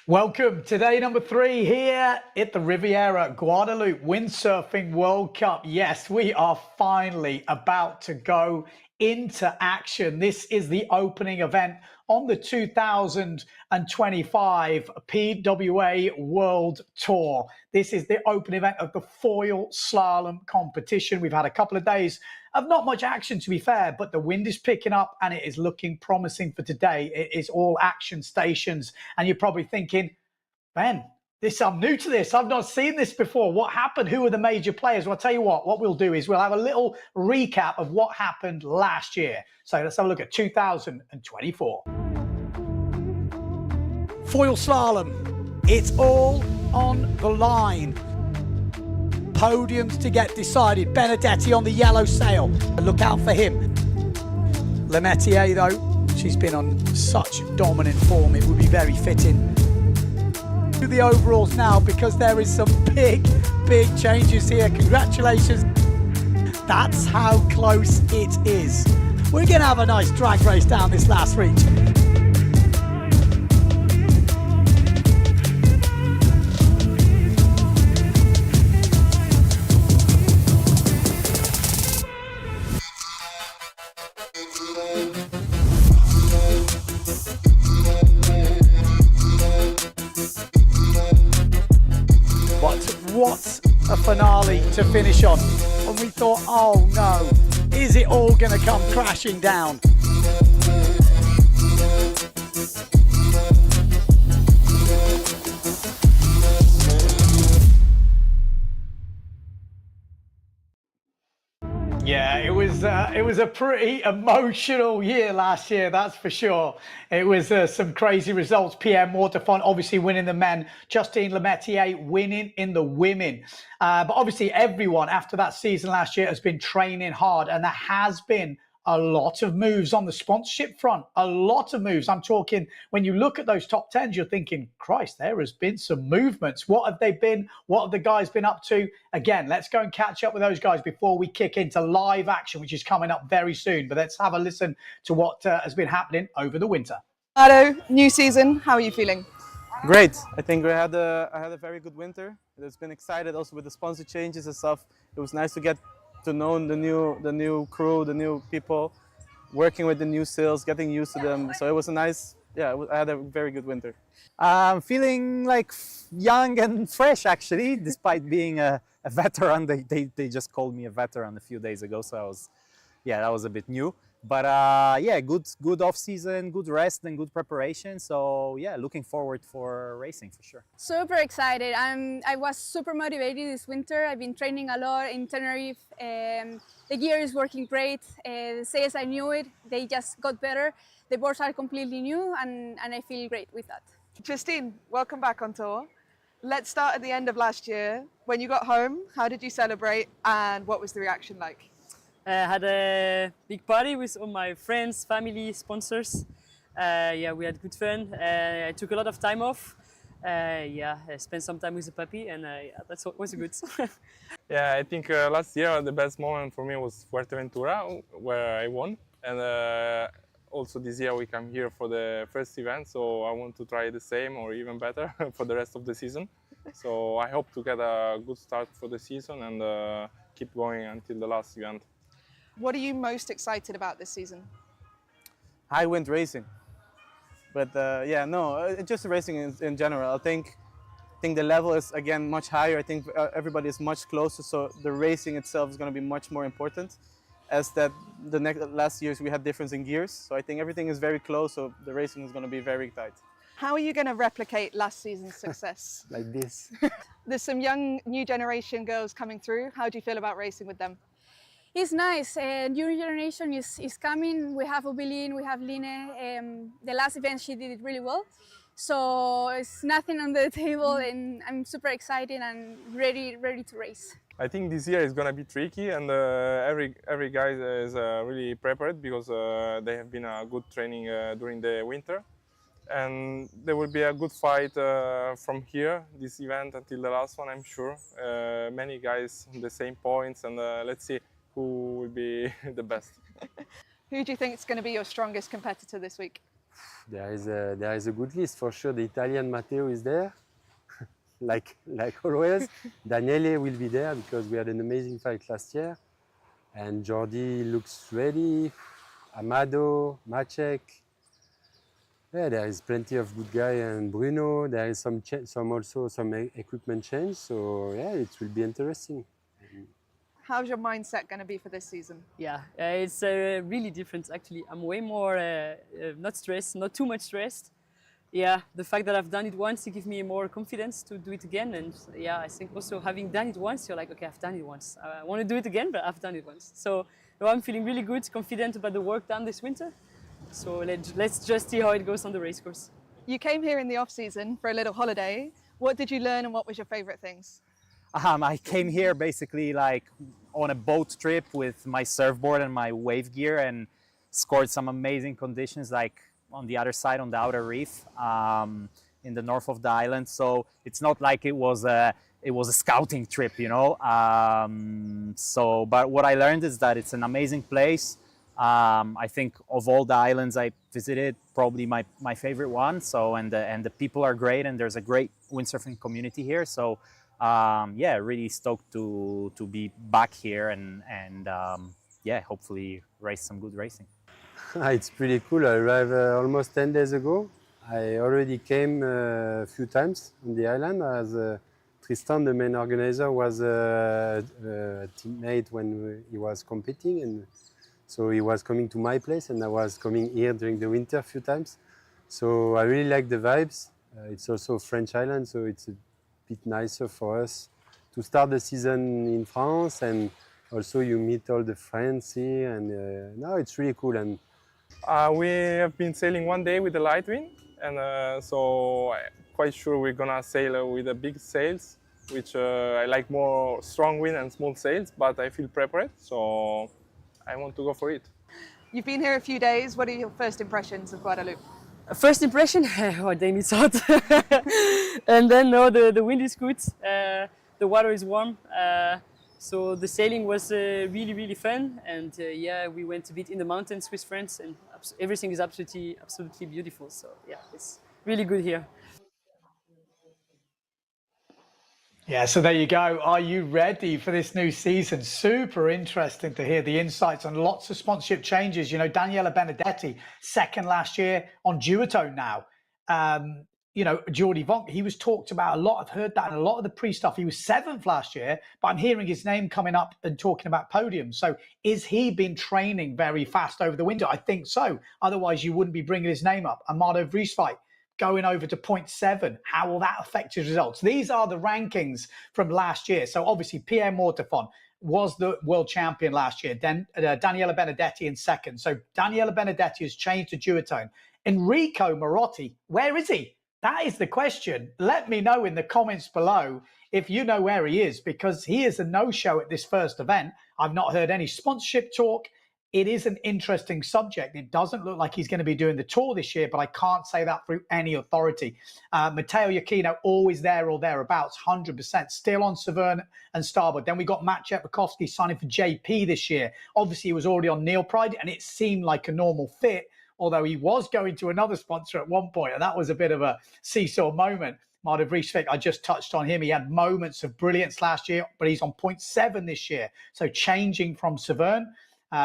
Welcome to day number 3 here at the Riviera Guadeloupe Windsurfing World Cup. Yes, we are finally about to go into action. This is the opening event on the 2025 PWA World Tour. This is the opening event of the foil slalom competition. We've had a couple of days of not much action, to be fair, but the wind is picking up and it is looking promising for today. It is all action stations. And you're probably thinking, Ben, I'm new to this. I've not seen this before. What happened? Who are the major players? Well, I'll tell you what we'll do is we'll have a little recap of what happened last year. So let's have a look at 2024. Foil slalom. It's all on the line. Podiums to get decided. Benedetti on the yellow sail. Look out for him. Lemetier, though, she's been on such dominant form. It would be very fitting. To the overalls now, because there is some big changes here. Congratulations. That's how close it is. We're going to have a nice drag race down this last reach. What a finale to finish on. And we thought, oh no, is it all going to come crashing down? Yeah, it was a pretty emotional year last year, that's for sure. It was some crazy results. Pierre Mortefont obviously winning the men, Justine Lemetier winning in the women. But obviously everyone after that season last year has been training hard, and there has been a lot of moves on the sponsorship front, a lot of moves. I'm talking, when you look at those top 10s, you're thinking, Christ, there has been some movements. What have they been? What have the guys been up to? Again, let's go and catch up with those guys before we kick into live action, which is coming up very soon. But let's have a listen to what has been happening over the winter. Hello, new season. How are you feeling? Great. I think I had a very good winter. It's been excited also with the sponsor changes and stuff. It was nice to get to know the new crew, the new people, working with the new sales, getting used to them. So it was a nice, I had a very good winter. I'm feeling like young and fresh, actually, despite being a veteran. They just called me a veteran a few days ago, so that was a bit new. But good off season, good rest and good preparation. So yeah, looking forward for racing for sure. Super excited. I was super motivated this winter. I've been training a lot in Tenerife. The gear is working great. The sails, I knew it. They just got better. The boards are completely new, and I feel great with that. Justine, welcome back on tour. Let's start at the end of last year. When you got home, how did you celebrate and what was the reaction like? I had a big party with all my friends, family, sponsors. We had good fun. I took a lot of time off. I spent some time with the puppy, and that's what was good. Yeah, I think last year the best moment for me was Fuerteventura, where I won. And also this year we come here for the first event, so I want to try the same or even better for the rest of the season. So I hope to get a good start for the season and keep going until the last event. What are you most excited about this season? High wind racing. But yeah, no, just racing in general. I think the level is again much higher. I think everybody is much closer, so the racing itself is going to be much more important. As that last years we had difference in gears, so I think everything is very close. So the racing is going to be very tight. How are you going to replicate last season's success? Like this. There's some young new generation girls coming through. How do you feel about racing with them? It's nice. New generation is coming. We have Obilin, we have Line. The last event she did it really well. So it's nothing on the table, and I'm super excited and ready to race. I think this year is gonna be tricky, and every guy is really prepared because they have been a good training during the winter, and there will be a good fight from here, this event, until the last one. I'm sure many guys on the same points, and let's see who will be the best. Who do you think is going to be your strongest competitor this week? There is a good list for sure. The Italian Matteo is there, like always. Daniele will be there because we had an amazing fight last year, and Jordi looks ready. Amado, Maciek. Yeah, there is plenty of good guys, and Bruno. There is some equipment change, so yeah, it will be interesting. How's your mindset going to be for this season? Yeah, it's really different actually. I'm way more not stressed, not too much stressed. Yeah, the fact that I've done it once, it gives me more confidence to do it again. And yeah, I think also having done it once, you're like, okay, I've done it once. I want to do it again, but I've done it once. So no, I'm feeling really good, confident about the work done this winter. So let's just see how it goes on the race course. You came here in the off season for a little holiday. What did you learn and what was your favorite things? I came here basically like on a boat trip with my surfboard and my wave gear, and scored some amazing conditions like on the other side, on the outer reef, in the north of the island. So it's not like it was a scouting trip, you know. But what I learned is that it's an amazing place. I think of all the islands I visited, probably my favorite one. So and the people are great, and there's a great windsurfing community here. So yeah, really stoked to be back here and yeah, hopefully race some good racing. It's pretty cool. I arrived almost 10 days ago. I already came a few times on the island as Tristan, the main organizer, was a teammate when he was competing, and so he was coming to my place, and I was coming here during the winter a few times. So I really like the vibes. It's also a French island, so it's a bit nicer for us to start the season in France, and also you meet all the friends here, and no, it's really cool. And we have been sailing one day with the light wind, and so I'm quite sure we're gonna sail with the big sails, which I like more strong wind and small sails, but I feel prepared, so I want to go for it. You've been here a few days. What are your first impressions of Guadeloupe? First impression, oh damn, it's hot. And then no, the wind is good, the water is warm. So the sailing was really fun, and yeah, we went a bit in the mountains with friends, and everything is absolutely beautiful. So yeah, it's really good here. Yeah, so there you go. Are you ready for this new season? Super interesting to hear the insights on lots of sponsorship changes. You know, Daniela Benedetti, second last year on duotone now. You know, Jordi Vonk, he was talked about a lot. I've heard that in a lot of the pre-stuff. He was 7th last year, but I'm hearing his name coming up and talking about podiums. So is he been training very fast over the winter? I think so. Otherwise, you wouldn't be bringing his name up. Amado Vrieswijk going over to 0.7. How will that affect his results? These are the rankings from last year. So obviously, Pierre Mortefon was the world champion last year. Then Daniela Benedetti in second. So Daniela Benedetti has changed to duotone. Enrico Marotti, where is he? That is the question. Let me know in the comments below if you know where he is, because he is a no-show at this first event. I've not heard any sponsorship talk. It is an interesting subject. It doesn't look like he's going to be doing the tour this year, but I can't say that through any authority. Matteo Iachino, always there or thereabouts, 100%. Still on Severn and starboard. Then we got Matt Chepakovsky signing for JP this year. Obviously, he was already on Neil Pride, and it seemed like a normal fit, although he was going to another sponsor at one point, and that was a bit of a seesaw moment. Martin Vrieswijk, I just touched on him. He had moments of brilliance last year, but he's on 0.7 this year. So changing from Severn.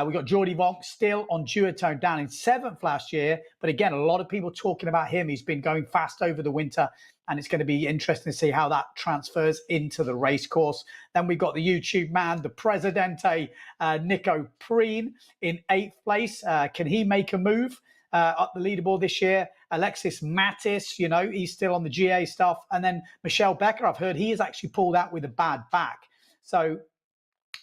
We got Jordi Vonk still on duotone down in 7th last year. But again, a lot of people talking about him. He's been going fast over the winter, and it's going to be interesting to see how that transfers into the race course. Then we got the YouTube man, the Presidente, Nico Preen in 8th place. Can he make a move up the leaderboard this year? Alexis Mattis, you know, he's still on the GA stuff. And then Michelle Becker, I've heard he has actually pulled out with a bad back. So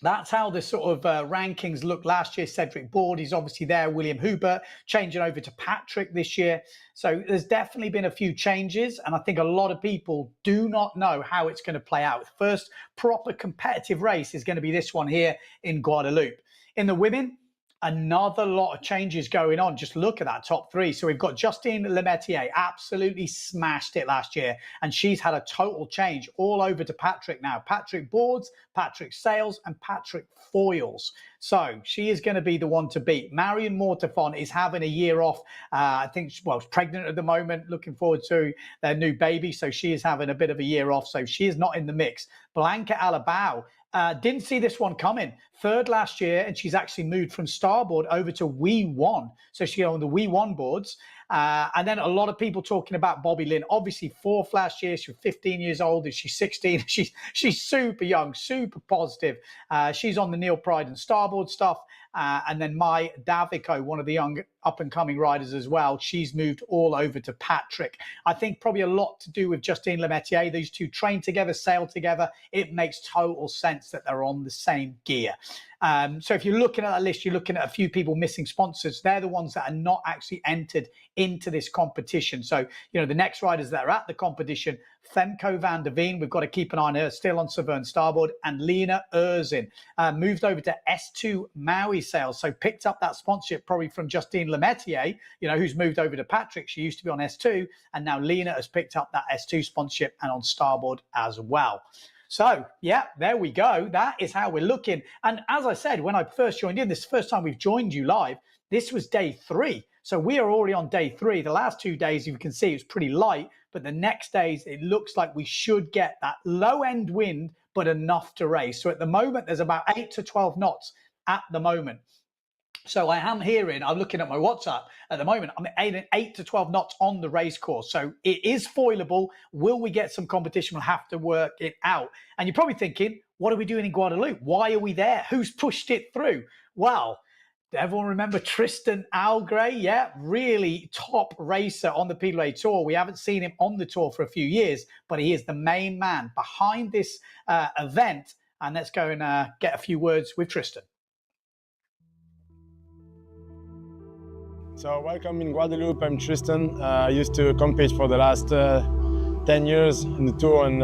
that's how the sort of rankings looked last year. Cedric Board, he's obviously there. William Hubert changing over to Patrick this year. So there's definitely been a few changes. And I think a lot of people do not know how it's going to play out. The first proper competitive race is going to be this one here in Guadeloupe. In the women, another lot of changes going on. Just look at that top 3. So we've got Justine Lemaitre, absolutely smashed it last year. And she's had a total change all over to Patrick now. Patrick Boards, Patrick Sales, and Patrick Foils. So she is going to be the one to beat. Marion Mortafon is having a year off. I think, well, she's pregnant at the moment, looking forward to their new baby. So she is having a bit of a year off. So she is not in the mix. Blanca Alabao, didn't see this one coming. 3rd last year, and she's actually moved from Starboard over to We1. So she's on the We1 boards. And then a lot of people talking about Bobby Lynn. Obviously, 4th last year. She was 15 years old. And she's 16. She's super young, super positive. She's on the Neil Pride and Starboard stuff. And then Mai Davico, one of the young up-and-coming riders as well, she's moved all over to Patrick. I think probably a lot to do with Justine Lemaitre. These two train together, sail together. It makes total sense that they're on the same gear. So if you're looking at that list, you're looking at a few people missing sponsors. They're the ones that are not actually entered into this competition. So, you know, the next riders that are at the competition, Femco van der Veen, we've got to keep an eye on her, still on Severn Starboard, and Lena Erzin moved over to S2 Maui Sales. So picked up that sponsorship probably from Justine Lemaitre, you know, who's moved over to Patrick. She used to be on S2, and now Lena has picked up that S2 sponsorship and on Starboard as well. So, yeah, there we go. That is how we're looking. And as I said, when I first joined in, this is the first time we've joined you live. This was day 3. So we are already on day 3. The last 2 days, you can see, it was pretty light. But the next days, it looks like we should get that low-end wind, but enough to race. So at the moment, there's about 8 to 12 knots at the moment. So I am hearing, I'm looking at my WhatsApp at the moment, I'm at 8 to 12 knots on the race course. So it is foilable. Will we get some competition? We'll have to work it out. And you're probably thinking, what are we doing in Guadeloupe? Why are we there? Who's pushed it through? Well, everyone remember Tristan Algray? Yeah, really top racer on the PWA Tour. We haven't seen him on the tour for a few years, but he is the main man behind this event. And let's go and get a few words with Tristan. So welcome in Guadeloupe, I'm Tristan. I used to compete for the last 10 years in the tour, and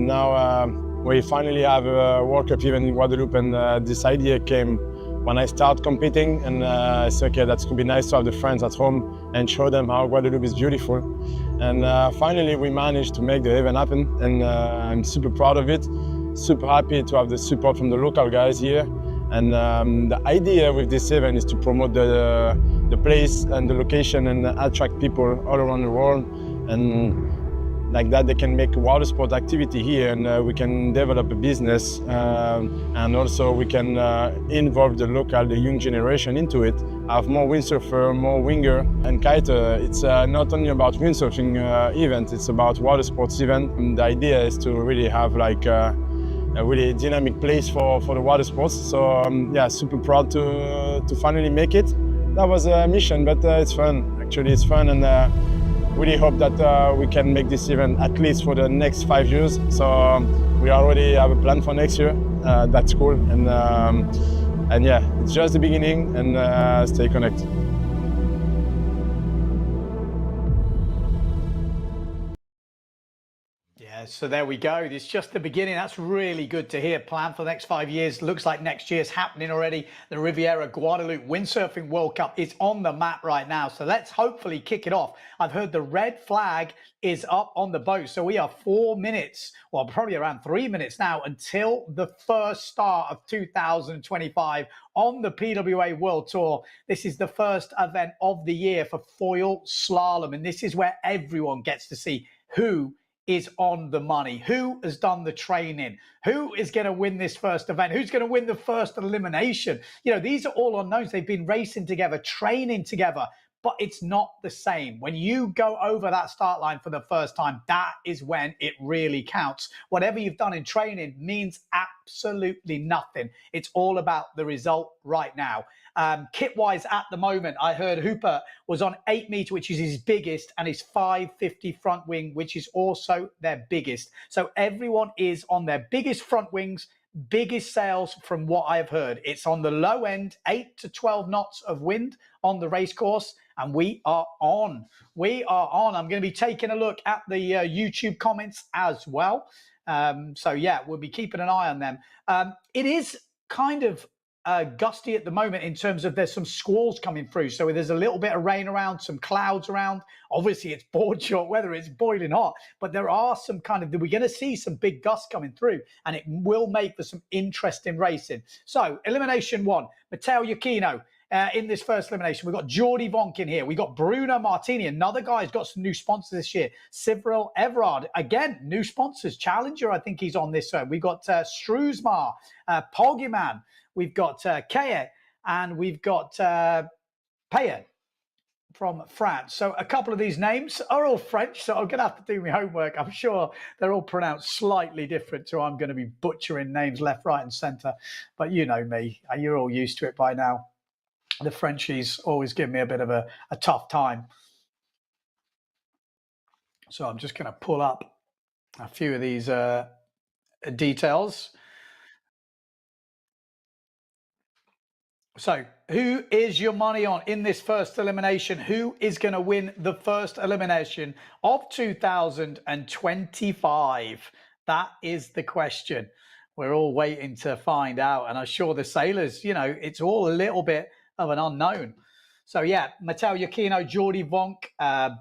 now we finally have a World Cup event in Guadeloupe, and this idea came when I started competing, and I said, okay, that's going to be nice to have the friends at home and show them how Guadeloupe is beautiful. And finally we managed to make the event happen, and I'm super proud of it, super happy to have the support from the local guys here. And the idea with this event is to promote the place and the location and attract people all around the world, and like that they can make water sport activity here, and we can develop a business, and also we can involve the young generation into it, have more windsurfer, more winger and kiter. It's not only about windsurfing event, it's about water sports event, and the idea is to really have like a really dynamic place for the water sports. So yeah, super proud to finally make it. That was a mission, but it's fun. Actually, it's fun, and really hope that we can make this event at least for the next 5 years. So we already have a plan for next year. That's cool, and yeah, it's just the beginning, and stay connected. So there we go. It's just the beginning. That's really good to hear. Plan for the next 5 years. Looks like next year's happening already. The Riviera Guadeloupe Windsurfing World Cup is on the map right now. So let's hopefully kick it off. I've heard the red flag is up on the boat. So we are 4 minutes, well, probably around 3 minutes now until the first start of 2025 on the PWA World Tour. This is the first event of the year for foil slalom. And this is where everyone gets to see who is on the money. Who has done the training? Who is going to win this first event? Who's going to win the first elimination? You know, these are all unknowns. They've been racing together, training together, but it's not the same. When you go over that start line for the first time, that is when it really counts. Whatever you've done in training means absolutely nothing. It's all about the result right now. Kit-wise at the moment, I heard Hooper was on 8 meter, which is his biggest, and his 550 front wing, which is also their biggest. So everyone is on their biggest front wings, biggest sails from what I've heard. It's on the low end, 8 to 12 knots of wind on the race course, and we are on. We are on. I'm going to be taking a look at the YouTube comments as well. So yeah, we'll be keeping an eye on them. It is kind of gusty at the moment in terms of there's some squalls coming through. So there's a little bit of rain around, some clouds around. Obviously, it's board short weather. It's boiling hot. But there are some kind of, we're going to see some big gusts coming through. And it will make for some interesting racing. So elimination 1, Matteo Iachino. In this first elimination, we've got Jordi Vonk in here. We've got Bruno Martini, another guy who's got some new sponsors this year. Cyril Everard, again, new sponsors. Challenger, I think he's on this one. We've got Struzmar, Poggyman. We've got Keye, and we've got Payen from France. So a couple of these names are all French, so I'm going to have to do my homework. I'm sure they're all pronounced slightly different, so I'm going to be butchering names left, right, and centre. But you know me. You're all used to it by now. The Frenchies always give me a bit of a tough time. So I'm just going to pull up a few of these details. So who is your money on in this first elimination? Who is going to win the first elimination of 2025? That is the question. We're all waiting to find out. And I'm sure the sailors, you know, it's all a little bit of an unknown. So yeah, Matteo Iachino, Jordi Vonk,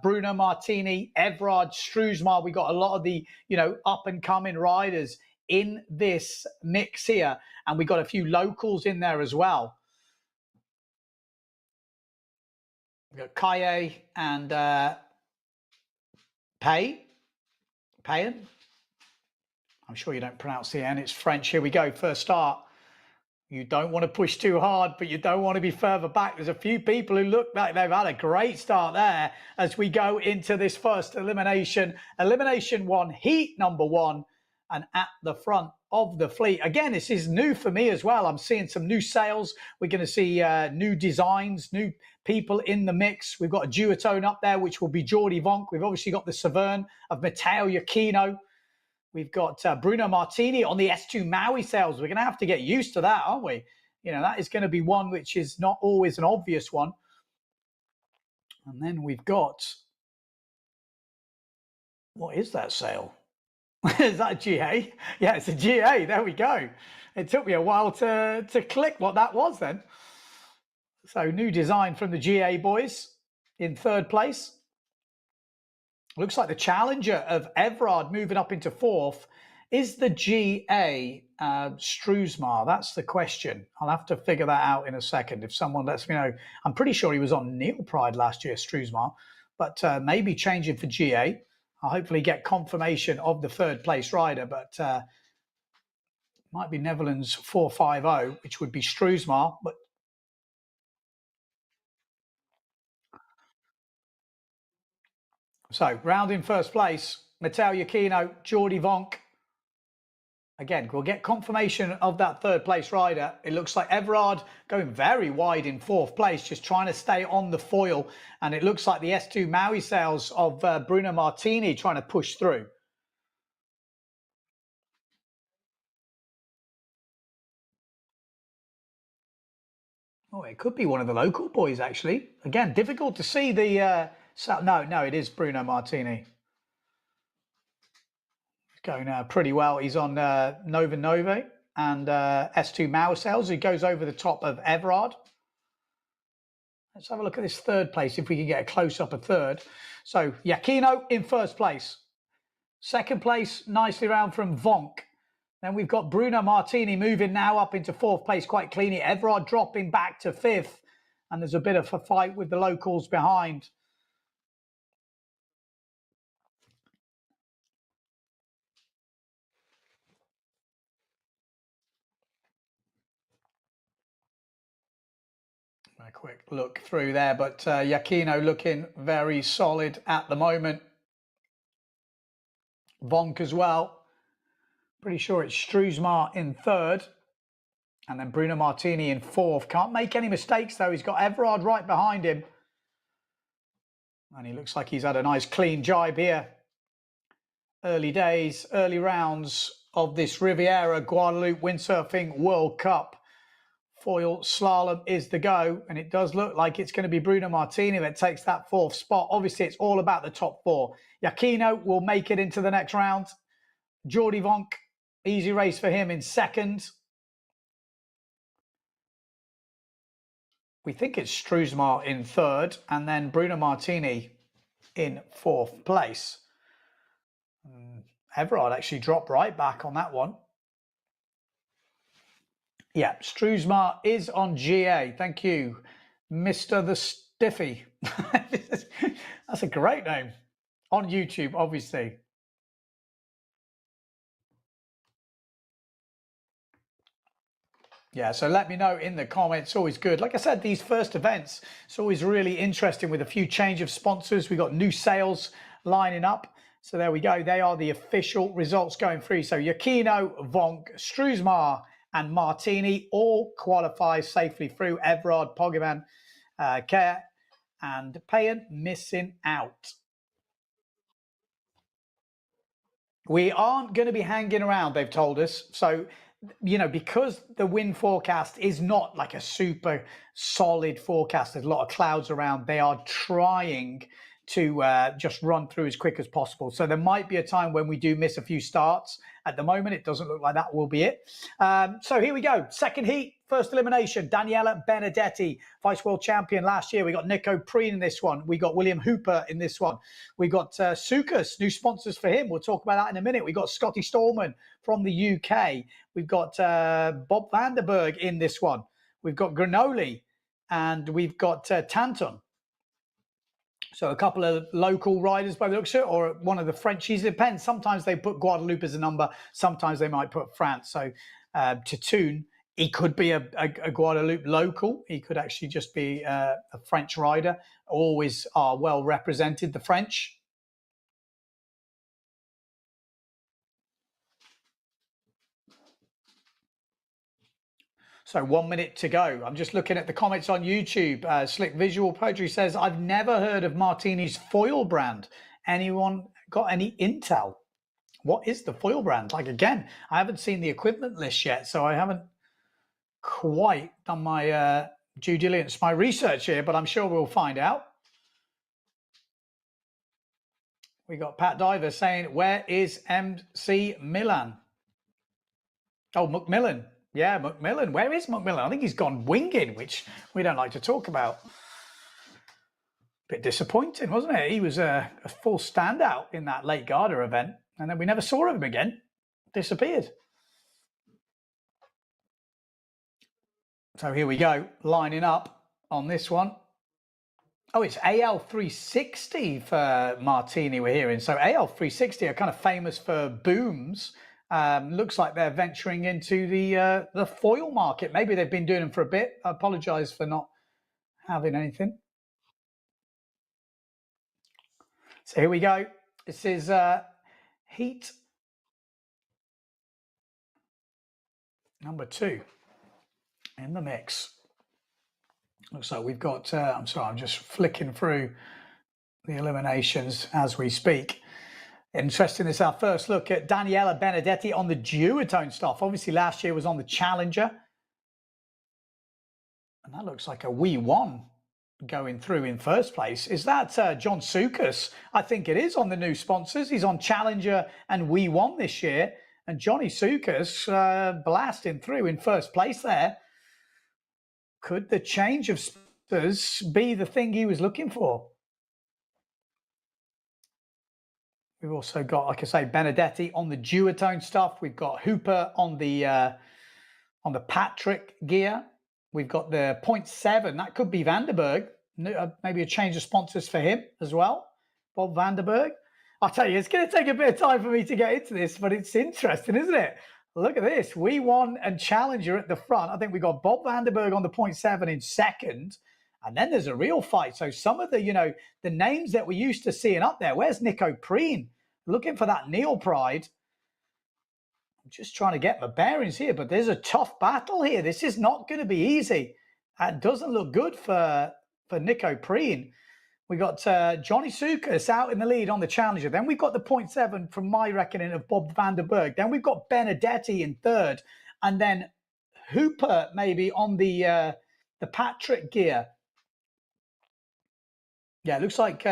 Bruno Martini, Everard, Struzmar. We got a lot of the, you know, up and coming riders in this mix here. And we got a few locals in there as well. We got Kaye and Payen. I'm sure you don't pronounce the N. It's French. Here we go. First start. You don't want to push too hard, but you don't want to be further back. There's a few people who look like they've had a great start there as we go into this first elimination. Elimination 1, heat number 1, and at the front of the fleet. Again, this is new for me as well. I'm seeing some new sails. We're going to see new designs, new people in the mix. We've got a duotone up there, which will be Jordi Vonk. We've obviously got the Severn of Matteo Iachino. We've got Bruno Martini on the S2 Maui sails. We're going to have to get used to that, aren't we? You know, that is going to be one which is not always an obvious one. And then we've got, what is that sail? Is that a GA? Yeah, it's a GA. There we go. It took me a while to click what that was then. So new design from the GA boys in third place. Looks like the challenger of Everard moving up into fourth. Is the GA Struzmar? That's the question. I'll have to figure that out in a second if someone lets me know. I'm pretty sure he was on Neil Pride last year, Struzmar, but maybe changing for GA. I'll hopefully get confirmation of the third place rider, but might be Netherlands 450, which would be Struzmar. But so round in first place, Matteo Iachino, Jordi Vonk. Again, we'll get confirmation of that third place rider. It looks like Everard going very wide in fourth place, just trying to stay on the foil. And it looks like the S2 Maui sails of Bruno Martini trying to push through. Oh, it could be one of the local boys, actually. Again, difficult to see the... no, it is Bruno Martini. Going pretty well. He's on Nova Nove and S2 Maui sails. He goes over the top of Everard. Let's have a look at this third place, if we can get a close-up of third. So, Iachino in first place. Second place, nicely round from Vonk. Then we've got Bruno Martini moving now up into fourth place quite cleanly. Everard dropping back to fifth. And there's a bit of a fight with the locals behind. A quick look through there, but Giacchino looking very solid at the moment. Vonk as well. Pretty sure it's Struismar in third. And then Bruno Martini in fourth. Can't make any mistakes, though. He's got Everard right behind him. And he looks like he's had a nice clean jibe here. Early days, early rounds of this Riviera Guadeloupe Windsurfing World Cup. Foil slalom is the go. And it does look like it's going to be Bruno Martini that takes that fourth spot. Obviously, it's all about the top four. Giacchino will make it into the next round. Jordi Vonk, easy race for him in second. We think it's Struismar in third, and then Bruno Martini in fourth place. Everard actually dropped right back on that one. Yeah, Struismar is on GA. Thank you, Mr. the Stiffy. That's a great name. On YouTube, obviously. Yeah, so let me know in the comments. Always good. Like I said, these first events, it's always really interesting with a few change of sponsors. We've got new sales lining up. So there we go. They are the official results going through. So Giacchino, Vonk, Struismar, and Martini all qualify safely through. Everard, Pogaman, Kerr, and Payan missing out. We aren't going to be hanging around, they've told us. So, you know, because the wind forecast is not like a super solid forecast, there's a lot of clouds around, they are trying to just run through as quick as possible. So there might be a time when we do miss a few starts. At the moment, it doesn't look like that will be it. So here we go. Second heat, first elimination. Daniela Benedetti, Vice World Champion last year. We got Nico Preen in this one. We got William Hooper in this one. We got Sukas, new sponsors for him. We'll talk about that in a minute. We got Scotty Stallman from the UK. We've got Bob Vanderberg in this one. We've got Granoli and we've got Tanton. So a couple of local riders by the looks of it, or one of the Frenchies. It depends. Sometimes they put Guadeloupe as a number. Sometimes they might put France. So Tatoon, he could be a Guadeloupe local. He could actually just be a French rider. Always are well represented, the French. So 1 minute to go. I'm just looking at the comments on YouTube. Slick Visual Poetry says, I've never heard of Martini's foil brand. Anyone got any intel? What is the foil brand? Like, again, I haven't seen the equipment list yet, so I haven't quite done my due diligence, my research here, but I'm sure we'll find out. We got Pat Diver saying, where is MC Milan? Oh, Macmillan. Yeah, Macmillan. Where is Macmillan? I think he's gone winging, which we don't like to talk about. Bit disappointing, wasn't it? He was a full standout in that Lake Garda event, and then we never saw him again. Disappeared. So here we go, lining up on this one. Oh, it's AL360 for Martini we're hearing. So AL360 are kind of famous for booms. Looks like they're venturing into the foil market. Maybe they've been doing them for a bit. I apologize for not having anything. So here we go. This is heat number 2 in the mix. Looks like we've got, I'm sorry, I'm just flicking through the eliminations as we speak. Interesting, this is our first look at Daniela Benedetti on the duotone stuff. Obviously, last year was on the Challenger. And that looks like a We1 going through in first place. Is that John Sukas? I think it is on the new sponsors. He's on Challenger and We1 this year. And Johnny Sukas blasting through in first place there. Could the change of sponsors be the thing he was looking for? We've also got, like I say, Benedetti on the duotone stuff. We've got Hooper on the Patrick gear. We've got the 0.7. That could be Vanderberg. Maybe a change of sponsors for him as well. Bob Vanderberg. I'll tell you, it's going to take a bit of time for me to get into this, but it's interesting, isn't it? Look at this. We1 and Challenger at the front. I think we got Bob Vanderberg on the 0.7 in second. And then there's a real fight. So some of the, the names that we're used to seeing up there, where's Nico Preen? Looking for that Neil Pride. I'm just trying to get my bearings here, but there's a tough battle here. This is not going to be easy. It doesn't look good for Nico Preen. We got Johnny Sukas out in the lead on the Challenger. Then we've got the 0.7 from my reckoning of Bob van der Berg. Then we've got Benedetti in third. And then Hooper maybe on the Patrick gear. Yeah, it looks like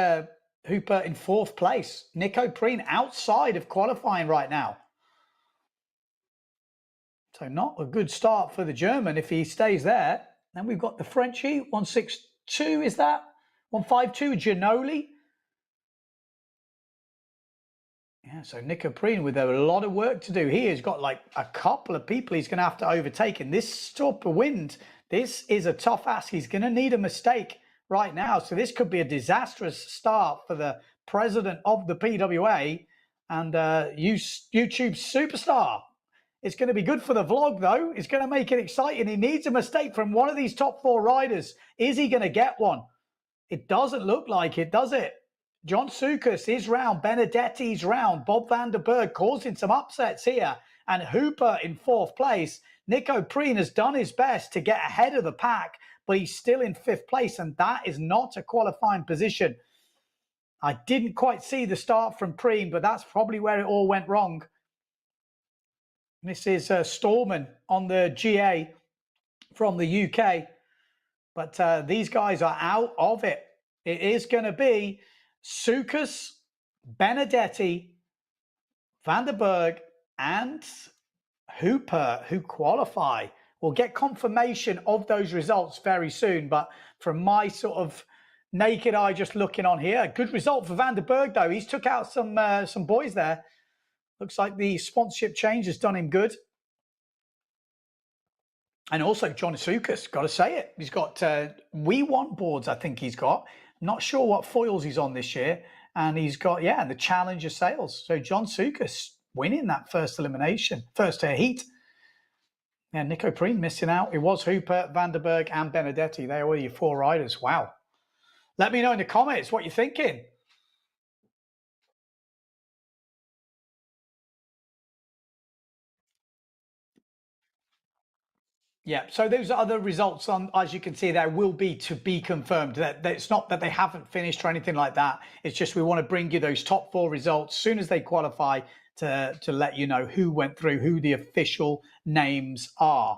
Hooper in fourth place. Nico Preen outside of qualifying right now. So not a good start for the German if he stays there. Then we've got the Frenchie, 162, is that? 152, Giannoli. Yeah, so Nico Preen with a lot of work to do. He has got like a couple of people he's going to have to overtake. In this type of wind, this is a tough ask. He's going to need a mistake right now. So this could be a disastrous start for the president of the PWA and YouTube superstar. It's going to be good for the vlog, though. It's going to make it exciting. He needs a mistake from one of these top four riders. Is he going to get one? It doesn't look like it, does it? John Sukas is round. Benedetti's round. Bob van der Berg causing some upsets here. And Hooper in fourth place. Nico Preen has done his best to get ahead of the pack, but he's still in fifth place, and that is not a qualifying position. I didn't quite see the start from Preen, but that's probably where it all went wrong. This is Storman on the GA from the UK. But these guys are out of it. It is going to be Sukas, Benedetti, van der Berg, and Hooper who qualify. We'll get confirmation of those results very soon. But from my sort of naked eye just looking on here, a good result for van der Berg, though. He's took out some boys there. Looks like the sponsorship change has done him good. And also John Sukas, got to say it. He's got We Want boards, I think he's got. Not sure what foils he's on this year. And he's got, the Challenger sales. So John Sukas winning that first elimination, first heat. Yeah, Nico Preen missing out. It was Hooper, van der Berg, and Benedetti. They were your four riders. Wow. Let me know in the comments what you're thinking. Yeah, so those other results, as you can see, there will be to be confirmed. That it's not that they haven't finished or anything like that. It's just we want to bring you those top four results as soon as they qualify to let you know who went through, who the official names are.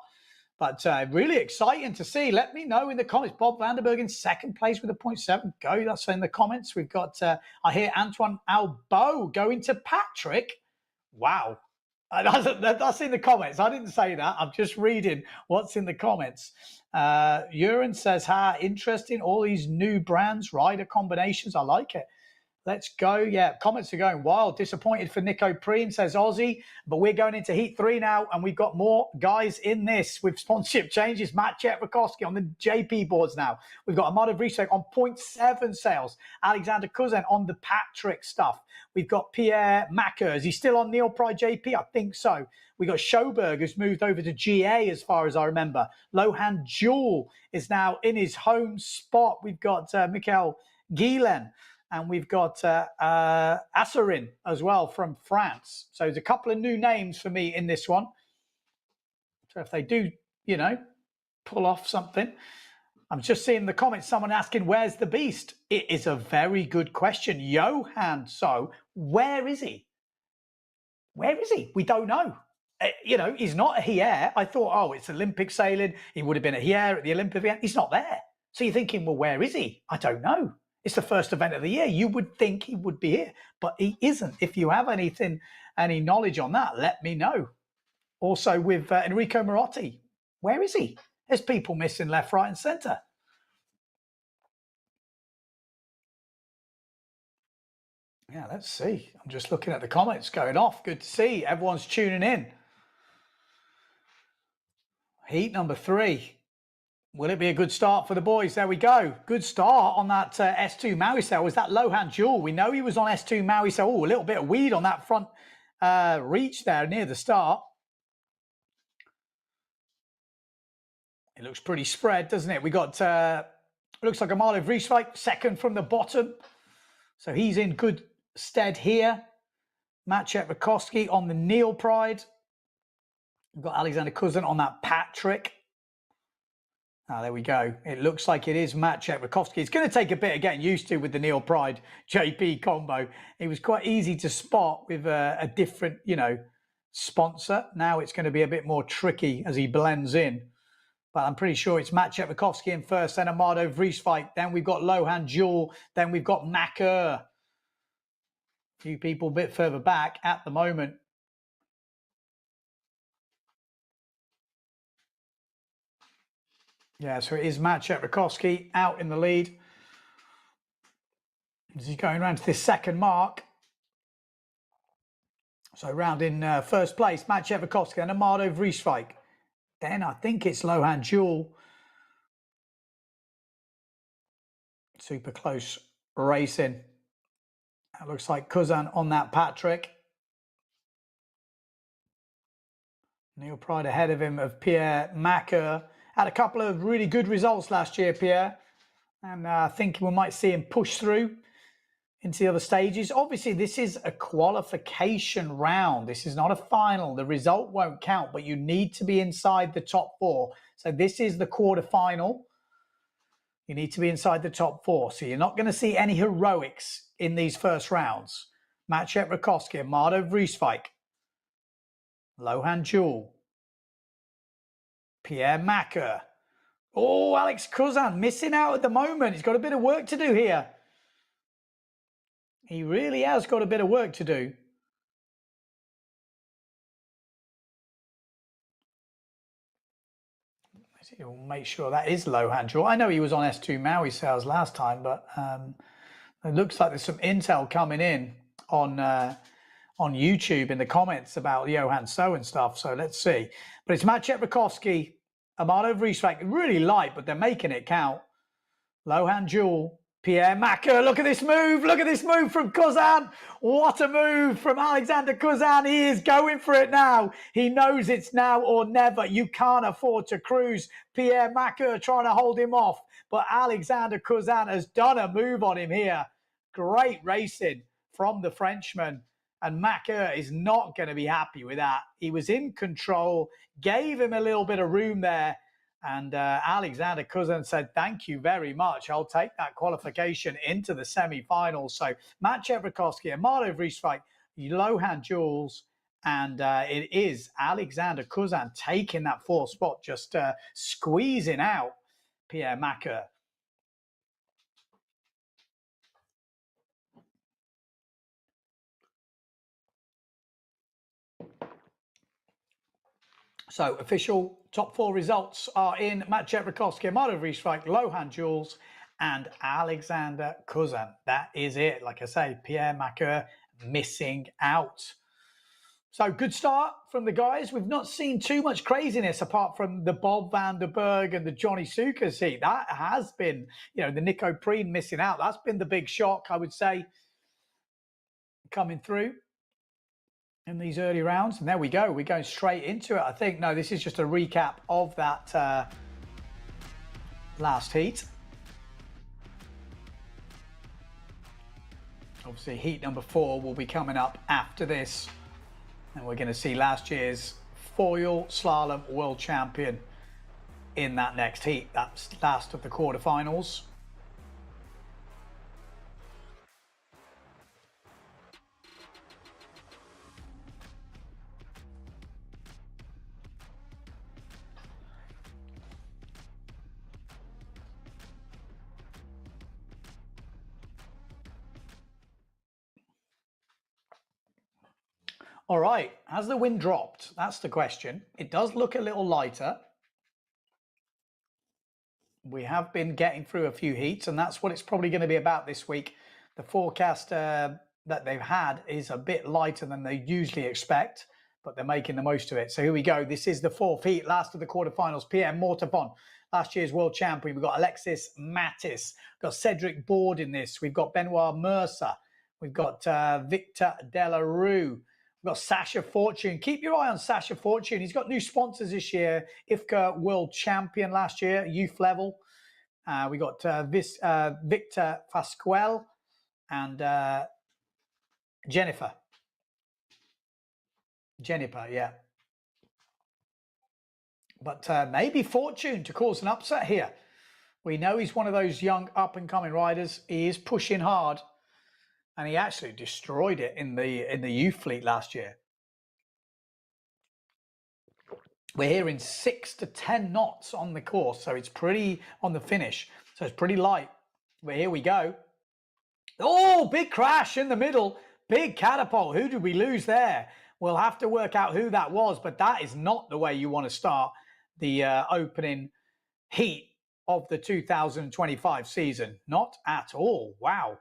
But really exciting to see. Let me know in the comments. Bob van der Berg in second place with a 0.7. Go, that's in the comments. We've got, I hear Antoine Albo going to Patrick. Wow. That's in the comments. I didn't say that. I'm just reading what's in the comments. Uran says, interesting. All these new brands, rider combinations. I like it. Let's go. Yeah, comments are going wild. Disappointed for Nico Preen, says Aussie. But we're going into Heat 3 now, and we've got more guys in this with sponsorship changes. Matt Chetverkowski on the JP boards now. We've got Amada Vrisek on 0.7 sales. Alexander Cousin on the Patrick stuff. We've got Pierre Macker. Is he still on Neil Pride JP? I think so. We got Schoberg, who's moved over to GA as far as I remember. Lohan Jewel is now in his home spot. We've got Michael Guillain. And we've got Asserin as well from France. So there's a couple of new names for me in this one. So if they do, pull off something. I'm just seeing in the comments someone asking, where's the beast? It is a very good question. Johan, so where is he? Where is he? We don't know. He's not here. I thought, it's Olympic sailing. He would have been here at the Olympic event. He's not there. So you're thinking, well, where is he? I don't know. It's the first event of the year. You would think he would be here, but he isn't. If you have any knowledge on that, let me know. Also with Enrico Marotti, where is he? There's people missing left, right, and centre. Yeah, let's see. I'm just looking at the comments going off. Good to see. Everyone's tuning in. Heat number 3. Will it be a good start for the boys? There we go. Good start on that S2 Maui sail. Was that Lohan Jewel? We know he was on S2 Maui sail. Oh, a little bit of weed on that front reach there near the start. It looks pretty spread, doesn't it? We got Looks like Amado Vrieswijk, second from the bottom. So he's in good stead here. Maciej Rakowski on the Neil Pride. We've got Alexander Cousin on that Patrick. Ah, there we go. It looks like it is Maciej Rakowski. It's going to take a bit of getting used to with the Neil Pride JP combo. It was quite easy to spot with a different, you know, sponsor. Now it's going to be a bit more tricky as he blends in. But I'm pretty sure it's Maciej Rakowski in first, then Amado Vrieswijk. Then we've got Lohan Jewel. Then we've got Macker. A few people a bit further back at the moment. Yeah, so it is Maciej Rakowski out in the lead. As he's going around to this second mark. So round in first place, Maciej Rakowski and Amado Vrieswijk. Then I think it's Lohan Jewel. Super close racing. That looks like Cousin on that Patrick. Neil Pride ahead of him of Pierre Macker. Had a couple of really good results last year, Pierre. And I think we might see him push through into the other stages. Obviously, this is a qualification round. This is not a final. The result won't count, but you need to be inside the top 4. So this is the quarterfinal. You need to be inside the top 4. So you're not going to see any heroics in these first rounds. Maciej Rakowski, Amado Vrieswijk, Lohan Jewel, Pierre Macker. Oh, Alex Cousin missing out at the moment. He's got a bit of work to do here. He really has got a bit of work to do. We'll make sure that is Lohan Jewel. I know he was on S2 Maui sales last time, but it looks like there's some intel coming in on YouTube in the comments about Johan So and stuff. So let's see. But it's Maciej Rakowski, Amado Vrieswijk, really light, but they're making it count. Lohan Jewel, Pierre Macker. Look at this move. Look at this move from Cousin. What a move from Alexander Cousin. He is going for it now. He knows it's now or never. You can't afford to cruise. Pierre Macker trying to hold him off. But Alexander Cousin has done a move on him here. Great racing from the Frenchman. And Macker is not going to be happy with that. He was in control, gave him a little bit of room there. And Alexander Cousin said, thank you very much. I'll take that qualification into the semi-finals. So Maciej Rakowski, Amado Vrieswijk, Lohan Jules, and it is Alexander Cousin taking that 4th spot, just squeezing out Pierre Macker. So official top 4 results are in. Maciej Rakowski, Amado Vrieswijk, Lohan Jules, and Alexander Cousin. That is it. Like I say, Pierre Macker missing out. So good start from the guys. We've not seen too much craziness apart from the Bob van der Berg and the Johnny Sukas heat. That has been, you know, the Nico Preen missing out. That's been the big shock, I would say, coming through in these early rounds. And there we go. We're going straight into it, I think. No, this is just a recap of that last heat. Obviously, heat number 4 will be coming up after this. And we're going to see last year's foil slalom world champion in that next heat. That's last of the quarterfinals. All right, has the wind dropped? That's the question. It does look a little lighter. We have been getting through a few heats, and that's what it's probably going to be about this week. The forecast that they've had is a bit lighter than they usually expect, but they're making the most of it. So here we go. This is the 4th heat, last of the quarterfinals. Pierre Mortavon, last year's world champion. We've got Alexis Mattis. We've got Cedric Board in this. We've got Benoit Mercer. We've got Victor Delarue. We've got Sasha Fortune. Keep your eye on Sasha Fortune. He's got new sponsors this year. IFCA World Champion last year, youth level. We got Victor Fasquel and Jennifer. Yeah. But maybe Fortune to cause an upset here. We know he's one of those young up-and-coming riders. He is pushing hard, and he actually destroyed it in the youth fleet last year. We're hearing 6 to 10 knots on the course, so it's pretty on the finish. So it's pretty light. But here we go. Oh, big crash in the middle. Big catapult. Who did we lose there? We'll have to work out who that was, but that is not the way you want to start the opening heat of the 2025 season. Not at all. Wow.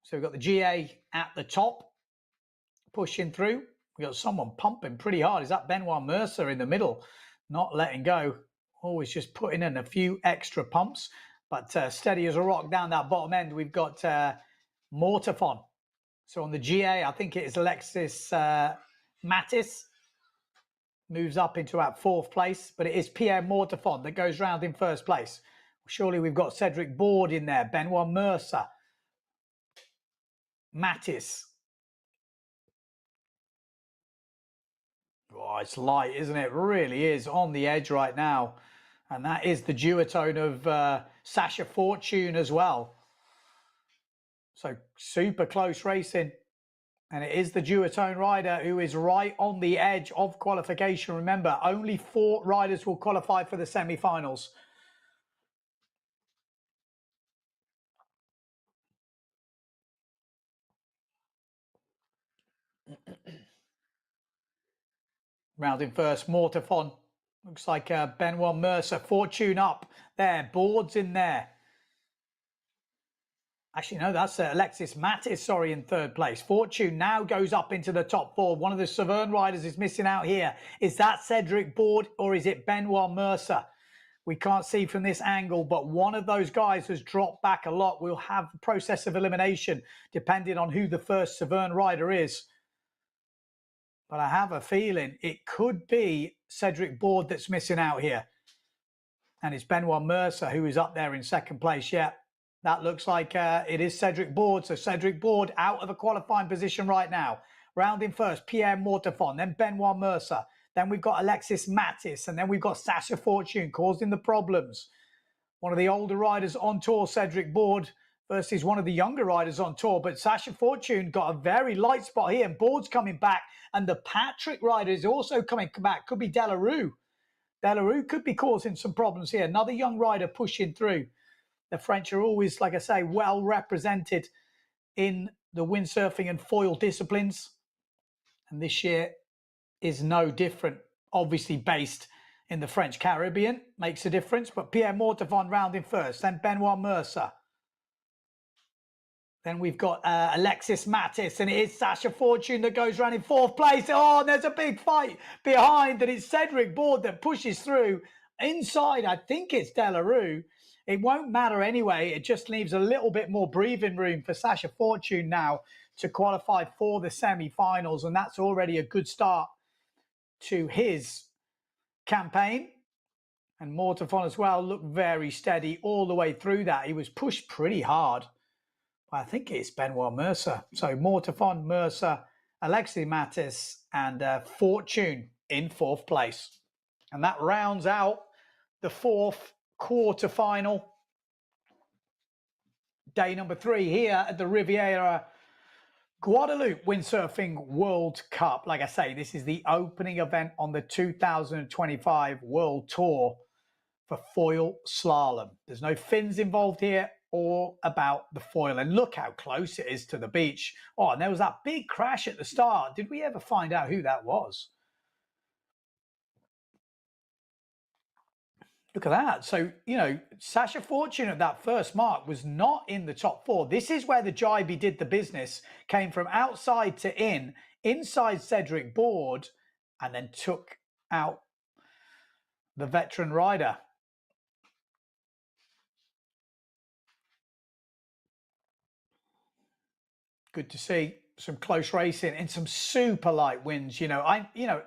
So we've got the GA at the top, pushing through. We've got someone pumping pretty hard. Is that Benoit Mercer in the middle? Not letting go. Always just putting in a few extra pumps, but steady as a rock down that bottom end. We've got Mortifon. So on the GA, I think it is Alexis Mattis. Moves up into about 4th place, but it is Pierre Mortifon that goes round in 1st place. Surely we've got Cedric Board in there, Benoit Mercer, Mattis. Oh, it's light, isn't it? It really is on the edge right now. And that is the duotone of Sasha Fortune as well. So super close racing. And it is the duotone rider who is right on the edge of qualification. Remember, only 4 riders will qualify for the semi-finals. Rounding first, Mortifon. Looks like Benoit Mercer. Fortune up there. Boards in there. Actually, no, that's Alexis Mattis, sorry, in 3rd place. Fortune now goes up into the top 4. One of the Severn riders is missing out here. Is that Cedric Board or is it Benoit Mercer? We can't see from this angle, but one of those guys has dropped back a lot. We'll have the process of elimination depending on who the first Severn rider is. But I have a feeling it could be Cedric Board that's missing out here. And it's Benoit Mercer who is up there in 2nd place. Yeah, that looks like it is Cedric Board. So Cedric Board out of a qualifying position right now. Rounding first, Pierre Mortifon, then Benoit Mercer. Then we've got Alexis Mattis, and then we've got Sasha Fortune causing the problems. One of the older riders on tour, Cedric Board, versus one of the younger riders on tour. But Sasha Fortune got a very light spot here, and Board's coming back. And the Patrick rider is also coming back. Could be Delarue. Delarue could be causing some problems here. Another young rider pushing through. The French are always, like I say, well represented in the windsurfing and foil disciplines. And this year is no different. Obviously based in the French Caribbean. Makes a difference. But Pierre Mortifon rounding first. Then Benoit Mercer. Then we've got Alexis Mattis, and it is Sasha Fortune that goes round in 4th place. Oh, and there's a big fight behind, and it's Cedric Board that pushes through. Inside, I think it's Delarue. It won't matter anyway. It just leaves a little bit more breathing room for Sasha Fortune now to qualify for the semi-finals, and that's already a good start to his campaign. And Mortifon as well looked very steady all the way through that. He was pushed pretty hard. I think it's Benoit Mercer. So Mortifon, Mercer, Alexis Mattis, and Fortune in 4th place. And that rounds out the 4th quarterfinal. Day number 3 here at the Riviera Guadeloupe Windsurfing World Cup. Like I say, this is the opening event on the 2025 World Tour for foil slalom. There's no fins involved here. All about the foil, and look how close it is to the beach. Oh, and there was that big crash at the start. Did we ever find out who that was? Look at that. So, you know, Sasha Fortune at that first mark was not in the top 4. This is where the Jibey did the business, came from outside to in, inside Cedric Board, and then took out the veteran rider. Good to see some close racing and some super light winds. You know,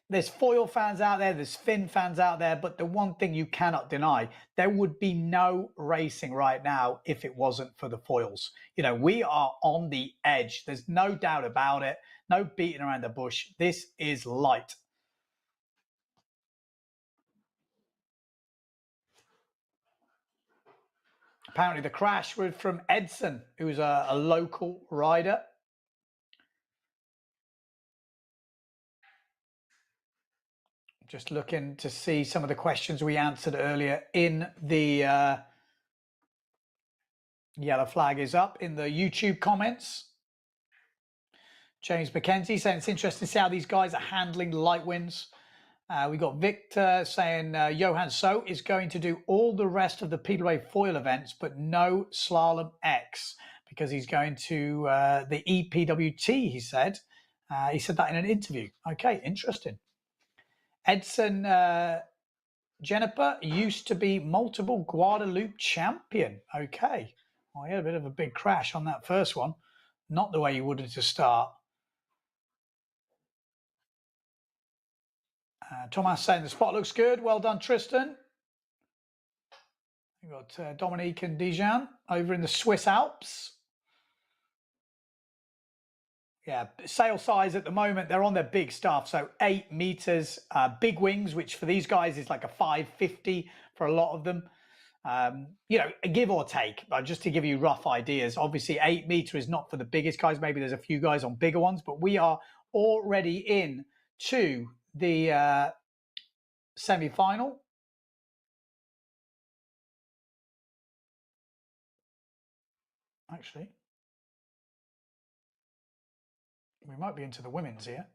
there's foil fans out there, there's fin fans out there, but the one thing you cannot deny, there would be no racing right now if it wasn't for the foils. You know, we are on the edge. There's no doubt about it. No beating around the bush. This is light. Apparently the crash was from Edson, who's a local rider. Just looking to see some of the questions we answered earlier in the yellow flag is up in the YouTube comments. James McKenzie saying it's interesting to see how these guys are handling light winds. We got Victor saying Johan So is going to do all the rest of the PWA foil events, but no Slalom X because he's going to the EPWT, he said. He said that in an interview. Okay, interesting. Edson Jennifer used to be multiple Guadeloupe champion. Okay. Well, he had a bit of a big crash on that first one. Not the way you wanted to start. Thomas saying the spot looks good. Well done, Tristan. You've got Dominique and Dijon over in the Swiss Alps. Yeah, sail size at the moment, they're on their big stuff. So 8 meters, big wings, which for these guys is like a 550 for a lot of them. You know, give or take, but just to give you rough ideas. Obviously, 8 meter is not for the biggest guys. Maybe there's a few guys on bigger ones, but we are already in to the semi-final. Actually, we might be into the women's here.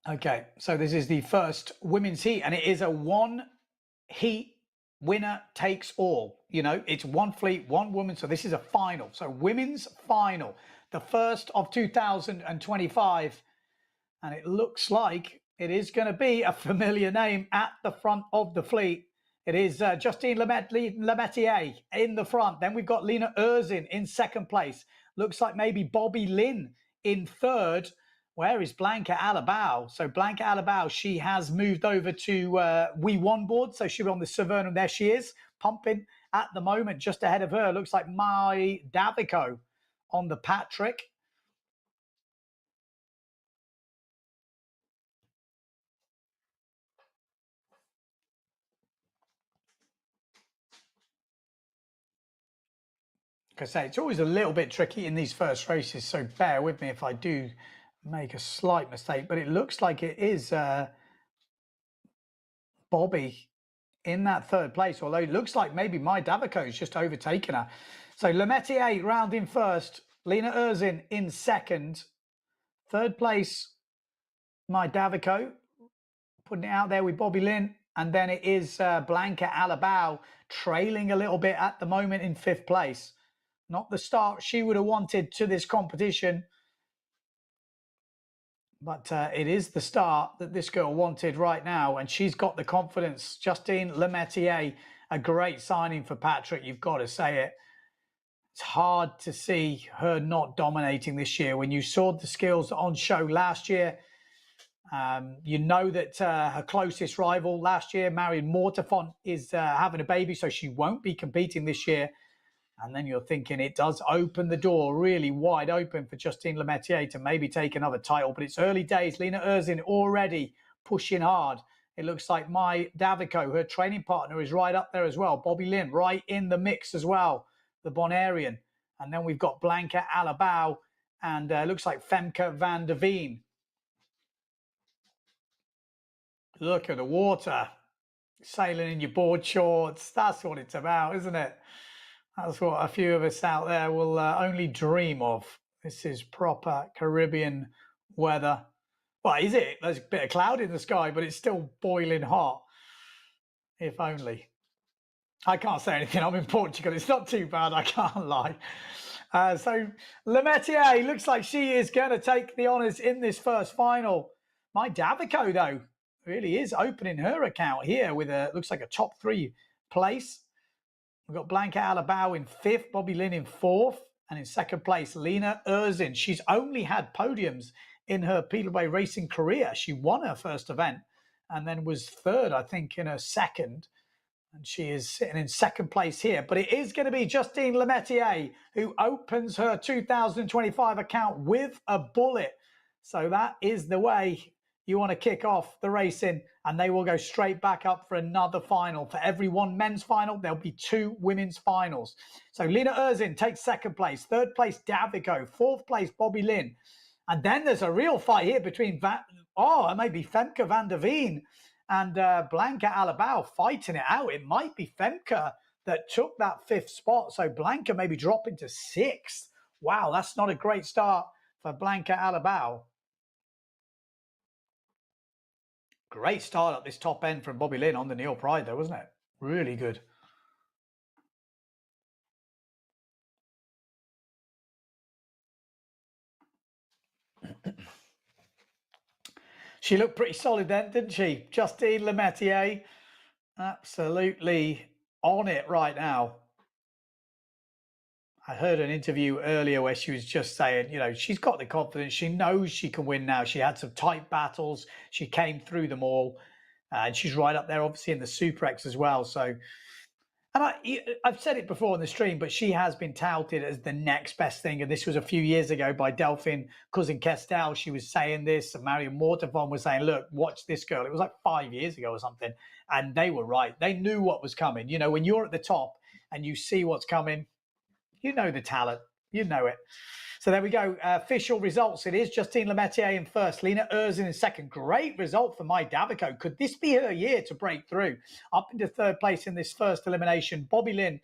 Okay, so this is the first women's heat, and it is a one heat winner takes all. You know, it's one fleet, one woman. So this is a final. So women's final, the first of 2025. And it looks like it is going to be a familiar name at the front of the fleet. It is Justine Lemetier in the front. Then we've got Lena Erzin in second place. Looks like maybe Bobby Lynn in third. Where is Blanca Alabao? So Blanca Alabao, she has moved over to We One board. So she'll be on the Severn. There she is, pumping at the moment. Just ahead of her, looks like Mai Davico on the Patrick. Like I say, it's always a little bit tricky in these first races, so bear with me if I do make a slight mistake, but it looks like it is Bobby in that third place, although it looks like maybe Mai Davico has just overtaken her. So Lemetier round in first, Lena Erzin in second, third place Mai Davico, putting it out there with Bobby Lynn, and then it is Blanca Alabao trailing a little bit at the moment in fifth place. Not the start she would have wanted to this competition, but it is the start that this girl wanted right now, and she's got the confidence. Justine Lemetier, a great signing for Patrick, you've got to say it. It's hard to see her not dominating this year. When you saw the skills on show last year, you know that her closest rival last year, Marion Mortefont, is having a baby, so she won't be competing this year. And then you're thinking it does open the door really wide open for Justine Lemetier to maybe take another title. But it's early days. Lena Erzin already pushing hard. It looks like Mai Davico, her training partner, is right up there as well. Bobby Lynn right in the mix as well, the Bonairean. And then we've got Blanca Alabao and looks like Femke van der Veen. Look at the water. Sailing in your board shorts. That's what it's about, isn't it? That's what a few of us out there will only dream of. This is proper Caribbean weather. Well, is it? There's a bit of cloud in the sky, but it's still boiling hot. If only. I can't say anything. I'm in Portugal. It's not too bad. I can't lie. So Lemetier looks like she is going to take the honours in this first final. Mai Davico, though, really is opening her account here with a looks like a top 3 place. We've got Blanca Aalvaa in 5th, Bobby Lynn in 4th, and in 2nd place, Lena Erzin. She's only had podiums in her PWA racing career. She won her first event and then was 3rd, I think, in her 2nd. And she is sitting in 2nd place here. But it is going to be Justine Lemaitre who opens her 2025 account with a bullet. So that is the way you want to kick off the racing, and they will go straight back up for another final. For every one men's final, there'll be 2 women's finals. So Lena Erzin takes 2nd place, 3rd place Davico, 4th place Bobby Lynn. And then there's a real fight here between maybe Femke van der Veen and Blanca Aalvaa fighting it out. It might be Femke that took that 5th spot. So Blanca maybe dropping to 6th. Wow, that's not a great start for Blanca Aalvaa. Great start at this top end from Bobby Lynn on the Neil Pride, though, wasn't it? Really good. She looked pretty solid then, didn't she? Justine Lemaitre, absolutely on it right now. I heard an interview earlier where she was just saying, you know, she's got the confidence. She knows she can win now. She had some tight battles. She came through them all. And she's right up there, obviously, in the Super X as well. So, and I've said it before on the stream, but she has been touted as the next best thing. And this was a few years ago by Delphine Cousin-Kestel. She was saying this, and Marion Mortefon was saying, look, watch this girl. It was like 5 years ago or something. And they were right. They knew what was coming. You know, when you're at the top and you see what's coming, you know the talent. You know it. So there we go. Official results. It is Justine Lemaitre in 1st. Lena Erzin in 2nd. Great result for Mai Davico. Could this be her year to break through? Up into 3rd place in this first elimination. Bobby Lynn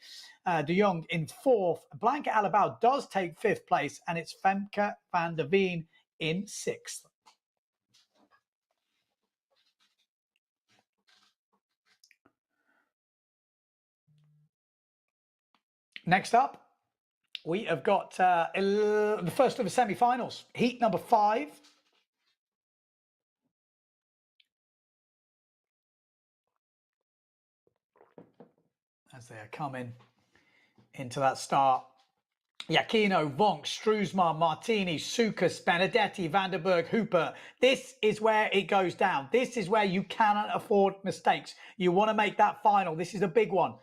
de Jong in 4th. Blanca Aalvaa does take 5th place. And it's Femke van der Veen in 6th. Next up, we have got the first of the semi-finals. Heat number 5. As they are coming into that start. Iachino, Vonk, Struisma, Martini, Sukas, Benedetti, Vanderberg, Hooper. This is where it goes down. This is where you cannot afford mistakes. You want to make that final. This is a big one.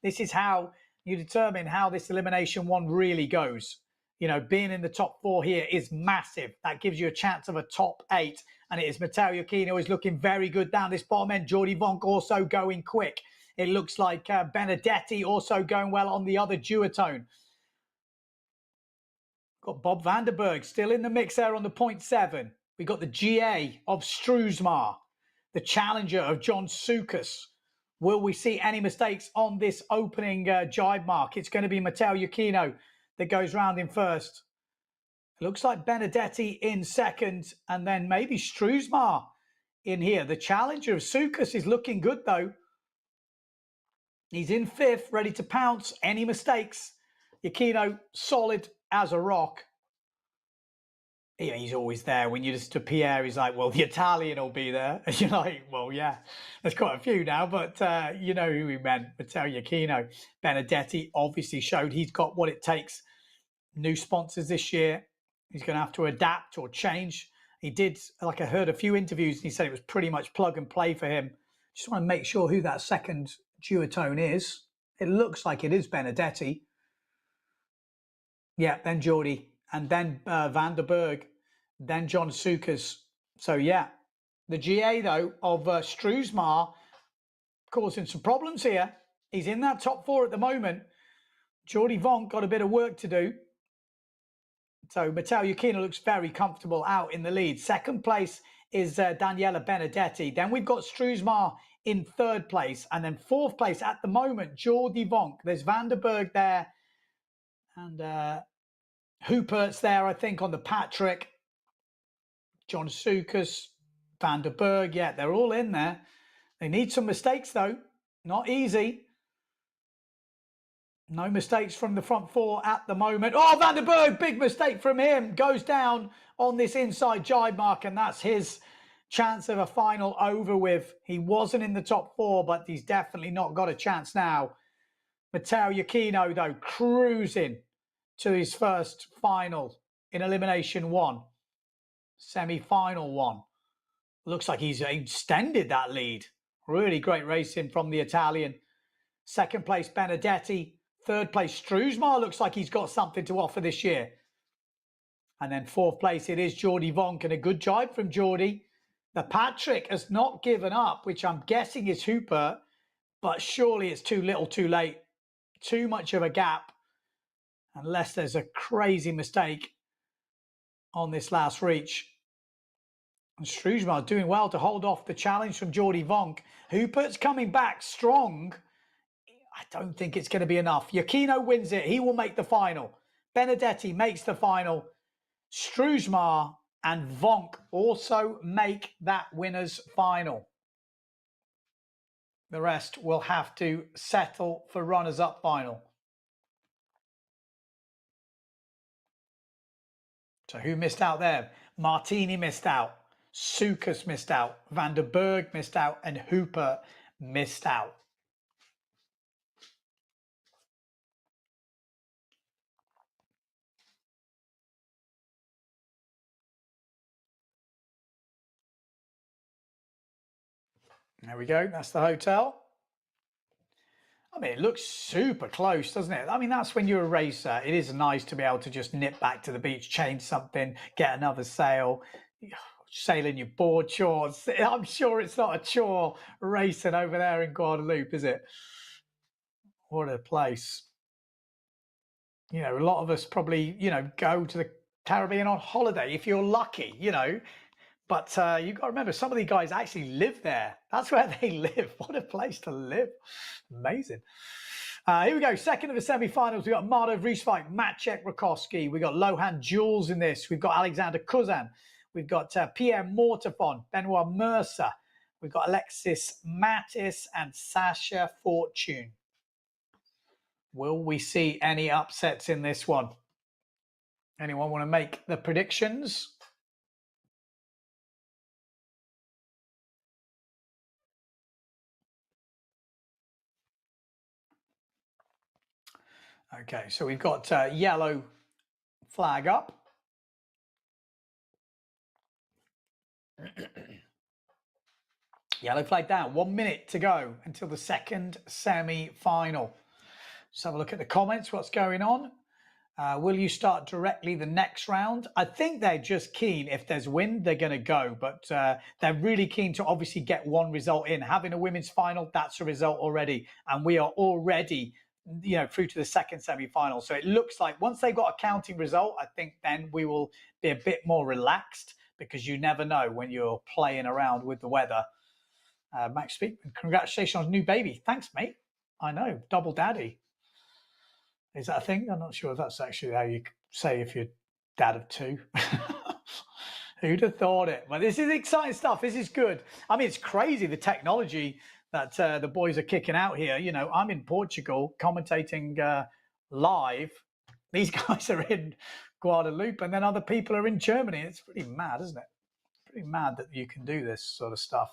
This is how you determine how this elimination one really goes. You know, being in the top 4 here is massive. That gives you a chance of a top 8. And it is Matteo Iachino is looking very good down this bottom end. Jordi Vonk also going quick. It looks like Benedetti also going well on the other duotone. Got Bob Vanderberg still in the mix there on the 0.7. We got the GA of Struisma, the challenger of John Sukas. Will we see any mistakes on this opening jibe mark? It's going to be Matteo Iachino that goes round in 1st. It looks like Benedetti in 2nd, and then maybe Struisma in here. The challenger of Sukas is looking good, though. He's in 5th, ready to pounce. Any mistakes? Iachino, solid as a rock. Yeah, he's always there. When you listen to Pierre, he's like, well, the Italian will be there. And you're like, well, yeah, there's quite a few now, but you know who he meant, Matteo Iachino. Benedetti obviously showed he's got what it takes. New sponsors this year. He's going to have to adapt or change. He did, like I heard a few interviews, and he said it was pretty much plug and play for him. Just want to make sure who that second duotone is. It looks like it is Benedetti. Yeah, then Jordi. And then Vanderberg, then John Sukas. So, yeah, the GA, though, of Struisma causing some problems here. He's in that top 4 at the moment. Jordi Vonk got a bit of work to do. So, Matteo Iachino looks very comfortable out in the lead. 2nd place is Daniela Benedetti. Then we've got Struisma in 3rd place. And then 4th place at the moment, Jordi Vonk. There's Vanderberg there. And Hooper's there, I think, on the Patrick. John Sukas, Vanderberg. Yeah, they're all in there. They need some mistakes, though. Not easy. No mistakes from the front 4 at the moment. Oh, Vanderberg, big mistake from him. Goes down on this inside jibe mark, and that's his chance of a final over with. He wasn't in the top 4, but he's definitely not got a chance now. Matteo Iachino, though, cruising to his first final in Elimination 1. Semi-final 1. Looks like he's extended that lead. Really great racing from the Italian. Second place, Benedetti. Third place, Struesmar. Looks like he's got something to offer this year. And then fourth place, it is Jordi Vonk. And a good jibe from Jordi. The Patrick has not given up, which I'm guessing is Hooper. But surely it's too little too late. Too much of a gap. Unless there's a crazy mistake on this last reach. And Struesmar doing well to hold off the challenge from Jordi Vonk. Hooper's coming back strong. I don't think it's going to be enough. Iachino wins it. He will make the final. Benedetti makes the final. Struesmar and Vonk also make that winner's final. The rest will have to settle for runners-up final. So who missed out there? Martini missed out. Sukas missed out. Van der Berg missed out. And Hooper missed out. There we go. That's the hotel. I mean, it looks super close, doesn't it? I mean, that's when you're a racer. It is nice to be able to just nip back to the beach, change something, get another sail, sail in your board shorts. I'm sure it's not a chore racing over there in Guadeloupe, is it? What a place. You know, a lot of us probably, you know, go to the Caribbean on holiday if you're lucky, you know. But you've got to remember, some of these guys actually live there. That's where they live. What a place to live. Amazing. Here we go. Second of the semi-finals. We've got Mardo Vrieswijk, Maciek Rakowski. We've got Lohan Jules in this. We've got Alexander Kuzan. We've got Pierre Mortefon, Benoit Mercer. We've got Alexis Mattis and Sasha Fortune. Will we see any upsets in this one? Anyone want to make the predictions? Okay, so we've got yellow flag up. Yellow flag down. 1 minute to go until the second semi-final. Let's have a look at the comments. What's going on? Will you start directly the next round? I think they're just keen. If there's wind, they're going to go. But they're really keen to obviously get one result in. Having a women's final, that's a result already. And we are already, you know, through to the second semi-final. So it looks like once they've got a counting result, I think then we will be a bit more relaxed, because you never know when you're playing around with the weather. Max Speakman, congratulations on new baby. Thanks, mate. I know, double daddy. Is that a thing? I'm not sure if that's actually how you say if you're dad of two. Who'd have thought it? Well, this is exciting stuff. This is good. I mean, it's crazy, the technology that the boys are kicking out here. You know, I'm in Portugal commentating live. These guys are in Guadeloupe, and then other people are in Germany. It's pretty mad, isn't it? Pretty mad that you can do this sort of stuff.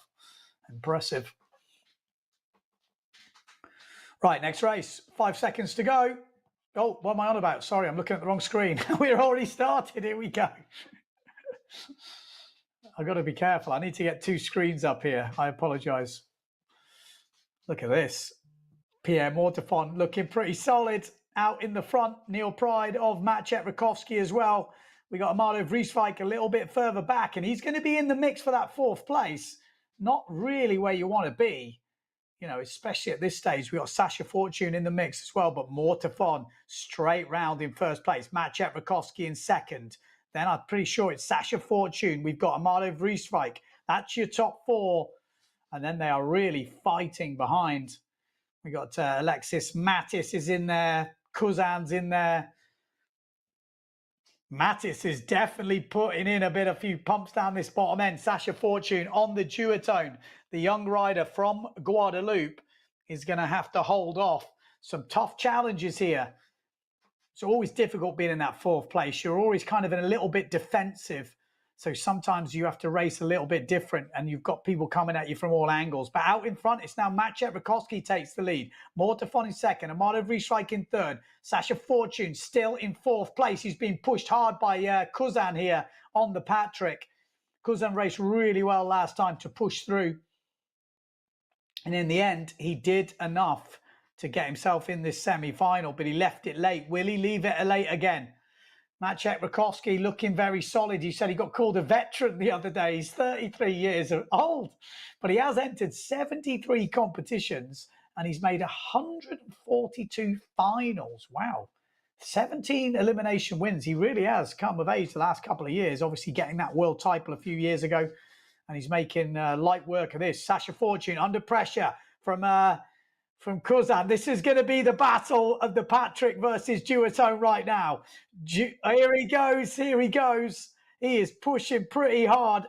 Impressive. Right, next race. 5 seconds to go. Oh, what am I on about? Sorry, I'm looking at the wrong screen. We're already started. Here we go. I've got to be careful. I need to get 2 screens up here. I apologise. Look at this. Pierre Mortefon looking pretty solid out in the front. Neil Pride of Maciek Rakowski as well. We got Amado Vrieswijk a little bit further back, and he's going to be in the mix for that 4th place. Not really where you want to be, you know, especially at this stage. We got Sasha Fortune in the mix as well, but Mortefon straight round in 1st place. Maciek Rakowski in 2nd. Then I'm pretty sure it's Sasha Fortune. We've got Amado Vrieswijk. That's your top 4. And then they are really fighting behind. We got Alexis Mattis is in there. Kuzan's in there. Mattis is definitely putting in a few pumps down this bottom end. Sasha Fortune on the duotone. The young rider from Guadeloupe is going to have to hold off. Some tough challenges here. It's always difficult being in that 4th place. You're always kind of in a little bit defensive So sometimes you have to race a little bit different and you've got people coming at you from all angles. But out in front, it's now Maciej Rakowski takes the lead. Mortafon in second. Amado Vrieswijk in third. Sasha Fortune still in fourth place. He's being pushed hard by Kuzan here on the Patrick. Kuzan raced really well last time to push through. And in the end, he did enough to get himself in this semi-final, but he left it late. Will he leave it late again? Maciej Rakowski looking very solid. He said he got called a veteran the other day. He's 33 years old, but he has entered 73 competitions and he's made 142 finals. Wow. 17 elimination wins. He really has come of age the last couple of years, obviously getting that world title a few years ago. And he's making light work of this. Sasha Fortune under pressure from Kuzan. This is going to be the battle of the Patrick versus duotone right now. Here he goes. Here he goes. He is pushing pretty hard.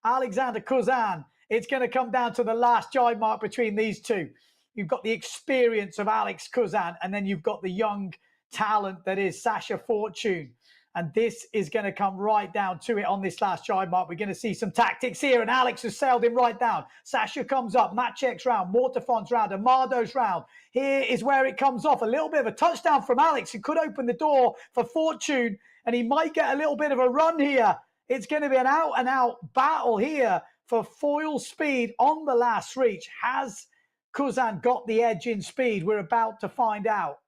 Alexander Kuzan. It's going to come down to the last jibe mark between these two. You've got the experience of Alex Kuzan, and then you've got the young talent that is Sasha Fortune. And this is going to come right down to it on this last jibe mark. We're going to see some tactics here. And Alex has sailed him right down. Sasha comes up. Maciej's round. Mortafon's round. Amado's round. Here is where it comes off. A little bit of a touchdown from Alex. It could open the door for Fortune. And he might get a little bit of a run here. It's going to be an out-and-out battle here for foil speed on the last reach. Has Kuzan got the edge in speed? We're about to find out.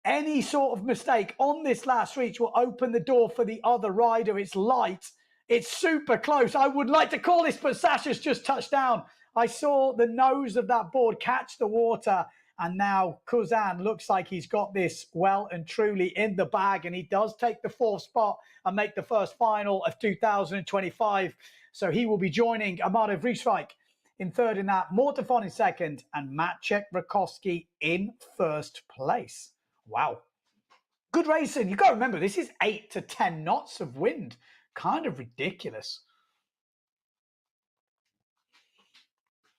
Any sort of mistake on this last reach will open the door for the other rider. It's light. It's super close. I would like to call this, but Sasha's just touched down. I saw the nose of that board catch the water, and now Kuzan looks like he's got this well and truly in the bag, and he does take the fourth spot and make the first final of 2025. So he will be joining Amado Vrieswijk in third in that, Mortafon in second, and Maciej Rakowski in first place. Wow. Good racing. You've got to remember, this is 8 to 10 knots of wind. Kind of ridiculous.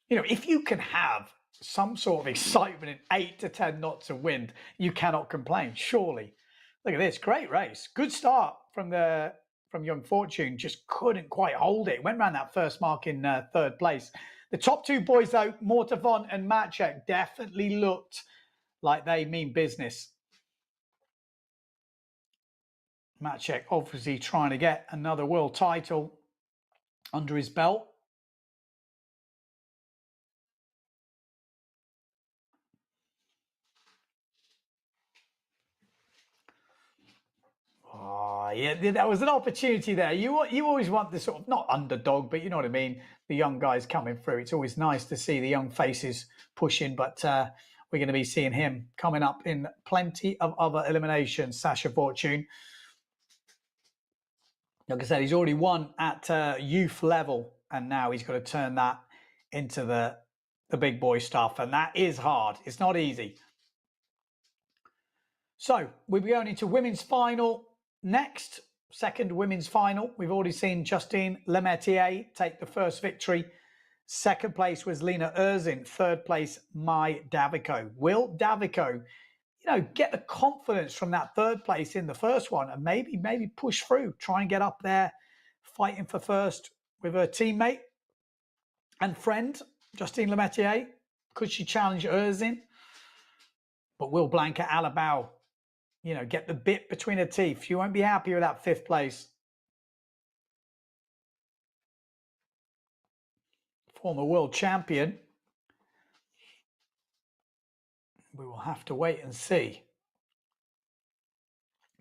You know, if you can have some sort of excitement in 8 to 10 knots of wind, you cannot complain, surely. Look at this. Great race. Good start from young Fortune. Just couldn't quite hold it. Went around that first mark in third place. The top two boys, though, Mortafon and Maciej, definitely looked like they mean business. Maciej obviously trying to get another world title under his belt. Oh, yeah, that was an opportunity there. You always want the sort of, not underdog, but you know what I mean, the young guys coming through. It's always nice to see the young faces pushing, but we're going to be seeing him coming up in plenty of other eliminations, Sasha Fortune. Like I said, he's already won at youth level, and now he's got to turn that into the big boy stuff, and that is hard. It's not easy. So we'll be going into women's final next, second women's final. We've already seen Justine Lemertier take the first victory. Second place was Lena Erzin. Third place, Mai Davico. Will Davico, you know, get the confidence from that third place in the first one and maybe push through, try and get up there fighting for first with her teammate and friend, Justine Lemertier? Could she challenge Erzin? But will Blanca Aalvaa, you know, get the bit between her teeth? She won't be happy with that fifth place. Former world champion. We will have to wait and see.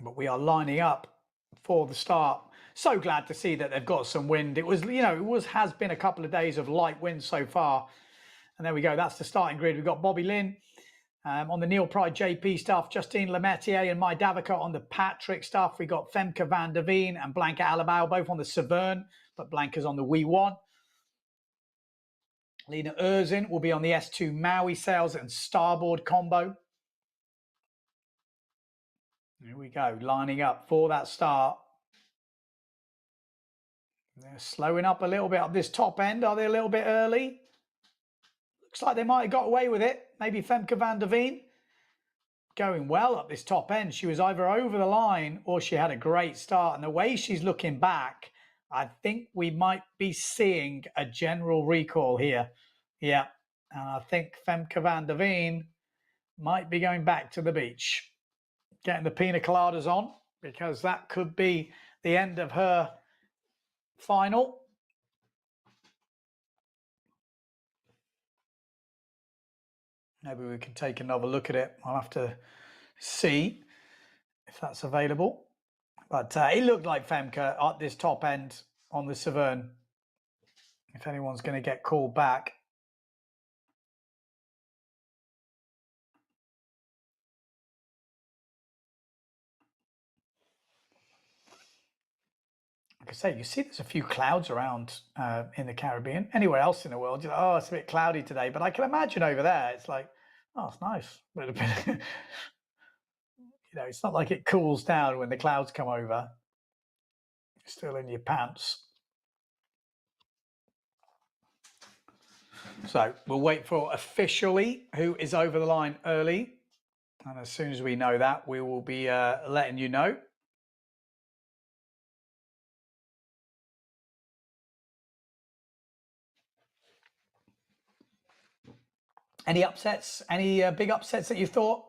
But we are lining up for the start. So glad to see that they've got some wind. It was, you know, has been a couple of days of light wind so far. And there we go. That's the starting grid. We've got Bobby Lynn on the Neil Pride JP stuff, Justine Lemertier and Mai Davico on the Patrick stuff. We got Femke van der Veen and Blanca Aalvaa both on the Severn, but Blanca's on the Wee1. Lena Erzin will be on the S2 Maui sails and starboard combo. Here we go, lining up for that start. They're slowing up a little bit up this top end. Are they a little bit early? Looks like they might have got away with it. Maybe Femke van der Veen going well up this top end. She was either over the line or she had a great start. And the way she's looking back, I think we might be seeing a general recall here. Yeah, and I think Femke van der Veen might be going back to the beach, getting the pina coladas on, because that could be the end of her final. Maybe we can take another look at it. I'll have to see if that's available. But it looked like Femke at this top end on the Severn. If anyone's going to get called back. Like I say, you see there's a few clouds around in the Caribbean. Anywhere else in the world, you're like, oh, it's a bit cloudy today. But I can imagine over there, it's like, oh, it's nice. But you know, it's not like it cools down when the clouds come over. You're still in your pants. So we'll wait for officially who is over the line early. And as soon as we know that, we will be letting you know. Any upsets? Any big upsets that you thought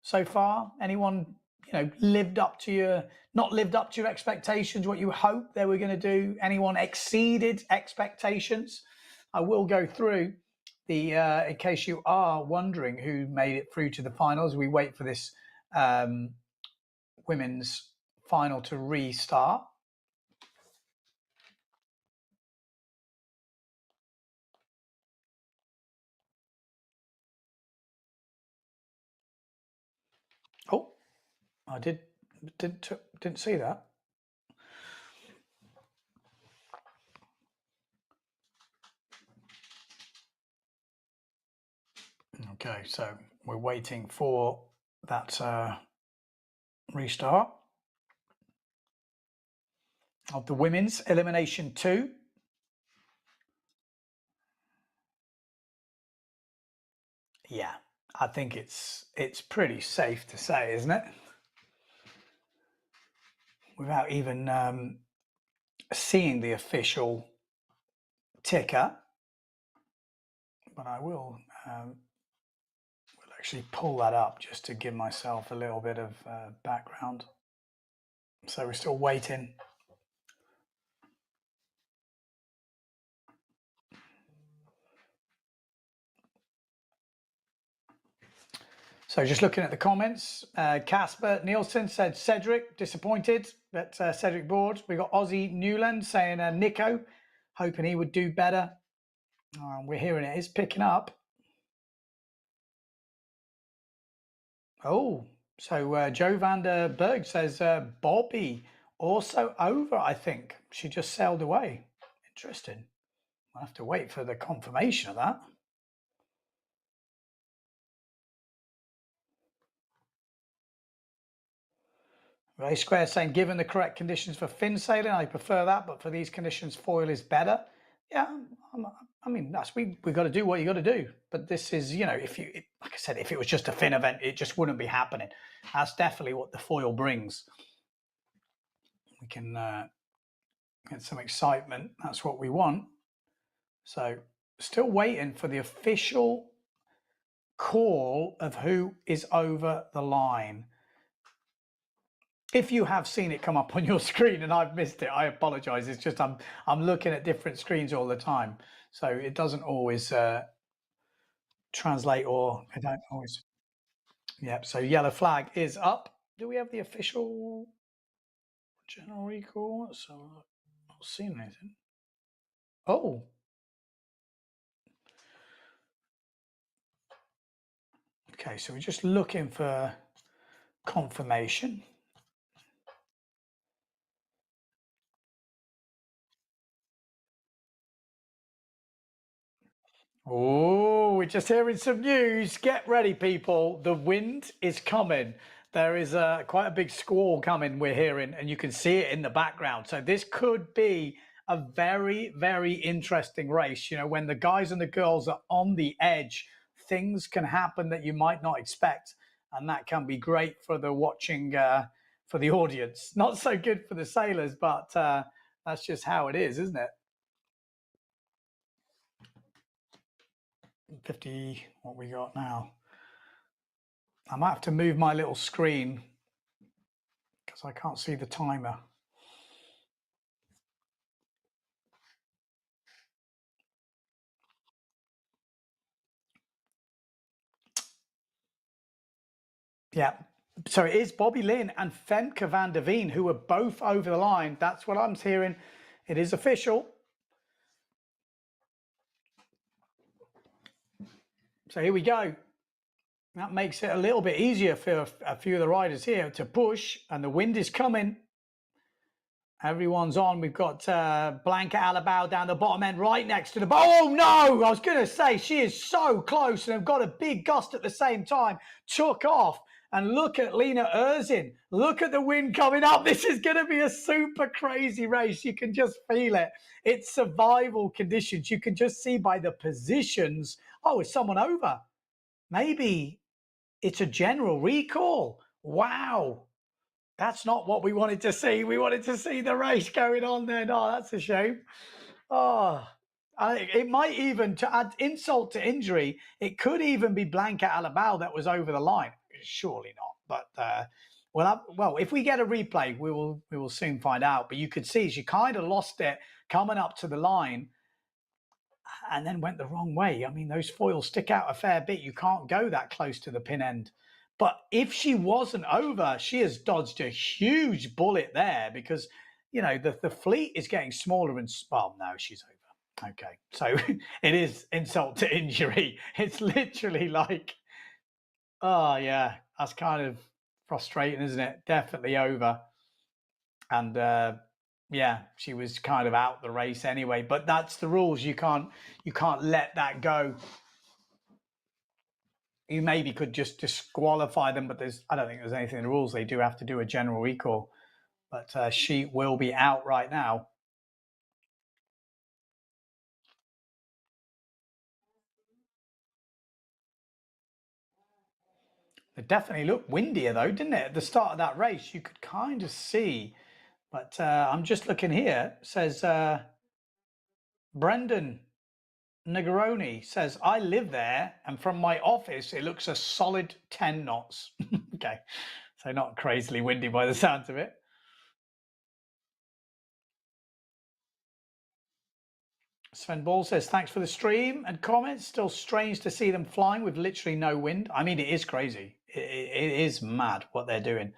so far? Anyone, you know, lived up to your, not lived up to your expectations, what you hoped they were going to do? Anyone exceeded expectations? I will go through the, in case you are wondering who made it through to the finals. We wait for this women's final to restart. Oh, I didn't see that. Okay, so we're waiting for that restart of the women's Elimination 2. Yeah, I think it's pretty safe to say, isn't it? Without even seeing the official ticker, but I will actually pull that up just to give myself a little bit of background. So we're still waiting. So just looking at the comments, Casper Nielsen said Cedric, disappointed that Cedric bored. We got Aussie Newland saying Nico, hoping he would do better. We're hearing it is picking up. Oh, so Joe van der Berg says Bobby also over, I think. She just sailed away. Interesting. I'll have to wait for the confirmation of that. Ray Square saying, given the correct conditions for fin sailing, I prefer that, but for these conditions, foil is better. Yeah, I mean, we got to do what you got to do. But this is, you know, like I said, if it was just a fin event, it just wouldn't be happening. That's definitely what the foil brings. We can get some excitement. That's what we want. So still waiting for the official call of who is over the line. If you have seen it come up on your screen and I've missed it, I apologize. It's just I'm looking at different screens all the time, so it doesn't always translate, or I don't always. Yep. So yellow flag is up. Do we have the official general recall? So I'm not seeing anything. Oh. Okay, so we're just looking for confirmation. Oh, we're just hearing some news. Get ready, people. The wind is coming. There is quite a big squall coming, we're hearing, and you can see it in the background. So this could be a very, very interesting race. You know, when the guys and the girls are on the edge, things can happen that you might not expect. And that can be great for the watching, for the audience. Not so good for the sailors, but That's just how it is, isn't it? 50, what we got now? I might have to move my little screen because I can't see the timer. Yeah. So it is Bobby Lynn and Femke van der Veen who are both over the line. That's what I'm hearing. It is official. So here we go. That makes it a little bit easier for a few of the riders here to push, and the wind is coming. Everyone's on. We've got Blanca Aalvaa down the bottom end right next to the... Oh, no! I was going to say, she is so close, and have got a big gust at the same time. Took off. And look at Lena Erzin. Look at the wind coming up. This is going to be a super crazy race. You can just feel it. It's survival conditions. You can just see by the positions. Oh, is someone over? Maybe it's a general recall. Wow. That's not what we wanted to see. We wanted to see the race going on there. No, that's a shame. Oh, it might even, to add insult to injury, it could even be Blanca Aalvaa that was over the line. Surely not. But well, if we get a replay, we will soon find out. But you could see she kind of lost it coming up to the line, and then went the wrong way. I mean, those foils stick out a fair bit. You can't go that close to the pin end. But if she wasn't over, she has dodged a huge bullet there because, you know, the fleet is getting smaller and... Well, no, she's over. Okay. So it is insult to injury. It's literally like, oh, yeah, that's kind of frustrating, isn't it? Definitely over. And, yeah, she was kind of out the race anyway. But that's the rules. You can't let that go. You maybe could just disqualify them, but I don't think there's anything in the rules. They do have to do a general recall. But she will be out right now. It definitely looked windier, though, didn't it? At the start of that race, you could kind of see. But I'm just looking here. It says Brendan Negroni says, I live there, and from my office, it looks a solid 10 knots. Okay, so not crazily windy by the sounds of it. Sven Ball says, thanks for the stream and comments. Still strange to see them flying with literally no wind. I mean, it is crazy. It is mad what they're doing.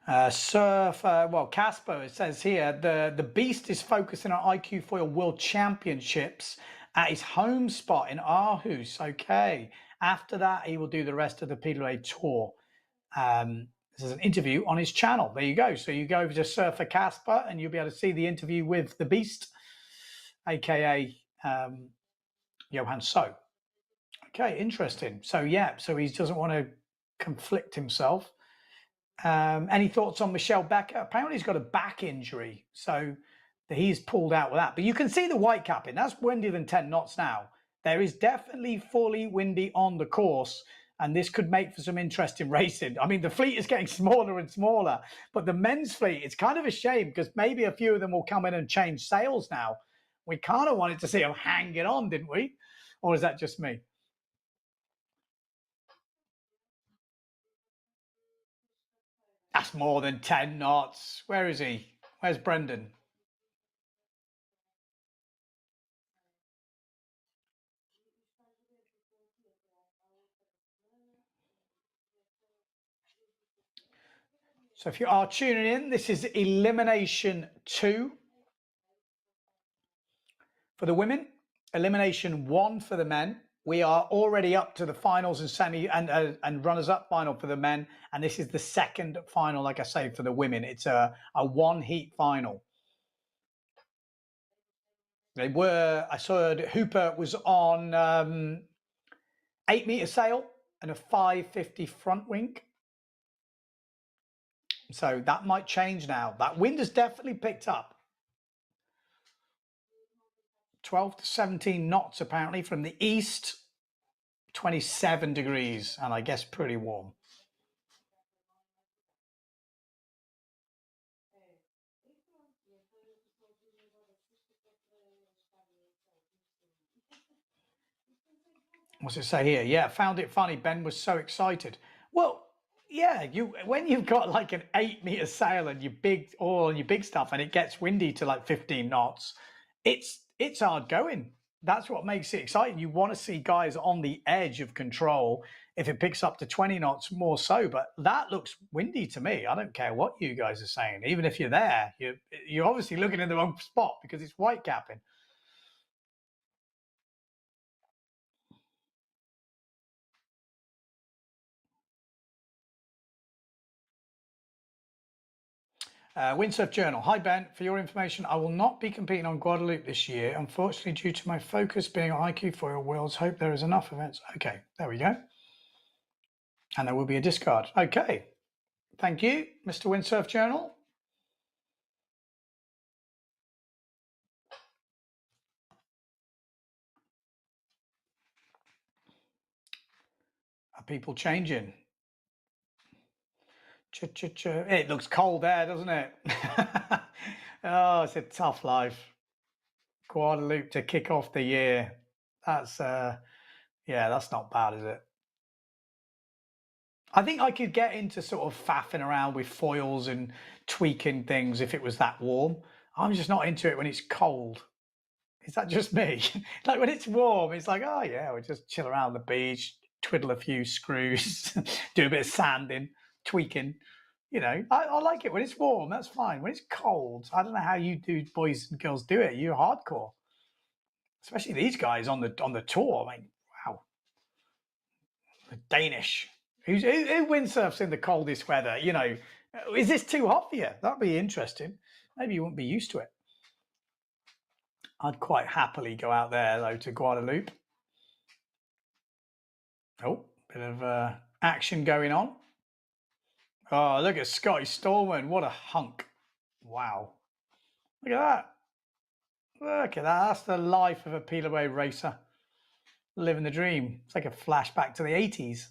Well, Casper, it says here, the Beast is focusing on IQ Foil World Championships at his home spot in Aarhus. Okay. After that, he will do the rest of the PWA Tour. This is an interview on his channel. There you go. So you go over to Surfer Casper and you'll be able to see the interview with the Beast, aka Johan So. Okay, interesting. So, yeah, so he doesn't want to conflict himself. Any thoughts on Michelle Becker? Apparently he's got a back injury, so he's pulled out with that. But you can see the white capping. That's windier than 10 knots now. There is definitely fully windy on the course, and this could make for some interesting racing. I mean, the fleet is getting smaller and smaller, but the men's fleet, it's kind of a shame because maybe a few of them will come in and change sails now. We kind of wanted to see them hanging on, didn't we? Or is that just me? That's more than 10 knots. Where is he? Where's Brendan? So if you are tuning in, this is Elimination 2 for the women, Elimination 1 for the men. We are already up to the finals and semi and runners-up final for the men, and this is the second final, like I say, for the women. It's a one-heat final. They were, I saw Hooper was on 8-meter sail and a 550 front wing. So that might change now. That wind has definitely picked up. 12 to 17 knots apparently from the east. 27 degrees, and I guess pretty warm. What's it say here? Yeah, found it funny. Ben was so excited. Well, yeah, when you've got like an 8-meter sail and your big oil and your big stuff, and it gets windy to like 15 knots, it's hard going. That's what makes it exciting. You want to see guys on the edge of control. If it picks up to 20 knots, more so. But that looks windy to me. I don't care what you guys are saying. Even if you're there, you're obviously looking in the wrong spot because it's white capping. Windsurf Journal. Hi, Ben. For your information, I will not be competing on Guadeloupe this year, unfortunately, due to my focus being on IQ Foil Worlds. Hope there is enough events. Okay, there we go. And there will be a discard. Okay. Thank you, Mr. Windsurf Journal. Are people changing? It looks cold there, doesn't it? Oh, it's a tough life. Guadeloupe to kick off the year. That's yeah, that's not bad, is it? I think I could get into sort of faffing around with foils and tweaking things if it was that warm. I'm just not into it when it's cold. Is that just me? Like when it's warm, it's like, oh yeah, we'll just chill around the beach, twiddle a few screws, do a bit of sanding, tweaking. You know, I like it when it's warm. That's fine. When it's cold, I don't know how you boys and girls do it. You're hardcore, especially these guys on the tour. I mean, wow, the Danish. Who windsurfs in the coldest weather? You know, is this too hot for you? That'd be interesting. Maybe you wouldn't be used to it. I'd quite happily go out there though to Guadeloupe. Oh, bit of action going on. Oh, look at Scotty Stallman. What a hunk. Wow. Look at that. Look at that. That's the life of a PWA racer. Living the dream. It's like a flashback to the 80s.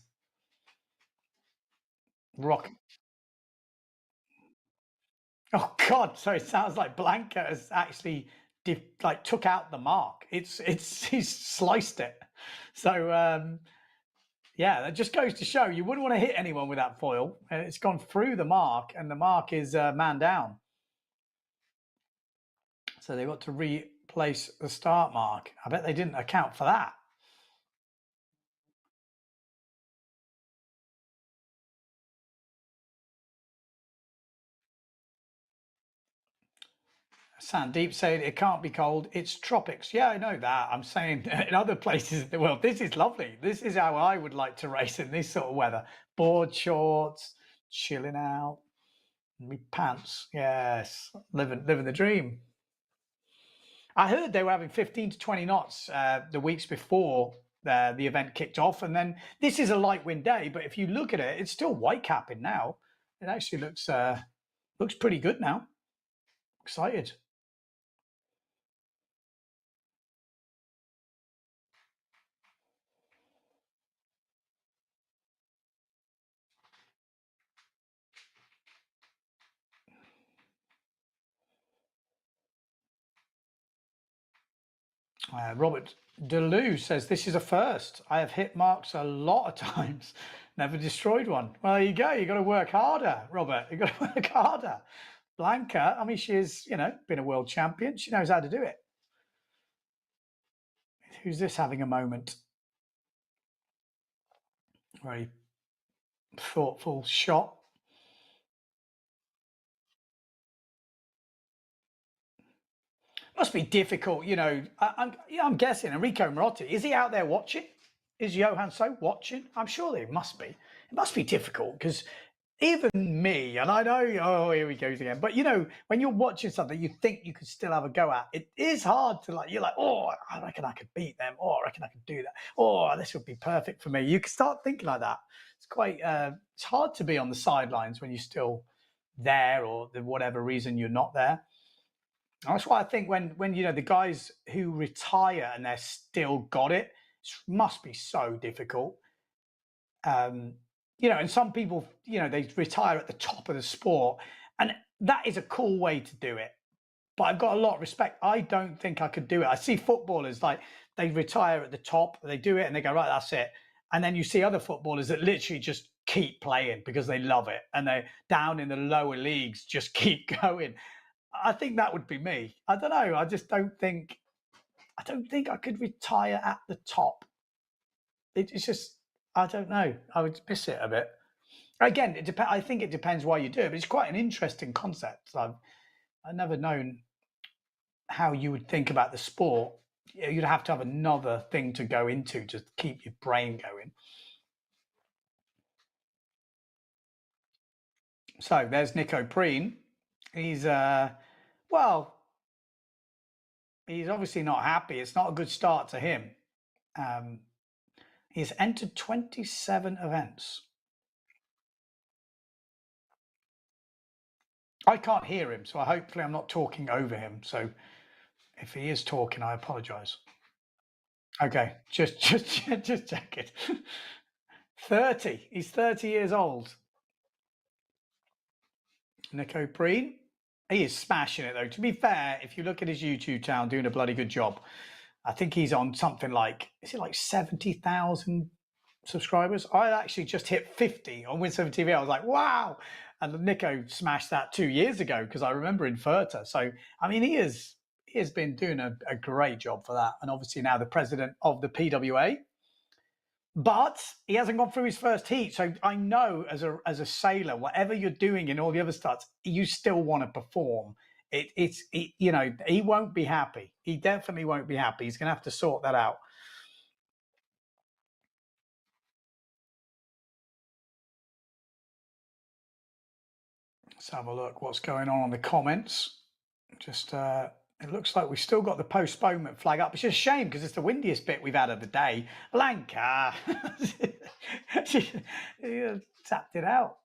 Rock. Oh, God. So it sounds like Blanca has actually took out the mark. He's sliced it. So, yeah, that just goes to show you wouldn't want to hit anyone with that foil. And it's gone through the mark, and the mark is man down. So they've got to replace the start mark. I bet they didn't account for that. Sandeep said it can't be cold. It's tropics. Yeah, I know that. I'm saying in other places in the world, this is lovely. This is how I would like to race in this sort of weather. Board shorts, chilling out, me pants. Yes, living the dream. I heard they were having 15 to 20 knots the weeks before the event kicked off. And then this is a light wind day, but if you look at it, it's still white capping now. It actually looks pretty good now. Excited. Robert DeLu says, this is a first. I have hit marks a lot of times, never destroyed one. Well, there you go. You got to work harder, Robert. You got to work harder. Blanca, I mean, she's, been a world champion. She knows how to do it. Who's this having a moment? Very thoughtful shot. Must be difficult, I'm guessing Enrico Marotti, is he out there watching? Is Johan So watching? I'm sure they must be. It must be difficult because even me, and I know, oh, here he goes again. But when you're watching something you think you could still have a go at, it is hard to you're like, oh, I reckon I could beat them. Oh, I reckon I could do that. Oh, this would be perfect for me. You can start thinking like that. It's quite, it's hard to be on the sidelines when you're still there or for whatever reason you're not there. That's why I think when the guys who retire and they're still got it, must be so difficult. You know, and some people, you know, they retire at the top of the sport, and that is a cool way to do it. But I've got a lot of respect. I don't think I could do it. I see footballers like they retire at the top, they do it and they go, right, that's it. And then you see other footballers that literally just keep playing because they love it, and they're down in the lower leagues, just keep going. I think that would be me. I don't know. I just don't think I could retire at the top. It's just, I don't know. I would miss it a bit. Again, it depends. I think it depends why you do it, but it's quite an interesting concept. I've never known how you would think about the sport. You'd have to have another thing to go into to keep your brain going. So there's Nico Preen. He's well, he's obviously not happy. It's not a good start to him. He's entered 27 events. I can't hear him, so hopefully I'm not talking over him. So if he is talking, I apologize. Okay, just check it. 30. He's 30 years old. Nico Preen. He is smashing it, though. To be fair, if you look at his YouTube channel, doing a bloody good job. I think he's on something like, is it like 70,000 subscribers? I actually just hit 50 on Windsurfing TV. I was like, wow. And Nico smashed that 2 years ago because I remember in Furta. So, I mean, he has been doing a great job for that. And obviously now the president of the PWA. But he hasn't gone through his first heat. So I know as a sailor, whatever you're doing in all the other starts, you still want to perform. You know, he won't be happy. He definitely won't be happy. He's going to have to sort that out. Let's have a look what's going on the comments. Just it looks like we've still got the postponement flag up. It's just a shame because it's the windiest bit we've had of the day. Blanca, she tapped it out.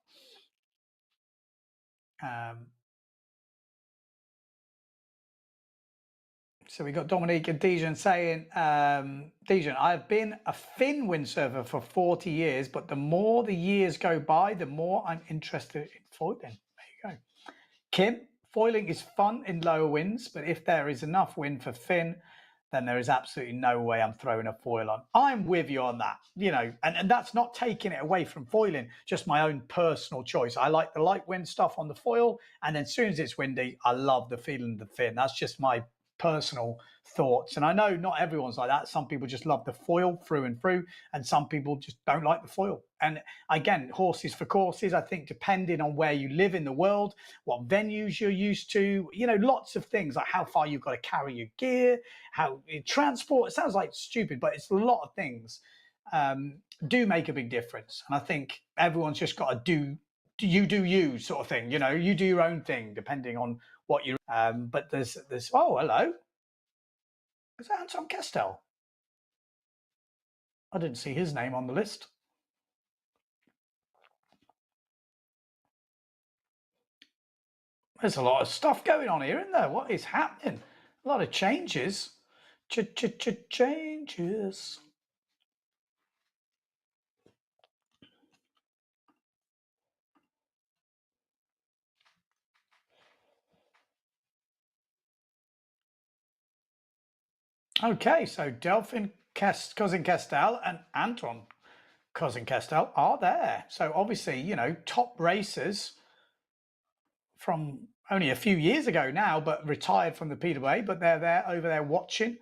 So we got Dominique and Dijon saying, Dijon, I've been a fin windsurfer for 40 years, but the more the years go by, the more I'm interested in foiling. There you go. Kim, foiling is fun in lower winds, but if there is enough wind for fin, then there is absolutely no way I'm throwing a foil on. I'm with you on that, you know, and that's not taking it away from foiling, just my own personal choice. I like the light wind stuff on the foil, and then as soon as it's windy, I love the feeling of the fin. That's just my personal thoughts, and I know not everyone's like that. Some people just love the foil through and through, and some people just don't like the foil. And again, horses for courses, I think, depending on where you live in the world, what venues you're used to, you know, lots of things like how far you've got to carry your gear, how you transport. It sounds like stupid, but it's a lot of things do make a big difference. And I think everyone's just got to do you sort of thing, you know, you do your own thing depending on what you but there's oh, hello, is that Anton Kestel? I didn't see his name on the list. There's a lot of stuff going on here, isn't there? What is happening? A lot of changes. Changes. Okay, so Delphine Cousin Kestel and Anton Cousin Kestel are there. So obviously, you know, top racers from only a few years ago now, but retired from the PWA, but they're there over there watching.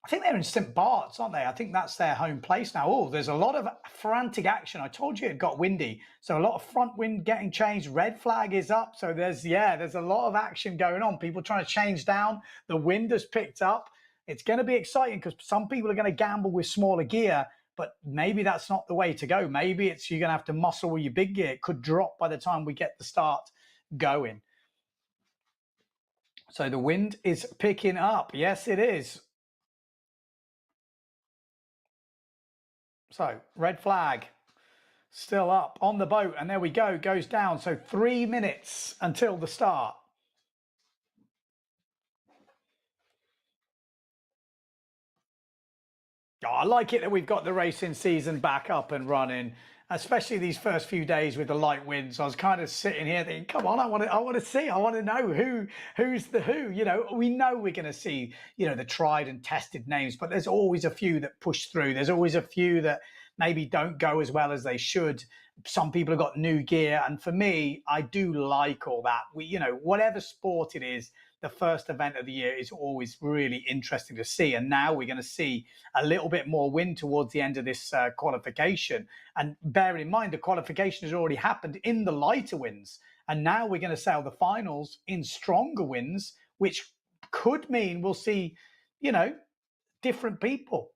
I think they're in St. Bart's, aren't they? I think that's their home place now. Oh, there's a lot of frantic action. I told you it got windy. So a lot of front wind getting changed. Red flag is up. So there's a lot of action going on. People trying to change down. The wind has picked up. It's going to be exciting because some people are going to gamble with smaller gear, but maybe that's not the way to go. Maybe it's you're going to have to muscle with your big gear. It could drop by the time we get the start going. So the wind is picking up. Yes, it is. So red flag still up on the boat, and there we go, goes down. So 3 minutes until the start. Oh, I like it that we've got the racing season back up and running, especially these first few days with the light winds. I was kind of sitting here thinking, come on, I want to know who's the who. You know, we know we're going to see, you know, the tried and tested names, but there's always a few that push through. There's always a few that maybe don't go as well as they should. Some people have got new gear, and for me, I do like all that. You know, whatever sport it is, the first event of the year is always really interesting to see. And now we're going to see a little bit more wind towards the end of this qualification. And bear in mind, the qualification has already happened in the lighter winds. And now we're going to sail the finals in stronger winds, which could mean we'll see, you know, different people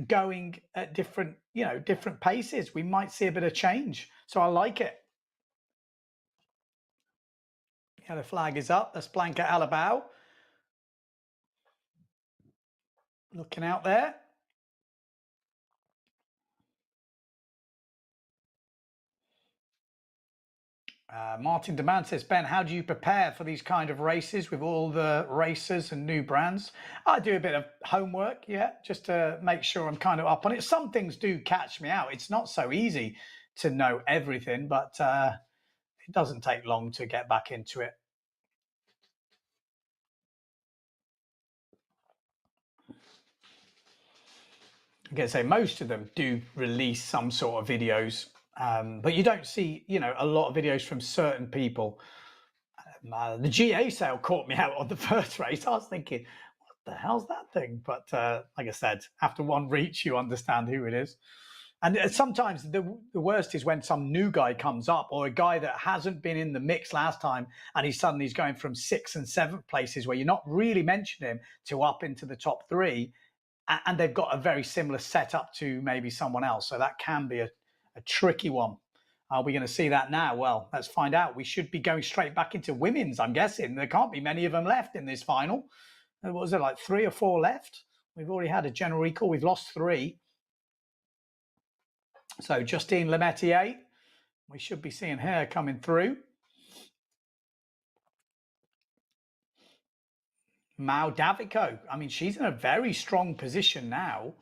going at different, you know, different paces. We might see a bit of change. So I like it. Yeah, the flag is up. That's Blanca Aalvaa. Looking out there. Martin Demand says, Ben, how do you prepare for these kind of races with all the racers and new brands? I do a bit of homework, yeah, just to make sure I'm kind of up on it. Some things do catch me out. It's not so easy to know everything, but it doesn't take long to get back into it. I guess say most of them do release some sort of videos, but you don't see, you know, a lot of videos from certain people. The GA sale caught me out on the first race. I was thinking, what the hell's that thing? But like I said, after one reach, you understand who it is. And sometimes the worst is when some new guy comes up, or a guy that hasn't been in the mix last time, and he's going from 6th and 7th places where you're not really mentioning him to up into the top 3. And they've got a very similar setup to maybe someone else. So that can be a tricky one. Are we going to see that now? Well, let's find out. We should be going straight back into women's, I'm guessing. There can't be many of them left in this final. What was it, like 3 or 4 left? We've already had a general recall. We've lost 3. So Justine Lemaitre, we should be seeing her coming through. Mao Davico, I mean, she's in a very strong position now.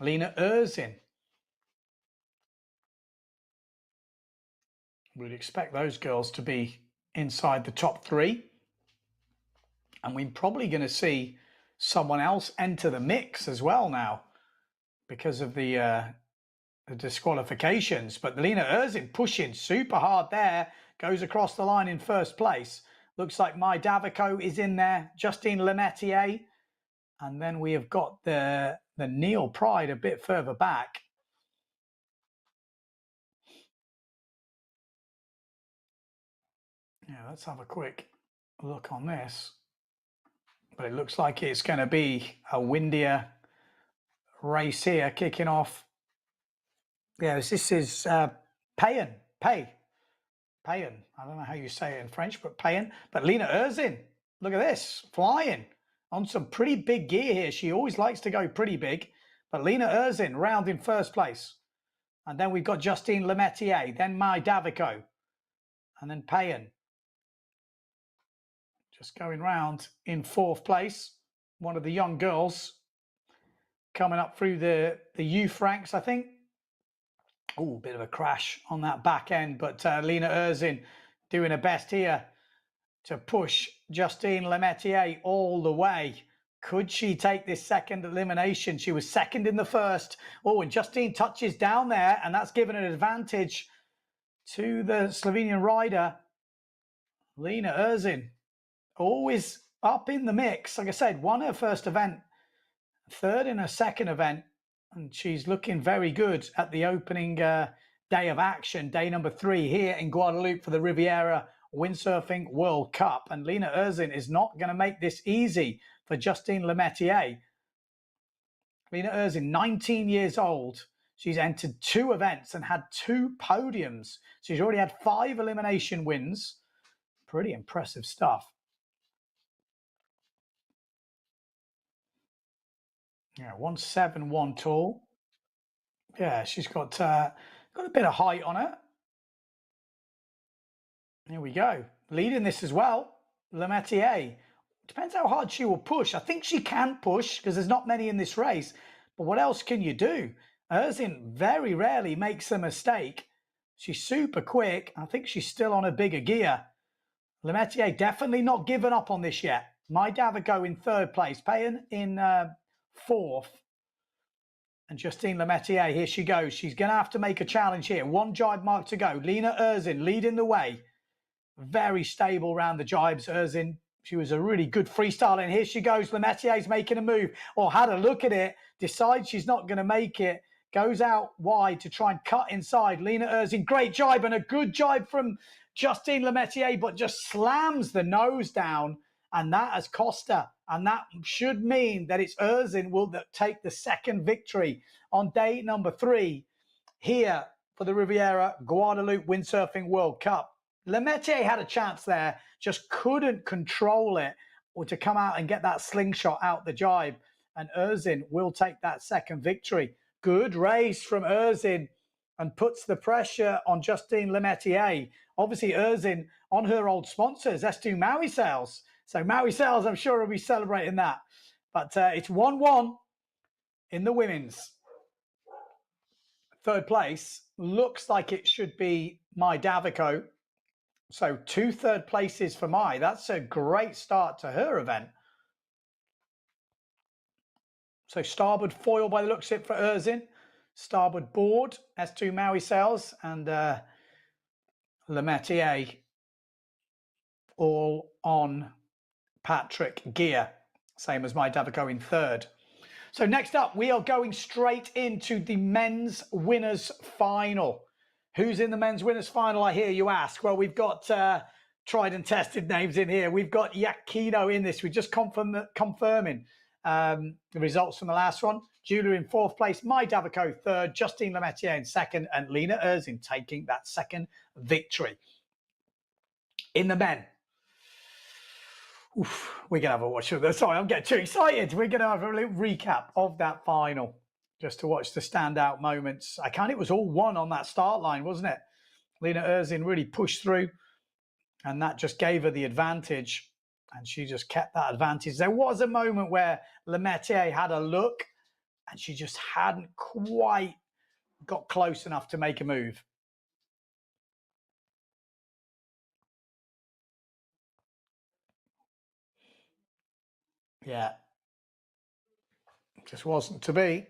Lena Erzin. We'd expect those girls to be inside the top 3. And we're probably going to see someone else enter the mix as well now because of the disqualifications. But Lena Erzin pushing super hard there, goes across the line in first place. Looks like Mai Davico is in there, Justine Lemaitre. And then we have got the Neil Pride a bit further back. Yeah, let's have a quick look on this. But it looks like it's going to be a windier race here, kicking off. Yeah, this is Payan. I don't know how you say it in French, but Payan. But Lena Erzin, look at this, flying on some pretty big gear here. She always likes to go pretty big. But Lena Erzin round in first place. And then we've got Justine Lemaitre, then Mai Davico, and then Payan. Just going round in 4th place. One of the young girls coming up through the youth ranks, I think. Oh, bit of a crash on that back end, but Lena Erzin doing her best here to push Justine Lemaitre all the way. Could she take this second elimination? She was second in the first. Oh, and Justine touches down there, and that's given an advantage to the Slovenian rider. Lena Erzin, always up in the mix. Like I said, won her first event, 3rd in her second event. And she's looking very good at the opening day of action, day number 3 here in Guadeloupe for the Riviera Windsurfing World Cup. And Lena Erzin is not going to make this easy for Justine Lemaitre. Lena Erzin, 19 years old. She's entered 2 events and had 2 podiums. She's already had 5 elimination wins. Pretty impressive stuff. Yeah, 171 tall. Yeah, she's got a bit of height on her. Here we go. Leading this as well, Lemaitre. Depends how hard she will push. I think she can push because there's not many in this race. But what else can you do? Erzin very rarely makes a mistake. She's super quick. I think she's still on a bigger gear. Lemaitre definitely not given up on this yet. My Davago in third place. Payan in fourth. And Justine Lemaitre, here she goes. She's going to have to make a challenge here. One jibe mark to go. Lena Erzin leading the way. Very stable round the jibes. Erzin, she was a really good freestyler. And here she goes. Lemaitrie's making a move. Or had a look at it. Decides she's not going to make it. Goes out wide to try and cut inside. Lena Erzin, great jibe and a good jibe from Justine Lemaitre, but just slams the nose down. And that has cost her. And that should mean that it's Erzin will take the second victory on day number 3 here for the Riviera Guadeloupe Windsurfing World Cup. Lemaitre had a chance there, just couldn't control it or to come out and get that slingshot out the jibe. And Erzin will take that second victory. Good race from Erzin and puts the pressure on Justine Lemaitre. Obviously, Erzin on her old sponsors, S2 Maui Sales. So Maui Sales, I'm sure, will be celebrating that. But it's 1-1 in the women's. Third place looks like it should be Mai Davico. So 2 third places for Mai. That's a great start to her event. So starboard foil by the looks of it for Erzin. Starboard board, S2 Maui Sails, and Lemaitre all on Patrick gear. Same as my Davico in third. So next up, we are going straight into the men's winners final. Who's in the men's winners final, I hear you ask? Well, we've got tried and tested names in here. We've got Yakino in this. We're just confirming the results from the last one. Julia in fourth place, Mai Davico third, Justine Lemaitre in second, and Lena Erzin taking that second victory. In the men, oof, we're going to have a watch of this. Sorry, I'm getting too excited. We're going to have a little recap of that final just to watch the standout moments. It was all one on that start line, wasn't it? Lena Erzin really pushed through, and that just gave her the advantage. And she just kept that advantage. There was a moment where Lemaitre had a look and she just hadn't quite got close enough to make a move. Yeah. Just wasn't to be.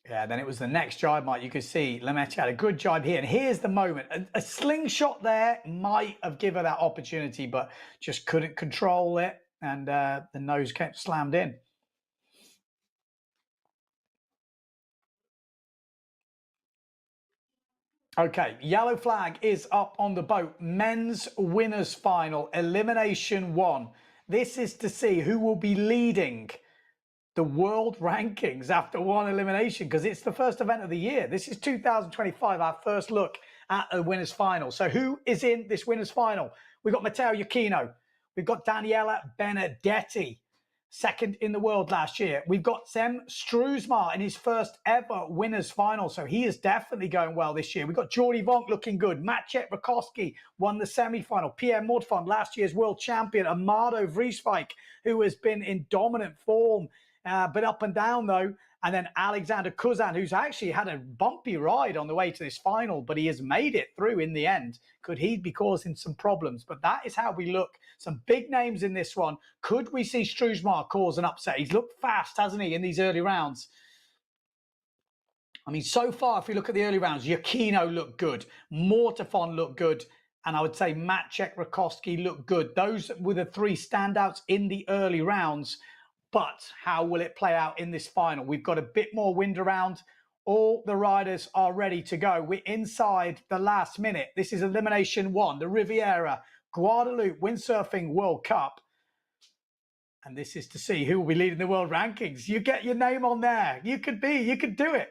Yeah, then it was the next jibe, Mike. You could see Lemaitre had a good jibe here. And here's the moment. A slingshot there might have given her that opportunity, but just couldn't control it. And the nose kept slammed in. Okay, yellow flag is up on the boat. Men's winners final, Elimination 1. This is to see who will be leading the world rankings after one elimination, because it's the first event of the year. This is 2025, our first look at a winners final. So who is in this winners final? We've got Matteo Iachino. We've got Daniela Benedetti, second in the world last year. We've got Sem Struismar in his first ever winners final. So he is definitely going well this year. We've got Jordi Vonk looking good. Maciek Rakowski won the semi-final. Pierre Mortefond, last year's world champion. Amado Vrieswijk, who has been in dominant form, but up and down though. And then Alexander Kuzan, who's actually had a bumpy ride on the way to this final, but he has made it through in the end. Could he be causing some problems? But that is how we look. Some big names in this one. Could we see Struismar cause an upset? He's looked fast, hasn't he, in these early rounds? I mean, so far, if you look at the early rounds, Iachino looked good. Mortefond looked good. And I would say Maciek Rakowski looked good. Those were the 3 standouts in the early rounds. But how will it play out in this final? We've got a bit more wind around. All the riders are ready to go. We're inside the last minute. This is Elimination 1, the Riviera Guadeloupe Windsurfing World Cup. And this is to see who will be leading the world rankings. You get your name on there. You could do it.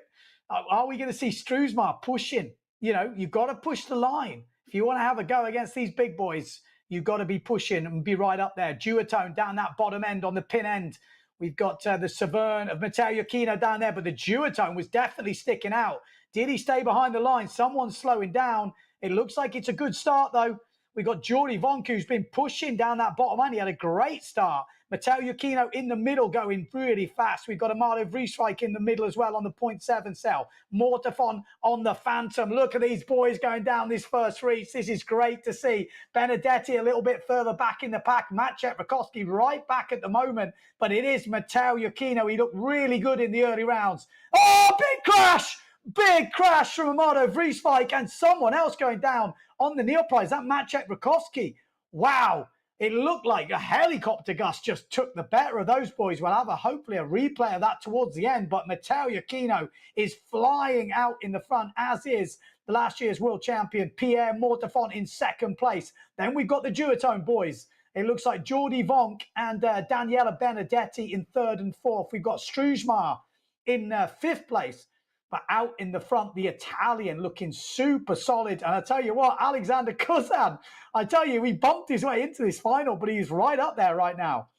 Are we going to see Struismar pushing? You know, you've got to push the line. If you want to have a go against these big boys, you've got to be pushing and be right up there. Duotone down that bottom end on the pin end. We've got the Severn of Matteo Iachino down there, but the Duotone was definitely sticking out. Did he stay behind the line? Someone's slowing down. It looks like it's a good start, though. We've got Jordi Vonk, who's been pushing down that bottom end. He had a great start. Matteo Giacchino in the middle going really fast. We've got Amado Vrieswijk in the middle as well on the 0.7 cell. Mortafon on the Phantom. Look at these boys going down this first reach. This is great to see. Benedetti a little bit further back in the pack. Maciek Rakowski right back at the moment. But it is Matteo Giacchino. He looked really good in the early rounds. Oh, big crash! Big crash from Amado Vrieswijk and someone else going down on the Neil prize. That Maciek Rakowski. Wow. It looked like a helicopter gust just took the better of those boys. We'll have hopefully a replay of that towards the end. But Matteo Giacchino is flying out in the front, as is the last year's world champion, Pierre Mortafon, in second place. Then we've got the duotone boys. It looks like Jordi Vonk and Daniela Benedetti in third and fourth. We've got Struijsma in fifth place. But out in the front, the Italian looking super solid. And I tell you what, Alexander Kuzan, I tell you, he bumped his way into this final, but he's right up there right now.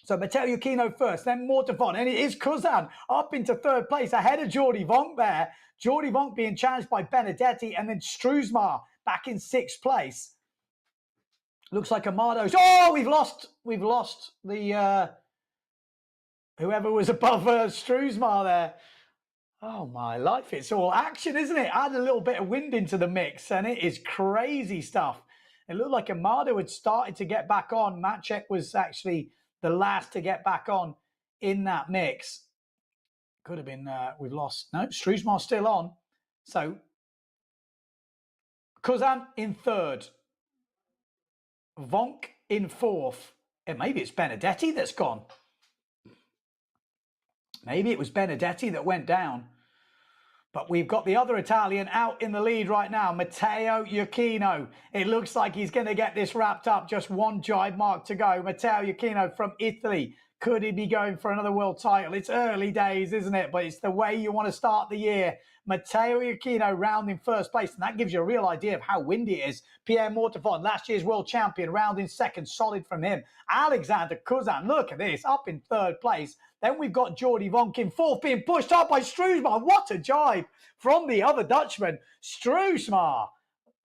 So Matteo Giacchino first, then Mortafon, and it is Kuzan up into third place ahead of Jordi Vonk there. Jordi Vonk being challenged by Benedetti, and then Struijsma back in sixth place. Looks like Amado's. Oh, we've lost the whoever was above Struijsma there. Oh, my life. It's all action, isn't it? Add a little bit of wind into the mix, and it is crazy stuff. It looked like Amado had started to get back on. Maciek was actually the last to get back on in that mix. Could have been, we've lost. No, Struijsma's still on. So, Kuzan in third. Vonk in fourth. And maybe it's Benedetti that's gone. Maybe it was Benedetti that went down. But we've got the other Italian out in the lead right now, Matteo Giacchino. It looks like he's going to get this wrapped up. Just one jibe mark to go. Matteo Giacchino from Italy. Could he be going for another world title? It's early days, isn't it? But it's the way you want to start the year. Matteo Giacchino rounding first place. And that gives you a real idea of how windy it is. Pierre Mortafon, last year's world champion, rounding second. Solid from him. Alexander Kuzan, look at this, up in third place. Then we've got Jordi Vonk in fourth, being pushed up by Struijsma. What a jibe from the other Dutchman. Struijsma,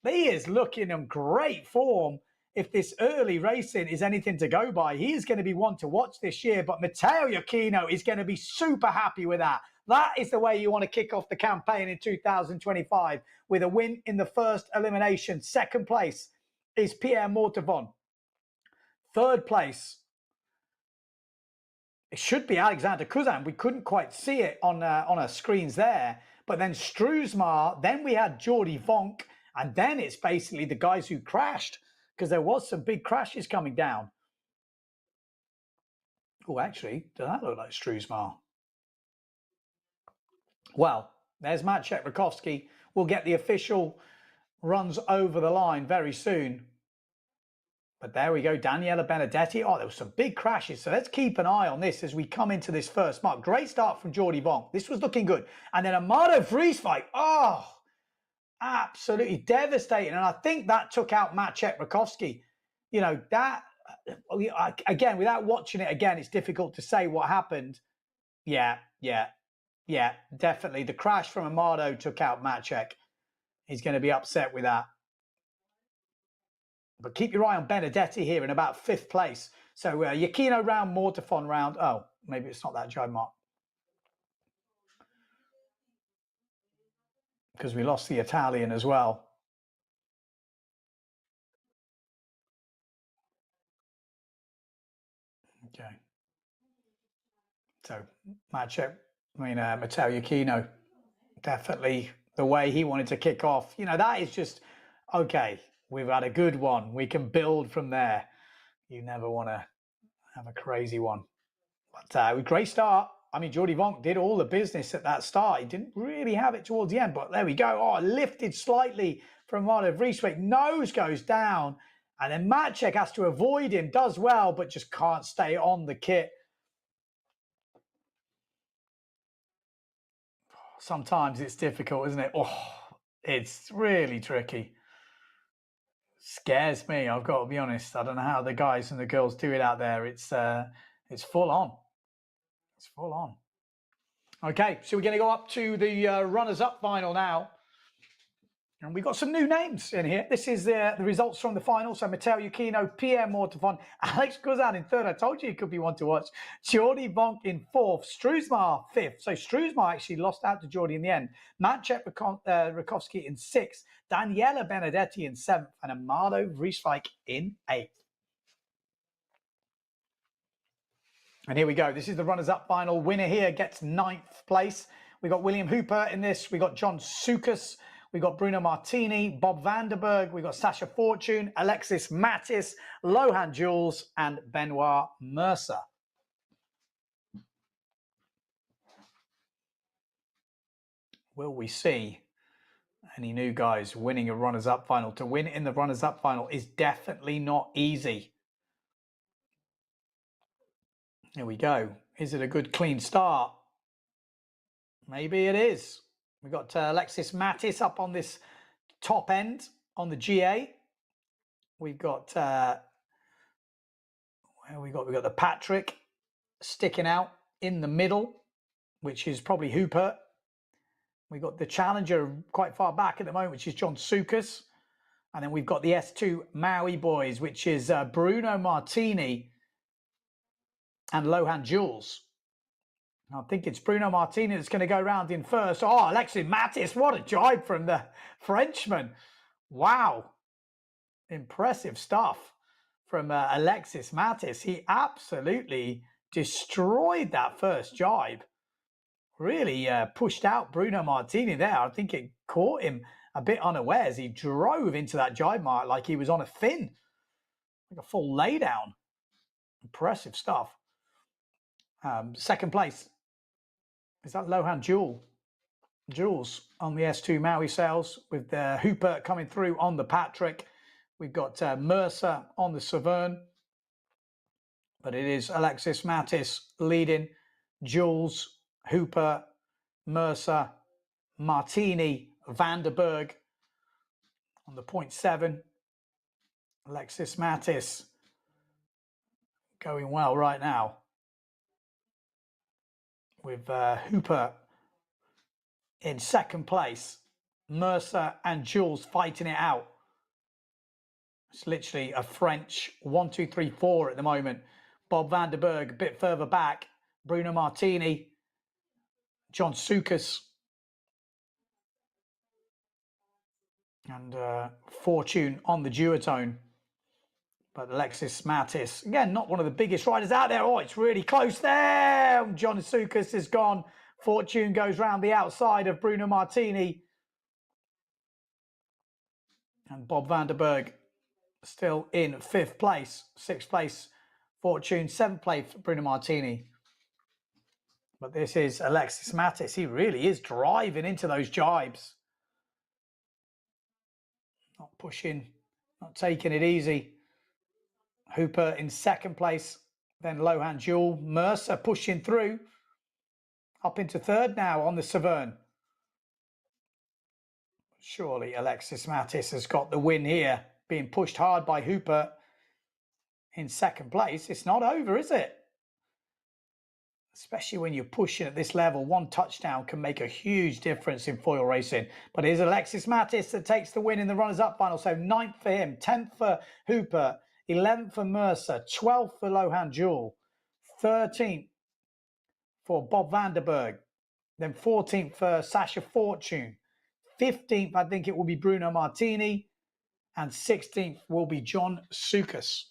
he is looking in great form. If this early racing is anything to go by, he is going to be one to watch this year. But Matteo Giacchino is going to be super happy with that. That is the way you want to kick off the campaign in 2025, with a win in the first elimination. Second place is Pierre Mortafon. Third place, it should be Alexander Kuzan. We couldn't quite see it on our screens there. But then Struijsma, then we had Jordi Vonk, and then it's basically the guys who crashed, because there was some big crashes coming down. Oh, actually, does that look like Struijsma? Well, there's Maciek Rakowski. We'll get the official runs over the line very soon. But there we go, Daniela Benedetti. Oh, there were some big crashes. So let's keep an eye on this as we come into this first mark. Great start from Jordi Vonk. This was looking good. And then Amado Vrieswijk. Oh, absolutely devastating. And I think that took out Maciek Rakowski. You know, that, again, without watching it again, it's difficult to say what happened. Yeah, definitely. The crash from Amado took out Maciek. He's going to be upset with that. But keep your eye on Benedetti here in about fifth place. So Giacchino round, Mortafon round. Oh, maybe it's not that jibe mark. Because we lost the Italian as well. Okay. So Matteo Giacchino, definitely the way he wanted to kick off. You know, that is just, okay, we've had a good one. We can build from there. You never want to have a crazy one. But great start. I mean, Jordi Vonk did all the business at that start. He didn't really have it towards the end, but there we go. Oh, lifted slightly from Amado Vrieswijk. Nose goes down. And then Maciek has to avoid him. Does well, but just can't stay on the kit. Sometimes it's difficult, isn't it? Oh, it's really tricky. Scares me, I've got to be honest. I don't know how the guys and the girls do it out there. It's full on. It's full on. Okay, so we're going to go up to the runners-up final now. And we've got some new names in here. This is the results from the final. So Matteo Yuchino, Pierre Mortefon, Alex Gozan in third. I told you it could be one to watch. Jordi Vonk in fourth. Struismar fifth. So Struismar actually lost out to Jordi in the end. Maciej Rakowski in sixth. Daniela Benedetti in seventh. And Amado Vrieswijk in eighth. And here we go. This is the runners-up final. Winner here gets ninth place. We got William Hooper in this. We got John Sukas. We got Bruno Martini, Bob Vanderberg. We got Sasha Fortune, Alexis Mattis, Lohan Jules, and Benoit Mercer. Will we see any new guys winning a runners-up final? To win in the runners-up final is definitely not easy. Here we go. Is it a good, clean start? Maybe it is. We've got Alexis Mattis up on this top end on the GA. We've got we got the Patrick sticking out in the middle, which is probably Hooper. We've got the challenger quite far back at the moment, which is John Sukas. And then we've got the S2 Maui boys, which is Bruno Martini and Lohan Jules. I think it's Bruno Martini that's going to go round in first. Oh, Alexis Mattis, what a jibe from the Frenchman. Wow. Impressive stuff from Alexis Mattis. He absolutely destroyed that first jibe. Really pushed out Bruno Martini there. I think it caught him a bit unawares. He drove into that jibe mark like he was on a fin. Like a full laydown. Impressive stuff. Second place. Is that Lohan Jules on the S2 Maui sails with the Hooper coming through on the Patrick. We've got Mercer on the Severn. But it is Alexis Mattis leading. Jules, Hooper, Mercer, Martini, Vanderberg on the 0.7. Alexis Mattis going well right now. With Hooper in second place, Mercer and Jules fighting it out. It's literally a French 1, 2, 3, 4 at the moment. Bob Vanderberg a bit further back. Bruno Martini, John Sukas, and Fortune on the duotone. But Alexis Mattis, again, not one of the biggest riders out there. Oh, it's really close there. John Sukas is gone. Fortune goes round the outside of Bruno Martini. And Bob Vanderberg still in fifth place. Sixth place, Fortune. Seventh place, Bruno Martini. But this is Alexis Mattis. He really is driving into those jibes. Not pushing, not taking it easy. Hooper in second place, then Lohan Jules. Mercer pushing through, up into third now on the Severn. Surely Alexis Mattis has got the win here, being pushed hard by Hooper in second place. It's not over, is it? Especially when you're pushing at this level, one touchdown can make a huge difference in foil racing. But it is Alexis Mattis that takes the win in the runners-up final. So 9th for him, 10th for Hooper, 11th for Mercer, 12th for Lohan Jules, 13th for Bob Vanderberg, then 14th for Sasha Fortune, 15th I think it will be Bruno Martini, and 16th will be John Sukas.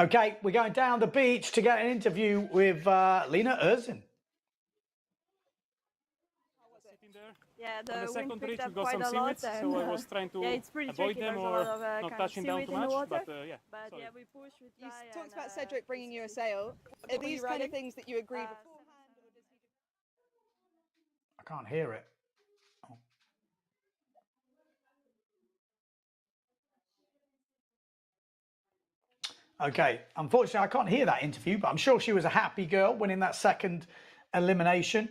Okay, we're going down the beach to get an interview with Lena Erzin. Yeah, on the second wind reach picked we up got some quite a lot, seaweed, so I was trying to avoid tricky. them There's a or lot of, not kind of touching down seaweed too in the much. water. But yeah, But sorry. yeah, we push, we You try. talked about and, Cedric bringing you a sail. Are these kind of things that you agreed beforehand? I can't hear it. Okay, unfortunately, I can't hear that interview, but I'm sure she was a happy girl winning that second elimination.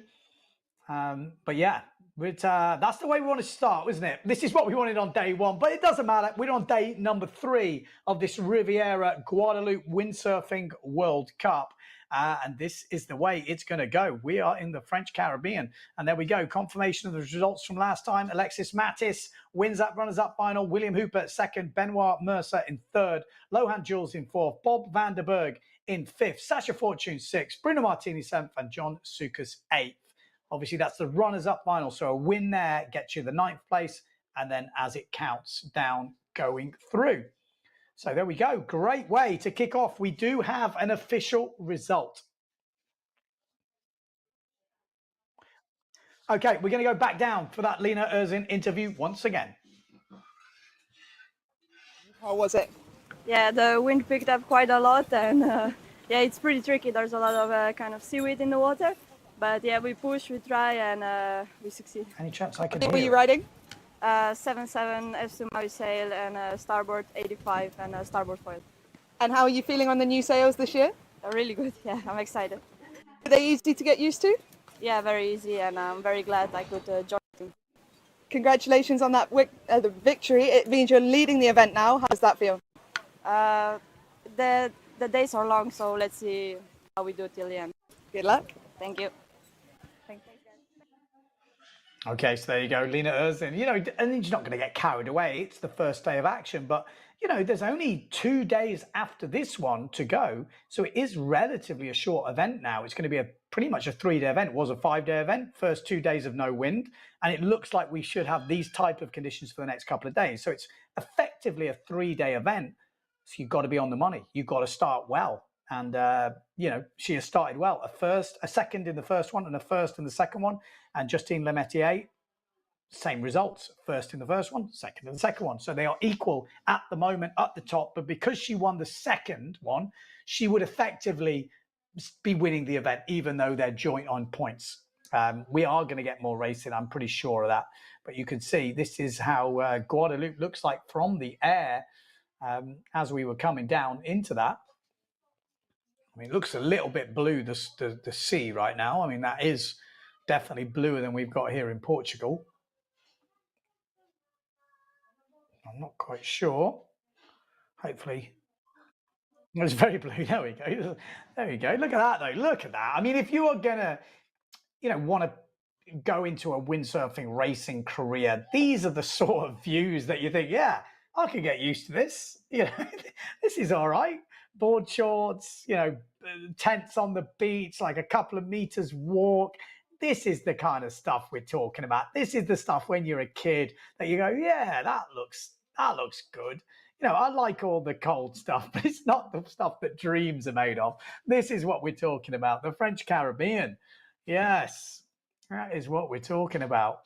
But yeah, That's the way we want to start, isn't it? This is what we wanted on day one, but it doesn't matter. We're on day number 3 of this Riviera Guadeloupe Windsurfing World Cup. And this is the way it's going to go. We are in the French Caribbean. And there we go. Confirmation of the results from last time. Alexis Mattis wins that runners-up final. William Hooper second. Benoit Mercer in third. Lohan Jules in fourth. Bob van der Berg in fifth. Sasha Fortune sixth. Bruno Martini seventh. And John Sukas eighth. Obviously, that's the runners-up final. So a win there gets you the 9th place. And then as it counts down going through. So there we go. Great way to kick off. We do have an official result. Okay, we're going to go back down for that Lena Erzin interview once again. How was it? Yeah, the wind picked up quite a lot, and yeah, it's pretty tricky. There's a lot of kind of seaweed in the water, but yeah, we push, we try, and we succeed. Any chance I could What were you riding? 7.7 F2 Maui sail and starboard 85 and starboard foil. And how are you feeling on the new sails this year? Really good, yeah, I'm excited. Are they easy to get used to? Yeah, very easy, and I'm very glad I could join the team. Congratulations on that the victory. It means you're leading the event now. How does that feel? The days are long, so let's see how we do till the end. Good luck. Thank you. Okay, so there you go, Lena Erzin. You know, and you're not going to get carried away. It's the first day of action, but you know, there's only 2 days after this one to go, so it is relatively a short event now. It's going to be pretty much a 3-day event. It was a 5-day event. First 2 days of no wind, and it looks like we should have these type of conditions for the next couple of days. So it's effectively a 3-day event. So you've got to be on the money. You've got to start well. And, you know, she has started well. A second in the first one and a first in the second one. And Justine Lemaitre, same results. First in the first one, second in the second one. So they are equal at the moment at the top. But because she won the second one, she would effectively be winning the event, even though they're joint on points. We are going to get more racing. I'm pretty sure of that. But you can see this is how Guadeloupe looks like from the air as we were coming down into that. I mean, it looks a little bit blue, the sea right now. I mean, that is definitely bluer than we've got here in Portugal. I'm not quite sure. Hopefully. It's very blue. There we go. There we go. Look at that, though. Look at that. I mean, if you are going to, you know, want to go into a windsurfing racing career, these are the sort of views that you think, yeah, I could get used to this. You know, this is all right. Board shorts, you know, tents on the beach, like a couple of meters walk. This is the kind of stuff we're talking about. This is the stuff when you're a kid that you go, yeah, that looks good. You know, I like all the cold stuff, but it's not the stuff that dreams are made of. This is what we're talking about. The French Caribbean. Yes, that is what we're talking about.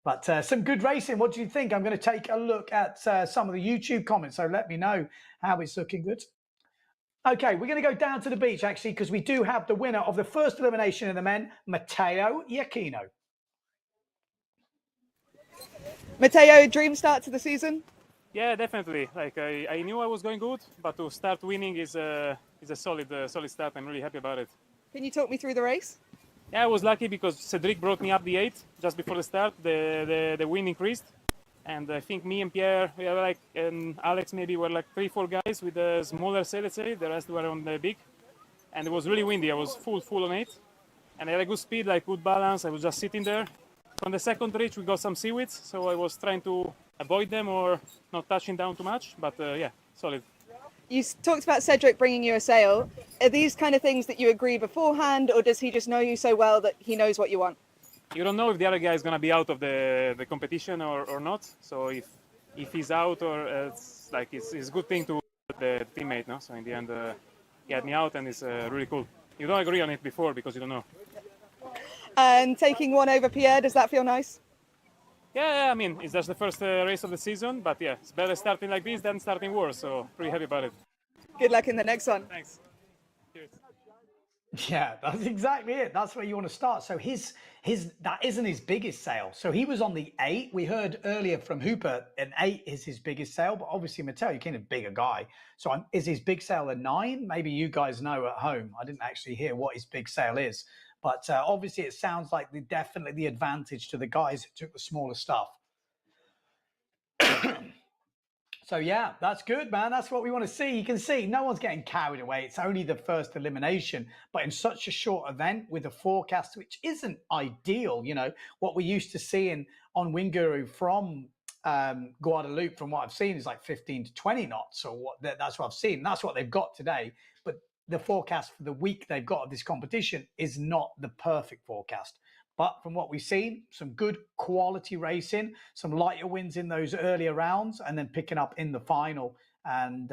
But some good racing. What do you think? I'm going to take a look at some of the YouTube comments. So let me know how it's looking good. Okay, we're going to go down to the beach, actually, because we do have the winner of the first elimination in the men, Matteo Iachino. Matteo, dream start to the season? Yeah, definitely. Like I knew I was going good, but to start winning is a solid start. I'm really happy about it. Can you talk me through the race? Yeah, I was lucky because Cedric brought me up the 8 just before the start. The wind increased, and I think me and Pierre, we were like, and Alex maybe were like 3-4 guys with a smaller sail, let's say. The rest were on the big, and it was really windy. I was full on 8, and I had a good speed, like good balance. I was just sitting there. From the second reach, we got some seaweeds, so I was trying to avoid them or not touching down too much. But yeah, solid. You talked about Cedric bringing you a sail. Are these kind of things that you agree beforehand, or does he just know you so well that he knows what you want? You don't know if the other guy is going to be out of the competition or not. So if he's out, or it's like it's a good thing to the teammate, no? So in the end, he had me out, and it's really cool. You don't agree on it before because you don't know. And taking one over Pierre, does that feel nice? Yeah, I mean, it's just the first race of the season, but yeah, it's better starting like this than starting worse, so pretty happy about it. Good luck in the next one. Thanks. Cheers. Yeah, that's exactly it. That's where you want to start. So his that isn't his biggest sail. So he was on the 8. We heard earlier from Hooper, an 8 is his biggest sail, but obviously Matteo, you're kind of a bigger guy. So is his big sail a 9? Maybe you guys know at home. I didn't actually hear what his big sail is. But obviously, it sounds like definitely the advantage to the guys who took the smaller stuff. So yeah, that's good, man. That's what we want to see. You can see no one's getting carried away. It's only the first elimination, but in such a short event with a forecast which isn't ideal, you know, what we're used to seeing on Winguru from Guadeloupe, from what I've seen, is like 15 to 20 knots, or what. That's what I've seen. That's what they've got today. But the forecast for the week they've got of this competition is not the perfect forecast. But from what we've seen, some good quality racing, some lighter winds in those earlier rounds, and then picking up in the final. And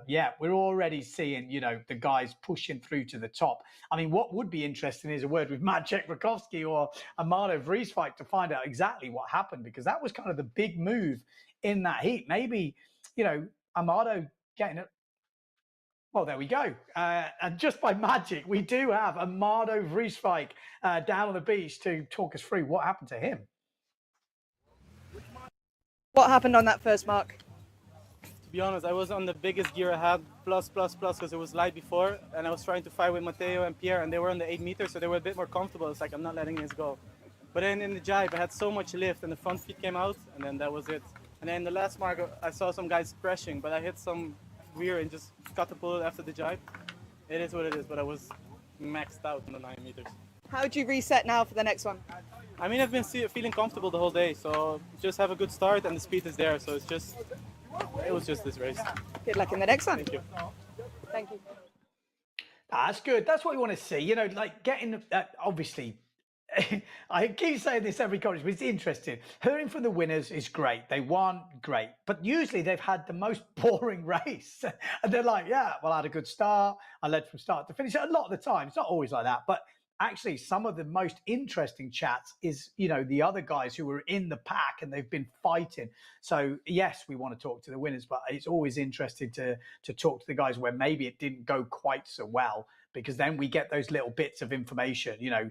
yeah, we're already seeing, you know, the guys pushing through to the top. I mean, what would be interesting is a word with Maciek Rakowski or Amado Vrieswijk to find out exactly what happened, because that was kind of the big move in that heat. Maybe, you know, Amado getting it. Well, there we go. And just by magic, we do have Amado Vrieswijk down on the beach to talk us through what happened to him. What happened on that first mark? To be honest, I was on the biggest gear I had, plus, because it was light before, and I was trying to fight with Matteo and Pierre, and they were on the 8 meters, so they were a bit more comfortable. It's like, I'm not letting this go. But then in the jibe, I had so much lift, and the front feet came out, and then that was it. And then the last mark, I saw some guys crashing, but I hit some rear and just catapulted after the jibe. It is what it is, but I was maxed out on the 9 meters. How do you reset now for the next one? I mean, I've been feeling comfortable the whole day, so just have a good start and the speed is there. So it was just this race. Good luck in the next one. Thank you. Thank you. That's good. That's what we want to see. You know, like getting, obviously, I keep saying this every coverage, but it's interesting. Hearing from the winners is great. They won, great. But usually they've had the most boring race. And they're like, yeah, well, I had a good start. I led from start to finish. A lot of the time, it's not always like that. But actually, some of the most interesting chats is, you know, the other guys who were in the pack and they've been fighting. So, yes, we want to talk to the winners, but it's always interesting to talk to the guys where maybe it didn't go quite so well, because then we get those little bits of information, you know.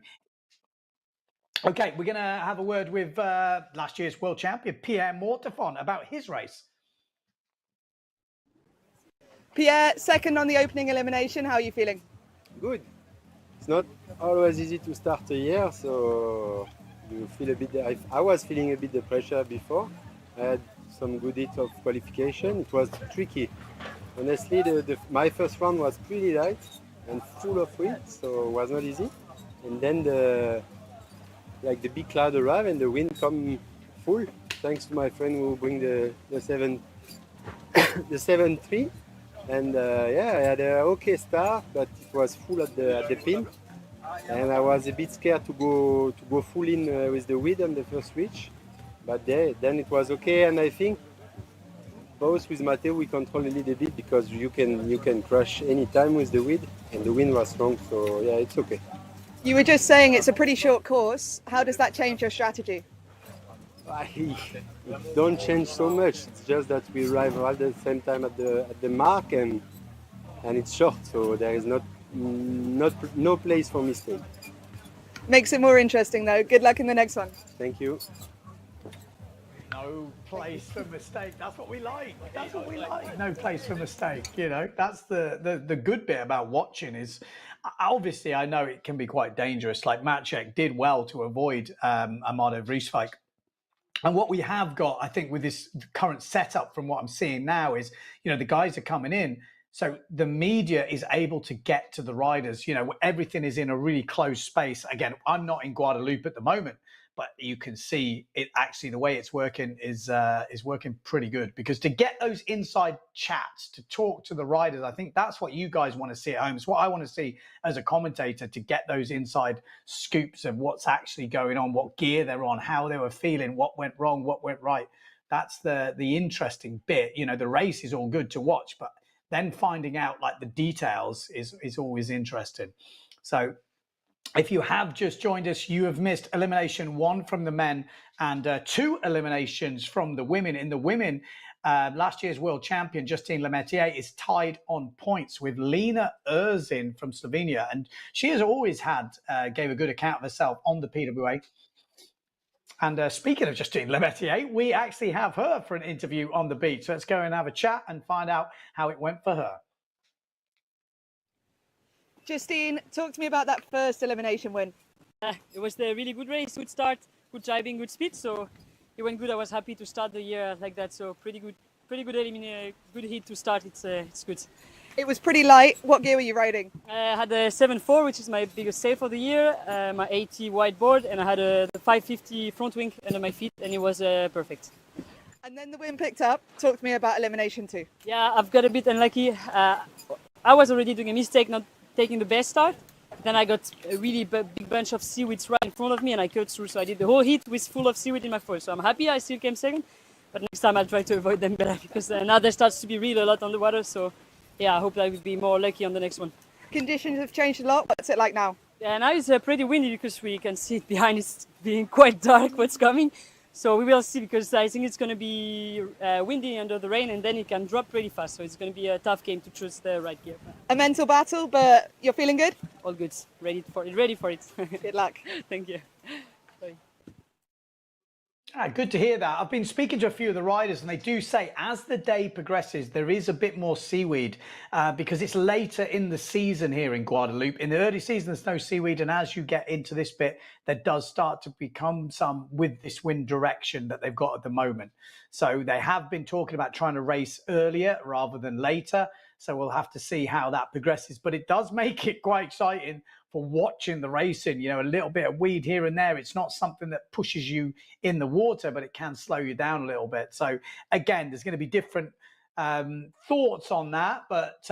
Okay, we're going to have a word with last year's world champion, Pierre Mortefon, about his race. Pierre, second on the opening elimination. How are you feeling? Good. It's not always easy to start a year, so you feel a bit. I was feeling a bit the pressure before. I had some good hit of qualification. It was tricky. Honestly, my first round was pretty light and full of wind, so it was not easy. And then the big cloud arrived and the wind come full. Thanks to my friend who bring the 7.3. And yeah, I had an okay start, but it was full at the pin, and I was a bit scared to go full in with the wind on the first reach. But then it was okay, and I think both with Matteo we control a little bit, because you can crash any time with the wind, and the wind was strong, so yeah, it's okay. You were just saying it's a pretty short course. How does that change your strategy? It don't change so much. It's just that we arrive all at the same time at the mark, and it's short, so there is no place for mistake. Makes it more interesting though. Good luck in the next one. Thank you. No place for mistake. That's what we like. That's what we like. No place for mistake. You know, that's the good bit about watching is, obviously, I know it can be quite dangerous. Like Maciek did well to avoid Amado Vrieswijk. And what we have got, I think, with this current setup from what I'm seeing now is, you know, the guys are coming in. So the media is able to get to the riders. You know, everything is in a really closed space. Again, I'm not in Guadeloupe at the moment, but you can see it actually, the way it's working is working pretty good, because to get those inside chats, to talk to the riders, I think that's what you guys want to see at home. It's what I want to see as a commentator, to get those inside scoops of what's actually going on, what gear they're on, how they were feeling, what went wrong, what went right. That's the interesting bit. You know, the race is all good to watch, but then finding out like the details is always interesting. So if you have just joined us, you have missed elimination 1 from the men and 2 eliminations from the women. In the women, last year's world champion, Justine Lemaitre, is tied on points with Lena Erzin from Slovenia. And she has always gave a good account of herself on the PWA. And speaking of Justine Lemaitre, we actually have her for an interview on the beach. So let's go and have a chat and find out how it went for her. Justine, talk to me about that first elimination win. It was a really good race, good start, good driving, good speed. So it went good. I was happy to start the year like that. So pretty good good heat to start. It's good. It was pretty light. What gear were you riding? I had a 7.4, which is my biggest sail for the year, my 80 wide board, and I had the 550 front wing under my feet, and it was perfect. And then the wind picked up. Talk to me about Elimination 2. Yeah, I've got a bit unlucky. I was already doing a mistake not taking the best start. Then I got a really big bunch of seaweeds right in front of me, and I cut through. So I did the whole heat with full of seaweed in my foil. So I'm happy I still came second, but next time I'll try to avoid them better because now there starts to be really a lot on the water. So yeah, I hope I will be more lucky on the next one. Conditions have changed a lot. What's it like now? Yeah, now it's pretty windy because we can see it behind. It's being quite dark what's coming. So we will see because I think it's going to be windy under the rain and then it can drop really fast. So it's going to be a tough game to choose the right gear. A mental battle, but you're feeling good? All good. Ready for it. Good luck. Thank you. Bye. Good to hear that. I've been speaking to a few of the riders and they do say as the day progresses, there is a bit more seaweed because it's later in the season here in Guadeloupe. In the early season, there's no seaweed. And as you get into this bit, there does start to become some with this wind direction that they've got at the moment. So they have been talking about trying to race earlier rather than later. So we'll have to see how that progresses. But it does make it quite exciting for watching the racing. You know, a little bit of weed here and there. It's not something that pushes you in the water, but it can slow you down a little bit. So again, there's going to be different thoughts on that. But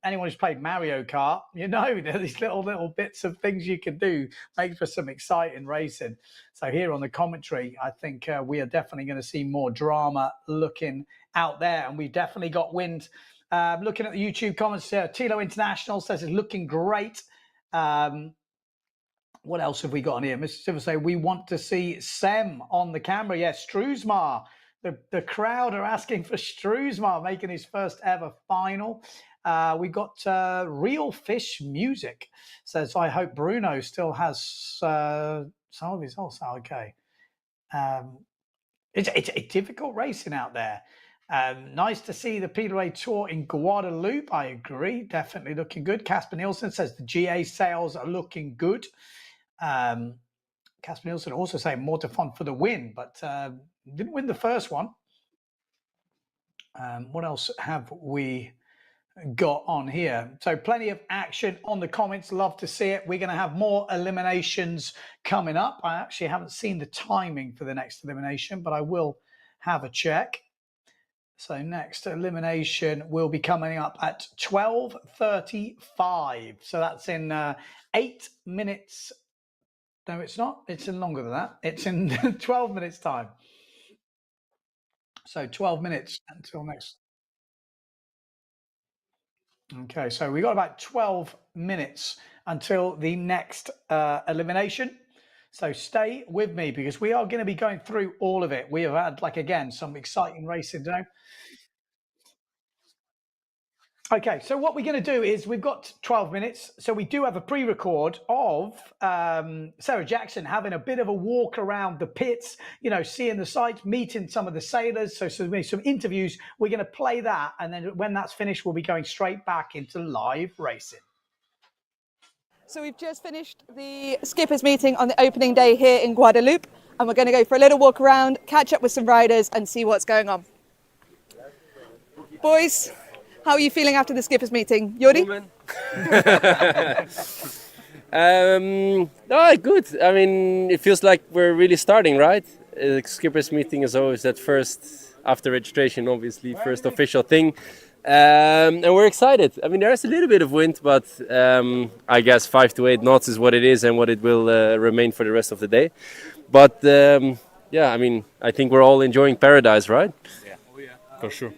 anyone who's played Mario Kart, you know, there's these little bits of things you can do. Makes for some exciting racing. So here on the commentary, I think we are definitely going to see more drama looking out there. And we've definitely got wind. Looking at the YouTube comments, Tilo International says it's looking great. What else have we got on here? Mr. Silver say we want to see Sem on the camera. Yes, Struesmar. The crowd are asking for Struesmar making his first ever final. We got Real Fish Music says I hope Bruno still has some of his also okay. It's difficult racing out there. Nice to see the PWA Tour in Guadeloupe. I agree. Definitely looking good. Casper Nielsen says the GA sales are looking good. Casper Nielsen also saying more to fun for the win, but didn't win the first one. What else have we got on here? So plenty of action on the comments. Love to see it. We're going to have more eliminations coming up. I actually haven't seen the timing for the next elimination, but I will have a check. So next elimination will be coming up at 12:35. So that's in 8 minutes. No, it's not. It's in longer than that. It's in 12 minutes time. So 12 minutes until next. Okay, so we got about 12 minutes until the next elimination. So stay with me because we are going to be going through all of it. We have had, like, again, some exciting racing today. Okay, so what we're going to do is we've got 12 minutes. So we do have a pre-record of Sarah Jackson having a bit of a walk around the pits, you know, seeing the sights, meeting some of the sailors. So some interviews. We're going to play that. And then when that's finished, we'll be going straight back into live racing. So we've just finished the skippers meeting on the opening day here in Guadeloupe, and we're going to go for a little walk around, catch up with some riders and see what's going on. Boys, how are you feeling after the skippers meeting? Jordi? Good. I mean, it feels like we're really starting, right? The skippers meeting is always that first, after registration, obviously, first official thing. And we're excited. I mean, there's a little bit of wind, but I guess 5 to 8 knots is what it is and what it will remain for the rest of the day. But yeah, I mean, I think we're all enjoying paradise, right? Yeah, for sure.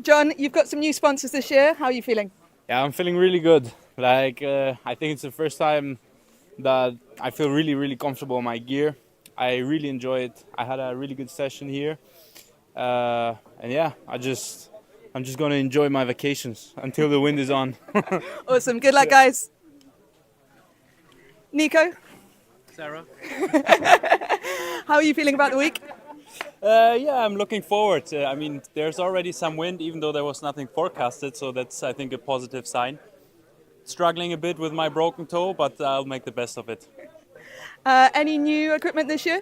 John, you've got some new sponsors this year. How are you feeling? Yeah, I'm feeling really good. Like, I think it's the first time that I feel really, really comfortable in my gear. I really enjoy it. I had a really good session here. And yeah, I'm just going to enjoy my vacations until the wind is on. Awesome. Good luck, guys. Nico? Sarah? How are you feeling about the week? Yeah, I'm looking forward. I mean, there's already some wind, even though there was nothing forecasted, so that's, I think, a positive sign. struggling a bit with my broken toe, but I'll make the best of it. Any new equipment this year?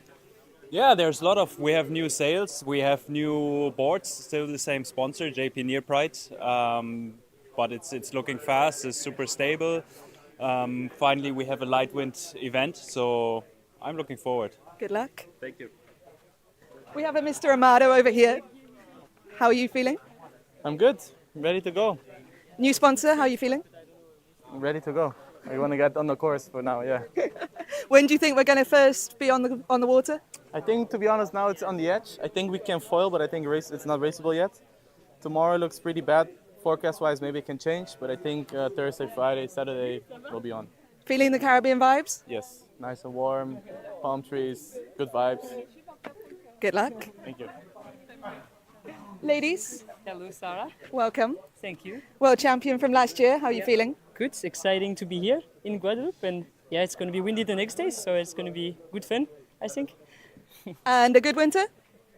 Yeah, there's a lot of. We have new sails, we have new boards, still the same sponsor, JP Nearpride, but it's looking fast, it's super stable. Finally, we have a light wind event, so I'm looking forward. Good luck. Thank you. We have a Mr. Amado over here. How are you feeling? I'm good. I'm ready to go. New sponsor, how are you feeling? I'm ready to go. I want to get on the course for now, yeah. When do you think we're going to first be on the water? I think, to be honest, now it's on the edge. I think we can foil, but I think it's not raceable yet. Tomorrow looks pretty bad. Forecast-wise, maybe it can change, but I think Thursday, Friday, Saturday will be on. Feeling the Caribbean vibes? Yes, nice and warm, palm trees, good vibes. Good luck. Thank you. Ladies, Hello, Sarah. welcome. Thank you. World champion from last year, how are you feeling? Good. Exciting to be here in Guadeloupe, and yeah, it's going to be windy the next day, so it's going to be good fun, I think. And a good winter?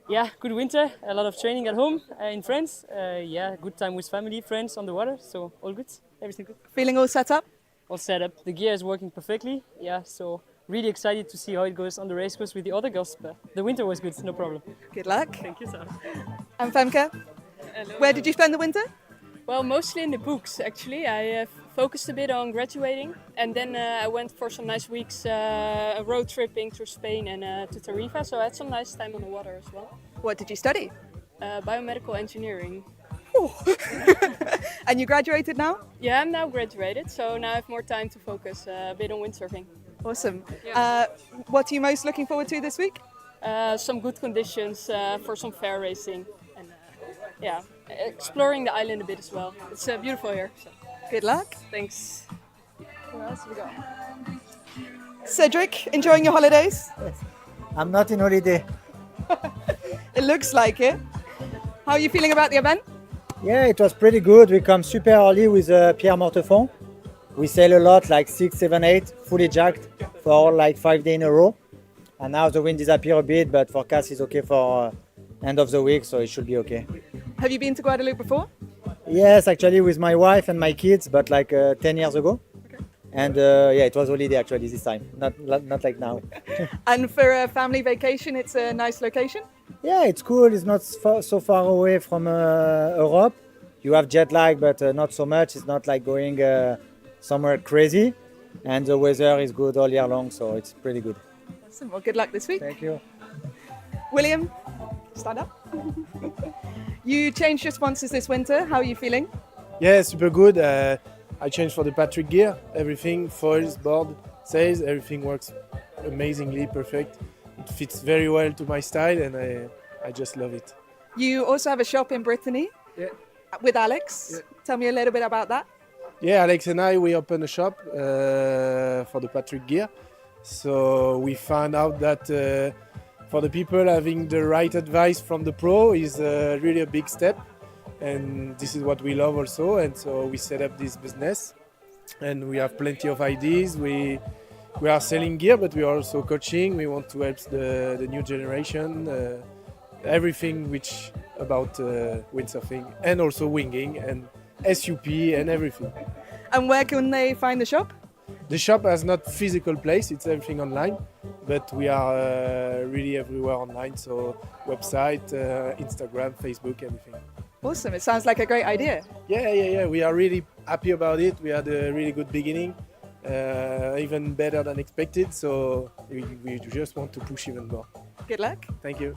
Yeah, good winter. A lot of training at home in France. Yeah, good time with family, friends on the water, so all good. Everything good. Feeling all set up? All set up. The gear is working perfectly. Yeah, so really excited to see how it goes on the race course with the other girls. But the winter was good, no problem. Good luck. Thank you, Sarah. And Femke, where did you spend the winter? Well, mostly in the books, actually. I focused a bit on graduating, and then I went for some nice weeks road tripping through Spain and to Tarifa, so I had some nice time on the water as well. What did you study? Biomedical engineering. And you graduated now? Yeah, I'm now graduated, so now I have more time to focus a bit on windsurfing. Awesome. Yeah. What are you most looking forward to this week? Some good conditions for some fair racing, and yeah, exploring the island a bit as well. It's beautiful here. So. Good luck. Thanks. Who else have we got? Cedric, enjoying your holidays? I'm not in holiday. It looks like it. How are you feeling about the event? Yeah, it was pretty good. We come super early with Pierre Mortefond. We sail a lot, like 6, 7, 8, fully jacked for like 5 days in a row. And now the wind disappears a bit, but forecast is okay for end of the week, so it should be okay. Have you been to Guadeloupe before? Yes, actually with my wife and my kids, but like 10 years ago. Okay. And yeah, it was holiday actually this time, not like now. And for a family vacation, it's a nice location? Yeah, it's cool. It's not so far away from Europe. You have jet lag, but not so much. It's not like going somewhere crazy. And the weather is good all year long, so it's pretty good. Awesome. Well, good luck this week. Thank you. William, stand up. You changed your sponsors this winter. How are you feeling? Yeah, super good. I changed for the Patrick gear. Everything, foils, board, sails, everything works amazingly perfect. It fits very well to my style, and I just love it. You also have a shop in Brittany with Alex. Yeah. Tell me a little bit about that. Yeah, Alex and I, we opened a shop for the Patrick gear. So we found out that for the people, having the right advice from the pro is really a big step. And this is what we love also. And so we set up this business. And we have plenty of ideas. We are selling gear, but we are also coaching. We want to help the new generation, everything which about windsurfing, and also winging and SUP and everything. And where can they find the shop? The shop has not physical place, it's everything online, but we are really everywhere online, so website, Instagram, Facebook, everything. Awesome, it sounds like a great idea. Yeah, we are really happy about it. We had a really good beginning, even better than expected, so we just want to push even more. Good luck. Thank you.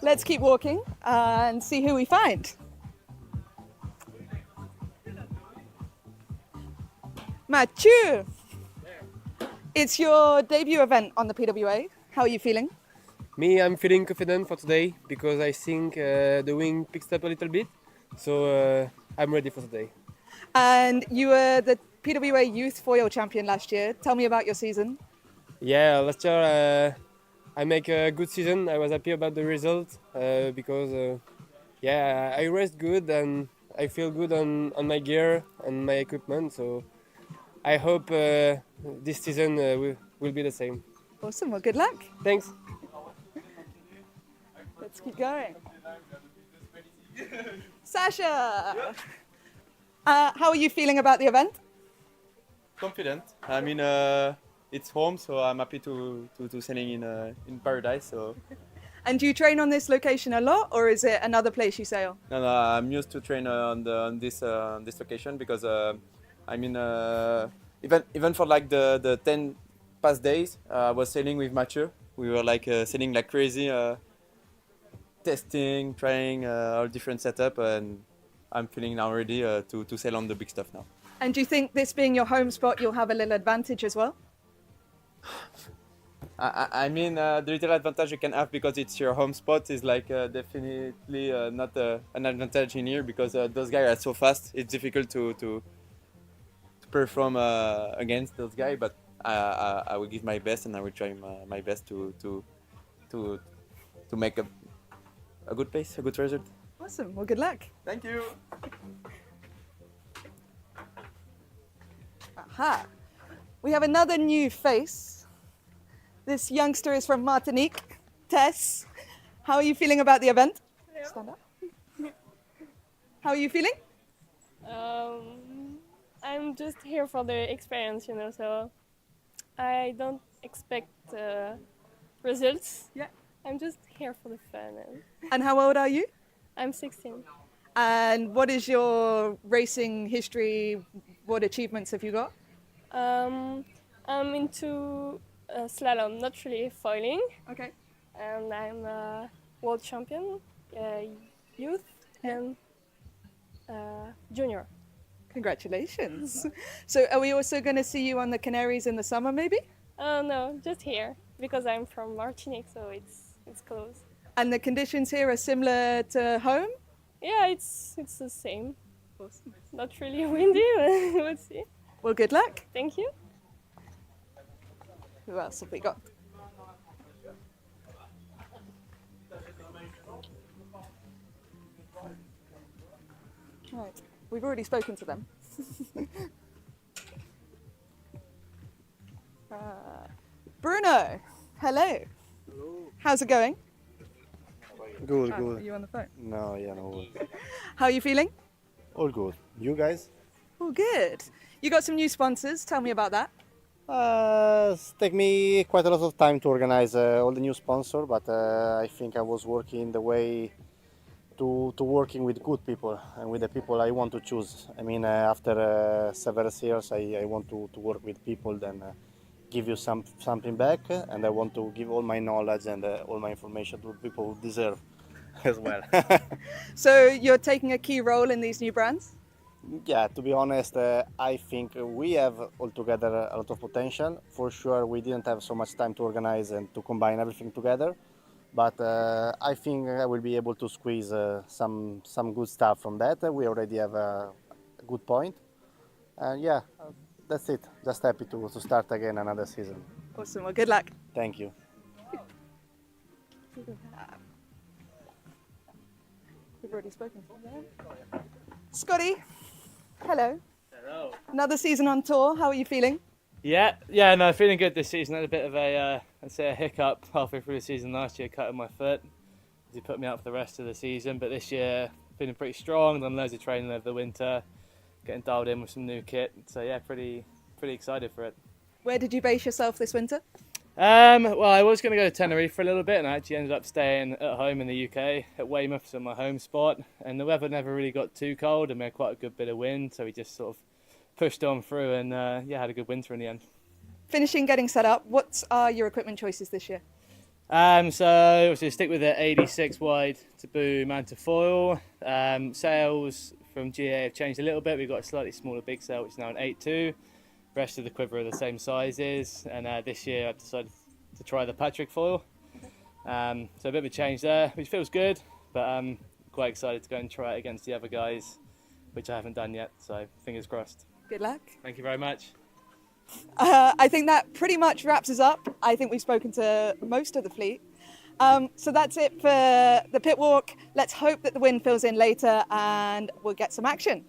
Let's keep walking and see who we find. Mathieu, it's your debut event on the PWA. How are you feeling? Me, I'm feeling confident for today because I think the wing picks up a little bit. So I'm ready for today. And you were the PWA Youth Foil Champion last year. Tell me about your season. Yeah, last year I make a good season. I was happy about the result because yeah, I raced good and I feel good on my gear and my equipment. So I hope this season will be the same. Awesome, well good luck. Thanks. Let's keep going. Sasha, how are you feeling about the event? confident. I mean, it's home, so I'm happy to sailing in paradise. So. And do you train on this location a lot, or is it another place you sail? No, I'm used to train on this location because I mean, even for like the 10 past days, I was sailing with Mathieu. We were like sailing like crazy, testing, trying all different setup, and I'm feeling now ready to sail on the big stuff now. And do you think this being your home spot, you'll have a little advantage as well? I mean, the little advantage you can have because it's your home spot is like definitely not an advantage in here because those guys are so fast. It's difficult to perform against those guys, but I will give my best and I will try my best to make a good place, a good result. Awesome. Well, good luck. Thank you. Aha. We have another new face. This youngster is from Martinique. Tess, how are you feeling about the event? Stand up. How are you feeling? I'm just here for the experience, you know, so I don't expect results. Yeah. I'm just here for the fun. And how old are you? I'm 16. And what is your racing history? What achievements have you got? I'm into slalom, not really foiling. Okay. And I'm a world champion, youth and junior. Congratulations. So are we also going to see you on the Canaries in the summer maybe? No, just here because I'm from Martinique, so it's close. And the conditions here are similar to home? Yeah, it's the same. Awesome. Not really windy, but we'll see. Well, good luck. Thank you. Who else have we got? Right, we've already spoken to them. Bruno, hello. Hello. How's it going? Good, Oh, good. are you on the phone? No, yeah, no. How are you feeling? All good. You guys? Oh, good. You got some new sponsors. Tell me about that. It's take me quite a lot of time to organize all the new sponsor, but I think I was working the way to working with good people and with the people I want to choose. I mean, after several years, I want to work with people, then give you something back, and I want to give all my knowledge and all my information to people who deserve as well. So you're taking a key role in these new brands? Yeah, to be honest, I think we have altogether a lot of potential. For sure, we didn't have so much time to organize and to combine everything together, but I think I will be able to squeeze some good stuff from that. We already have a good point, and yeah, that's it. Just happy to start again another season. Awesome. Well, good luck. Thank you. We've already spoken to them. Scotty, hello. Hello. Another season on tour. How are you feeling? Yeah, no, feeling good this season. I had a bit of a hiccup halfway through the season last year, cutting my foot. He put me out for the rest of the season, but this year feeling pretty strong. Done loads of training over the winter, getting dialed in with some new kit. So yeah, pretty excited for it. Where did you base yourself this winter? Well, I was going to go to Tenerife for a little bit, and I actually ended up staying at home in the UK at Weymouth, so my home spot. And the weather never really got too cold, and we had quite a good bit of wind, so we just sort of pushed on through, and had a good winter in the end. Finishing getting set up, what are your equipment choices this year? So stick with the 86 wide Taboo Manta foil. Sails from GA have changed a little bit. We've got a slightly smaller big sail, which is now an 8.2. The rest of the quiver are the same sizes, and this year I've decided to try the Patrick foil. So a bit of a change there, which feels good, but I'm quite excited to go and try it against the other guys, which I haven't done yet, so fingers crossed. Good luck. Thank you very much. I think that pretty much wraps us up. I think we've spoken to most of the fleet. So that's it for the pit walk. Let's hope that the wind fills in later and we'll get some action.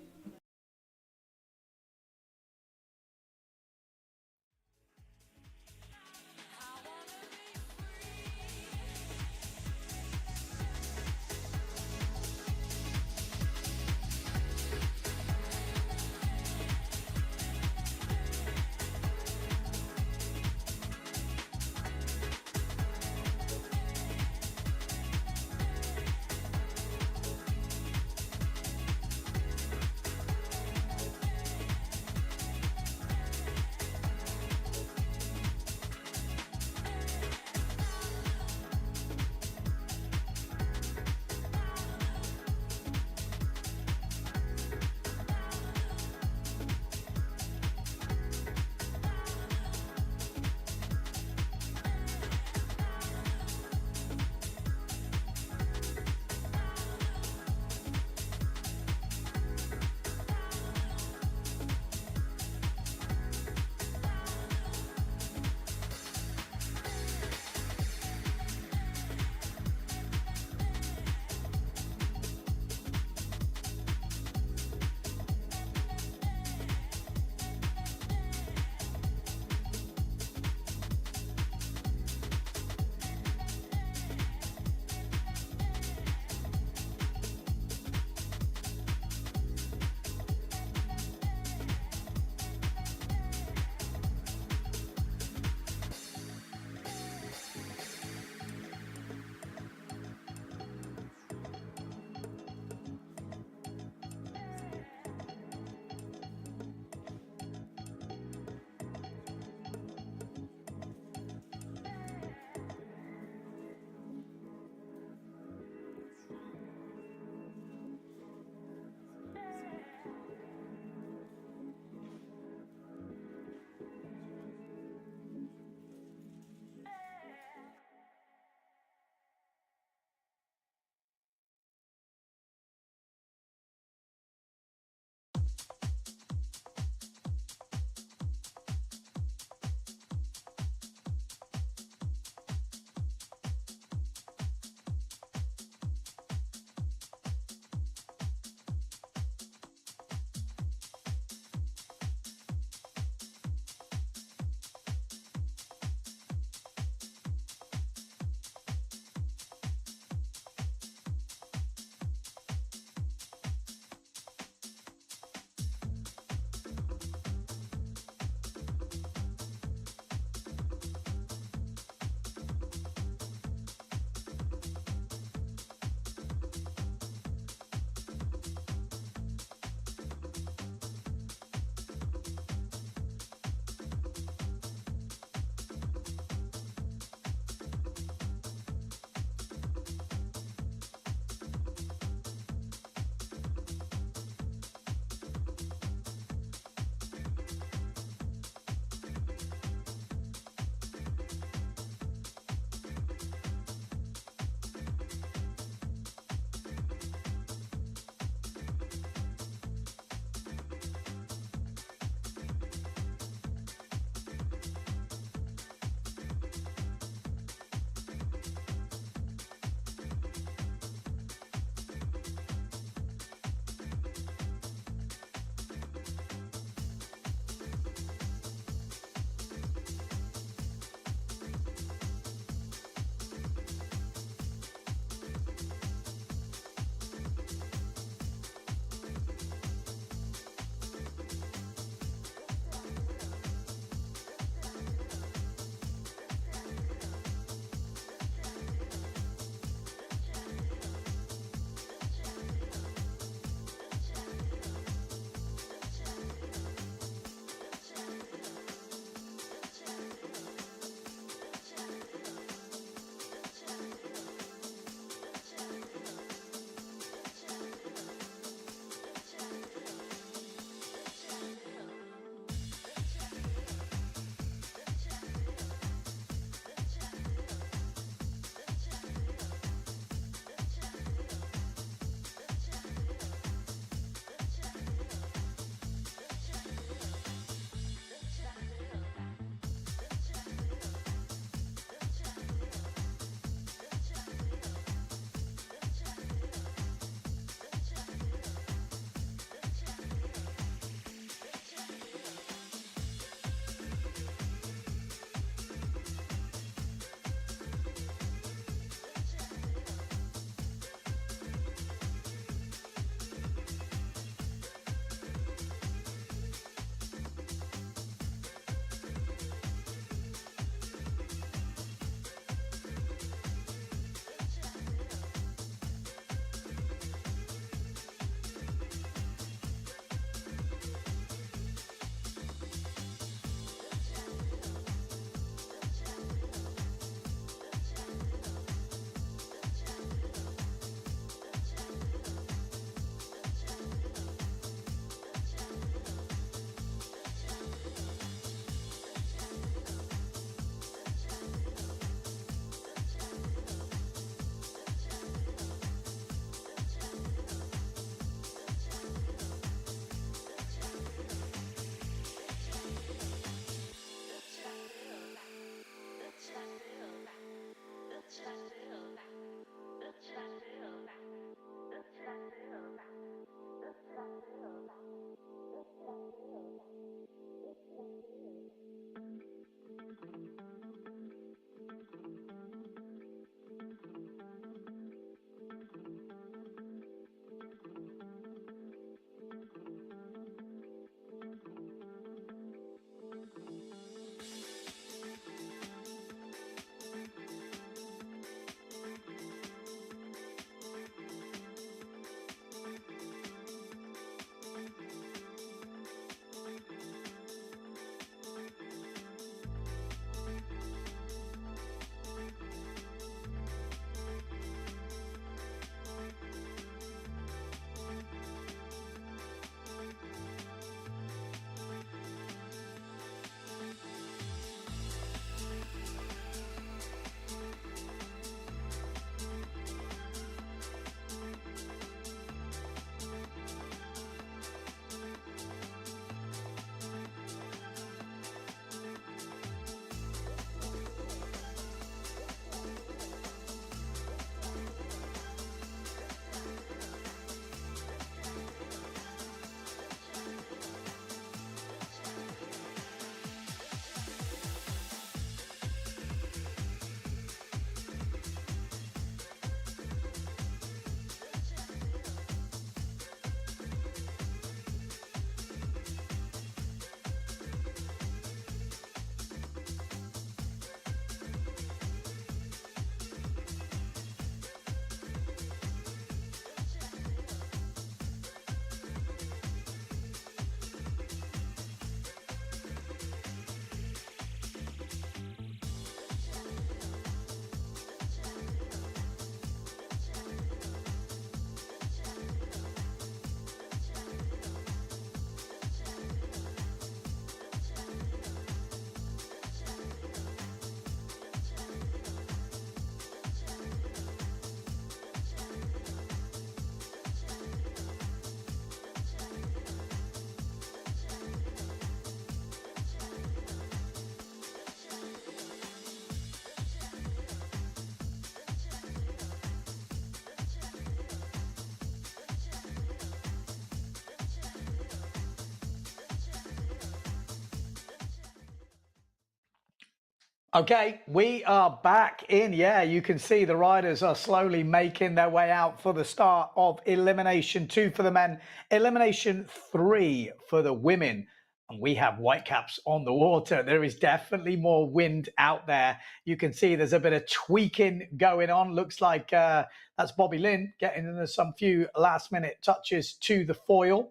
Okay, we are back in. Yeah, you can see the riders are slowly making their way out for the start of Elimination 2 for the men, Elimination 3 for the women. And we have whitecaps on the water. There is definitely more wind out there. You can see there's a bit of tweaking going on. Looks like that's Bobby Lynn getting some few last-minute touches to the foil.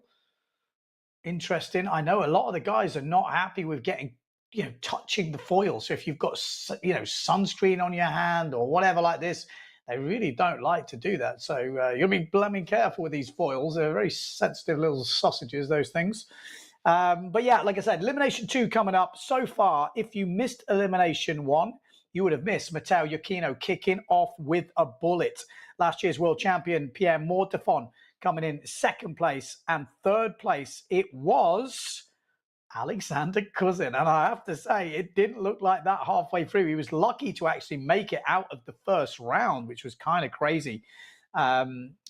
Interesting. I know a lot of the guys are not happy with getting, touching the foil. So if you've got, sunscreen on your hand or whatever like this, they really don't like to do that. So you'll be blooming careful with these foils. They're very sensitive little sausages, those things. But yeah, like I said, Elimination 2 coming up. So far, if you missed Elimination 1, you would have missed Matteo Giacchino kicking off with a bullet. Last year's world champion, Pierre Mortefon, coming in second place, and third place, it was Alexander Cousin. And I have to say, it didn't look like that halfway through. He was lucky to actually make it out of the first round, which was kind of crazy.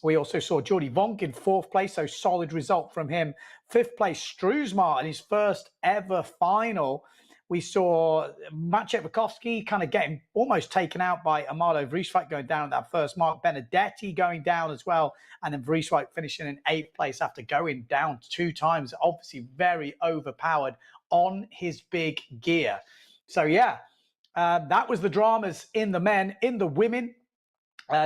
We also saw Jordi Vonk in fourth place, so solid result from him. Fifth place, Struesmar in his first ever final. We saw Maciej Wachowski kind of getting almost taken out by Amado Vrieswijk going down at that first mark. Benedetti going down as well. And then Vrieswijk finishing in eighth place after going down 2 times. Obviously very overpowered on his big gear. So yeah, that was the dramas in the men. In the women,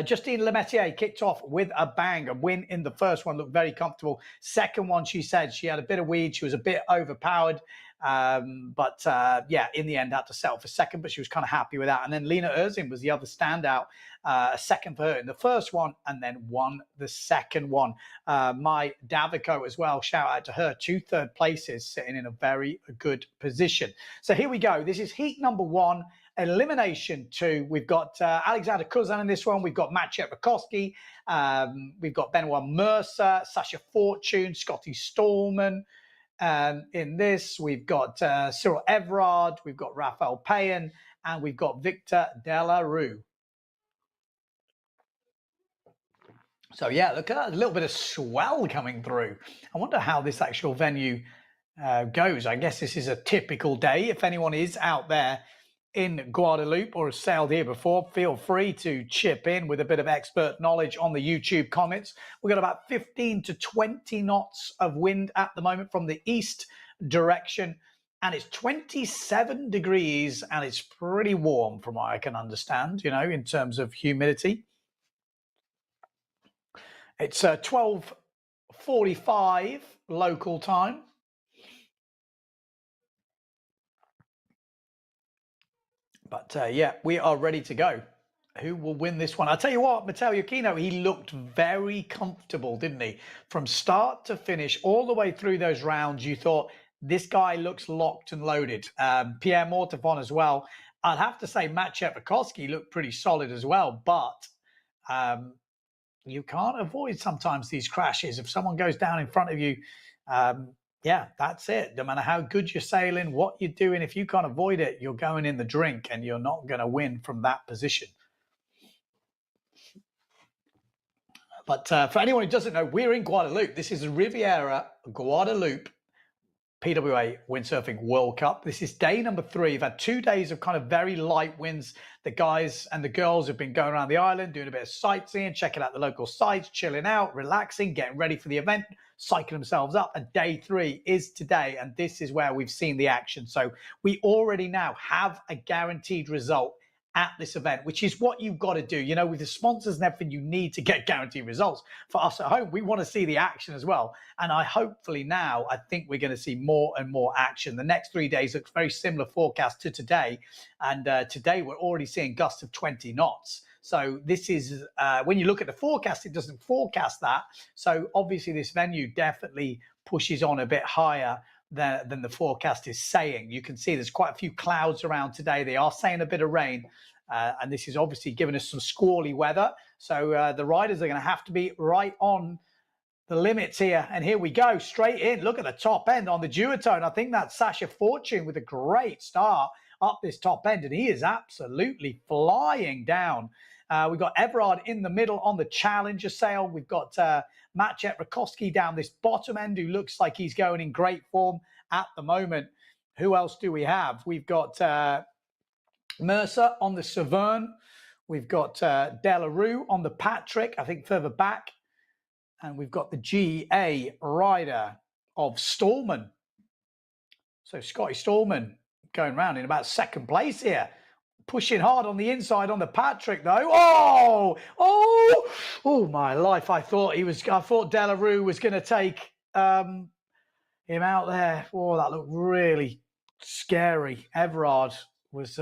Justine Lemaitre kicked off with a bang. A win in the first one, looked very comfortable. Second one, she said she had a bit of weed. She was a bit overpowered. But yeah, in the end, had to settle for second, but she was kind of happy with that. And then Lena Erzin was the other standout, a second for her in the first one, and then won the second one. My Davico as well, shout out to her, 2 third places, sitting in a very good position. So here we go. This is heat number 1. Elimination 2. We've got Alexander Cousin in this one. We've got Maciej Wachowski. We've got Benoit Mercer, Sasha Fortune, Scotty Stallman. In this, we've got Cyril Everard, we've got Raphael Payen, and we've got Victor Delarue. So yeah, look at that, a little bit of swell coming through. I wonder how this actual venue goes. I guess this is a typical day. If anyone is out there in Guadeloupe or has sailed here before, feel free to chip in with a bit of expert knowledge on the YouTube comments. We've got about 15 to 20 knots of wind at the moment from the east direction, and it's 27 degrees and it's pretty warm from what I can understand, in terms of humidity. It's 12:45 local time. But yeah, we are ready to go. Who will win this one? I'll tell you what, Matteo Giacchino, he looked very comfortable, didn't he? From start to finish, all the way through those rounds, you thought, this guy looks locked and loaded. Pierre Mortefon as well. I'd have to say Maciej Wachowski looked pretty solid as well, but you can't avoid sometimes these crashes. If someone goes down in front of you, yeah, that's it. No matter how good you're sailing, what you're doing, if you can't avoid it, you're going in the drink and you're not going to win from that position. But for anyone who doesn't know, we're in Guadeloupe. This is the Riviera Guadeloupe PWA Windsurfing World Cup. This is day number 3. We've had 2 days of kind of very light winds. The guys and the girls have been going around the island, doing a bit of sightseeing, checking out the local sites, chilling out, relaxing, getting ready for the event, psyching themselves up. And day 3 is today, and this is where we've seen the action. So we already now have a guaranteed result at this event, which is what you've got to do. With the sponsors and everything, you need to get guaranteed results. For us at home, we want to see the action as well. And I think we're going to see more and more action. The next 3 days looks very similar forecast to today. And today we're already seeing gusts of 20 knots. So this is, when you look at the forecast, it doesn't forecast that. So obviously this venue definitely pushes on a bit higher than the forecast is saying. You can see there's quite a few clouds around today. They are saying a bit of rain, and this is obviously giving us some squally weather. So the riders are going to have to be right on the limits here. And here we go, straight in. Look at the top end on the duotone. I think that's Sasha Fortune with a great start up this top end, and he is absolutely flying down. We've got Everard in the middle on the Challenger sail. We've got Maciej Wachowski down this bottom end, who looks like he's going in great form at the moment. Who else do we have? We've got Mercer on the Severn. We've got Delarue on the Patrick, I think further back. And we've got the GA rider of Stallman. So Scotty Stallman going round in about second place here. Pushing hard on the inside on the Patrick though. Oh my life. I thought Delarue was going to take him out there. Oh, that looked really scary. Everard was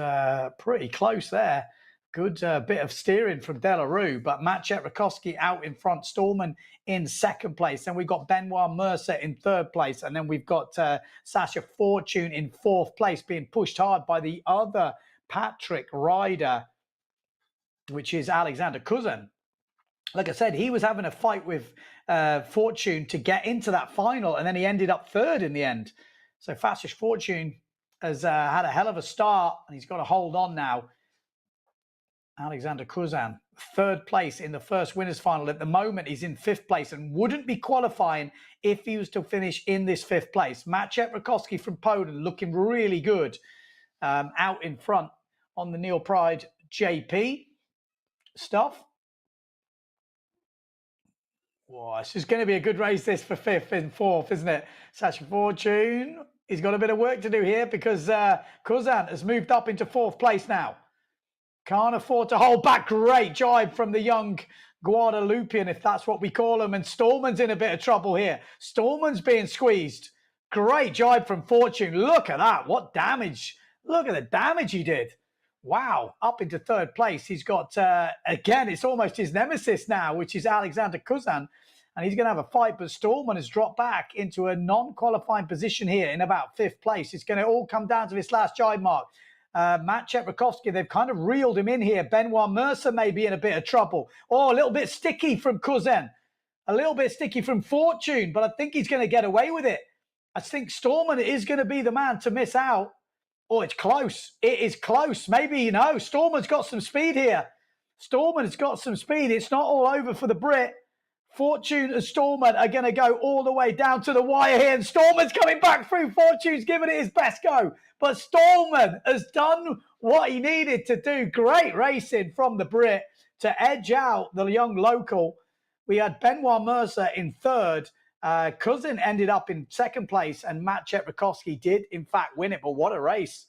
pretty close there. Good bit of steering from Delarue, but Maciej Rakowski out in front, Stallman in second place. Then we've got Benoit Mercer in third place. And then we've got Sasha Fortune in fourth place, being pushed hard by the other Patrick rider, which is Alexander Cousin. Like I said, he was having a fight with Fortune to get into that final, and then he ended up third in the end. So Fastest Fortune has had a hell of a start, and he's got to hold on now. Alexander Cousin, third place in the first winners final. At the moment, he's in fifth place and wouldn't be qualifying if he was to finish in this fifth place. Maciej Rakowski from Poland looking really good out in front on the Neil Pride JP stuff. Wow, this is going to be a good race, this, for fifth and fourth, isn't it? Sasha Fortune, he's got a bit of work to do here because Cousin has moved up into fourth place now. Can't afford to hold back. Great jibe from the young Guadeloupean, if that's what we call him. And Stallman's in a bit of trouble here. Stallman's being squeezed. Great jibe from Fortune. Look at that. What damage. Look at the damage he did. Wow. Up into third place. He's got, again, it's almost his nemesis now, which is Alexander Cousin. And he's going to have a fight, but Stallman has dropped back into a non-qualifying position here in about fifth place. It's going to all come down to this last jibe mark. Maciej Rakowski, they've kind of reeled him in here. Benoit Mercer may be in a bit of trouble. Oh, a little bit sticky from Cousin. A little bit sticky from Fortune, but I think he's going to get away with it. I think Stallman is going to be the man to miss out. Oh, it's close. It is close. Maybe, you know, Stallman's got some speed here. Stallman has got some speed. It's not all over for the Brit. Fortune and Stallman are going to go all the way down to the wire here. And Stallman's coming back through. Fortune's giving it his best go. But Stallman has done what he needed to do. Great racing from the Brit to edge out the young local. We had Benoit Mercer in third. Cousin ended up in second place. And Maciej Rakowski did, in fact, win it. But what a race.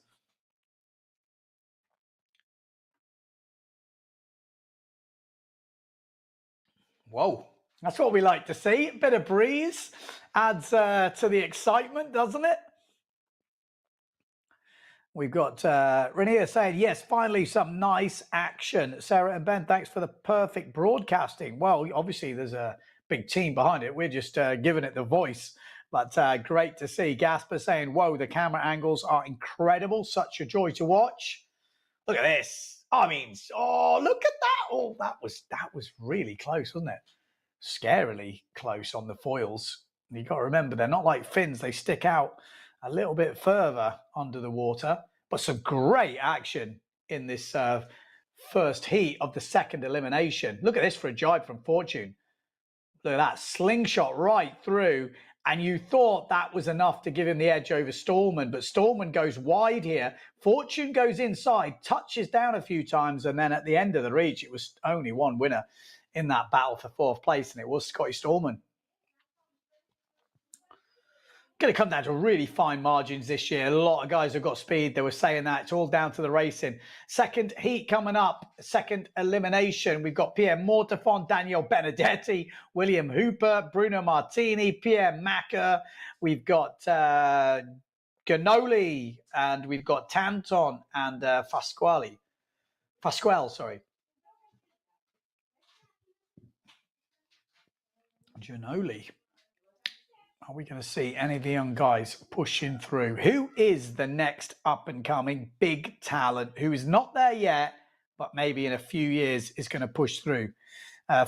Whoa. That's what we like to see. A bit of breeze adds to the excitement, doesn't it? We've got Renier saying, yes, finally some nice action. Sarah and Ben, thanks for the perfect broadcasting. Well, obviously there's a big team behind it. We're just giving it the voice. But great to see. Gasper saying, whoa, the camera angles are incredible. Such a joy to watch. Look at this. I mean, oh, look at that. Oh, that was really close, wasn't it? Scarily close on the foils. You've got to remember, they're not like fins. They stick out a little bit further under the water. But some great action in this first heat of the second elimination. Look at this for a jibe from Fortune. Look at that slingshot right through. And you thought that was enough to give him the edge over Stallman. But Stallman goes wide here. Fortune goes inside, touches down a few times. And then at the end of the reach, it was only one winner in that battle for fourth place, and it was Scotty Stallman. Going to come down to really fine margins this year. A lot of guys have got speed. They were saying that. It's all down to the racing. Second heat coming up. Second elimination. We've got Pierre Mortefond, Daniel Benedetti, William Hooper, Bruno Martini, Pierre Macker. We've got Ganoli, and we've got Tanton and Pasquale, sorry. Ganoli. Are we going to see any of the young guys pushing through? Who is the next up-and-coming big talent who is not there yet, but maybe in a few years is going to push through?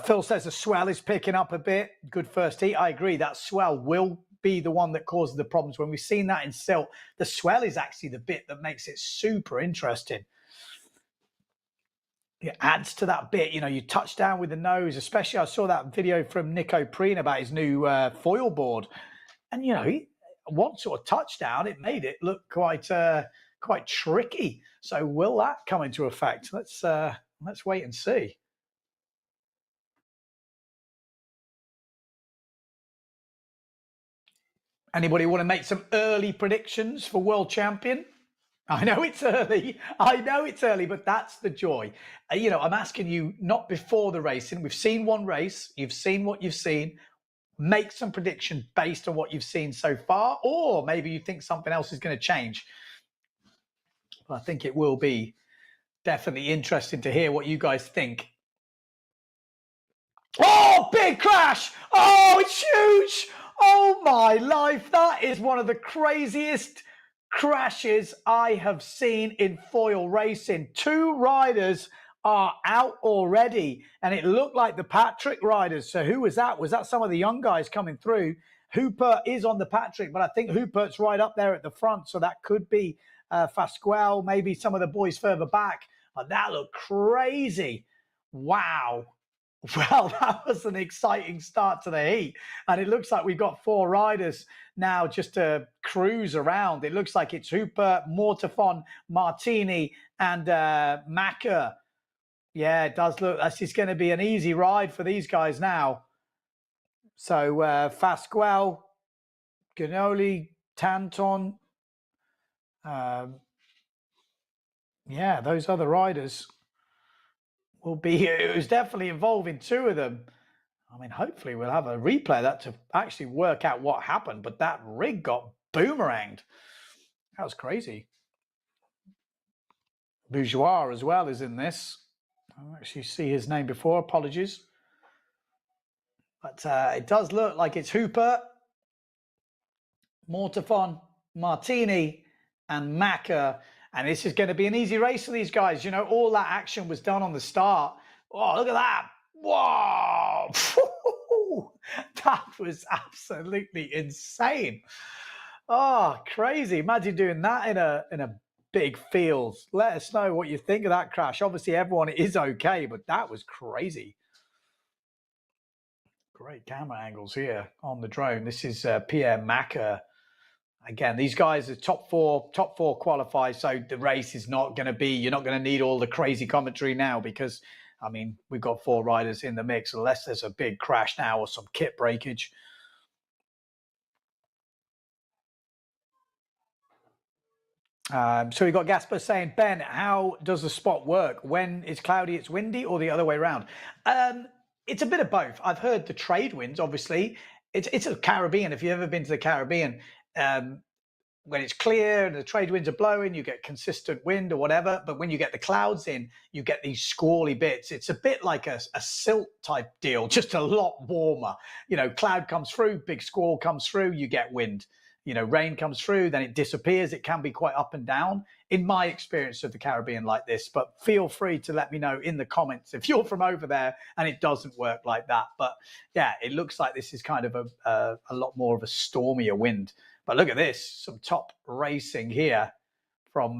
Phil says the swell is picking up a bit. Good first heat. I agree. That swell will be the one that causes the problems. When we've seen that in silt, the swell is actually the bit that makes it super interesting. It adds to that bit, you know, you touch down with the nose, especially I saw that video from Nico Preen about his new foil board. And, you know, one sort of touchdown, it made it look quite quite tricky. So will that come into effect? Let's wait and see. Anybody want to make some early predictions for world champion? I know it's early. I know it's early, but that's the joy. You know, I'm asking you not before the racing. We've seen one race. You've seen what you've seen. Make some predictions based on what you've seen so far, or maybe you think something else is going to change. But I think it will be definitely interesting to hear what you guys think. Oh, big crash! Oh, it's huge! Oh my life, that is one of the craziest crashes I have seen in foil racing. 2 riders are out already, and it looked like the Patrick riders. So who was that? Was that some of the young guys coming through? Hooper is on the Patrick, but I think Hooper's right up there at the front, so that could be Fasquel, maybe some of the boys further back. But that looked crazy. Wow. Well, that was an exciting start to the heat. And it looks like we've got 4 riders now just to cruise around. It looks like it's Hooper, Mortafon, Martini, and Macker. Yeah, it does look. This is going to be an easy ride for these guys now. So Fasquel, Ganoli, Tanton. Yeah, those other riders will be, it was definitely involving 2 of them. I mean, hopefully we'll have a replay of that to actually work out what happened, but that rig got boomeranged. That was crazy. Bourgeois as well is in this. I don't actually see his name before, apologies. But it does look like it's Hooper, Mortafon, Martini, and Macker. And this is going to be an easy race for these guys. You know, all that action was done on the start. Oh, look at that. Whoa. That was absolutely insane. Oh, crazy. Imagine doing that in a big field. Let us know what you think of that crash. Obviously, everyone is okay, but that was crazy. Great camera angles here on the drone. This is Pierre Macker. Again, these guys are top four qualify, so the race is not going to be, you're not going to need all the crazy commentary now because, I mean, we've got 4 riders in the mix unless there's a big crash now or some kit breakage. So we got Gasper saying, Ben, how does the spot work? When it's cloudy, it's windy, or the other way around? It's a bit of both. I've heard the trade winds, obviously. It's a Caribbean. If you've ever been to the Caribbean, when it's clear and the trade winds are blowing, you get consistent wind or whatever. But when you get the clouds in, you get these squally bits. It's a bit like a silt type deal, just a lot warmer. You know, cloud comes through, big squall comes through, you get wind. You know, rain comes through, then it disappears. It can be quite up and down in my experience of the Caribbean like this. But feel free to let me know in the comments if you're from over there and it doesn't work like that. But yeah, it looks like this is kind of a lot more of a stormier wind. But look at this, some top racing here from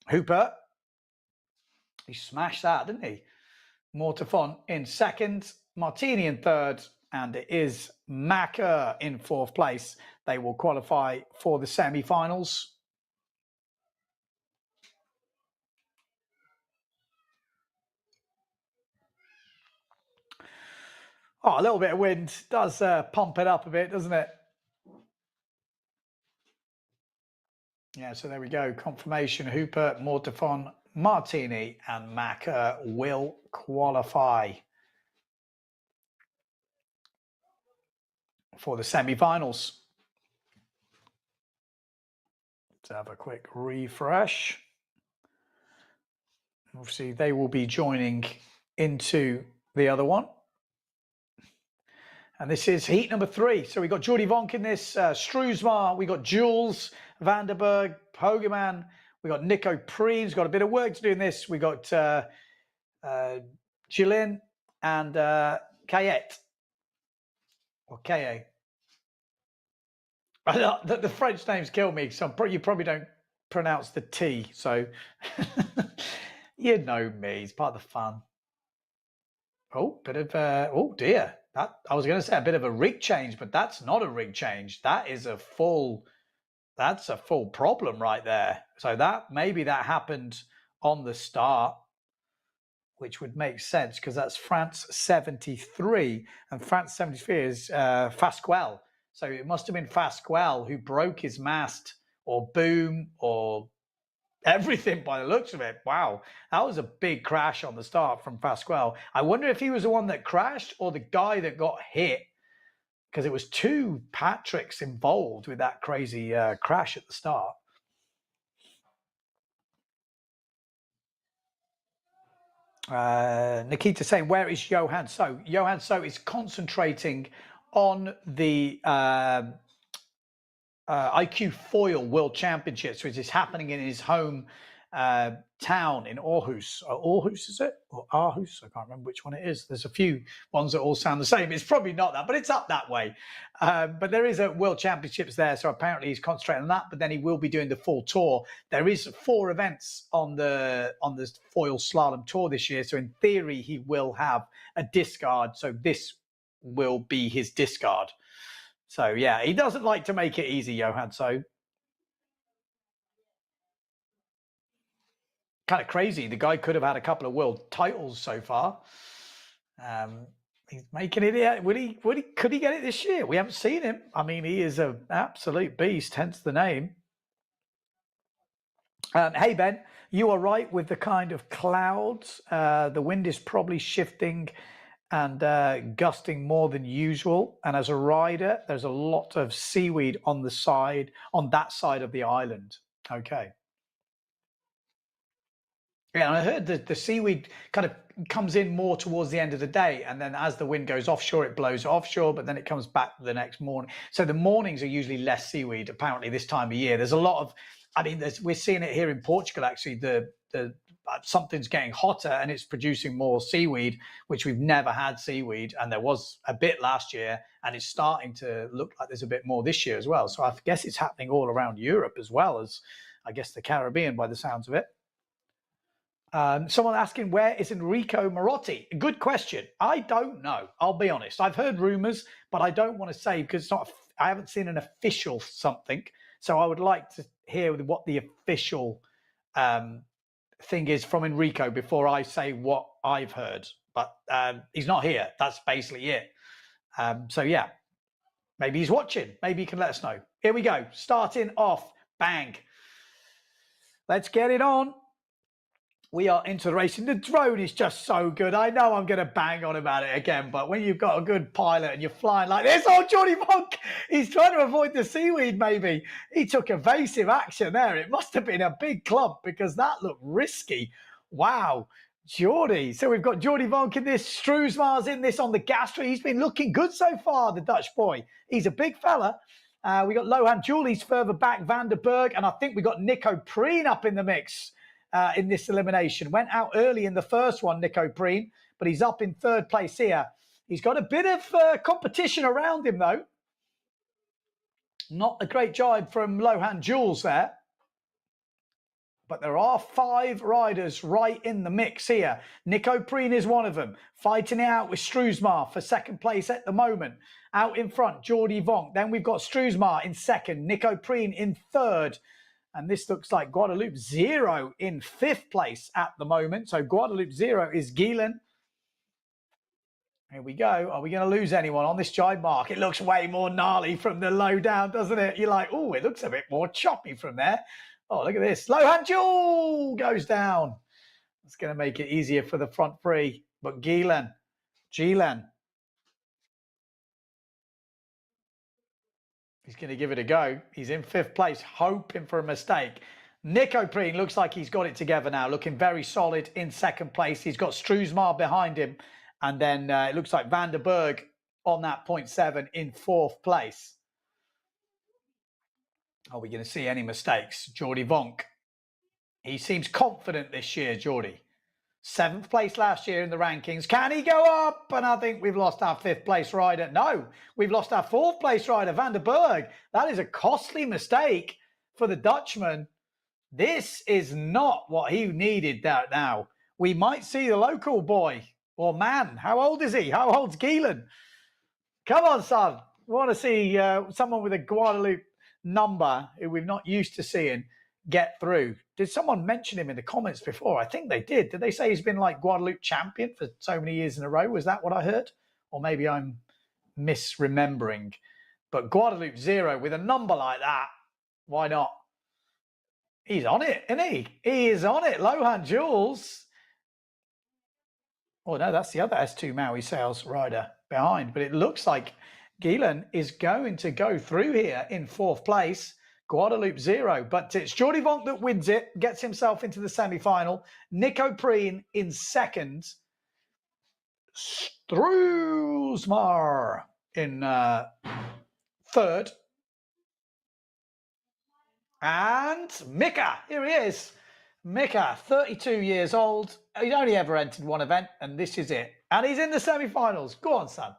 Hooper. He smashed that, didn't he? Mortafon in second, Martini in third, and it is Macker in 4th place. They will qualify for the semi-finals. Oh, a little bit of wind does pump it up a bit, doesn't it? Yeah, so there we go. Confirmation, Hooper, Mortafon, Martini, and Macker will qualify for the semi-finals. Let's have a quick refresh. Obviously, they will be joining into the other one. And this is heat number 3. So we got Jordi Vonk in this, Struesmar, we got Jules, Vanderberg, Hogeman, we got Nico Preen's got a bit of work to do in this. We got Gillian and Kayet. Or Kaye. The French names kill me, so you probably don't pronounce the T, so you know me, it's part of the fun. Oh, bit of oh dear. That I was going to say a bit of a rig change, but that's not a rig change. That is a full That's a full problem right there. So that maybe that happened on the start, which would make sense because that's France 73, and France 73 is Fasquelle. So it must have been Fasquelle who broke his mast or boom or everything by the looks of it. Wow, that was a big crash on the start from Fasquelle. I wonder if he was the one that crashed or the guy that got hit, because it was two Patricks involved with that crazy crash at the start. Nikita saying, where is Johan So? Johan So is concentrating on the IQ Foil World Championships, which is happening in his home town in Aarhus. Aarhus, is it? Or Aarhus? I can't remember which one it is. There's a few ones that all sound the same. It's probably not that, but it's up that way. But there is a World Championships there, so apparently he's concentrating on that, but then he will be doing the full tour. There is 4 events on the foil slalom tour this year, so in theory he will have a discard, so this will be his discard. So yeah, he doesn't like to make it easy, Johan. So kind of crazy. The guy could have had a couple of world titles so far. He's making it here. Could he get it this year? We haven't seen him. I mean, he is an absolute beast, hence the name. Hey, Ben, you are right with the kind of clouds. The wind is probably shifting and gusting more than usual. And as a rider, there's a lot of seaweed on the side, on that side of the island. Okay. Yeah, and I heard that the seaweed kind of comes in more towards the end of the day, and then as the wind goes offshore, it blows offshore, but then it comes back the next morning. So the mornings are usually less seaweed, apparently, this time of year. There's a lot of, I mean, we're seeing it here in Portugal, actually. Something's getting hotter and it's producing more seaweed, which we've never had seaweed. And there was a bit last year, and it's starting to look like there's a bit more this year as well. So I guess it's happening all around Europe as well as, I guess, the Caribbean by the sounds of it. Someone asking, where is Enrico Marotti? Good question. I don't know. I'll be honest. I've heard rumors, but I don't want to say because it's not. I haven't seen an official something. So I would like to hear what the official thing is from Enrico before I say what I've heard. But he's not here. That's basically it. So yeah, maybe he's watching. Maybe he can let us know. Here we go. Starting off, bang. Let's get it on. We are into the racing. The drone is just so good. I know I'm going to bang on about it again, but when you've got a good pilot and you're flying like this, oh, Jordy Monk, he's trying to avoid the seaweed, maybe. He took evasive action there. It must have been a big clump because that looked risky. Wow, Jordy. So we've got Jordy Monk in this. Stroesmaar's in this on the gas tree. He's been looking good so far, the Dutch boy. He's a big fella. We got Lohan Julies further back, Van der Berg, and I think we got Nico Preen up in the mix. In this elimination. Went out early in the first one, Nico Preen, but he's up in 3rd place here. He's got a bit of competition around him, though. Not a great job from Lohan Jules there. But there are 5 riders right in the mix here. Nico Preen is one of them. Fighting it out with Stroesmaar for 2nd place at the moment. Out in front, Jordy Vonk. Then we've got Stroesmaar in 2nd. Nico Preen in 3rd. And this looks like Guadeloupe 0 in 5th place at the moment. So Guadeloupe 0 is Gielen. Here we go. Are we going to lose anyone on this jibe mark? It looks way more gnarly from the low down, doesn't it? You're like, oh, it looks a bit more choppy from there. Oh, look at this. Lohan Jewel goes down. It's going to make it easier for the front three. But Gielen. He's going to give it a go. He's in 5th place, hoping for a mistake. Nico Preen looks like he's got it together now, looking very solid in 2nd place. He's got Stroesmaar behind him. And then it looks like Van der Berg on that 0.7 in 4th place. Are we going to see any mistakes? Jordy Vonk. He seems confident this year, Jordy. 7th place last year in the rankings. Can he go up? And I think we've lost our 5th place rider. No, we've lost our 4th place rider, Van der Berg. That is a costly mistake for the Dutchman. This is not what he needed now. We might see the local boy or man. How old is he? How old's Gielen? Come on, son. We want to see someone with a Guadeloupe number who we're not used to seeing get through. Did someone mention him in the comments before? I think they did. Did they say he's been like Guadeloupe champion for so many years in a row? Was that what I heard? Or maybe I'm misremembering. But Guadeloupe 0 with a number like that, why not? He's on it, isn't he? He is on it. Lohan Jules. Oh, no, that's the other S2 Maui Sales rider behind. But it looks like Gielan is going to go through here in 4th place. Guadeloupe 0. But it's Jordi Vonk that wins it, gets himself into the semi-final. Nico Preen in 2nd. Struismar in 3rd. And Mika, here he is. Mika, 32 years old. He's only ever entered one event, and this is it. And he's in the semi-finals. Go on, son.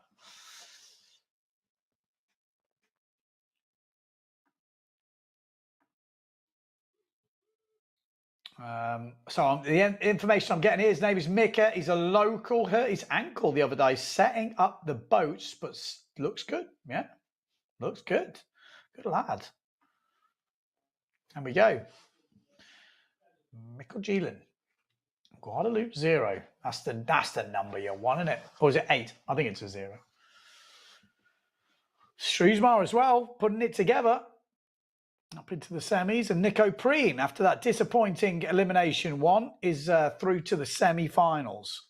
So the information I'm getting here, his name is Mika. He's a local. Hurt his ankle the other day setting up the boats, but looks good. Yeah, looks good. Good lad. And we go. Mikkel Gielan. Guadeloupe 0. That's the number you want, isn't it? Or is it 8? I think it's a 0. Struismar as well, putting it together. Up into the semis. And Nico Preen, after that disappointing elimination 1, is through to the semi-finals.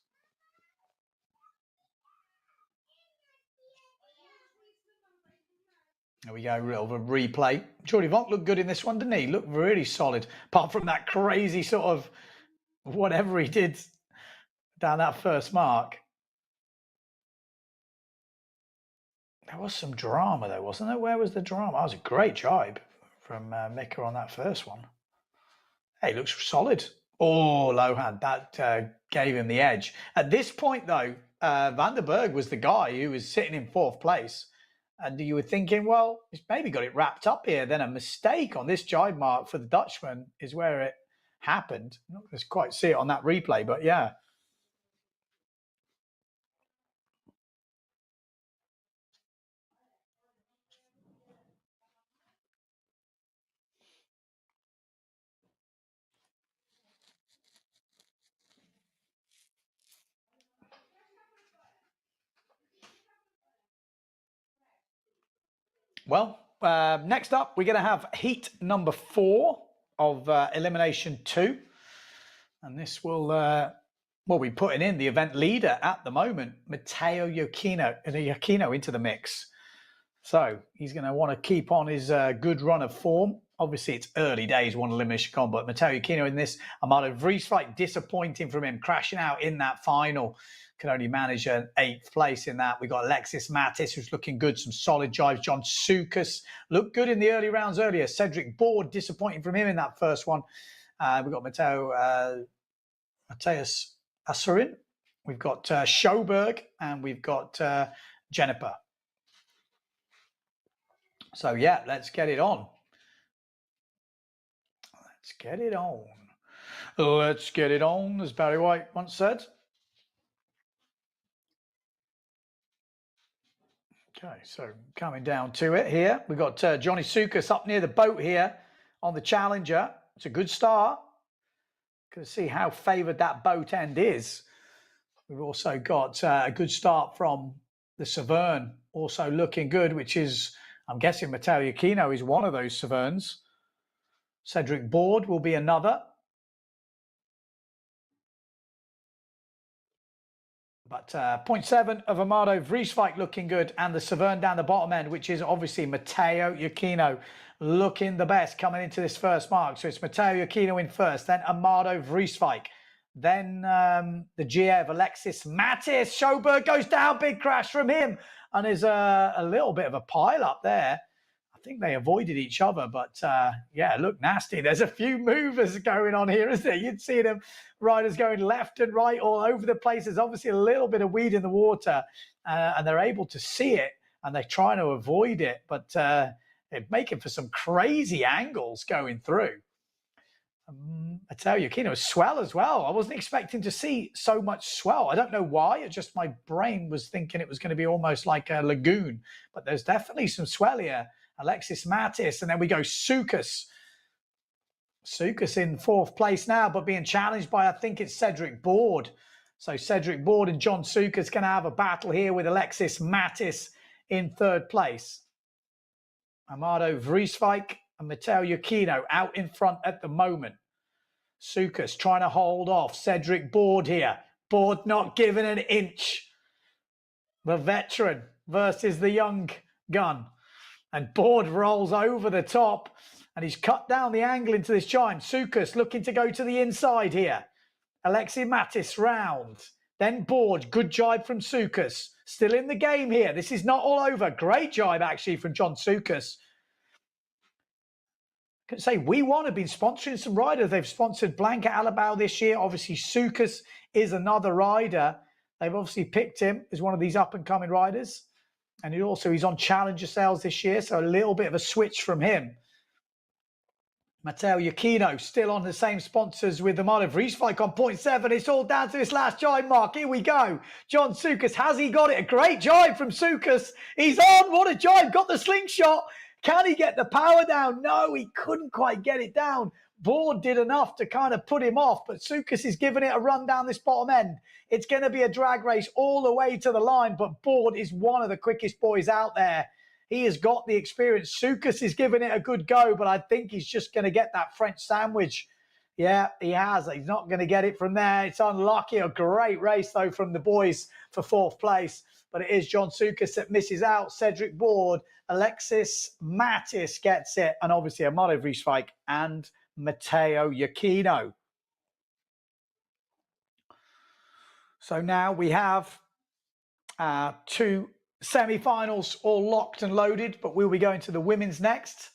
There we go, real of a replay. Jordi Vonk looked good in this one, didn't he? Looked really solid. Apart from that crazy sort of whatever he did down that first mark. There was some drama though, wasn't there? Where was the drama? That was a great jibe from Mika on that first one. Hey, looks solid. Oh, Lohan, that gave him the edge. At this point though, Van der Berg was the guy who was sitting in 4th place. And you were thinking, well, he's maybe got it wrapped up here. Then a mistake on this jibe mark for the Dutchman is where it happened. I'm not going to quite see it on that replay, but yeah. Well, next up, we're going to have heat number 4 of Elimination 2. And this will, well, we're putting in the event leader at the moment, Matteo Iachino into the mix. So he's going to want to keep on his good run of form. Obviously, it's early days, one elimination gone, but Matteo Iachino in this. Amado Vrieswijk, disappointing from him, crashing out in that final. Can only manage an 8th place in that. We got Alexis Mattis, who's looking good, some solid jives. John Sukas looked good in the early rounds earlier. Cedric Board, disappointing from him in that first one. We've got Mateus Asurin. We've got Schoberg, and we've got Jennifer. So, yeah, let's get it on. Let's get it on. Let's get it on, as Barry White once said. Okay, so coming down to it here. We've got Johnny Sukas up near the boat here on the Challenger. It's a good start. Can see how favoured that boat end is. We've also got a good start from the Severn, also looking good, which is, I'm guessing Matteo Iachino is one of those Severns. Cedric Board will be another. But 0.7 of Amado Vrieswijk looking good, and the Severn down the bottom end, which is obviously Matteo Iachino looking the best coming into this first mark. So it's Matteo Iachino in first, then Amado Vrieswijk, then the GF Alexis Mattis. Schoberg goes down, big crash from him, and there's a little bit of a pile up there. I think they avoided each other, but yeah, look nasty. There's a few movers going on here, isn't there? You'd see them riders going left and right all over the place. There's obviously a little bit of weed in the water, and they're able to see it, and they're trying to avoid it, but they're making for some crazy angles going through. I tell you, Iachino, swell as well. I wasn't expecting to see so much swell. I don't know why. It just, my brain was thinking it was going to be almost like a lagoon, but there's definitely some swell here. Alexis Mattis, and then we go Sukas. Sukas in 4th place now, but being challenged by, I think it's Cedric Board. So Cedric Board and John Sukas going to have a battle here with Alexis Mattis in 3rd place. Amado Vrieswijk and Matteo Iachino out in front at the moment. Sukas trying to hold off Cedric Board here. Board not giving an inch. The veteran versus the young gun. And Board rolls over the top. And he's cut down the angle into this chime. Sukas looking to go to the inside here. Alexis Mattis round. Then Board. Good jibe from Sukas. Still in the game here. This is not all over. Great jibe actually from John Sukas. I can say We Want have been sponsoring some riders. They've sponsored Blanca Aalvaa this year. Obviously, Sukas is another rider. They've obviously picked him as one of these up-and-coming riders. And he's on Challenger sales this year, so a little bit of a switch from him. Matteo Iachino still on the same sponsors with the Amado Vrieswijk on 0.7. It's all down to this last jibe mark. Here we go. John Sukas, has he got it? A great jibe from Sukas. He's on. What a jibe. Got the slingshot. Can he get the power down? No, he couldn't quite get it down. Board did enough to kind of put him off, but Sukas is giving it a run down this bottom end. It's going to be a drag race all the way to the line, but Board is one of the quickest boys out there. He has got the experience. Sukas is giving it a good go, but I think he's just going to get that French sandwich. Yeah, he has. He's not going to get it from there. It's unlucky. A great race, though, from the boys for 4th place. But it is John Sukas that misses out. Cedric Board, Alexis Mattis gets it, and obviously Amado Vrieswijk and Matteo Iachino. So now we have 2 semi-finals all locked and loaded, but we'll be going to the women's next.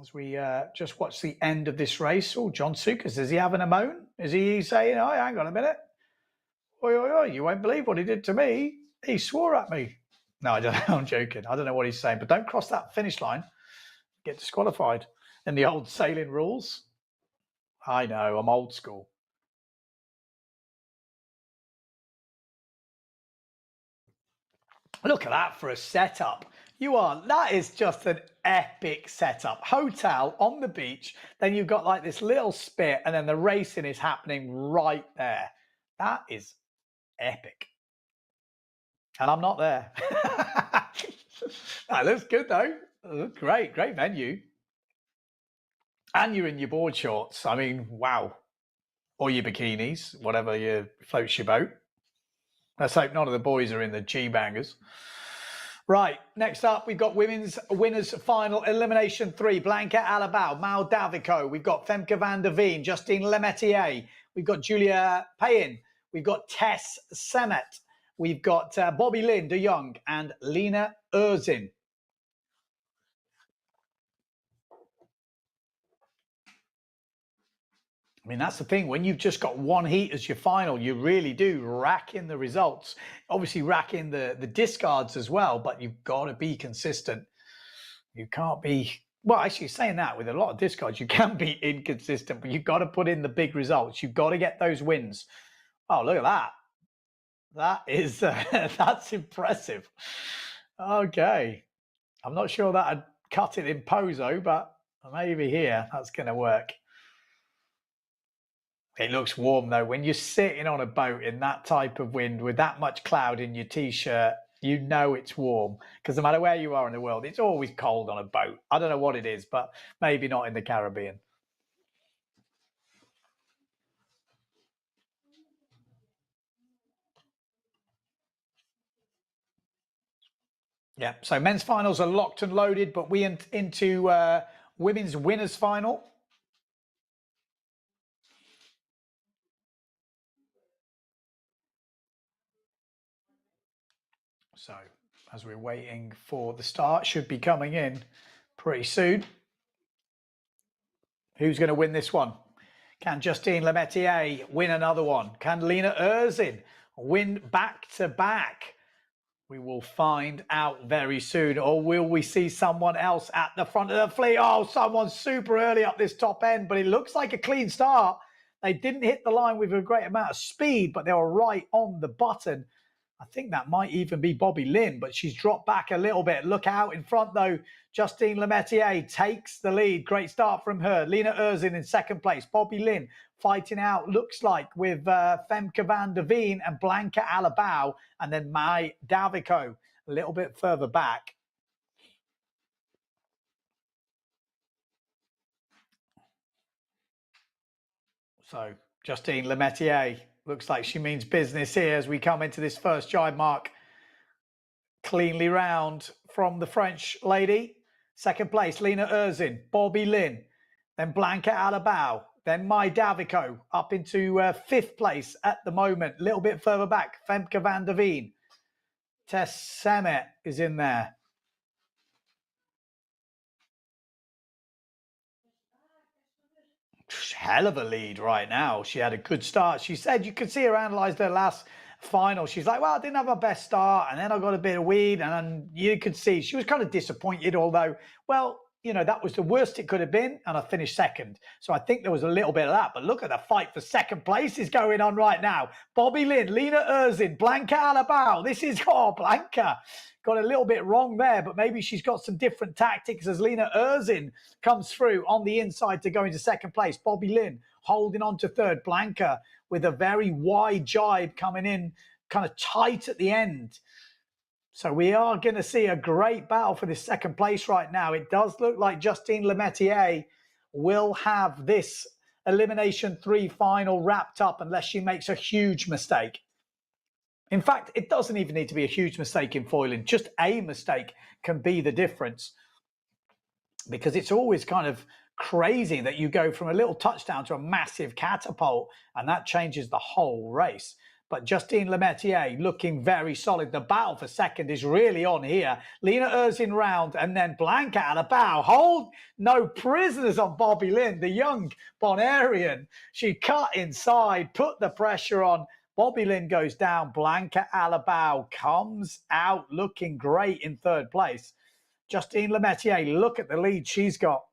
As we just watch the end of this race. Oh, John Sukas, is he having a moan? Is he saying, oh, hang on a minute. Oi, oi, oi, you won't believe what he did to me. He swore at me. No, I don't know. I'm joking. I don't know what he's saying, but don't cross that finish line. Get disqualified. In the old sailing rules. I know, I'm old school. Look at that for a setup. That is just an epic setup. Hotel on the beach, then you've got like this little spit, and then the racing is happening right there. That is epic. And I'm not there. That looks good though. Great venue. And you're in your board shorts. I mean, wow. Or your bikinis, whatever floats your boat. Let's hope none of the boys are in the G-bangers. Right, next up, we've got women's winners final, Elimination 3, Blanca Aalvaa, Mal Davico. We've got Femke van der Veen, Justine Lemaitre. We've got Julia Payen. We've got Tess Semet. We've got Bobby Lynn de Jong and Lena Erzin. I mean, that's the thing. When you've just got one heat as your final, you really do rack in the results. Obviously, rack in the discards as well, but you've got to be consistent. You can't be... Well, actually, saying that, with a lot of discards, you can be inconsistent, but you've got to put in the big results. You've got to get those wins. Oh, look at that. That is... that's impressive. Okay. I'm not sure that I'd cut it in Pozo, but maybe here that's going to work. It looks warm, though. When you're sitting on a boat in that type of wind with that much cloud in your T-shirt, you know it's warm. Because no matter where you are in the world, it's always cold on a boat. I don't know what it is, but maybe not in the Caribbean. Yeah, so men's finals are locked and loaded, but we into women's winners final. So as we're waiting for the start, should be coming in pretty soon. Who's going to win this one? Can Justine Lemaitre win another one? Can Lena Erzin win back-to-back? We will find out very soon. Or will we see someone else at the front of the fleet? Oh, someone super early up this top end, but it looks like a clean start. They didn't hit the line with a great amount of speed, but they were right on the button. I think that might even be Bobby Lynn, but she's dropped back a little bit. Look out in front, though. Justine Lemaitre takes the lead. Great start from her. Lena Erzin in second place. Bobby Lynn fighting out, looks like, with Femke van der Veen and Blanca Alabau, and then Mai Davico a little bit further back. So Justine Lemaitre looks like she means business here as we come into this first jibe mark. Cleanly round from the French lady. Second place, Lena Erzin, Bobby Lynn, then Blanca Alabau, then Mai Davico up into fifth place at the moment. A little bit further back, Femke van der Veen. Tess Semet is in there. Hell of a lead right now. She had a good start. She said, you could see her analyze her last final. She's like, well, I didn't have my best start, and then I got a bit of weed, and then you could see she was kind of disappointed, although, well, you know, that was the worst it could have been, and I finished second. So I think there was a little bit of that. But look at the fight for second place is going on right now. Bobby Lynn, Lena Erzin, Blanca Alabau. This is, oh, Blanca got a little bit wrong there, but maybe she's got some different tactics as Lena Erzin comes through on the inside to go into second place. Bobby Lynn holding on to third. Blanca with a very wide jibe coming in kind of tight at the end. So we are going to see a great battle for this second place right now. It does look like Justine Lemaitre will have this Elimination 3 final wrapped up unless she makes a huge mistake. In fact, it doesn't even need to be a huge mistake in foiling. Just a mistake can be the difference, because it's always kind of crazy that you go from a little touchdown to a massive catapult, and that changes the whole race. But Justine Lemaitre looking very solid. The battle for second is really on here. Lena Erzin round, and then Blanca Alabau. Hold no prisoners on Bobby Lynn, the young Bonarian. She cut inside, put the pressure on. Bobby Lynn goes down. Blanca Alabau comes out looking great in third place. Justine Lemaitre, look at the lead she's got.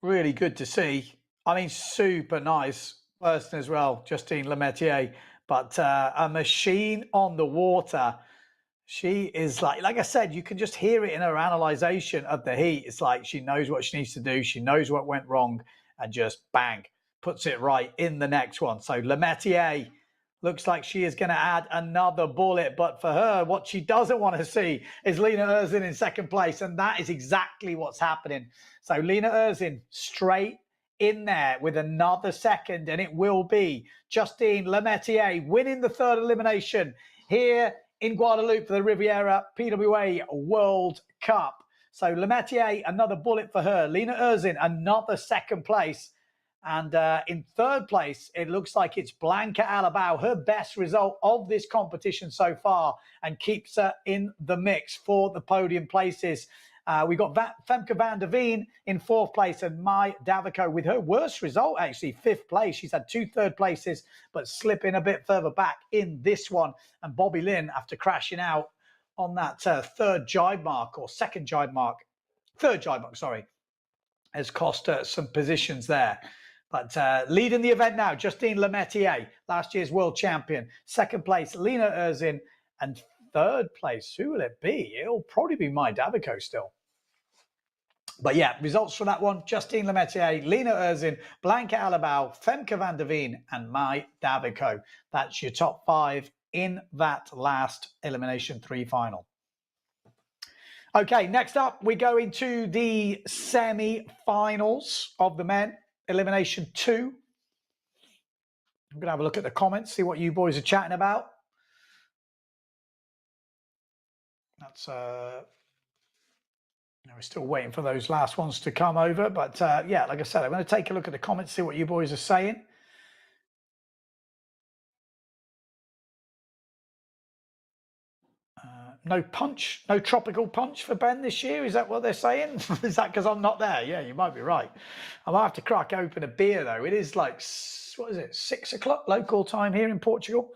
Really good to see. I mean, super nice person as well, Justine Lemaitre, but a machine on the water. She is like I said, you can just hear it in her analyzation of the heat. It's like she knows what she needs to do. She knows what went wrong and just bang, puts it right in the next one. So Lemaitre looks like she is going to add another bullet, but for her, what she doesn't want to see is Lena Erzin in second place, and that is exactly what's happening. So Lena Erzin straight in there with another second, and it will be Justine Lemaitre winning the third elimination here in Guadeloupe for the Riviera PWA World Cup. So Lemaitre, another bullet for her. Lena Erzin, another second place. And in third place, it looks like it's Blanca Alabau, her best result of this competition so far, and keeps her in the mix for the podium places. We got Femke van der Veen in fourth place, and Mai Davico with her worst result, actually, fifth place. She's had 2 third places, but slipping a bit further back in this one. And Bobby Lynn, after crashing out on that third jibe mark, or second jibe mark, third jibe mark, sorry, has cost her some positions there. But leading the event now, Justine Lemaitre, last year's world champion. Second place, Lena Erzin. And third place, who will it be? It'll probably be Mai Davico still. But yeah, results for that one, Justine Lemaitre, Lena Erzin, Blanca Alabau, Femke van der Veen, and Mai Davico. That's your top 5 in that last Elimination 3 final. Okay, next up, we go into the semi-finals of the men, Elimination 2. I'm going to have a look at the comments, see what you boys are chatting about. That's we're still waiting for those last ones to come over, but yeah, like I said, I'm going to take a look at the comments, see what you boys are saying. No punch, no tropical punch for Ben this year. Is that what they're saying? Is that because I'm not there? Yeah, you might be right. I might have to crack open a beer though. It is like, what is it, 6 o'clock local time here in Portugal.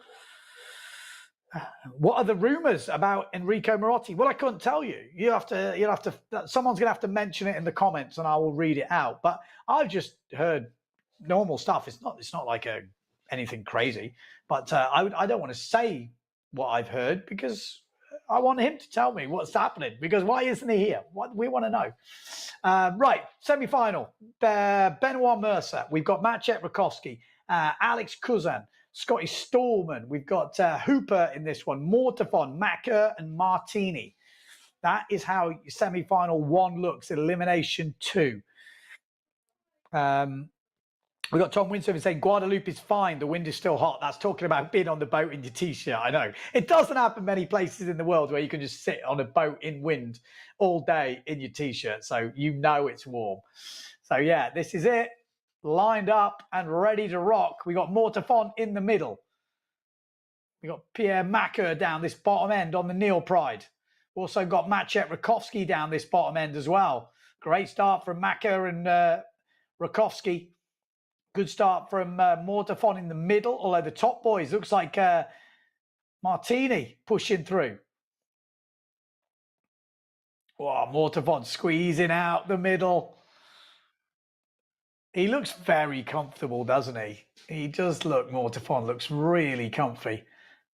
What are the rumours about Enrico Marotti? Well, I couldn't tell you. You'll have to. Someone's going to have to mention it in the comments, and I will read it out. But I've just heard normal stuff. It's not like a anything crazy. But I don't want to say what I've heard because I want him to tell me what's happening. Because why isn't he here? What we want to know. Right, semi-final. Benoit Mercer. We've got Maciej Rakowski, Alex Kuzan, Scotty Stallman. We've got Hooper in this one, Mortefon, Macker, and Martini. That is how semi-final 1 looks at Elimination 2. We've got Tom Windsurfing saying Guadeloupe is fine. The wind is still hot. That's talking about being on the boat in your T-shirt. I know. It doesn't happen many places in the world where you can just sit on a boat in wind all day in your T-shirt. So you know it's warm. So yeah, this is it. Lined up and ready to rock. We got Mortefon in the middle. We got Pierre Macker down this bottom end on the Neil Pride. Also got Maciej Rakowski down this bottom end as well. Great start from Macker and Rakowski. Good start from Mortefon in the middle, although the top boys looks like Martini pushing through. Oh, Mortefon squeezing out the middle. He looks very comfortable, doesn't he? He does look, Mortefon looks really comfy.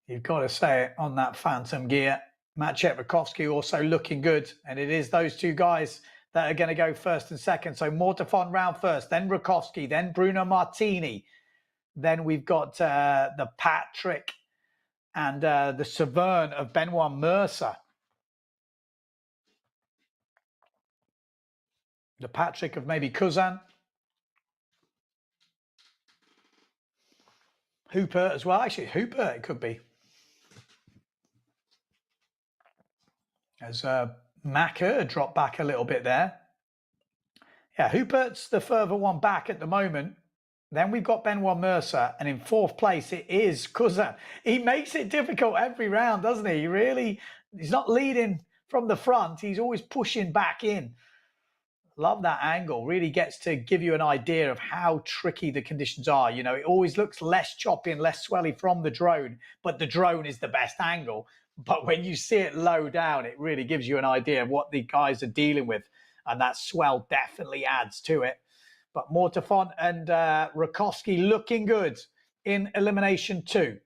You've got to say it on that Phantom gear. Maciej Rakowski also looking good, and it is those two guys that are going to go first and second. So Mortefon round first, then Rakowski, then Bruno Martini. Then we've got the Patrick and the Severn of Benoit Mercer. The Patrick of maybe Kuzan. Hooper as well. Actually, Hooper it could be. As Macker dropped back a little bit there. Yeah, Hoopert's the further one back at the moment. Then we've got Benoit Mercer, and in 4th place it is Kuzan. He makes it difficult every round, doesn't he? He's not leading from the front. He's always pushing back in. Love that angle. Really gets to give you an idea of how tricky the conditions are. You know, it always looks less choppy and less swelly from the drone, but the drone is the best angle. But when you see it low down, it really gives you an idea of what the guys are dealing with. And that swell definitely adds to it. But Mortefon and Rakowski looking good in Elimination 2.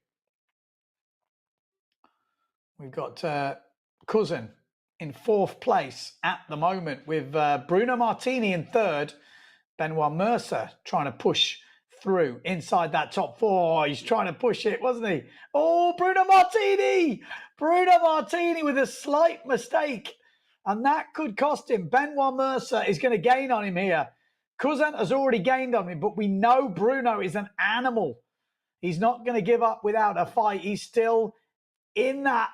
We've got Kuzan in 4th place at the moment with Bruno Martini in 3rd. Benoit Mercer trying to push through inside that top 4. He's trying to push it, wasn't he? Oh, Bruno Martini! Bruno Martini with a slight mistake. And that could cost him. Benoit Mercer is going to gain on him here. Kuzan has already gained on him, but we know Bruno is an animal. He's not going to give up without a fight. He's still in that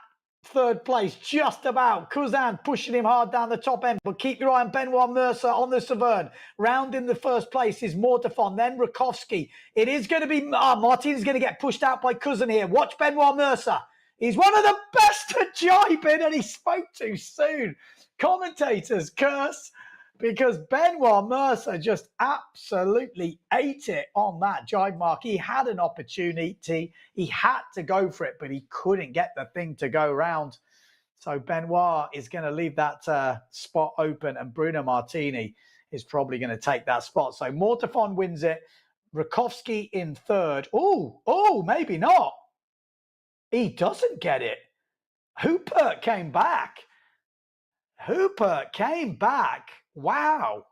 3rd place, just about. Kuzan pushing him hard down the top end, but keep your eye on Benoit Mercer on the Severn. Round in the 1st place is Mortefon, then Rakowski. It is going to be, Martini's going to get pushed out by Kuzan here. Watch Benoit Mercer. He's one of the best at jibing, and he spoke too soon. Commentators curse because Benoit Mercer just absolutely ate it on that jibe mark. He had an opportunity. He had to go for it, but he couldn't get the thing to go round. So Benoit is going to leave that spot open, and Bruno Martini is probably going to take that spot. So Mortefon wins it. Rakowski in 3rd. Oh, maybe not. He doesn't get it. Hooper came back. Wow.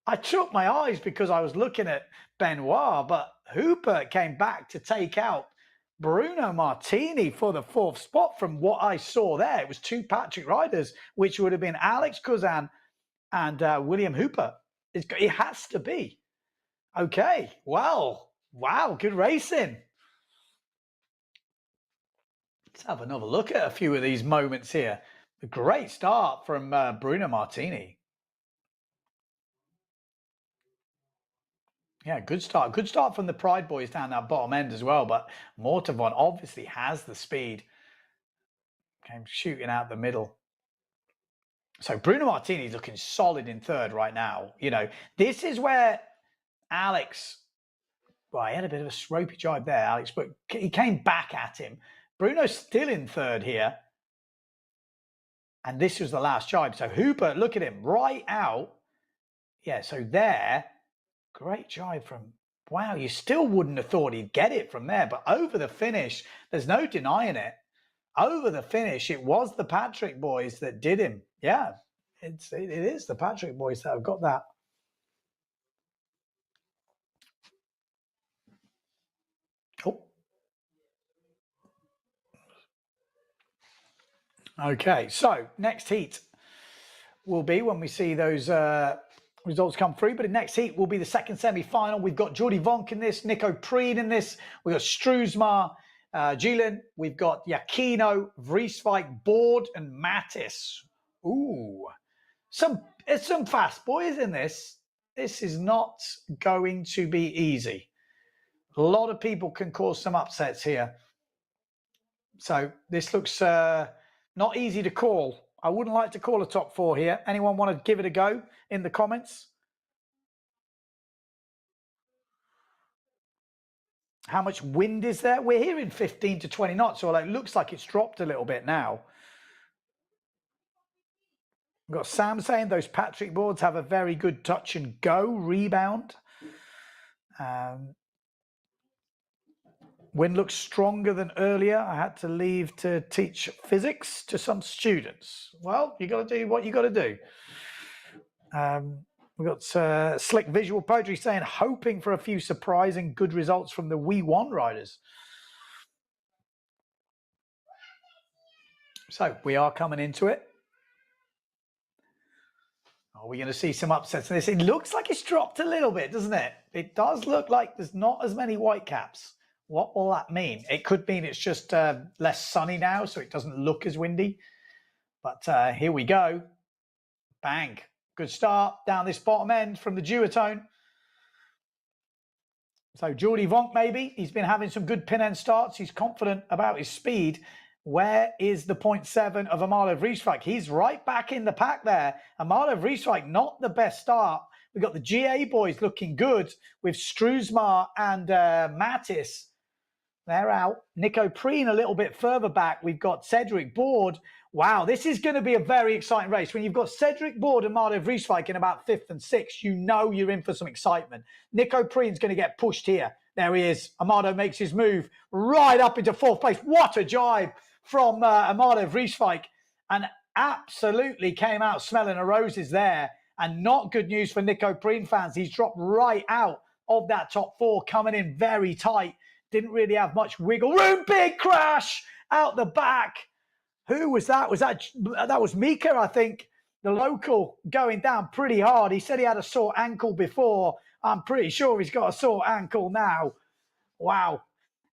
I took my eyes because I was looking at Benoit, but Hooper came back to take out Bruno Martini for the 4th spot from what I saw there. It was 2 Patrick riders, which would have been Alex Kuzan and William Hooper. It has to be. Okay, well, wow, good racing. Let's have another look at a few of these moments here. A great start from Bruno Martini. Yeah, good start. Good start from the Pride boys down that bottom end as well. But Mortefon obviously has the speed. Came shooting out the middle. So Bruno Martini's looking solid in 3rd right now. You know, this is where Alex, well, he had a bit of a ropey jibe there, Alex, but he came back at him. Bruno's still in 3rd here. And this was the last jibe. So Hooper, look at him, right out. Yeah, so there, great jibe from wow, you still wouldn't have thought he'd get it from there. But over the finish, there's no denying it. Over the finish, it was the Patrick boys that did him. Yeah, it is the Patrick boys that have got that. Cool. Okay, so next heat will be when we see those results come through. But the next heat will be the second semi-final. We've got Jordy Vonk in this, Nico Preen in this. We've got Struesma, Gillen. We've got Yakino, Vrieswijk, Board, and Mattis. Ooh, some fast boys in this. This is not going to be easy. A lot of people can cause some upsets here. So this looks not easy to call. I wouldn't like to call a top four here. Anyone want to give it a go in the comments? How much wind is there? We're hearing 15 to 20 knots, so it looks like it's dropped a little bit now. We've got Sam saying those Patrick boards have a very good touch and go rebound. Wind looks stronger than earlier. I had to leave to teach physics to some students. Well, you got to do what you got to do. We've got Slick Visual Poetry saying, hoping for a few surprising good results from the We1 riders. So we are coming into it. Are we going to see some upsets in this? It looks like it's dropped a little bit, doesn't it? It does look like there's not as many white caps. What will that mean? It could mean it's just less sunny now, so it doesn't look as windy. But here we go. Bang. Good start down this bottom end from the duotone. So Jordy Vonk, maybe. He's been having some good pin end starts. He's confident about his speed. Where is the 0.7 of Amado Vrieswijk? He's right back in the pack there. Amado Vrieswijk, not the best start. We've got the GA boys looking good with Struesma and Mattis. They're out. Nico Preen a little bit further back. We've got Cedric Board. Wow, this is going to be a very exciting race. When you've got Cedric Board and Amado Vrieswijk in about 5th and 6th, you know you're in for some excitement. Nico Preen's going to get pushed here. There he is. Amado makes his move right up into 4th place. What a jibe from Amado Vrieswijk. And absolutely came out smelling of roses there. And not good news for Nico Preen fans. He's dropped right out of that top 4, coming in very tight. Didn't really have much wiggle room. Big crash out the back. Who was that? That was Mika, I think, the local, going down pretty hard. He said he had a sore ankle before. I'm pretty sure he's got a sore ankle now. Wow.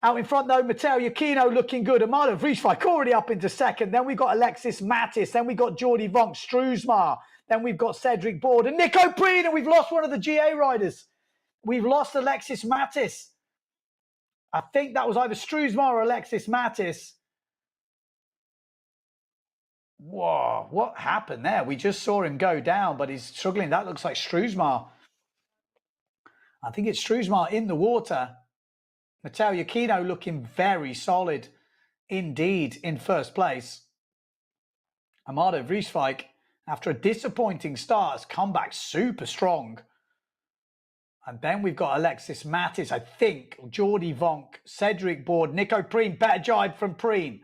Out in front, though, Matteo Yakino looking good. Amado Vrieswijk already up into 2nd. Then we've got Alexis Mattis. Then we've got Jordy Vonk, Struesma. Then we've got Cedric Board and Nico Preen. And we've lost one of the GA riders. We've lost Alexis Mattis. I think that was either Struesma or Alexis Mattis. Whoa, what happened there? We just saw him go down, but he's struggling. That looks like Struesma. I think it's Struesma in the water. Matteo Yakino looking very solid indeed in 1st place. Amado Vrieswijk, after a disappointing start, has come back super strong. And then we've got Alexis Mattis, I think, Jordy Vonk, Cedric Board, Nico Preen, better jibe from Preen.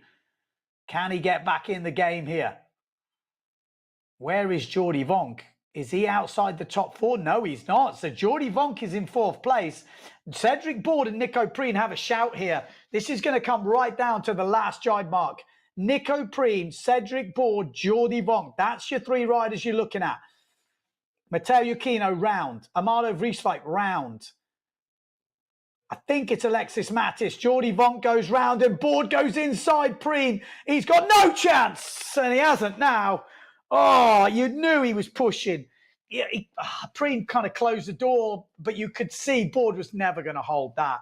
Can he get back in the game here? Where is Jordy Vonk? Is he outside the top 4? No, he's not. So Jordy Vonk is in 4th place. Cedric Board and Nico Preen have a shout here. This is going to come right down to the last jibe mark. Nico Preen, Cedric Board, Jordy Vonk. That's your 3 riders you're looking at. Matteo Yakino round. Amado Vrieswijk round. I think it's Alexis Mattis. Jordy Vonk goes round and Board goes inside Preen. He's got no chance. And he hasn't now. Oh, you knew he was pushing. Yeah, Preen kind of closed the door, but you could see Board was never going to hold that.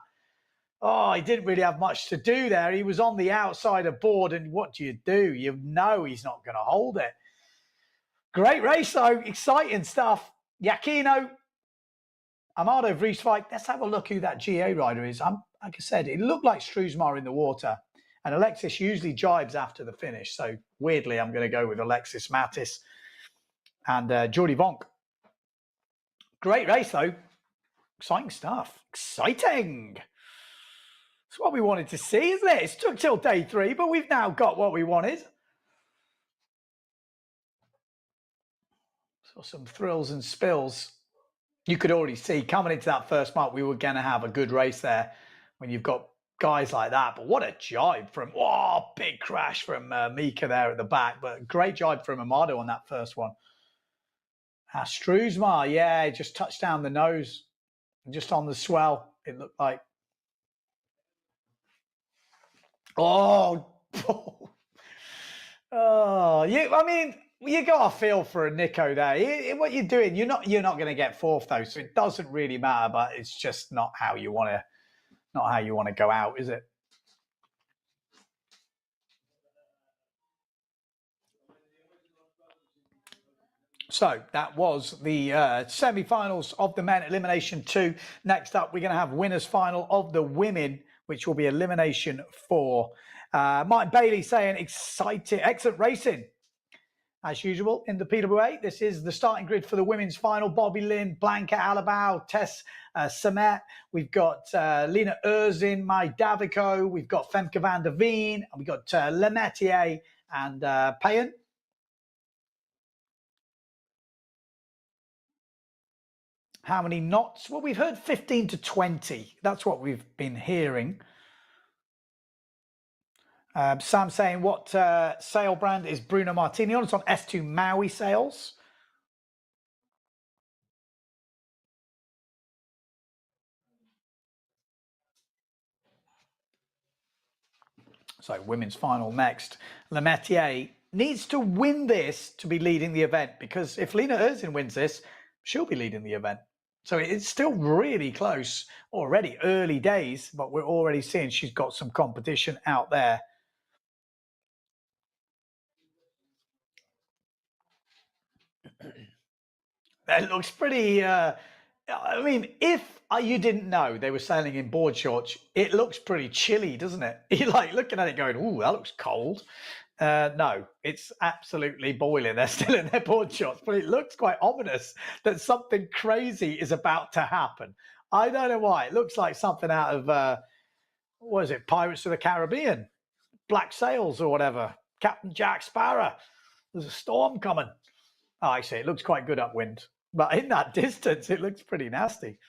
Oh, he didn't really have much to do there. He was on the outside of Board, and what do? You know he's not going to hold it. Great race, though. Exciting stuff. Yakino, Amado Vrieswijk. Let's have a look who that GA rider is. Like I said, it looked like Struesma in the water. And Alexis usually jibes after the finish. So, weirdly, I'm going to go with Alexis Mattis and Jordy Vonk. Great race, though. Exciting stuff. Exciting. It's what we wanted to see, isn't it? It took till day 3, but we've now got what we wanted. So some thrills and spills. You could already see coming into that first mark, we were going to have a good race there when you've got guys like that. But what a jibe from, oh, big crash from Mika there at the back. But great jibe from Amado on that first one. Struzma, yeah, just touched down the nose. Just on the swell, it looked like. Oh, oh, I mean, you got a feel for a Nico there. What you're doing, you're not going to get 4th though, so it doesn't really matter. But it's just not how you want to go out, is it? So that was the semi-finals of the men, Elimination 2. Next up, we're going to have winners final of the women, which will be Elimination 4. Martin Bailey saying, exciting, excellent racing. As usual, in the PWA, this is the starting grid for the women's final. Bobby Lynn, Blanca Alabao, Tess Samet. We've got Lena Erzin, Mai Davico. We've got Femke van der Veen. And we've got Lemetier and Payen. How many knots? Well, we've heard 15 to 20. That's what we've been hearing. Sam saying, what sail brand is Bruno Martini on? It's on S2 Maui sails. So women's final next. Lemetier needs to win this to be leading the event, because if Lena Erzin wins this, she'll be leading the event. So it's still really close already, early days, but we're already seeing she's got some competition out there. That looks pretty, I mean, if you didn't know they were sailing in board shorts, it looks pretty chilly, doesn't it? You're like looking at it going, ooh, that looks cold. No, it's absolutely boiling. They're still in their board shorts, but it looks quite ominous that something crazy is about to happen. I don't know why. It looks like something out of, what is it, Pirates of the Caribbean? Black Sails or whatever. Captain Jack Sparrow. There's a storm coming. Oh, I see. It looks quite good upwind. But in that distance, it looks pretty nasty.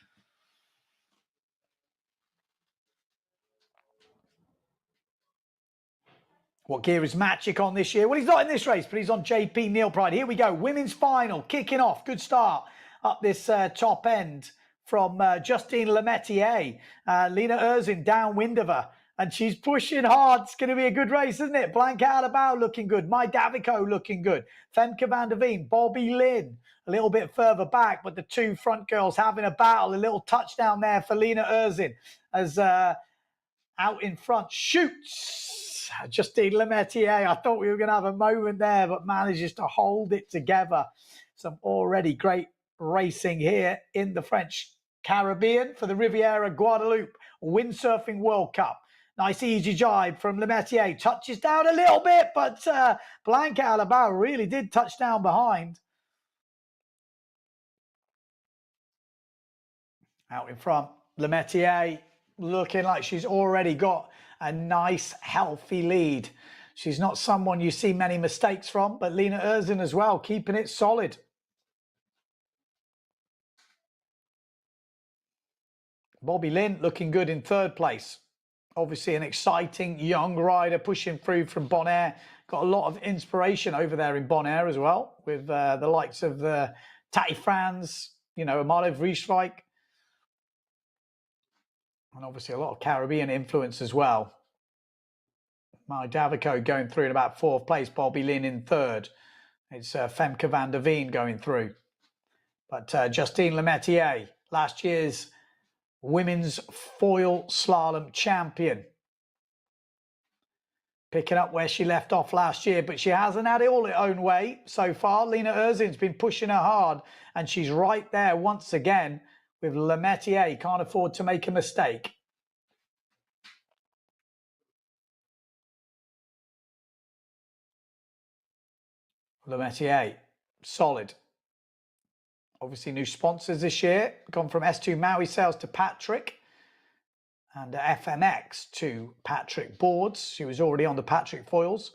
What gear is Magic on this year? Well, he's not in this race, but he's on JP Neil Pride. Here we go. Women's final, kicking off. Good start up this top end from Justine Lemetier. Lena Erzin downwind of her. And she's pushing hard. It's going to be a good race, isn't it? Blanca Alabao looking good. Mai Davico looking good. Femke van der Veen. Bobby Lynn a little bit further back. But the two front girls having a battle. A little touchdown there for Lena Erzin as out in front shoots Justine Lemetier. I thought we were going to have a moment there, but manages to hold it together. Some already great racing here in the French Caribbean for the Riviera Guadeloupe Windsurfing World Cup. Nice easy jibe from Lemetier. Touches down a little bit, but Blanca Alabao really did touch down behind. Out in front, Lemetier looking like she's already got a nice, healthy lead. She's not someone you see many mistakes from, but Lena Erzin as well, keeping it solid. Bobby Lynn looking good in 3rd place. Obviously an exciting young rider pushing through from Bonaire. Got a lot of inspiration over there in Bonaire as well, with the likes of Tati Franz, you know, Amado Vrieswijk. And obviously a lot of Caribbean influence as well. Mai Davico going through in about 4th place. Bobby Lynn in 3rd. It's Femke van der Veen going through. But Justine Lemetier, last year's women's foil slalom champion. Picking up where she left off last year, but she hasn't had it all her own way so far. Lena Erzin's been pushing her hard, and she's right there once again with Lemetier. Can't afford to make a mistake. Lemetier, solid. Obviously, new sponsors this year. Gone from S2 Maui Sails to Patrick, and FMX to Patrick Boards. She was already on the Patrick foils.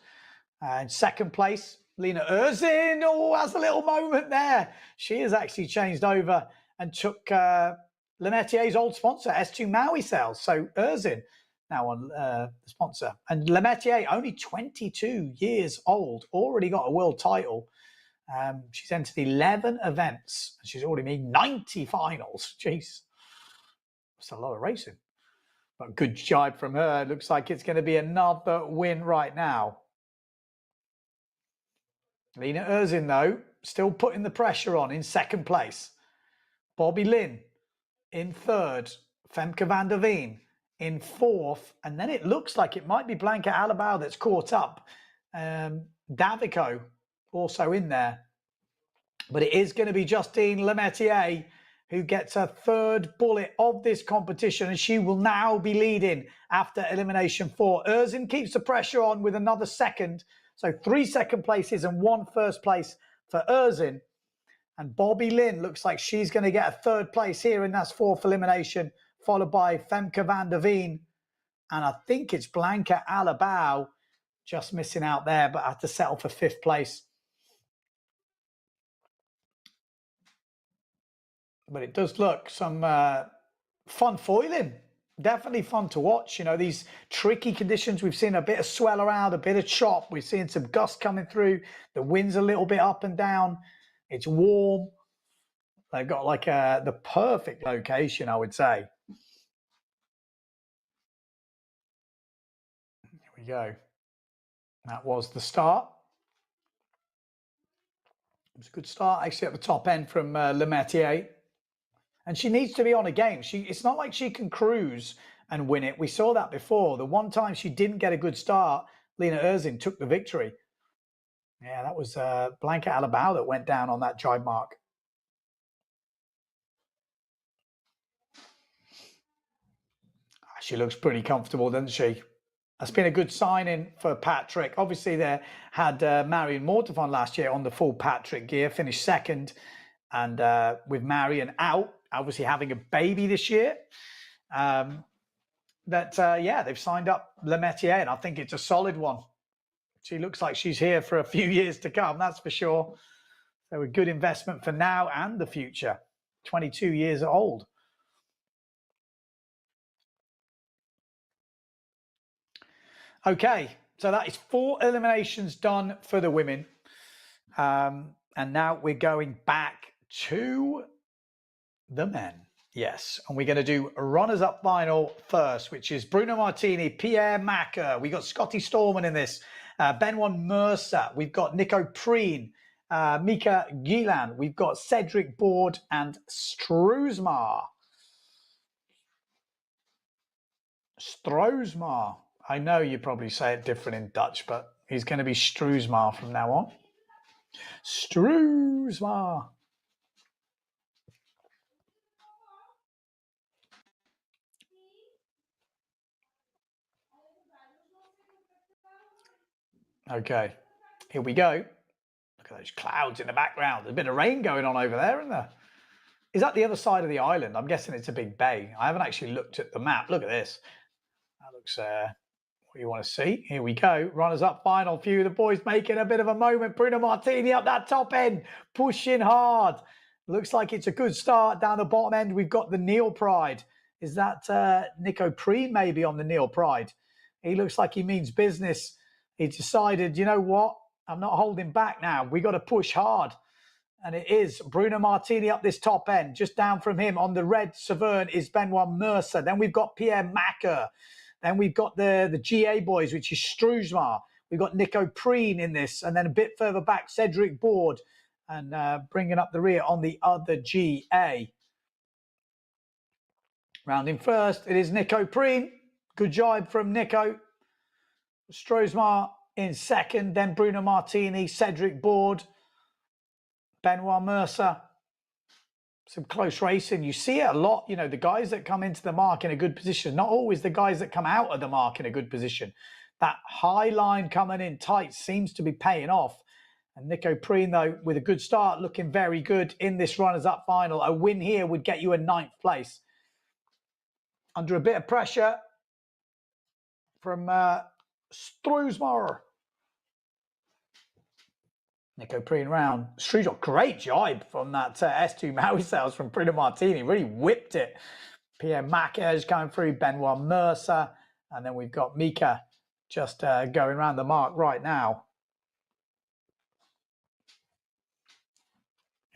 In second place, Lena Erzin. Oh, that's a little moment there. She has actually changed over and took Lemettier's old sponsor, S2 Maui Sails. So Erzin now on the sponsor. And Lemetier, only 22 years old, already got a world title. She's entered 11 events. She's already made 90 finals. Jeez, that's a lot of racing. But good jibe from her. Looks like it's going to be another win right now. Lena Erzin, though, still putting the pressure on in second place. Bobby Lynn in third. Femke van der Veen in fourth. And then it looks like it might be Blanca Aalvaa that's caught up. Davico also in there. But it is going to be Justine Lemetier who gets her third bullet of this competition, and she will now be leading after elimination 4. Erzin keeps the pressure on with another second. So 3 second places and 1 first place for Erzin. And Bobby Lynn looks like she's going to get a third place here in that 4th elimination, followed by Femke van der Veen. And I think it's Blanca Aalvaa just missing out there, but had to settle for 5th place. But it does look some fun foiling. Definitely fun to watch. You know, these tricky conditions. We've seen a bit of swell around, a bit of chop. We've seen some gusts coming through. The wind's a little bit up and down. It's warm. They've got like the perfect location, I would say. Here we go. That was the start. It was a good start, actually, at the top end from Lemetier. And she needs to be on a game. It's not like she can cruise and win it. We saw that before. The one time she didn't get a good start, Lena Erzin took the victory. Yeah, that was Blanca Aalvaa that went down on that jibe mark. She looks pretty comfortable, doesn't she? That's been a good signing for Patrick. Obviously, they had Marion Mortefon last year on the full Patrick gear, finished second. And with Marion out, obviously having a baby this year, yeah, they've signed up Lemetier, and I think it's a solid one. She looks like she's here for a few years to come, that's for sure. So a good investment for now and the future. 22 years old. Okay, so that is 4 eliminations done for the women. And now we're going back to the men. Yes, and we're going to do a runners-up final first, which is Bruno Martini, Pierre Macker. We got Scotty Storman in this, Benoit Mercer. We've got Nico Preen, Mika Gielan. We've got Cedric Board and Stroosmar. Stroosmar. I know you probably say it different in Dutch, but he's going to be Stroosmar from now on. Stroosmar. Okay, here we go. Look at those clouds in the background. There's a bit of rain going on over there, isn't there? Is that the other side of the island? I'm guessing it's a big bay. I haven't actually looked at the map. Look at this. That looks what you want to see. Here we go. Runners up final few. The boys making a bit of a moment. Bruno Martini up that top end, pushing hard. Looks like it's a good start. Down the bottom end, we've got the Neil Pride. Is that Nico Preen maybe on the Neil Pride? He looks like he means business. He decided, you know what? I'm not holding back now. We got to push hard. And it is Bruno Martini up this top end. Just down from him on the red Severn is Benoit Mercer. Then we've got Pierre Macker. Then we've got the GA boys, which is Stroosmar. We've got Nico Preen in this. And then a bit further back, Cedric Board. And bringing up the rear on the other GA. Rounding first, it is Nico Preen. Good job from Nico. Stroosmar in second, then Bruno Martini, Cedric Board, Benoit Mercer. Some close racing. You see it a lot, you know, the guys that come into the mark in a good position, not always the guys that come out of the mark in a good position. That high line coming in tight seems to be paying off. And Nico Preen, though, with a good start, looking very good in this runners-up final. A win here would get you a 9th place. Under a bit of pressure from Struismar. Nico Preen round. Struismar, great jibe from that S2 Maui Sails from Bruno Martini. Really whipped it. Pierre Mackers coming through, Benoit Mercer. And then we've got Mika just going around the mark right now.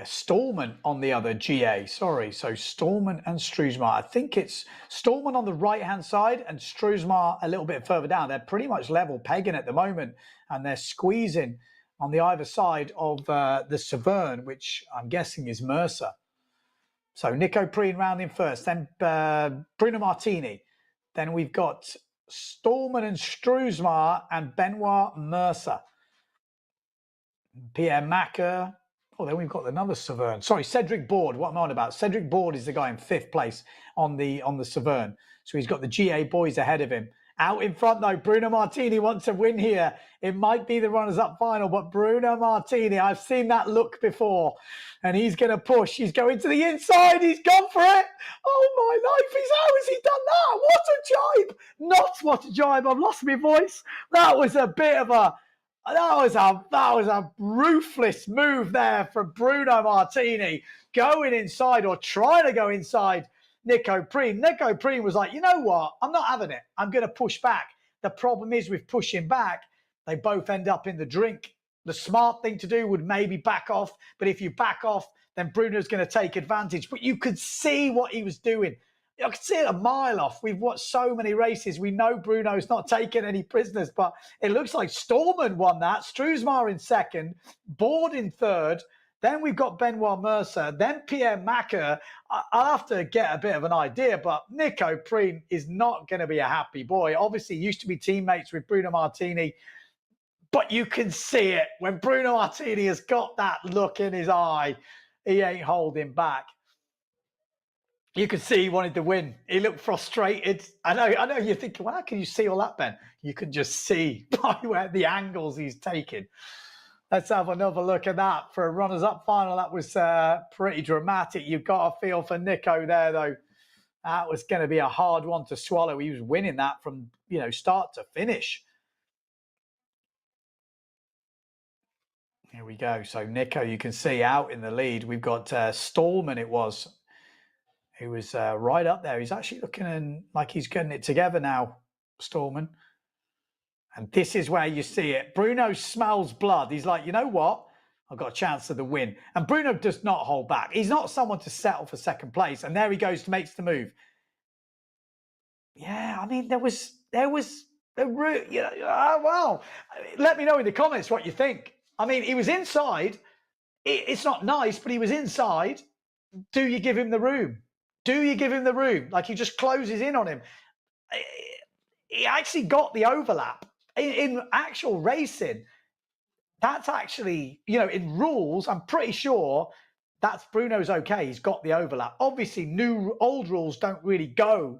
Stallman on the other GA, sorry. So Stallman and Struismar. I think it's Stallman on the right-hand side and Struismar a little bit further down. They're pretty much level pegging at the moment, and they're squeezing on the either side of the Severn, which I'm guessing is Mercer. So Nico Preen round in first, then Bruno Martini. Then we've got Stallman and Struismar and Benoit Mercer. Pierre Macker. Oh, then we've got another Severn. Sorry, Cedric Board. What am I on about? Cedric Board is the guy in 5th place on the Severn. So he's got the GA boys ahead of him. Out in front, though, Bruno Martini wants to win here. It might be the runners-up final, but Bruno Martini, I've seen that look before. And he's going to push. He's going to the inside. He's gone for it. Oh, my life. How has he done that? What a jibe. Not what a jibe. I've lost my voice. That was a bit of a... That was a ruthless move there from Bruno Martini, going inside or trying to go inside Nico Preen. Nico Preen was like, you know what? I'm not having it. I'm going to push back. The problem is with pushing back, they both end up in the drink. The smart thing to do would maybe back off. But if you back off, then Bruno's going to take advantage. But you could see what he was doing. I could see it a mile off. We've watched so many races. We know Bruno's not taking any prisoners, but it looks like Stallman won that. Struismar in 2nd, Board in 3rd. Then we've got Benoit Mercer. Then Pierre Macker. I'll have to get a bit of an idea, but Nico Preen is not going to be a happy boy. Obviously, he used to be teammates with Bruno Martini, but you can see it. When Bruno Martini has got that look in his eye, he ain't holding back. You could see he wanted to win. He looked frustrated. I know you're thinking, well, how can you see all that, Ben? You can just see by where the angles he's taking. Let's have another look at that for a runners-up final. That was pretty dramatic. You've got a feel for Nico there, though. That was going to be a hard one to swallow. He was winning that from, start to finish. Here we go. So Nico, you can see out in the lead. We've got Stallman, it was. He was right up there. He's actually looking like he's getting it together now, Stallman. And this is where you see it. Bruno smells blood. He's like, you know what? I've got a chance of the win. And Bruno does not hold back. He's not someone to settle for 2nd place. And there he goes, makes the move. Yeah, I mean, well, let me know in the comments what you think. I mean, he was inside. It's not nice, but he was inside. Do you give him the room? Do you give him the room? Like, he just closes in on him. He actually got the overlap. In actual racing, that's actually, in rules, I'm pretty sure that's Bruno's okay. He's got the overlap. Obviously, old rules don't really go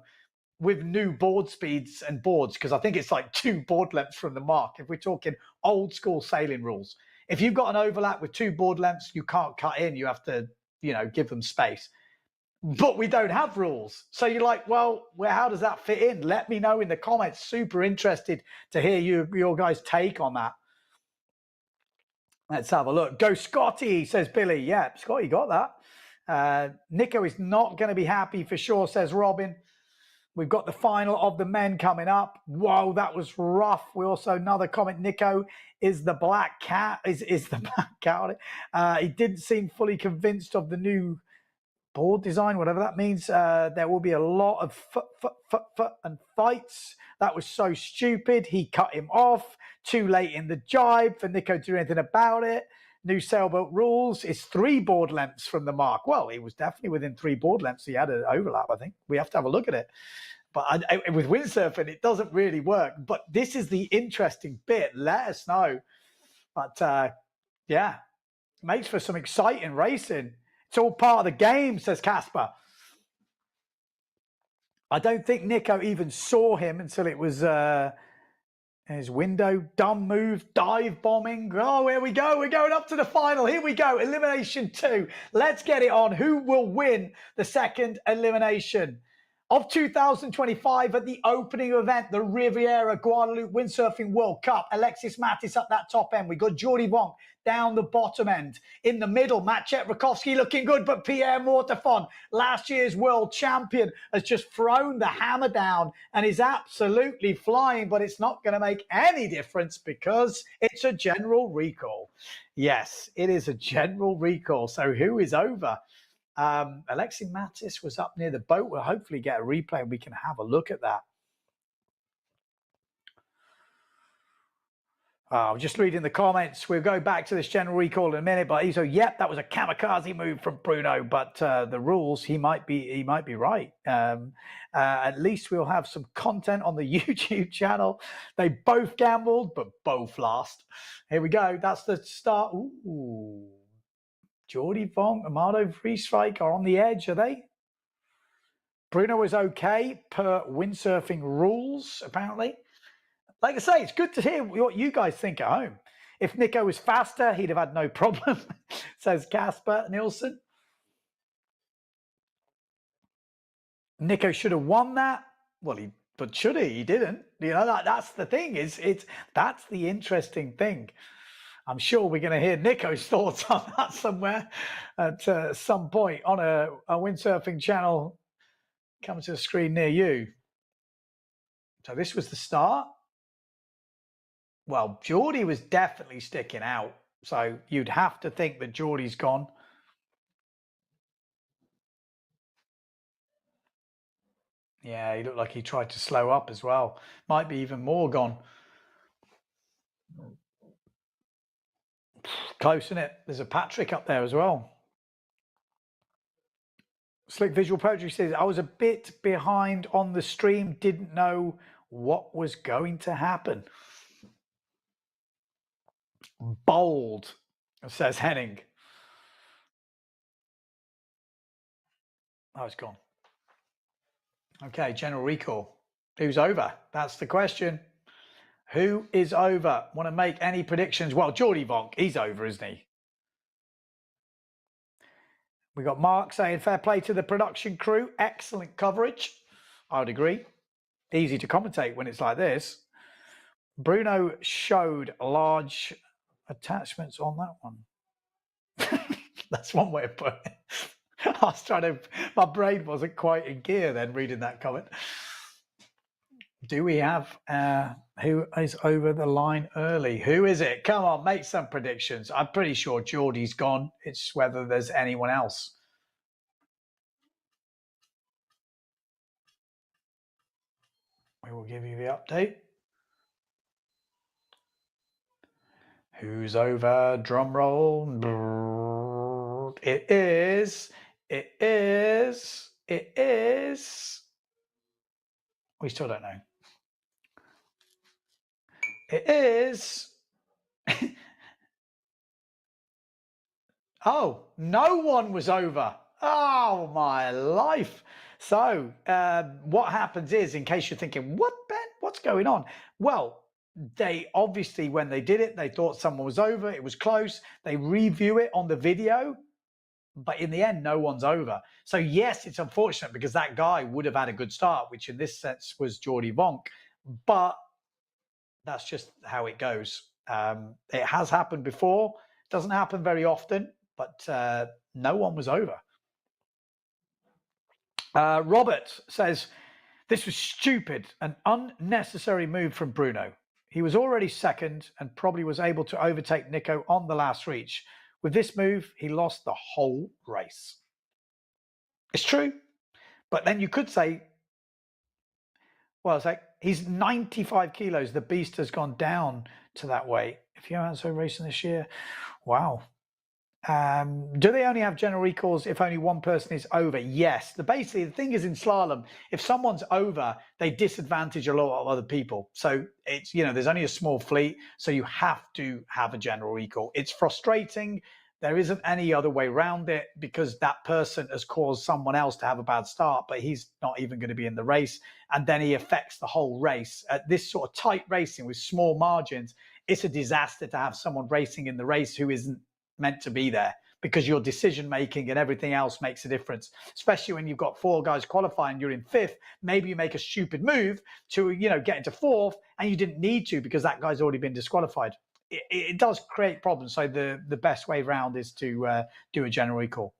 with new board speeds and boards, because I think it's like 2 board lengths from the mark. If we're talking old school sailing rules, if you've got an overlap with 2 board lengths, you can't cut in. You have to, give them space. But we don't have rules. So you're like, well, how does that fit in? Let me know in the comments. Super interested to hear your guys' take on that. Let's have a look. Go Scotty, says Billy. Yeah, Scotty got that. Nico is not going to be happy for sure, says Robin. We've got the final of the men coming up. Whoa, that was rough. We also, another comment, Nico is the black cat. Is the black cat. He didn't seem fully convinced of the new board design, whatever that means. There will be a lot of and fights. That was so stupid. He cut him off too late in the jibe for Nico to do anything about it. New sailboat rules is 3 board lengths from the mark. Well, he was definitely within 3 board lengths. He had an overlap, I think. We have to have a look at it. But with windsurfing, it doesn't really work. But this is the interesting bit. Let us know. But yeah, makes for some exciting racing. It's all part of the game, says Casper. I don't think Nico even saw him until it was There's window, dumb move, dive bombing. Oh, here we go. We're going up to the final. Here we go. Elimination 2. Let's get it on. Who will win the second elimination of 2025 at the opening event, the Riviera Guadeloupe Windsurfing World Cup? Alexis Mattis up that top end. We got Jordi Vonk down the bottom end. In the middle, Maciej Rakowski looking good, but Pierre Mortefon, last year's world champion, has just thrown the hammer down and is absolutely flying, but it's not going to make any difference because it's a general recall. Yes, it is a general recall. So who is over? Alexis Mattis was up near the boat. We'll hopefully get a replay and we can have a look at that. I'm just reading the comments. We'll go back to this general recall in a minute, but yep, that was a kamikaze move from Bruno. But the rules, he might be right. At least we'll have some content on the YouTube channel. They both gambled, but both lost. Here we go. That's the start. Ooh. Jordi Vonk, Amado Freestrike are on the edge, are they? Bruno is okay per windsurfing rules, apparently. Like I say, it's good to hear what you guys think at home. If Nico was faster, he'd have had no problem, says Casper Nielsen. Nico should have won that. Well, but should he? He didn't. You know, that's the thing. That's the interesting thing. I'm sure we're going to hear Nico's thoughts on that somewhere at some point on a windsurfing channel coming to the screen near you. So this was the start. Well, Jordi was definitely sticking out. So you'd have to think that Jordi's gone. Yeah, he looked like he tried to slow up as well. Might be even more gone. Close, isn't it? There's a Patrick up there as well. Slick Visual Poetry says, I was a bit behind on the stream, didn't know what was going to happen. Bold, says Henning. Oh, it's gone. Okay, general recall. Who's over? That's the question. Who is over? Want to make any predictions? Well, Jordi Vonk, he's over, isn't he? We got Mark saying, fair play to the production crew. Excellent coverage. I would agree. Easy to commentate when it's like this. Bruno showed large attachments on that one. That's one way of putting it. I was trying to, my brain wasn't quite in gear then reading that comment. Do we have who is over the line early? Who is it? Come on, make some predictions. I'm pretty sure Jordi's gone. It's whether there's anyone else. We will give you the update. Who's over? Drum roll. It is. We still don't know. It is. Oh, no one was over. Oh, my life. So what happens is, in case you're thinking, what, Ben? What's going on? Well, they obviously, when they did it, they thought someone was over. It was close. They review it on the video. But in the end, no one's over. So, yes, it's unfortunate because that guy would have had a good start, which in this sense was Jordi Vonk. But that's just how it goes. It has happened before. It doesn't happen very often, but no one was over. Robert says, this was stupid, an unnecessary move from Bruno. He was already second and probably was able to overtake Nico on the last reach. With this move, he lost the whole race. It's true. But then you could say, well, it's like he's 95 kilos. The beast has gone down to that weight. If you haven't so racing this year, wow. Do they only have general recalls if only one person is over? Yes. Basically, the thing is in slalom, if someone's over, they disadvantage a lot of other people. So it's, you know, there's only a small fleet, so you have to have a general recall. It's frustrating, There isn't any other way around it because that person has caused someone else to have a bad start, but he's not even going to be in the race. And then he affects the whole race. At this sort of tight racing with small margins, it's a disaster to have someone racing in the race who isn't meant to be there, because your decision making and everything else makes a difference, especially when you've got 4 guys qualifying, you're in 5th. Maybe you make a stupid move to, you know, get into 4th, and you didn't need to because that guy's already been disqualified. It does create problems. So the best way round is to do a general recall.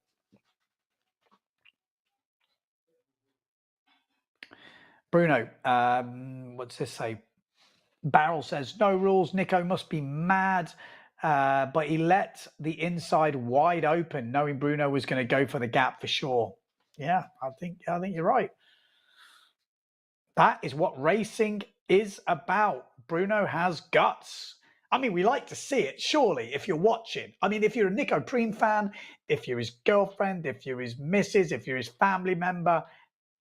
Bruno, what's this say? Barrel says, no rules. Nico must be mad. But he let the inside wide open, knowing Bruno was going to go for the gap for sure. Yeah, I think you're right. That is what racing is about. Bruno has guts. I mean, we like to see it, surely, if you're watching. I mean, if you're a Nico Preen fan, if you're his girlfriend, if you're his missus, if you're his family member,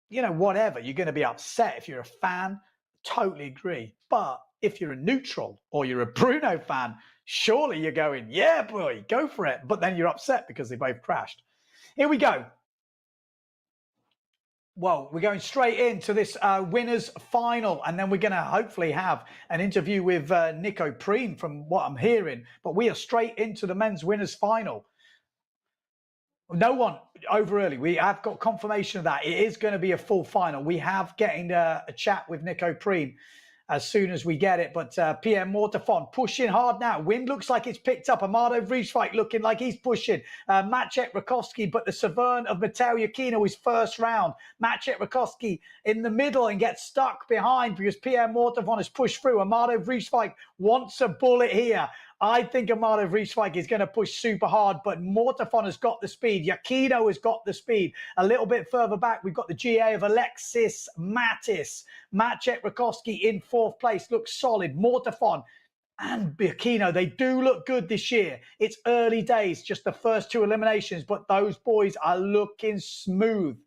you know, whatever, you're going to be upset. If you're a fan, totally agree. But if you're a neutral or you're a Bruno fan, surely you're going, yeah, boy, go for it. But then you're upset because they both crashed. Here we go. Well, we're going straight into this winners final, and then we're going to hopefully have an interview with Nico Preen from what I'm hearing. But we are straight into the men's winners final. No one over early. We have got confirmation of that. It is going to be a full final. We have getting a chat with Nico Preen as soon as we get it. But PM Mortafon pushing hard now. Wind looks like it's picked up. Amado Vrieswijk looking like he's pushing. Maciek Rakowski, but the Severn of Mateo Yakino is first round. Maciek Rakowski in the middle and gets stuck behind because PM Mortafon has pushed through. Amado Vrieswijk wants a bullet here. I think Amado Vrieswijk is going to push super hard, but Mortafon has got the speed. Yakino has got the speed. A little bit further back, we've got the GA of Alexis Mattis. Maciek Rakowski in 4th place, looks solid. Mortafon and Yakino, they do look good this year. It's early days, just the first 2 eliminations, but those boys are looking smooth.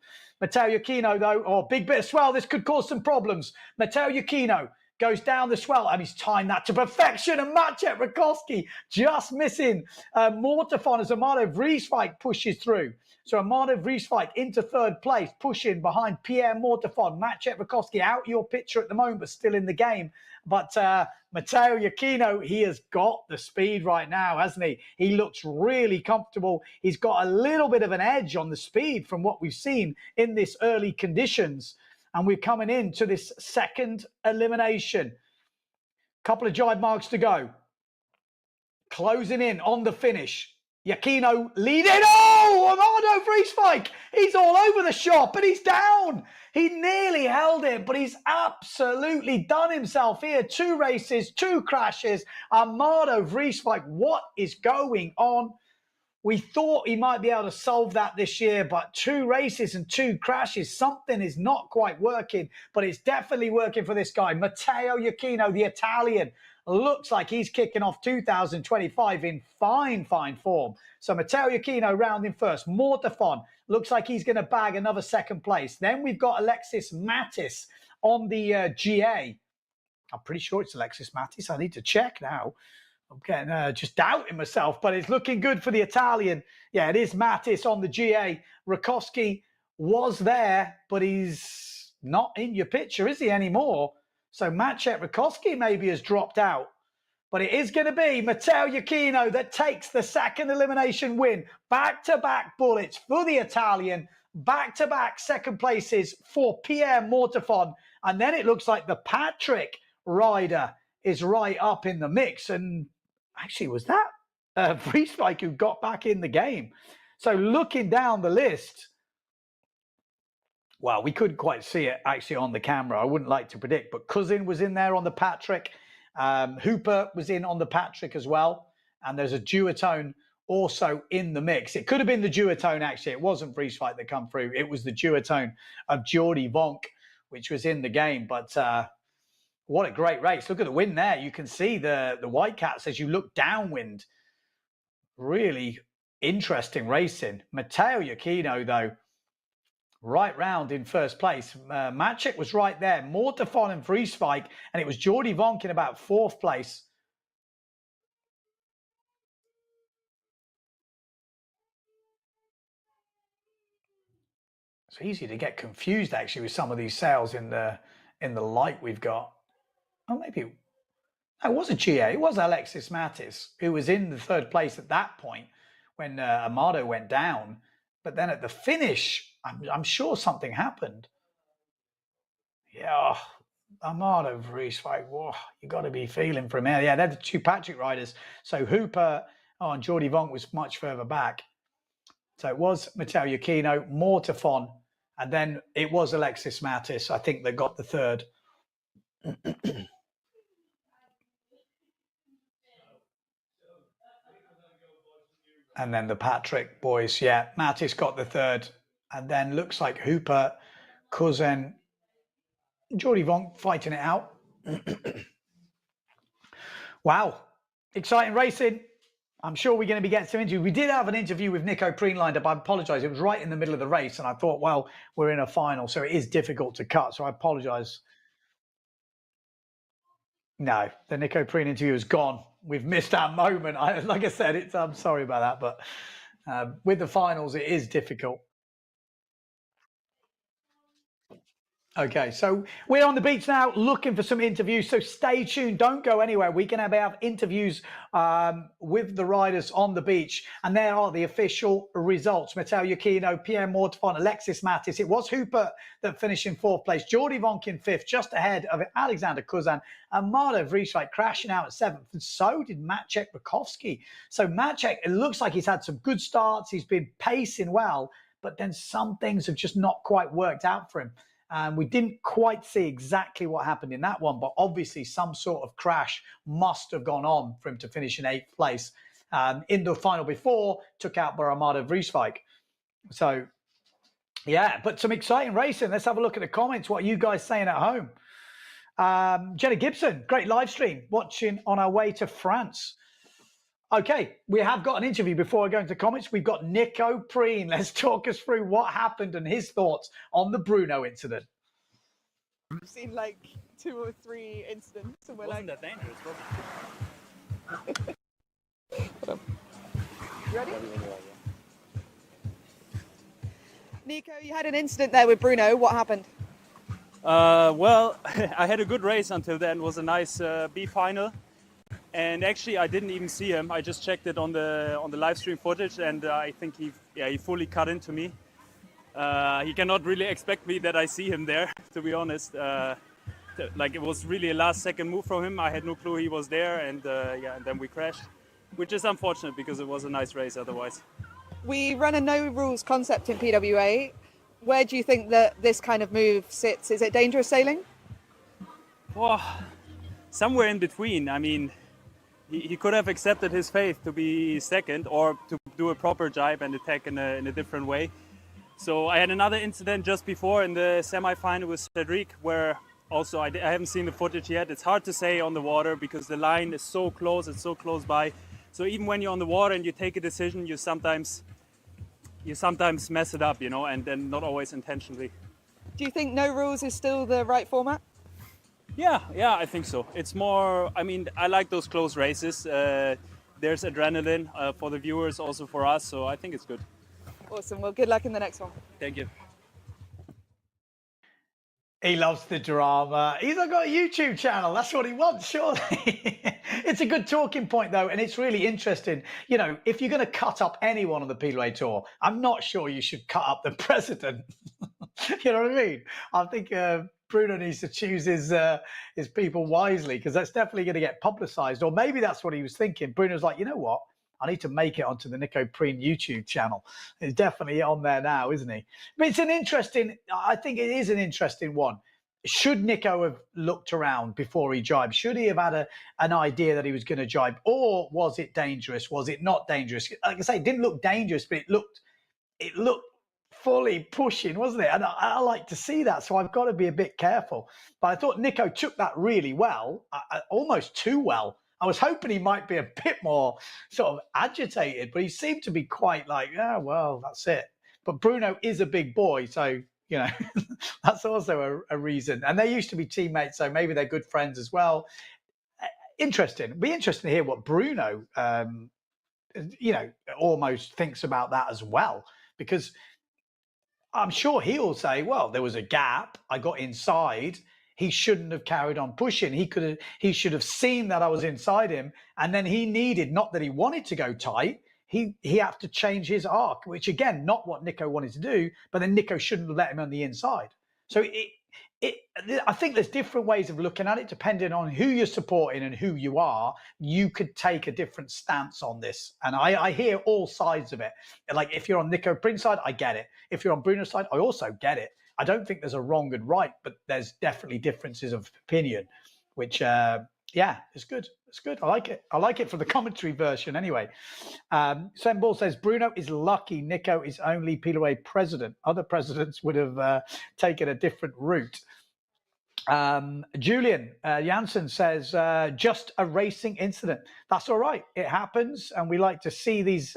Mateo Yakino, though, big bit of swell. This could cause some problems. Mateo Yakino goes down the swell, and he's timed that to perfection. And Maciek Rakowski just missing Mortafon as Amado Vrieswijk pushes through. So Amado Vrieswijk into 3rd place, pushing behind Pierre Mortafon. Maciek Rakowski out your picture at the moment, but still in the game. But Mateo Yakino, he has got the speed right now, hasn't he? He looks really comfortable. He's got a little bit of an edge on the speed from what we've seen in this early conditions. And we're coming into this 2nd elimination. Couple of jibe marks to go. Closing in on the finish. Yakino leading. Oh, Amado Vrieswijk. He's all over the shop, and he's down. He nearly held it, but he's absolutely done himself here. 2 races, 2 crashes. Amado Vrieswijk, what is going on? We thought he might be able to solve that this year, but 2 races and 2 crashes, something is not quite working, but it's definitely working for this guy. Matteo Yakino, the Italian, looks like he's kicking off 2025 in fine form. So Matteo Yakino rounding first. Mortafon looks like he's going to bag another 2nd place. Then we've got Alexis Mattis on the GA. I'm pretty sure it's Alexis Mattis. I need to check now. I'm getting just doubting myself, but it's looking good for the Italian. Yeah, it is Mattis on the GA. Rakowski was there, but he's not in your picture, is he, anymore? So Maciek Rakowski maybe has dropped out. But it is going to be Matteo Yakino that takes the 2nd elimination win. Back-to-back bullets for the Italian. Back-to-back 2nd places for Pierre Mortafon. And then it looks like the Patrick rider is right up in the mix. And actually, was that Vrieswijk who got back in the game? So looking down the list, well, we couldn't quite see it actually on the camera. I wouldn't like to predict, but Cousin was in there on the Patrick. Hooper was in on the Patrick as well. And there's a duotone also in the mix. It could have been the duotone, actually. It wasn't Vrieswijk that come through. It was the duotone of Jordi Vonk, which was in the game. But what a great race. Look at the wind there. You can see the Whitecaps as you look downwind. Really interesting racing. Matteo Yakino, though, right round in 1st place. Maciek was right there. Mortafon and Vrieswijk, and it was Jordi Vonk in about 4th place. It's easy to get confused actually with some of these sails in the light we've got. Oh, maybe it was a GA. It was Alexis Mattis who was in the third place at that point when Amado went down. But then at the finish, I'm sure something happened. Yeah, Amado Vreeswijk, whoa, you got to be feeling for him. Yeah, they're the two Patrick riders. So Hooper and Jordi Vonk was much further back. So it was Matteo Iachino, Mortafon, and then it was Alexis Mattis, I think, that got the third. And then the Patrick boys, yeah. Mattis got the third. And then looks like Hooper, Cousin, Jordi Vonk fighting it out. Wow. Exciting racing. I'm sure we're going to be getting some interviews. We did have an interview with Nico Preen lined up. I apologise. It was right in the middle of the race. And I thought, well, we're in a final, so it is difficult to cut. So I apologise. No, the Nico Preen interview is gone. We've missed that moment. Like I said, I'm sorry about that. But with the finals, it is difficult. Okay, so we're on the beach now looking for some interviews, so stay tuned. Don't go anywhere. We're going to have interviews with the riders on the beach, and there are the official results. Matteo Iachino, Pierre Mortefon, Alexis Mattis. It was Hooper that finished in fourth place. Jordi Vonk in fifth, just ahead of Alexander Kuzan. And Marlo Vreeswijk crashing out at seventh, and so did Maciek Rakowski. So Maciek, it looks like he's had some good starts. He's been pacing well, but then some things have just not quite worked out for him. We didn't quite see exactly what happened in that one, but obviously some sort of crash must have gone on for him to finish in eighth place. In the final before, took out Baramada Vreeswijk. So, yeah, but some exciting racing. Let's have a look at the comments. What are you guys saying at home? Jenna Gibson, great live stream, watching on our way to France. Okay, we have got an interview before I go into comments. We've got Nico Preen. Let's talk us through what happened and his thoughts on the Bruno incident. We've seen like 2 or 3 incidents, and we're Wasn't like, that dangerous, was it? ready? Nico, you had an incident there with Bruno. What happened? Well, I had a good race until then. It was a nice B final. And actually, I didn't even see him. I just checked it on the live stream footage, and I think he fully cut into me. He cannot really expect me that I see him there, to be honest. Like, it was really a last-second move from him. I had no clue he was there, and and then we crashed, which is unfortunate because it was a nice race otherwise. We run a no-rules concept in PWA. Where do you think that this kind of move sits? Is it dangerous sailing? Well, somewhere in between. I mean, he could have accepted his fate to be second or to do a proper jibe and attack in a different way. So I had another incident just before in the semi-final with Cedric, where also I haven't seen the footage yet. It's hard to say on the water because the line is so close, it's so close by. So even when you're on the water and you take a decision, you sometimes mess it up, you know, and then not always intentionally. Do you think no rules is still the right format? Yeah, I think so. It's more, I mean, I like those close races. There's adrenaline for the viewers, also for us, so I think it's good. Awesome. Well, good luck in the next one. Thank you. He loves the drama. He's got a YouTube channel. That's what he wants, surely. It's a good talking point, though, and it's really interesting. You know, if you're going to cut up anyone on the PWA Tour, I'm not sure you should cut up the president. You know what I mean? I think Bruno needs to choose his people wisely, because that's definitely going to get publicised. Or maybe that's what he was thinking. Bruno's like, you know what? I need to make it onto the Nico Preen YouTube channel. It's definitely on there now, isn't he? But it's I think it is an interesting one. Should Nico have looked around before he jibed? Should he have had an idea that he was going to jibe? Or was it dangerous? Was it not dangerous? Like I say, it didn't look dangerous, but it looked fully pushing, wasn't it? And I like to see that, so I've got to be a bit careful. But I thought Nico took that really well, almost too well. I was hoping he might be a bit more sort of agitated, but he seemed to be quite like, yeah, well, that's it. But Bruno is a big boy, so, you know, that's also a reason. And they used to be teammates, so maybe they're good friends as well. Interesting. It'd be interesting to hear what Bruno, you know, almost thinks about that as well, because I'm sure he'll say, well, there was a gap. I got inside. He shouldn't have carried on pushing. He should have seen that I was inside him. And then he needed, not that he wanted to go tight, he had to change his arc, which again, not what Nico wanted to do, but then Nico shouldn't have let him on the inside. So I think there's different ways of looking at it, depending on who you're supporting and who you are. You could take a different stance on this. And I hear all sides of it. Like if you're on Nico Prince's side, I get it. If you're on Bruno's side, I also get it. I don't think there's a wrong and right, but there's definitely differences of opinion, which, it's good. It's good. I like it. I like it for the commentary version anyway. Sam Ball says, Bruno is lucky Nico is only PWA president. Other presidents would have taken a different route. Julian Janssen says, just a racing incident. That's all right. It happens, and we like to see these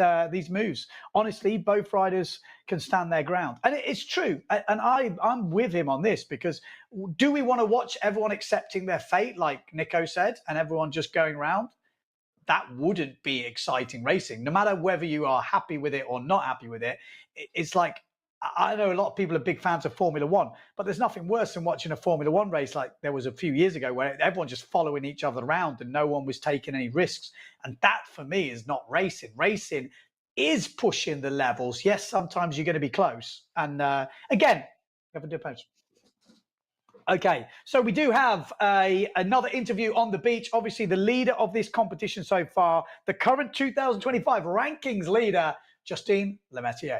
moves. Honestly, both riders can stand their ground. And it's true. And I'm with him on this, because do we want to watch everyone accepting their fate, like Nico said, and everyone just going around? That wouldn't be exciting racing. No matter whether you are happy with it or not happy with it, it's like, I know a lot of people are big fans of Formula One, but there's nothing worse than watching a Formula One race like there was a few years ago where everyone just following each other around and no one was taking any risks. And that, for me, is not racing. Racing is pushing the levels. Yes, sometimes you're going to be close. And again, have a difference. Okay, so we do have another interview on the beach. Obviously, the leader of this competition so far, the current 2025 rankings leader, Justine Lemaitre.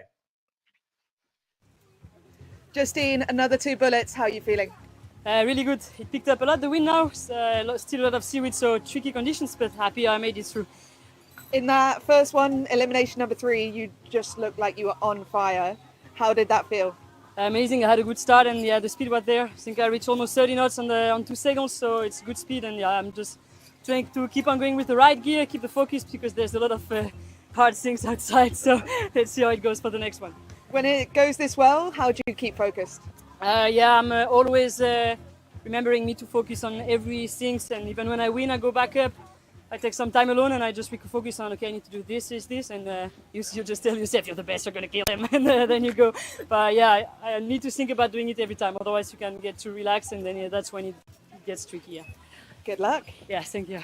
Justine, another 2 bullets. How are you feeling? Really good. It picked up a lot, the wind now. Still a lot of seaweed, so tricky conditions, but happy I made it through. In that first one, elimination number 3, you just looked like you were on fire. How did that feel? Amazing. I had a good start, and the speed was there. I think I reached almost 30 knots on 2 seconds, so it's good speed. And I'm just trying to keep on going with the right gear, keep the focus, because there's a lot of hard things outside. So let's see how it goes for the next one. When it goes this well, how do you keep focused? I'm always remembering me to focus on everything, and even when I win, I go back up. I take some time alone and I just focus on, okay, I need to do this, and you just tell yourself you're the best, you're gonna kill him, and then you go. But I need to think about doing it every time, otherwise you can get too relaxed, and then that's when it gets tricky. Yeah. Good luck. Yeah, thank you.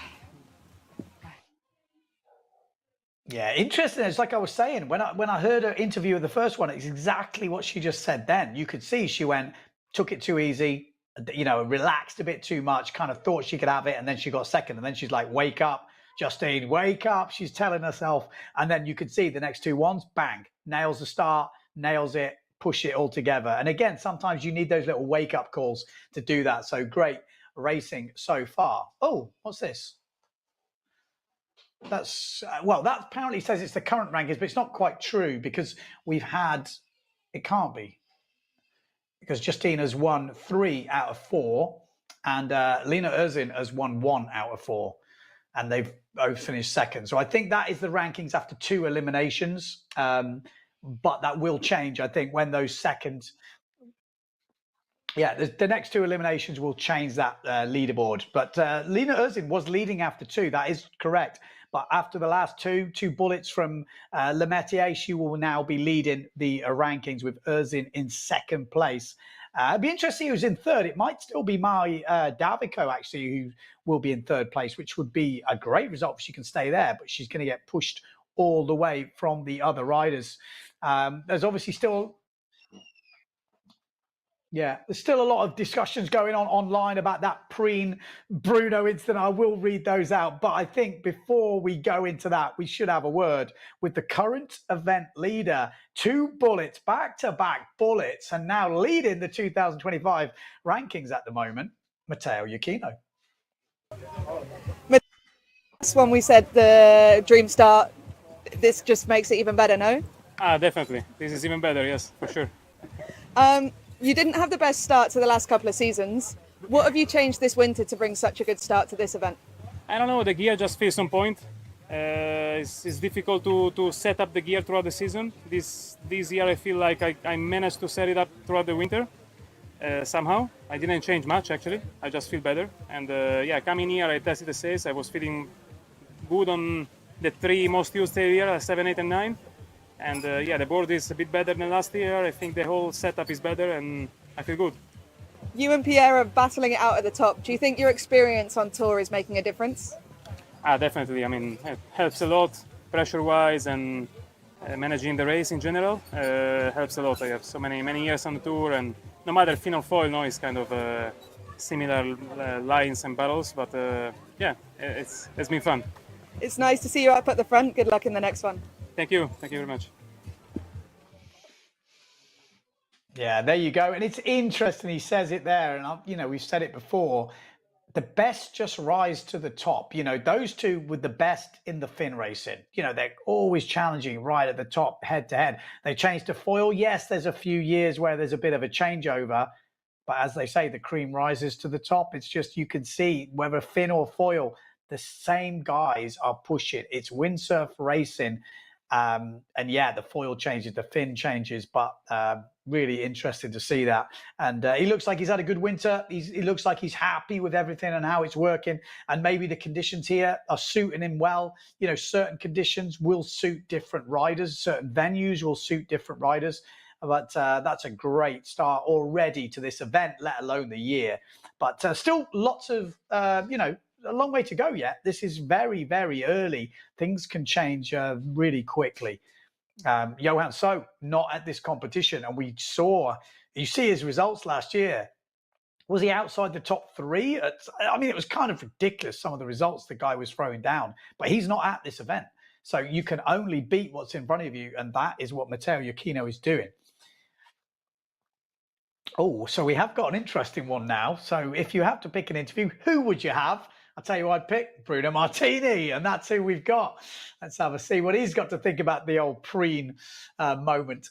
Yeah, interesting. It's like I was saying, when I heard her interview of the first one, it's exactly what she just said then. You could see she took it too easy, relaxed a bit too much, kind of thought she could have it, and then she got second, and then she's like, wake up, Justine, wake up. She's telling herself, and then you could see the next 2 ones, bang, nails the start, nails it, push it all together. And again, sometimes you need those little wake-up calls to do that. So great racing so far. Oh, what's this? That's that apparently says it's the current rankings, but it's not quite true, because it can't be, because Justine has won 3 out of 4 and Lena Erzin has won 1 out of 4, and they've both finished second. So I think that is the rankings after 2 eliminations, but that will change, I think, when those seconds. Yeah, the next 2 eliminations will change that leaderboard. But Lena Erzin was leading after 2. That is correct. But after the last 2 bullets from Lemaitre, she will now be leading the rankings with Erzin in second place. It'd be interesting who's in third. It might still be Mai Davico, actually, who will be in third place, which would be a great result if she can stay there. But she's going to get pushed all the way from the other riders. There's obviously still... Yeah, there's still a lot of discussions going on online about that Preen Bruno incident. I will read those out. But I think before we go into that, we should have a word with the current event leader. 2 bullets, back-to-back bullets, and now leading the 2025 rankings at the moment, Matteo Iachino. That's when we said the dream start. This just makes it even better, no? Definitely. This is even better, yes, for sure. You didn't have the best start to the last couple of seasons. What have you changed this winter to bring such a good start to this event? I don't know, the gear just feels on point. It's difficult to set up the gear throughout the season. This year I feel like I managed to set it up throughout the winter somehow. I didn't change much, actually. I just feel better. And coming here, I tested the sails. I was feeling good on the 3 most used here, 7, 8, and 9. And yeah, the board is a bit better than last year. I think the whole setup is better, and I feel good. You and Pierre are battling it out at the top. Do you think your experience on tour is making a difference? Definitely. I mean, it helps a lot pressure-wise, and managing the race in general helps a lot. I have so many years on the tour, and no matter fin or foil, no, it's kind of similar lines and battles. But yeah, it's been fun. It's nice to see you up at the front. Good luck in the next one. Thank you very much. Yeah, there you go. And it's interesting, he says it there, and you know, we've said it before, the best just rise to the top. You know, those two were the best in the fin racing. You know, they're always challenging right at the top, head to head. They changed to foil. Yes, there's a few years where there's a bit of a changeover, but as they say, the cream rises to the top. It's just, you can see whether fin or foil, the same guys are pushing. It's windsurf racing. And yeah, the foil changes, the fin changes, but really interesting to see that. And he looks like he's had a good winter. He looks like he's happy with everything and how it's working. And maybe the conditions here are suiting him well. You know, certain conditions will suit different riders. Certain venues will suit different riders. But that's a great start already to this event, let alone the year. But still lots of, you know, a long way to go yet. This is very, very early. Things can change really quickly. Johan So not at this competition, and we saw, you see his results last year. Was he outside the top three? I mean, it was kind of ridiculous, some of the results the guy was throwing down, but he's not at this event. So you can only beat what's in front of you, and that is what Matteo Iachino is doing. Oh, so we have got an interesting one now. So if you have to pick an interview, who would you have? I'll tell you what I'd pick, Bruno Martini, and that's who we've got. Let's have a see what he's got to think about the old preen moment.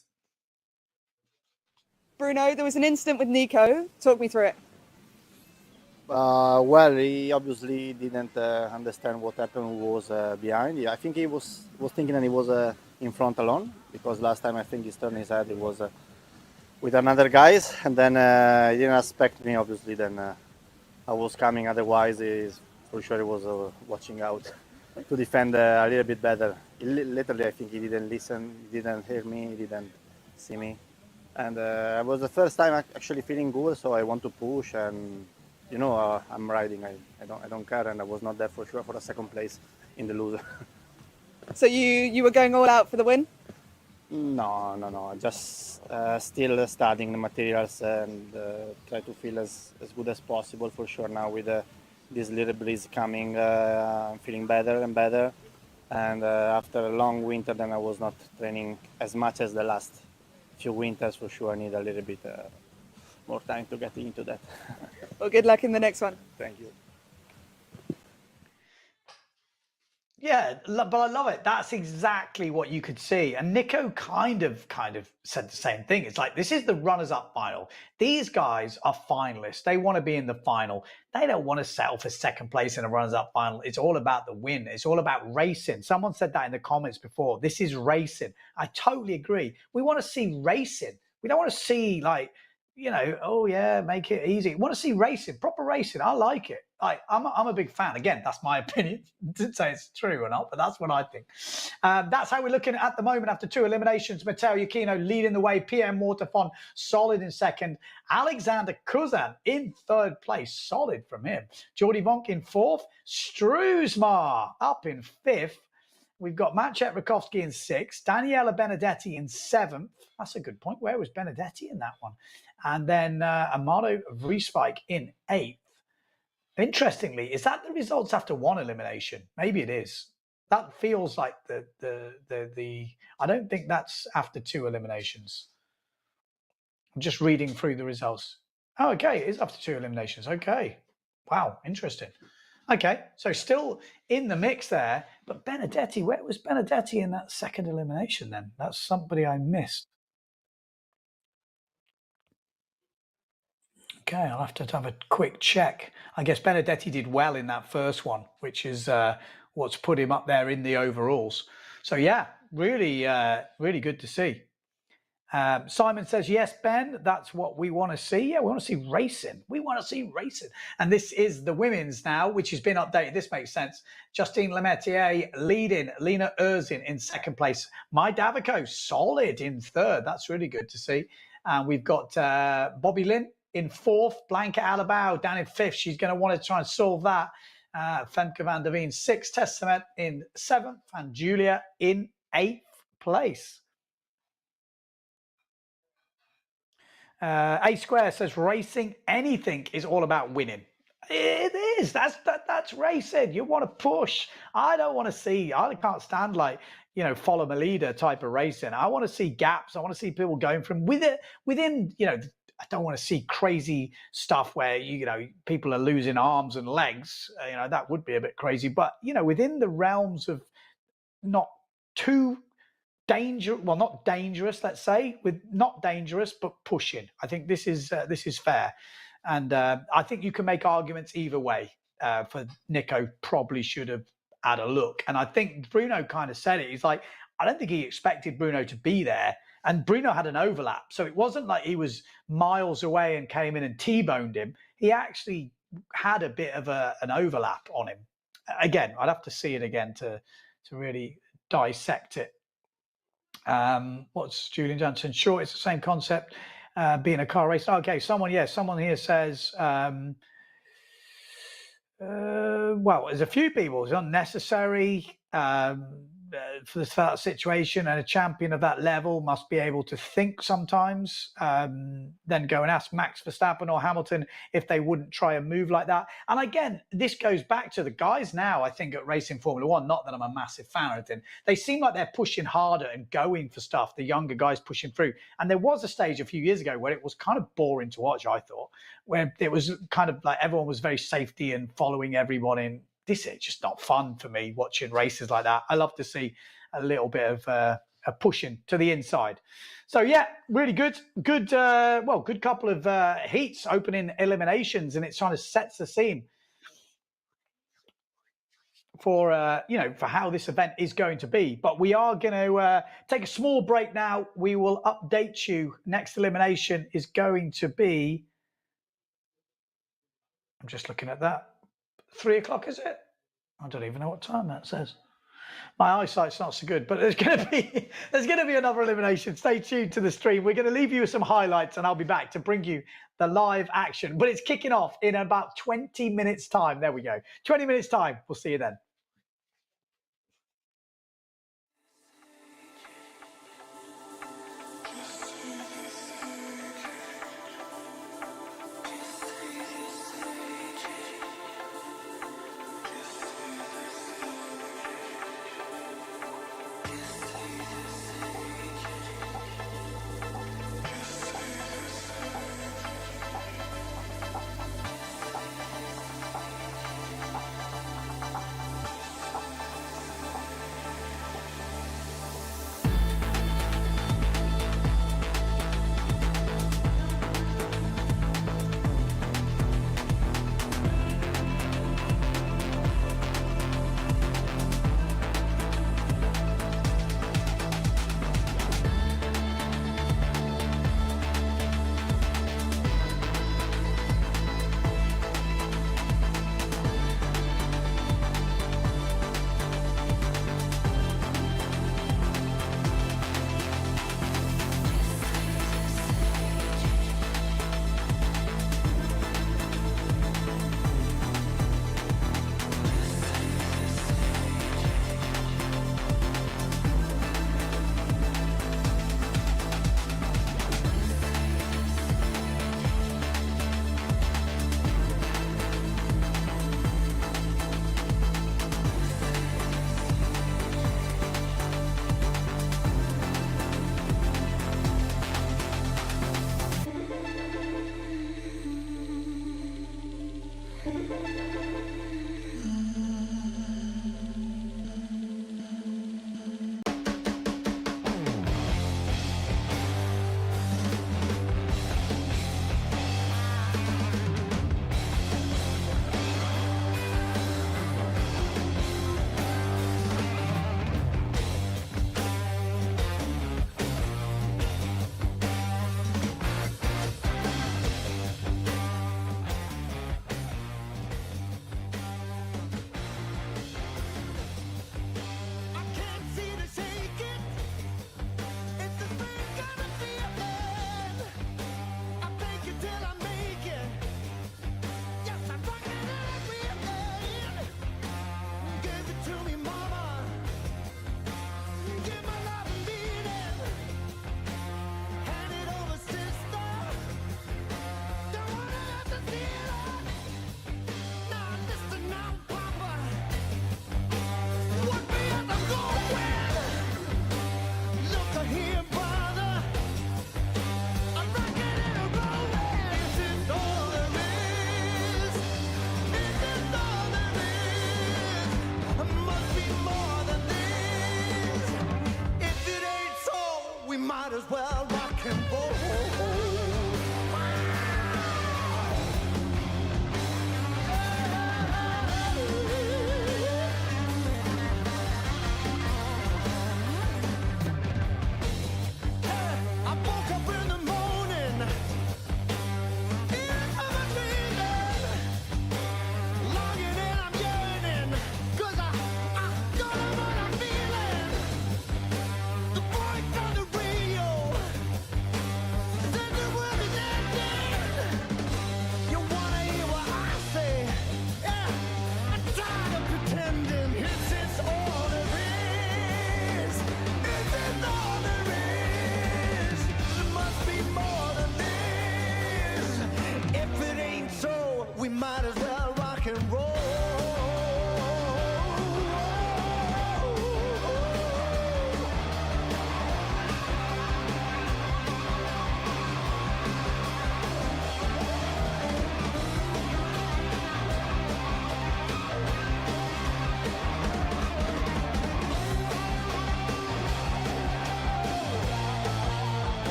Bruno, there was an incident with Nico. Talk me through it. Well, he obviously didn't understand what happened, who was behind. I think he was thinking that he was in front alone, because last time I think he turned his head, he was with another guys, and then he didn't expect me, obviously, then I was coming, otherwise for sure he was watching out to defend a little bit better. Literally, I think he didn't listen, he didn't hear me, he didn't see me. And it was the first time actually feeling good, so I want to push, and you know, I'm riding, I don't care, and I was not there for sure for a second place in the loser. So you were going all out for the win? No, just still studying the materials and try to feel as good as possible for sure. Now with this little breeze coming, I'm feeling better and better. And after a long winter, then I was not training as much as the last few winters for sure. I need a little bit more time to get into that. Well, good luck in the next one. Thank you. Yeah, but I love it. That's exactly what you could see. And Nico kind of said the same thing. It's like, this is the runners-up final. These guys are finalists. They want to be in the final. They don't want to settle for second place in a runners-up final. It's all about the win. It's all about racing. Someone said that in the comments before. This is racing. I totally agree. We want to see racing. We don't want to see, like, you know, oh yeah, make it easy. We want to see racing, proper racing. I like it. I'm a big fan. Again, that's my opinion. Didn't say it's true or not, but that's what I think. That's how we're looking at the moment after 2 eliminations. Matteo Iachino leading the way. Pierre Mortefon solid in second. Alexander Kuzan in third place. Solid from him. Jordi Vonk in fourth. Struusmar up in fifth. We've got Maciej Rakowski in sixth. Daniela Benedetti in seventh. That's a good point. Where was Benedetti in that one? And then Amado Vrieswijk in eighth. Interestingly, is that the results after 1 elimination? Maybe it is. That feels like the I don't think that's after 2 eliminations. I'm just reading through the results. Oh, okay, it is after 2 eliminations. Okay. Wow, interesting. Okay, so still in the mix there, but Benedetti, where was Benedetti in that second elimination then? That's somebody I missed. Okay, I'll have to have a quick check. I guess Benedetti did well in that first one, which is what's put him up there in the overalls. So yeah, really, really good to see. Simon says, yes, Ben, that's what we want to see. Yeah, we want to see racing. We want to see racing. And this is the women's now, which has been updated. This makes sense. Justine Lemaitre leading, Lena Erzin in second place. Mai Davico, solid in third. That's really good to see. And we've got Bobby Lynn in fourth, Blanca Alabao down in fifth. She's going to want to try and solve that. Femke van der Veen, sixth, Testament in seventh, and Julia in eighth place. A Square says racing anything is all about winning. It is. That's racing. You want to push. I don't want to see. I can't stand follow my leader type of racing. I want to see gaps. I want to see people going from within. I don't want to see crazy stuff where people are losing arms and legs. That would be a bit crazy. But within the realms of not too not dangerous, let's say, not dangerous, but pushing. I think this is fair, and I think you can make arguments either way. For Nico, probably should have had a look, and I think Bruno kind of said it. He's like, I don't think he expected Bruno to be there, and Bruno had an overlap, so it wasn't like he was miles away and came in and T-boned him. He actually had a bit of an overlap on him. Again, I'd have to see it again to really dissect it. What's Julian Johnson? Sure, it's the same concept, being a car race. Okay, someone here says, well, there's a few people. It's unnecessary for that situation, and a champion of that level must be able to think sometimes. Then go and ask Max Verstappen or Hamilton if they wouldn't try a move like that. And again, this goes back to the guys now, I think, at racing Formula One. Not that I'm a massive fan of it. They seem like they're pushing harder and going for stuff, the younger guys pushing through. And there was a stage a few years ago where it was kind of boring to watch, I thought, where it was kind of like everyone was very safety and following everyone in. This is just not fun for me, watching races like that. I love to see a little bit of a pushing to the inside. So yeah, really good couple of heats, opening eliminations, and it kind of sets the scene for for how this event is going to be. But we are going to take a small break now. We will update you. Next elimination is going to be, I'm just looking at that, 3 o'clock, is it? I don't even know what time that says. My eyesight's not so good, but there's going to be another elimination. Stay tuned to the stream. We're going to leave you with some highlights, and I'll be back to bring you the live action. But it's kicking off in about 20 minutes time. There we go. 20 minutes time. We'll see you then.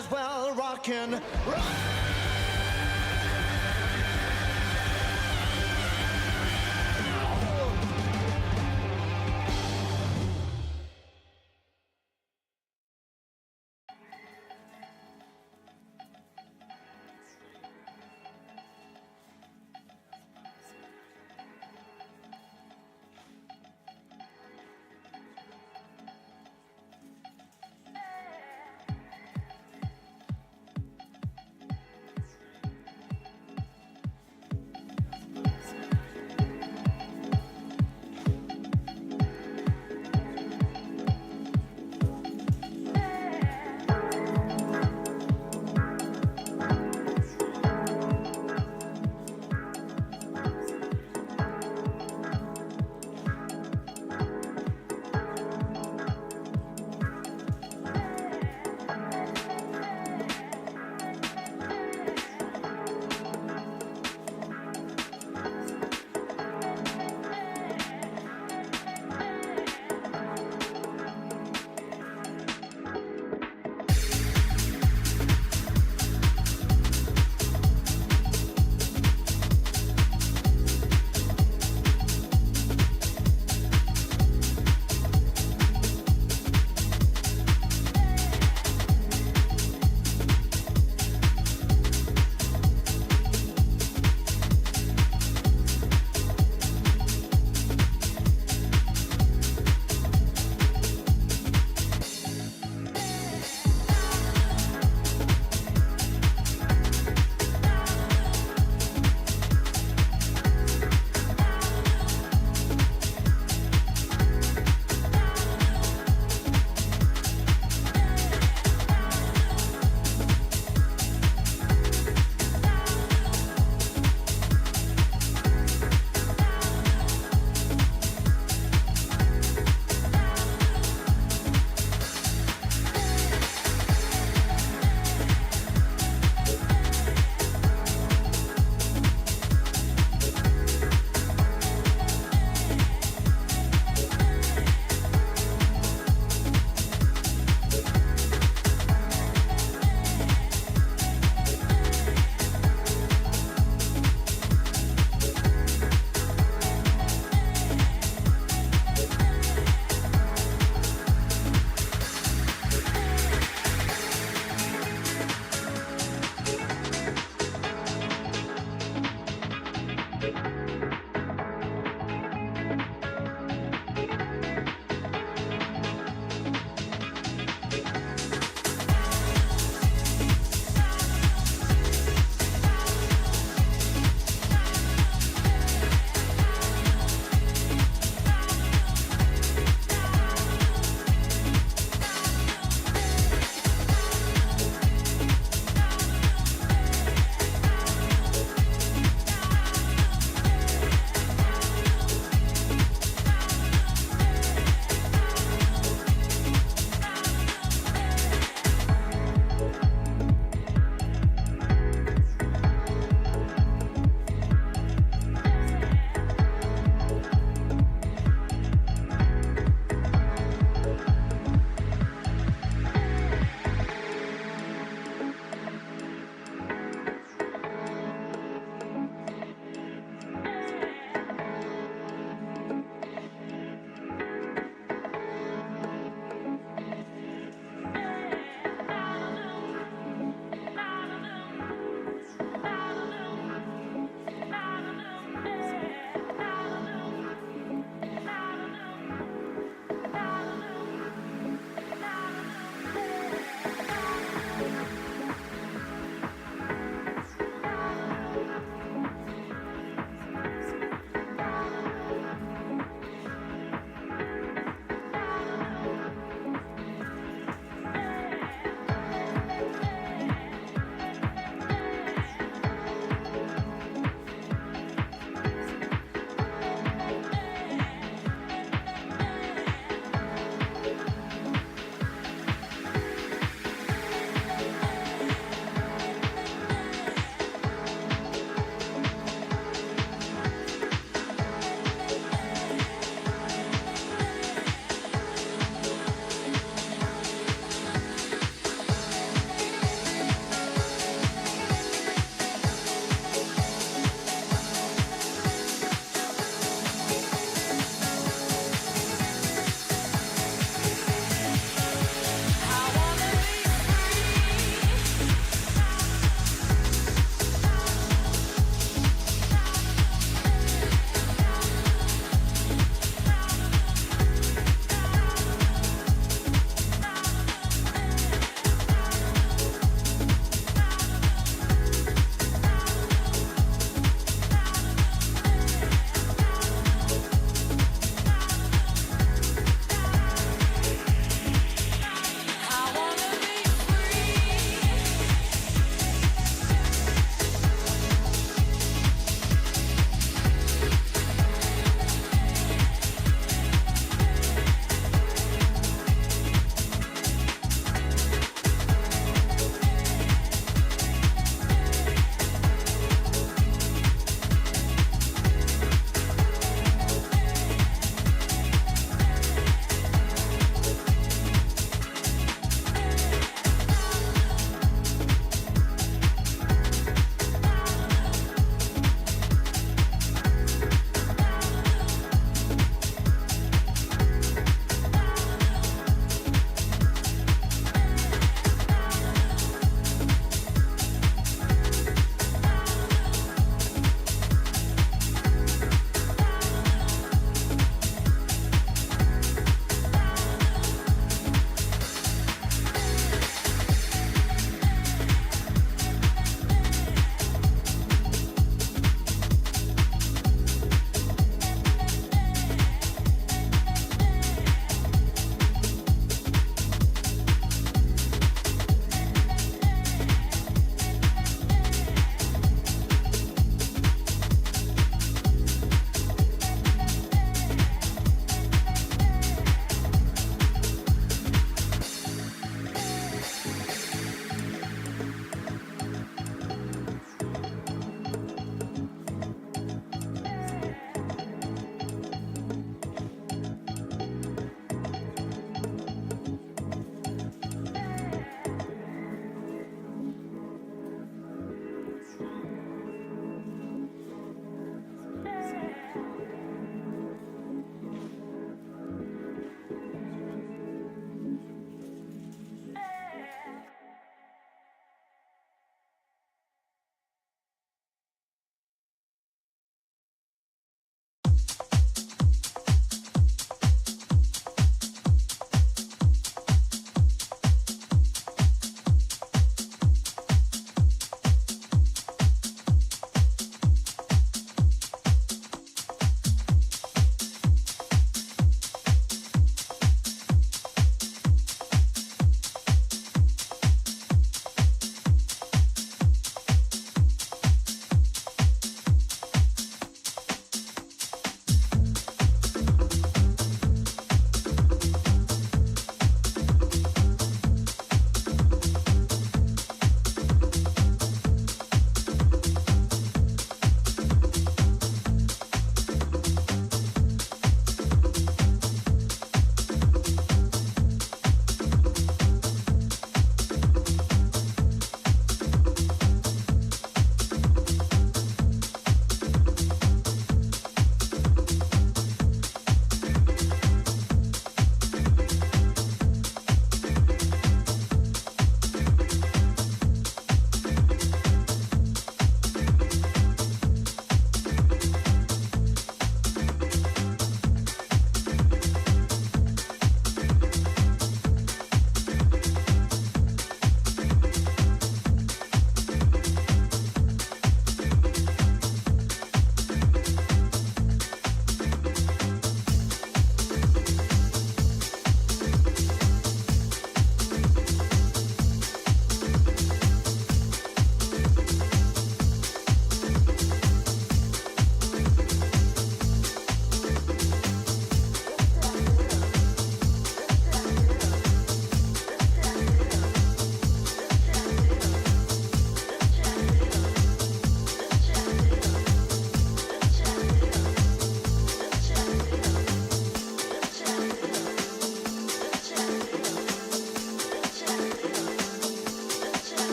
as well rockin'.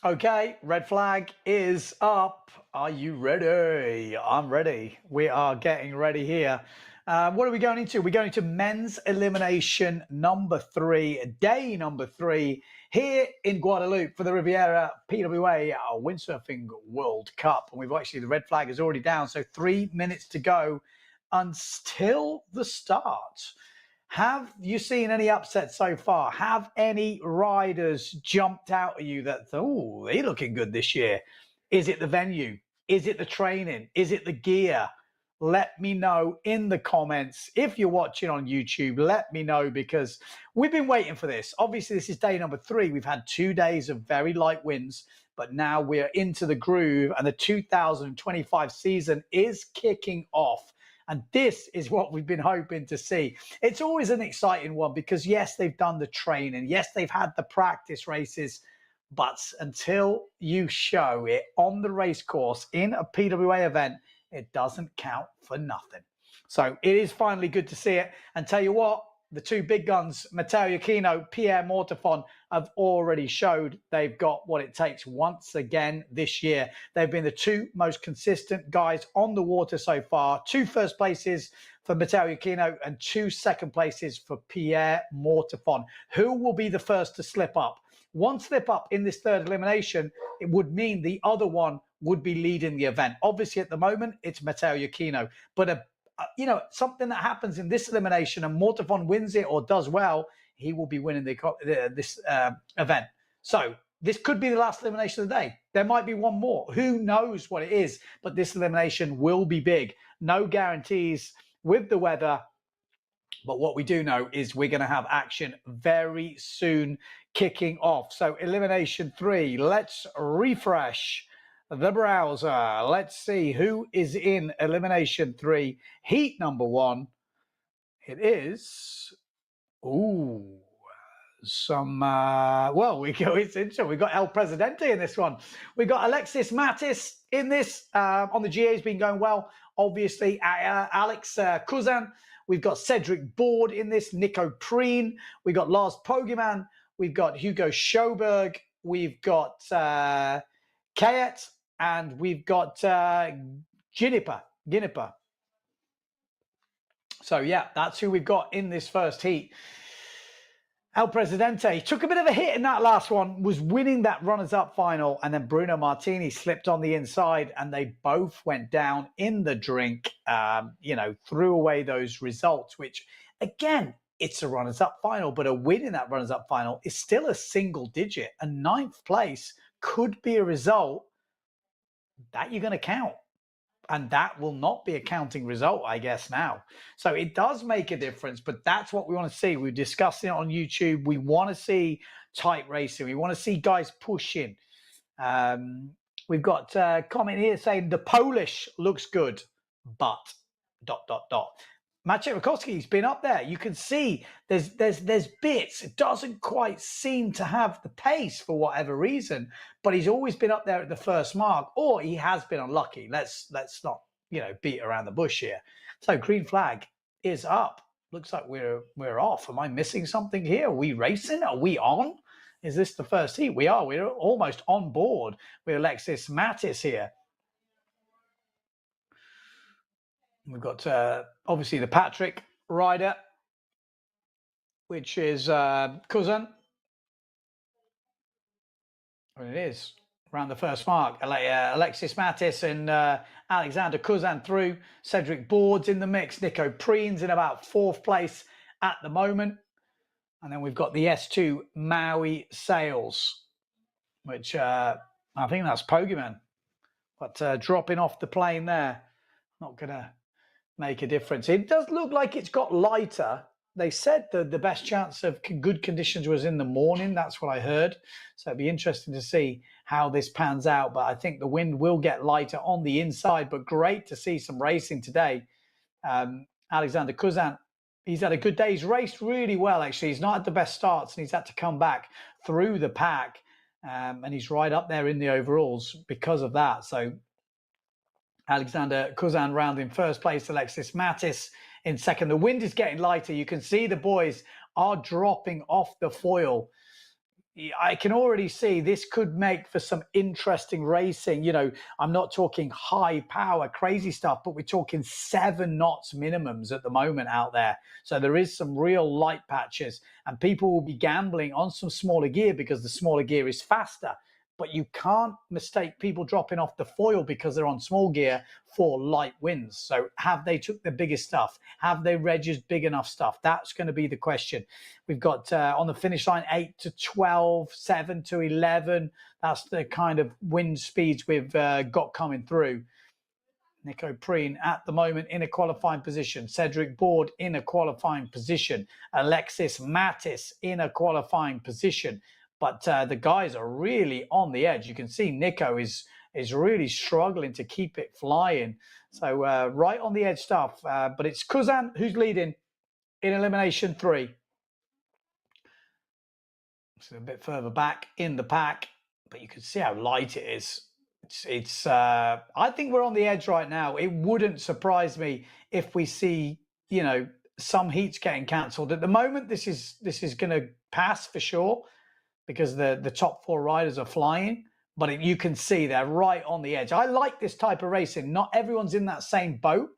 Okay, red flag is up. Are you ready? I'm ready. We are getting ready here. What are we going into? We're going to men's elimination number 3, day number 3 here in Guadeloupe for the Riviera PWA Windsurfing World Cup. And we've actually, the red flag is already down. So 3 minutes to go until the start. Have you seen any upsets so far? Have any riders jumped out at you that, oh, they're looking good this year? Is it the venue? Is it the training? Is it the gear? Let me know in the comments. If you're watching on YouTube, let me know, because we've been waiting for this. Obviously, this is day number 3. We've had 2 days of very light winds, but now we're into the groove and the 2025 season is kicking off. And this is what we've been hoping to see. It's always an exciting one because, yes, they've done the training. Yes, they've had the practice races. But until you show it on the race course in a PWA event, it doesn't count for nothing. So it is finally good to see it. And tell you what, the 2 big guns, Matteo Iachino, Pierre Mortefon, have already showed they've got what it takes once again this year. They've been the 2 most consistent guys on the water so far. 2 first places for Matteo Iachino and 2 second places for Pierre Mortefon. Who will be the first to slip up? One slip up in this 3rd elimination, it would mean the other one would be leading the event. Obviously, at the moment, it's Matteo Iachino, but something that happens in this elimination and Mortefon wins it or does well, he will be winning this event. So this could be the last elimination of the day. There might be one more. Who knows what it is? But this elimination will be big. No guarantees with the weather. But what we do know is we're going to have action very soon kicking off. So elimination 3, let's refresh the browser. Let's see who is in elimination 3. Heat number 1. It is, it's interesting. We've got El Presidente in this one. We've got Alexis Mattis in this. On the GA has been going well. Obviously, Alex Cousin. We've got Cedric Board in this, Nico Preen. We've got Lars Pogeman. We've got Hugo Schoberg. We've got Kayet. And we've got Ginipa. So, yeah, that's who we've got in this first heat. El Presidente took a bit of a hit in that last one, was winning that runners-up final, and then Bruno Martini slipped on the inside, and they both went down in the drink, threw away those results, which, again, it's a runners-up final, but a win in that runners-up final is still a single digit. A 9th place could be a result that you're going to count. And that will not be a counting result, I guess, now. So it does make a difference, but that's what we want to see. We're discussing it on YouTube. We want to see tight racing. We want to see guys pushing. We've got a comment here saying the Polish looks good, but ... Maciej Rakowski's been up there. You can see there's bits. It doesn't quite seem to have the pace for whatever reason, but he's always been up there at the first mark, or he has been unlucky. Let's not beat around the bush here. So green flag is up. Looks like we're off. Am I missing something here? Are we racing? Are we on? Is this the first heat? We are. We're almost on board with Alexis Mattis here. We've got, obviously, the Patrick rider, which is Cousin. Well, it is around the first mark. Alexis Mattis and Alexander Cousin through. Cedric Board's in the mix. Nico Preen's in about 4th place at the moment. And then we've got the S2 Maui Sails, which I think that's Pogeman. But dropping off the plane there, not going to make a difference. It does look like it's got lighter. They said the best chance of good conditions was in the morning. That's what I heard. So it'd be interesting to see how this pans out. But I think the wind will get lighter on the inside. But great to see some racing today. Alexander Cousin, he's had a good day. He's raced really well, actually. He's not had the best starts, and he's had to come back through the pack. And he's right up there in the overalls because of that. So Alexander Cousin round in first place, Alexis Mattis in second. The wind is getting lighter. You can see the boys are dropping off the foil. I can already see this could make for some interesting racing. You know, I'm not talking high power, crazy stuff, but we're talking 7 knots minimums at the moment out there. So there is some real light patches, and people will be gambling on some smaller gear because the smaller gear is faster. But you can't mistake people dropping off the foil because they're on small gear for light winds. So have they took the biggest stuff? Have they registered big enough stuff? That's going to be the question. We've got on the finish line 8 to 12, 7 to 11. That's the kind of wind speeds we've got coming through. Nico Preen at the moment in a qualifying position. Cedric Board in a qualifying position. Alexis Mattis in a qualifying position. But the guys are really on the edge. You can see Nico is really struggling to keep it flying. So right on the edge stuff. But it's Kuzan who's leading in Elimination 3. So a bit further back in the pack, but you can see how light it is. I think we're on the edge right now. It wouldn't surprise me if we see, you know, some heats getting cancelled. At the moment, this is going to pass for sure, because the top 4 riders are flying, but you can see they're right on the edge. I like this type of racing. Not everyone's in that same boat,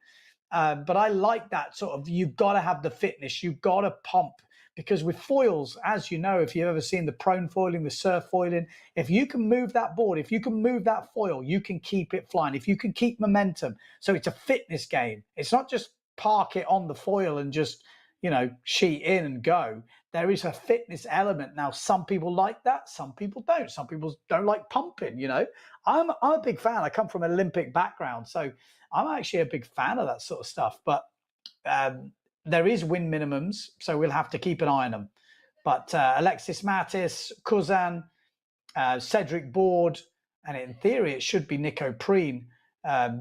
but I like that sort of, you've got to have the fitness, you've got to pump, because with foils, as you know, if you've ever seen the prone foiling, the surf foiling, if you can move that board, if you can move that foil, you can keep it flying, if you can keep momentum. So it's a fitness game. It's not just park it on the foil and just, you know, sheet in and go. There is a fitness element. Now, some people like that, some people don't. Some people don't like pumping, you know. I'm a big fan. I come from an Olympic background, so I'm actually a big fan of that sort of stuff. But there is wind minimums, so we'll have to keep an eye on them. But Alexis Mattis, Kuzan, Cedric Board, and in theory, it should be Nico Preen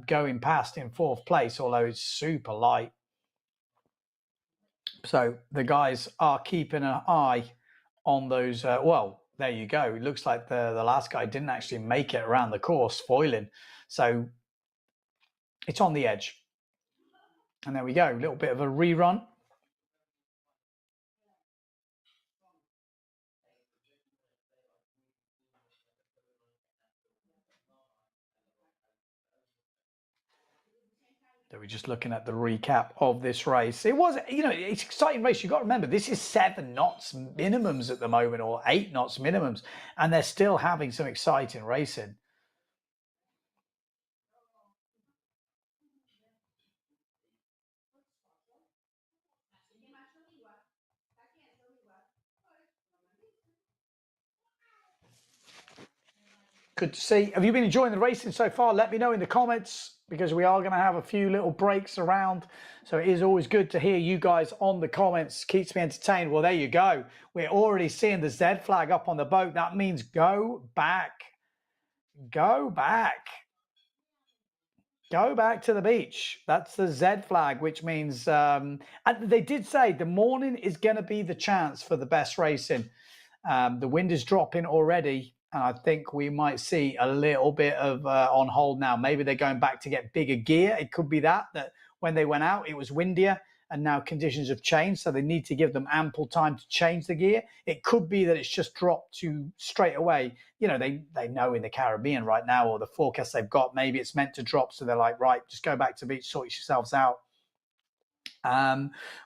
going past in 4th place, although it's super light. So the guys are keeping an eye on those. Well, there you go. It looks like the last guy didn't actually make it around the course, foiling. So it's on the edge. And there we go. A little bit of a rerun. So we're just looking at the recap of this race. It was, you know, it's an exciting race. You've got to remember, this is 7 knots minimums at the moment, or 8 knots minimums, and they're still having some exciting racing. Good to see. Have you been enjoying the racing so far? Let me know in the comments, because we are going to have a few little breaks around. So it is always good to hear you guys on the comments. Keeps me entertained. Well, there you go. We're already seeing the Z flag up on the boat. That means go back. Go back. Go back to the beach. That's the Z flag, which means, and they did say the morning is going to be the chance for the best racing. The wind is dropping already. And I think we might see a little bit of on hold now. Maybe they're going back to get bigger gear. It could be that when they went out, it was windier, and now conditions have changed. So they need to give them ample time to change the gear. It could be that it's just dropped to straight away. You know, they know in the Caribbean right now, or the forecast they've got, maybe it's meant to drop. So they're like, right, just go back to the beach, sort yourselves out.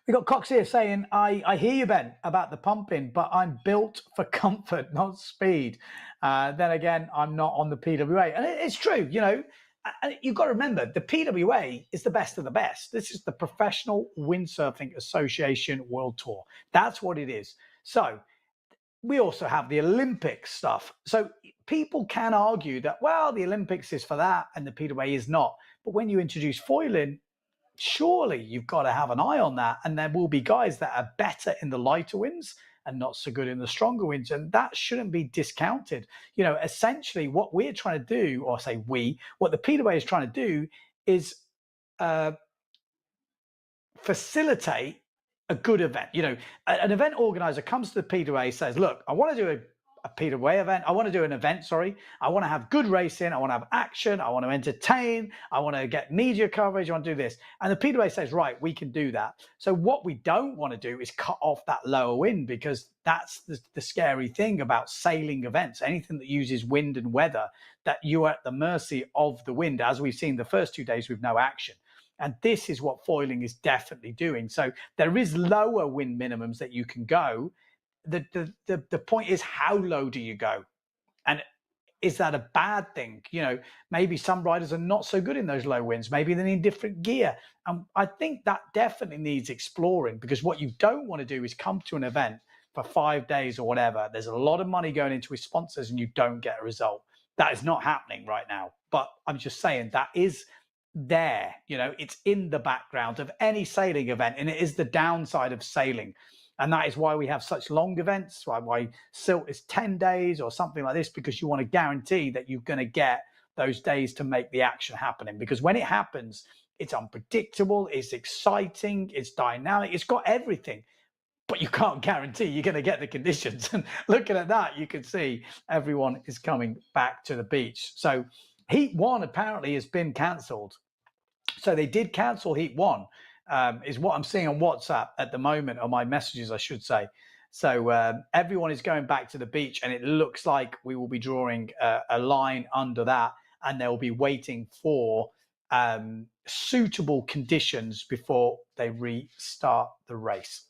We got Cox here saying, I hear you, Ben, about the pumping, but I'm built for comfort, not speed. Then again, I'm not on the PWA. And it's true, you know, you've got to remember, the PWA is the best of the best. This is the Professional Windsurfing Association World Tour. That's what it is. So we also have the Olympic stuff. So people can argue that, well, the Olympics is for that and the PWA is not. But when you introduce foiling, surely you've got to have an eye on that. And there will be guys that are better in the lighter winds and not so good in the stronger winds. And that shouldn't be discounted. You know, essentially what we're trying to do, or say what the PWA is trying to do is facilitate a good event. You know, an event organizer comes to the PWA, says, look, I want to do a PWA event. I want to do an event, sorry. I want to have good racing. I want to have action. I want to entertain. I want to get media coverage. I want to do this. And the PWA says, right, we can do that. So what we don't want to do is cut off that lower wind, because that's the scary thing about sailing events. Anything that uses wind and weather, that you are at the mercy of the wind, as we've seen the first 2 days with no action. And this is what foiling is definitely doing. So there is lower wind minimums that you can go. The point is, how low do you go? And is that a bad thing? You know, maybe some riders are not so good in those low winds. Maybe they need different gear. And I think that definitely needs exploring, because what you don't want to do is come to an event for 5 days or whatever. There's a lot of money going into his sponsors and you don't get a result. That is not happening right now. But I'm just saying that is there, you know, it's in the background of any sailing event, and it is the downside of sailing. And that is why we have such long events, why Silt is 10 days or something like this, because you want to guarantee that you're going to get those days to make the action happening. Because when it happens, it's unpredictable, it's exciting, it's dynamic, it's got everything, but you can't guarantee you're going to get the conditions. And looking at that, you can see everyone is coming back to the beach. So Heat 1 apparently has been cancelled. So they did cancel Heat 1, is what I'm seeing on WhatsApp at the moment, or my messages, I should say. So everyone is going back to the beach, and it looks like we will be drawing a line under that, and they'll be waiting for suitable conditions before they restart the race.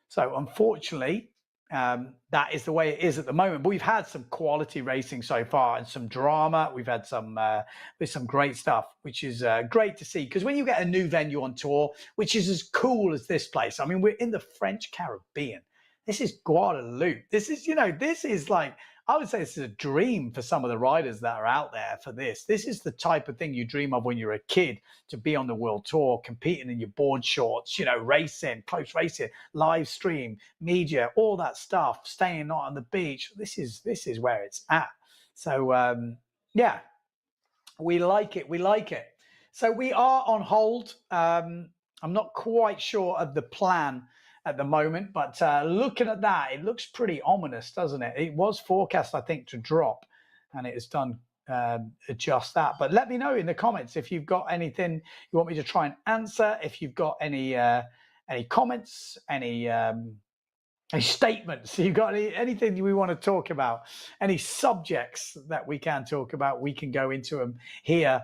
So unfortunately, that is the way it is at the moment. But we've had some quality racing so far and some drama. We've had some great stuff, which is great to see. Because when you get a new venue on tour, which is as cool as this place, I mean, we're in the French Caribbean. This is Guadeloupe. This is, you know, this is like, I would say this is a dream for some of the riders that are out there for this. This is the type of thing you dream of when you're a kid, to be on the world tour, competing in your board shorts, you know, racing, close racing, live stream, media, all that stuff, staying not on the beach. This is where it's at. So, yeah, we like it. We like it. So we are on hold. I'm not quite sure of the plan at the moment, but looking at that, it looks pretty ominous, doesn't it? It was forecast, I think, to drop, and it has done just that. But let me know in the comments if you've got anything you want me to try and answer, if you've got any comments, any statements, you've got anything we want to talk about, any subjects that we can talk about, we can go into them here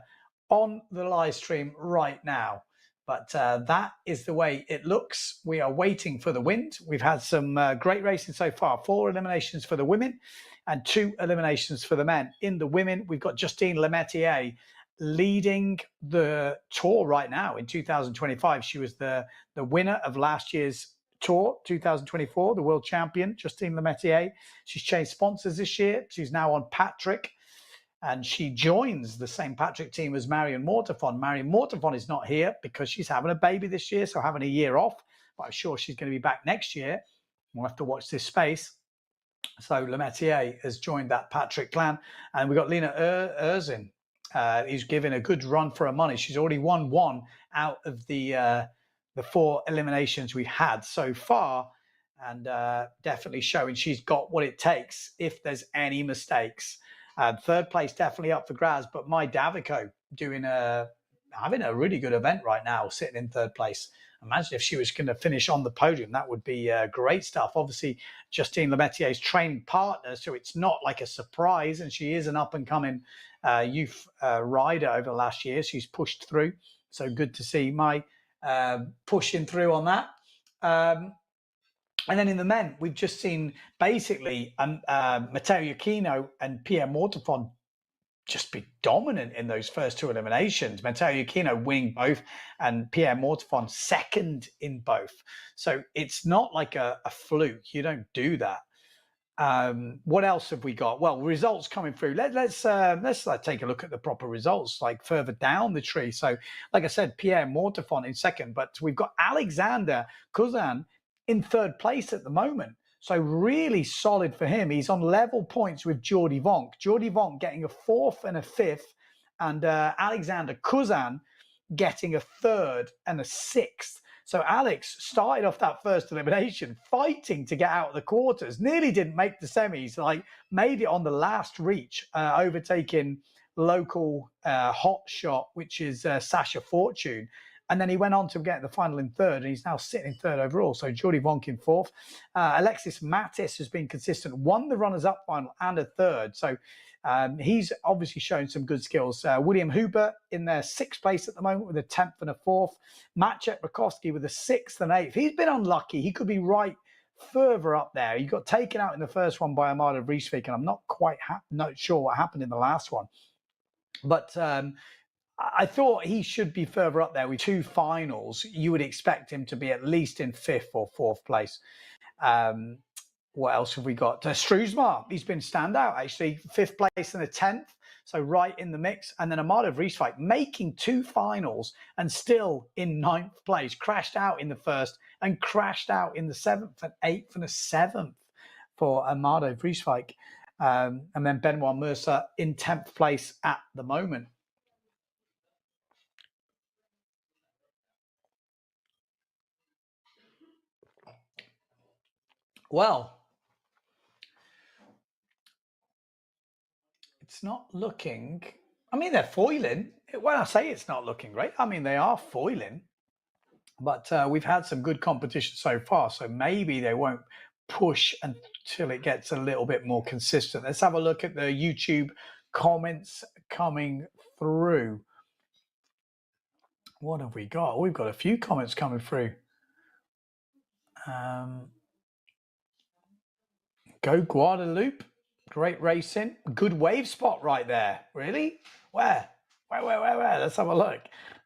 on the live stream right now. But that is the way it looks. We are waiting for the wind. We've had some great racing so far. 4 eliminations for the women and 2 eliminations for the men. In the women, we've got Justine Lemaitre leading the tour right now in 2025. She was the winner of last year's tour, 2024, the world champion, Justine Lemaitre. She's changed sponsors this year. She's now on Patrick. And she joins the St. Patrick team as Marion Mortafon. Marion Mortafon is not here because she's having a baby this year, so having a year off. But I'm sure she's going to be back next year. We'll have to watch this space. So Lemaitre has joined that Patrick clan. And we've got Lena Erzin, who's giving a good run for her money. She's already won 1 out of the 4 eliminations we've had so far. And definitely showing she's got what it takes if there's any mistakes. 3rd place definitely up for grabs, but my Davico having a really good event right now, sitting in 3rd place. Imagine if she was going to finish on the podium. That would be great stuff. Obviously, Justine Lemaitr's training partner, so it's not like a surprise, and she is an up-and-coming youth rider over the last year. She's pushed through, so good to see my pushing through on that. And then in the men, we've just seen basically Matteo Iachino and Pierre Mortafon just be dominant in those first 2 eliminations. Matteo Iachino winning both and Pierre Mortafon 2nd in both. So it's not like a fluke. You don't do that. What else have we got? Well, results coming through. Let's take a look at the proper results, like further down the tree. So, like I said, Pierre Mortafon in 2nd, but we've got Alexander Cousin in 3rd place at the moment. So really solid for him. He's on level points with Jordi Vonk. Jordi Vonk getting a 4th and a 5th, and Alexander Cousin getting a 3rd and a 6th. So Alex started off that first elimination fighting to get out of the quarters, nearly didn't make the semis, like made it on the last reach, overtaking local hot shot, which is Sasha Fortune. And then he went on to get the final in third, and he's now sitting in third overall. So Jordi Vonk in fourth. Alexis Mattis has been consistent, won the runners-up final and a third. So he's obviously shown some good skills. William Huber in their sixth place at the moment with a 10th and a fourth. Maciek Rakowski with a sixth and eighth. He's been unlucky. He could be right further up there. He got taken out in the first one by Amado Vriesvik, and I'm not quite not sure what happened in the last one. But I thought he should be further up there with two finals. You would expect him to be at least in fifth or fourth place. What else have we got? Struismar, he's been standout, actually. Fifth place and a 10th, so right in the mix. And then Amado Vriesvik making two finals and still in ninth place. Crashed out in the first and crashed out in the seventh, and eighth and a seventh for Amado Vriesvik. And then Benoit Mercer in 10th place at the moment. Well, it's not looking, I mean, they're foiling. When I say it's not looking great, I mean, they are foiling. But we've had some good competition so far, so maybe they won't push until it gets a little bit more consistent. Let's have a look at the YouTube comments coming through. What have we got? We've got a few comments coming through. Go Guadeloupe. Great racing. Good wave spot right there. Really? Where? Where? Let's have a look.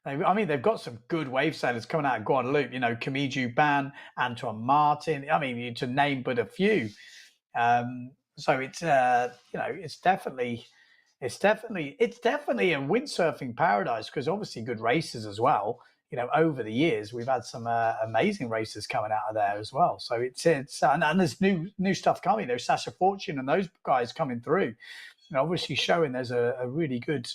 I mean, they've got some good wave sailors coming out of Guadeloupe. You know, Camiju Ban, Antoine Martin. I mean, to name but a few. So it's you know, it's definitely a windsurfing paradise, because obviously good races as well. You know, over the years we've had some amazing races coming out of there as well. So it's and there's new stuff coming. There's Sasha Fortune and those guys coming through. You know, obviously showing there's a really good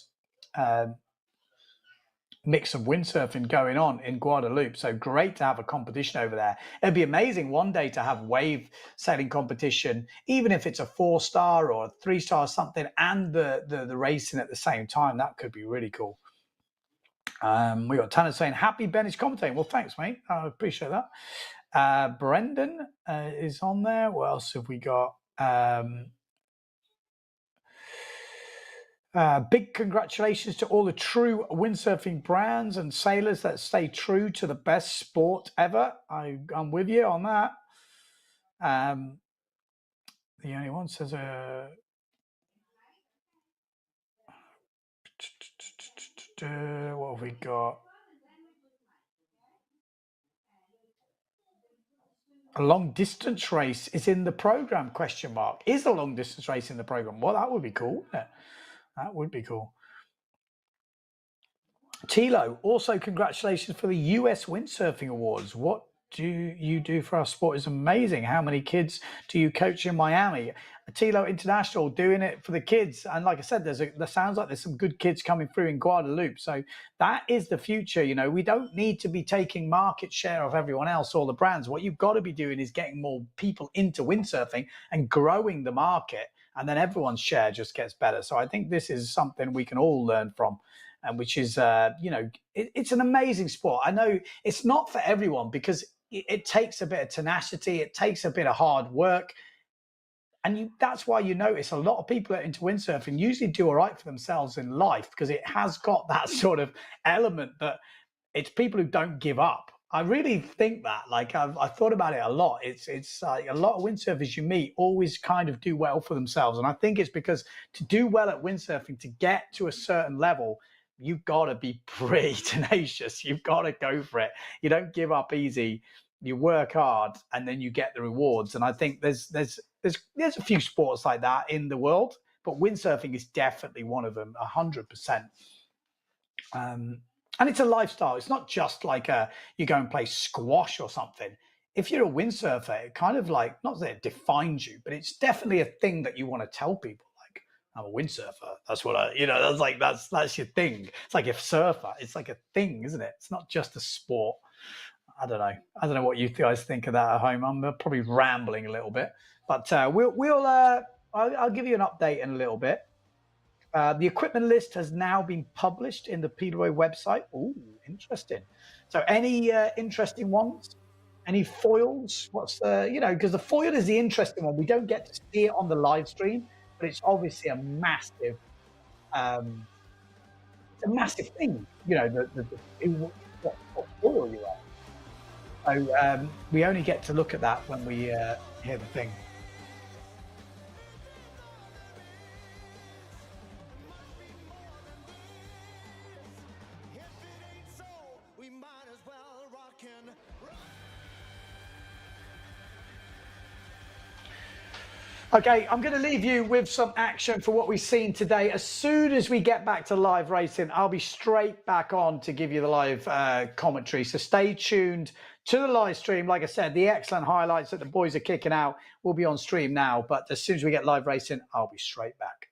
mix of windsurfing going on in Guadeloupe. So great to have a competition over there. It'd be amazing one day to have wave sailing competition, even if it's a 4-star or a 3-star or something, and the racing at the same time. That could be really cool. We got Tanner saying, happy Ben is commentating. Well, thanks, mate. I appreciate that. Brendan is on there. What else have we got? Big congratulations to all the true windsurfing brands and sailors that stay true to the best sport ever. I'm with you on that. The only one says what have we got? A long distance race is in the program, question mark. Is a long distance race in the program? Well, that would be cool, wouldn't it? That would be cool. Tilo, also congratulations for the US Windsurfing Awards. What do you do for our sport is amazing. How many kids do you coach in Miami? Tilo International doing it for the kids. And like I said, there sounds like there's some good kids coming through in Guadeloupe. So that is the future. You know, we don't need to be taking market share of everyone else or the brands. What you've got to be doing is getting more people into windsurfing and growing the market. And then everyone's share just gets better. So I think this is something we can all learn from, and which is, you know, it's an amazing sport. I know it's not for everyone because it takes a bit of tenacity. It takes a bit of hard work. And that's why you notice a lot of people that are into windsurfing usually do all right for themselves in life, because it has got that sort of element that it's people who don't give up. I really think that, like, I've thought about it a lot. It's a lot of windsurfers you meet always kind of do well for themselves. And I think it's because to do well at windsurfing, to get to a certain level, you've got to be pretty tenacious. You've got to go for it. You don't give up easy. You work hard and then you get the rewards. And I think there's a few sports like that in the world, but windsurfing is definitely one of them, 100%. And it's a lifestyle. It's not just like you go and play squash or something. If you're a windsurfer, it kind of like, not that it defines you, but it's definitely a thing that you want to tell people. Like, I'm a windsurfer. That's what that's like, that's your thing. It's like a surfer. It's like a thing, isn't it? It's not just a sport. I don't know. I don't know what you guys think of that at home. I'm probably rambling a little bit, but I'll give you an update in a little bit. The equipment list has now been published in the PWA website. Ooh, interesting. So any interesting ones? Any foils? What's the, because the foil is the interesting one. We don't get to see it on the live stream, but it's obviously a massive, thing. What foil you are. So we only get to look at that when we hear the thing. Okay, I'm going to leave you with some action for what we've seen today. As soon as we get back to live racing, I'll be straight back on to give you the live commentary. So stay tuned to the live stream. Like I said, the excellent highlights that the boys are kicking out will be on stream now. But as soon as we get live racing, I'll be straight back.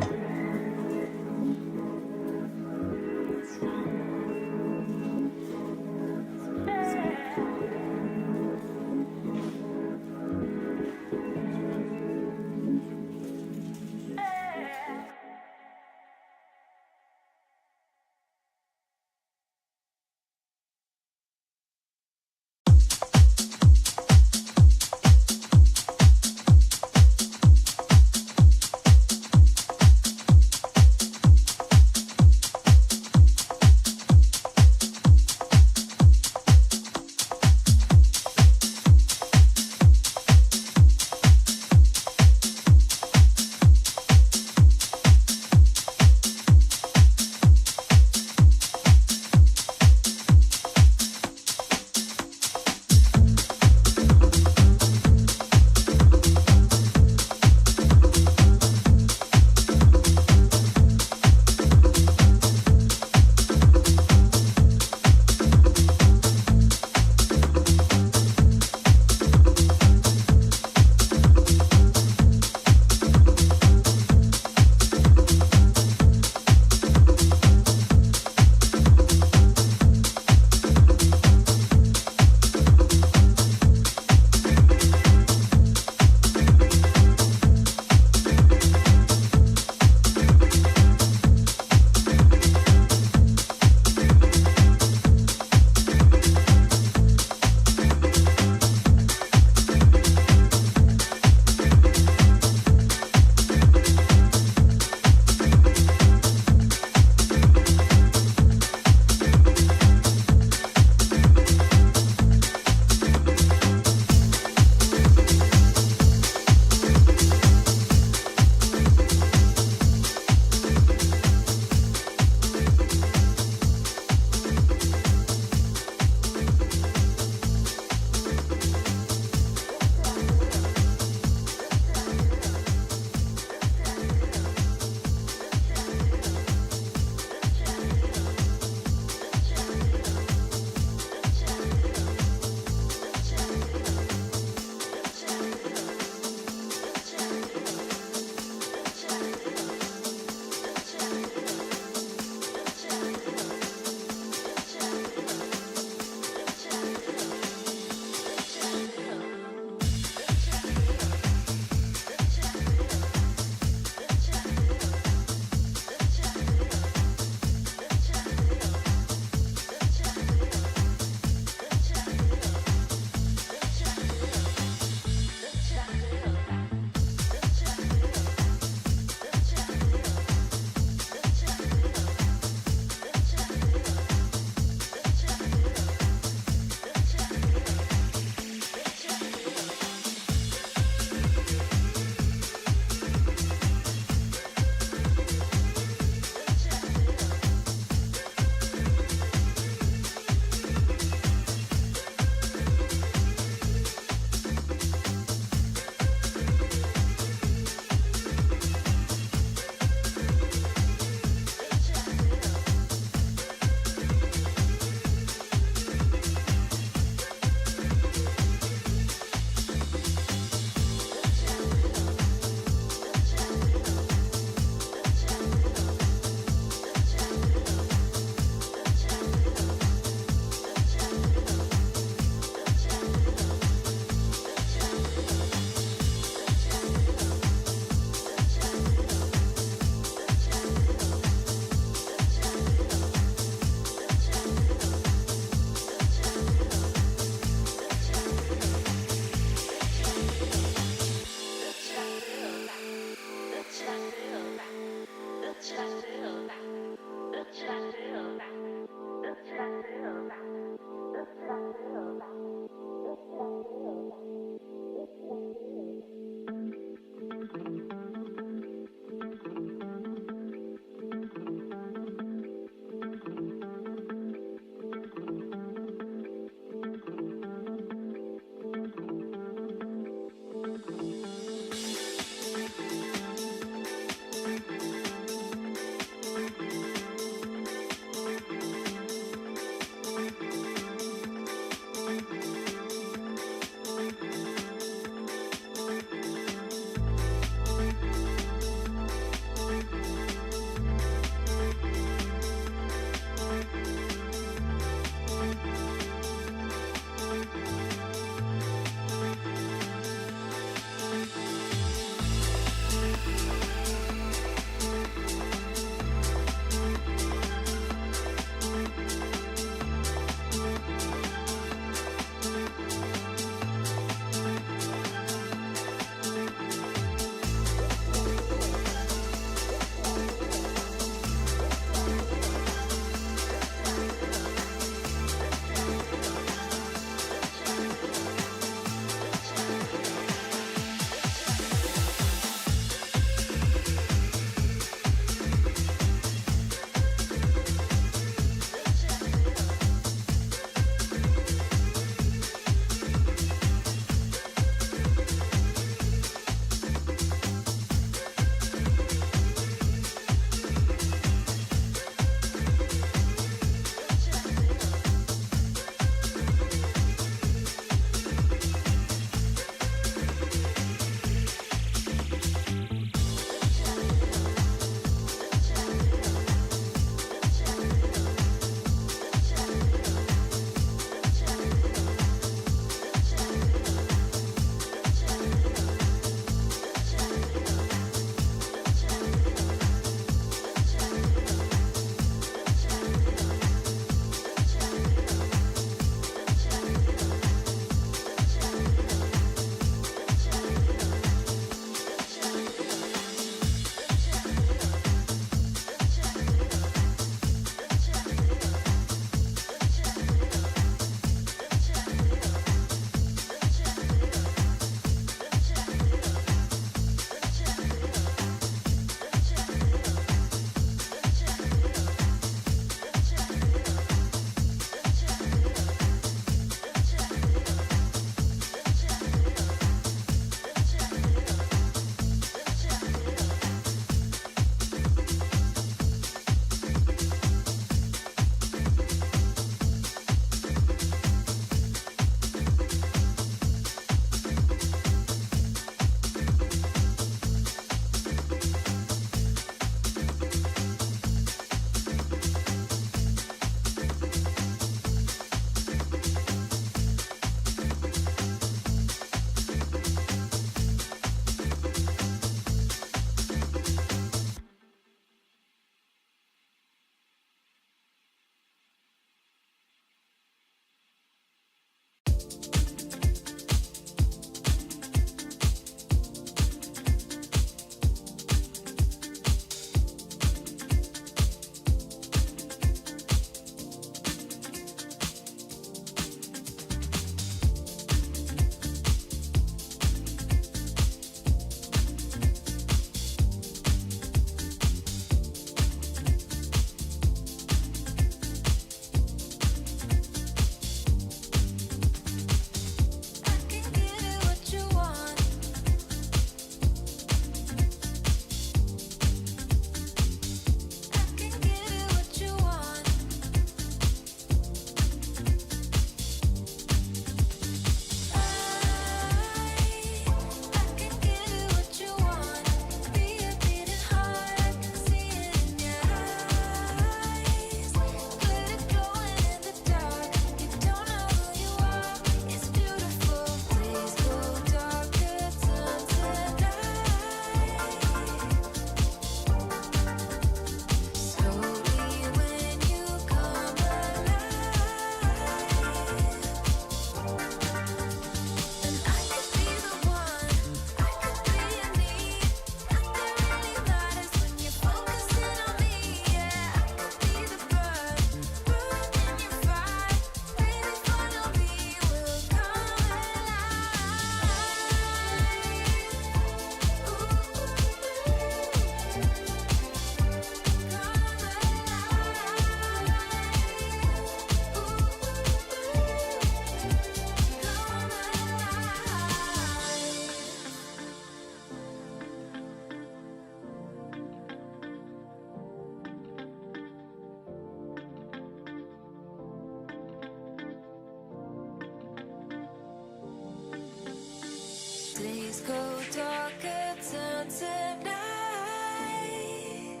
skies go darker, turn to night.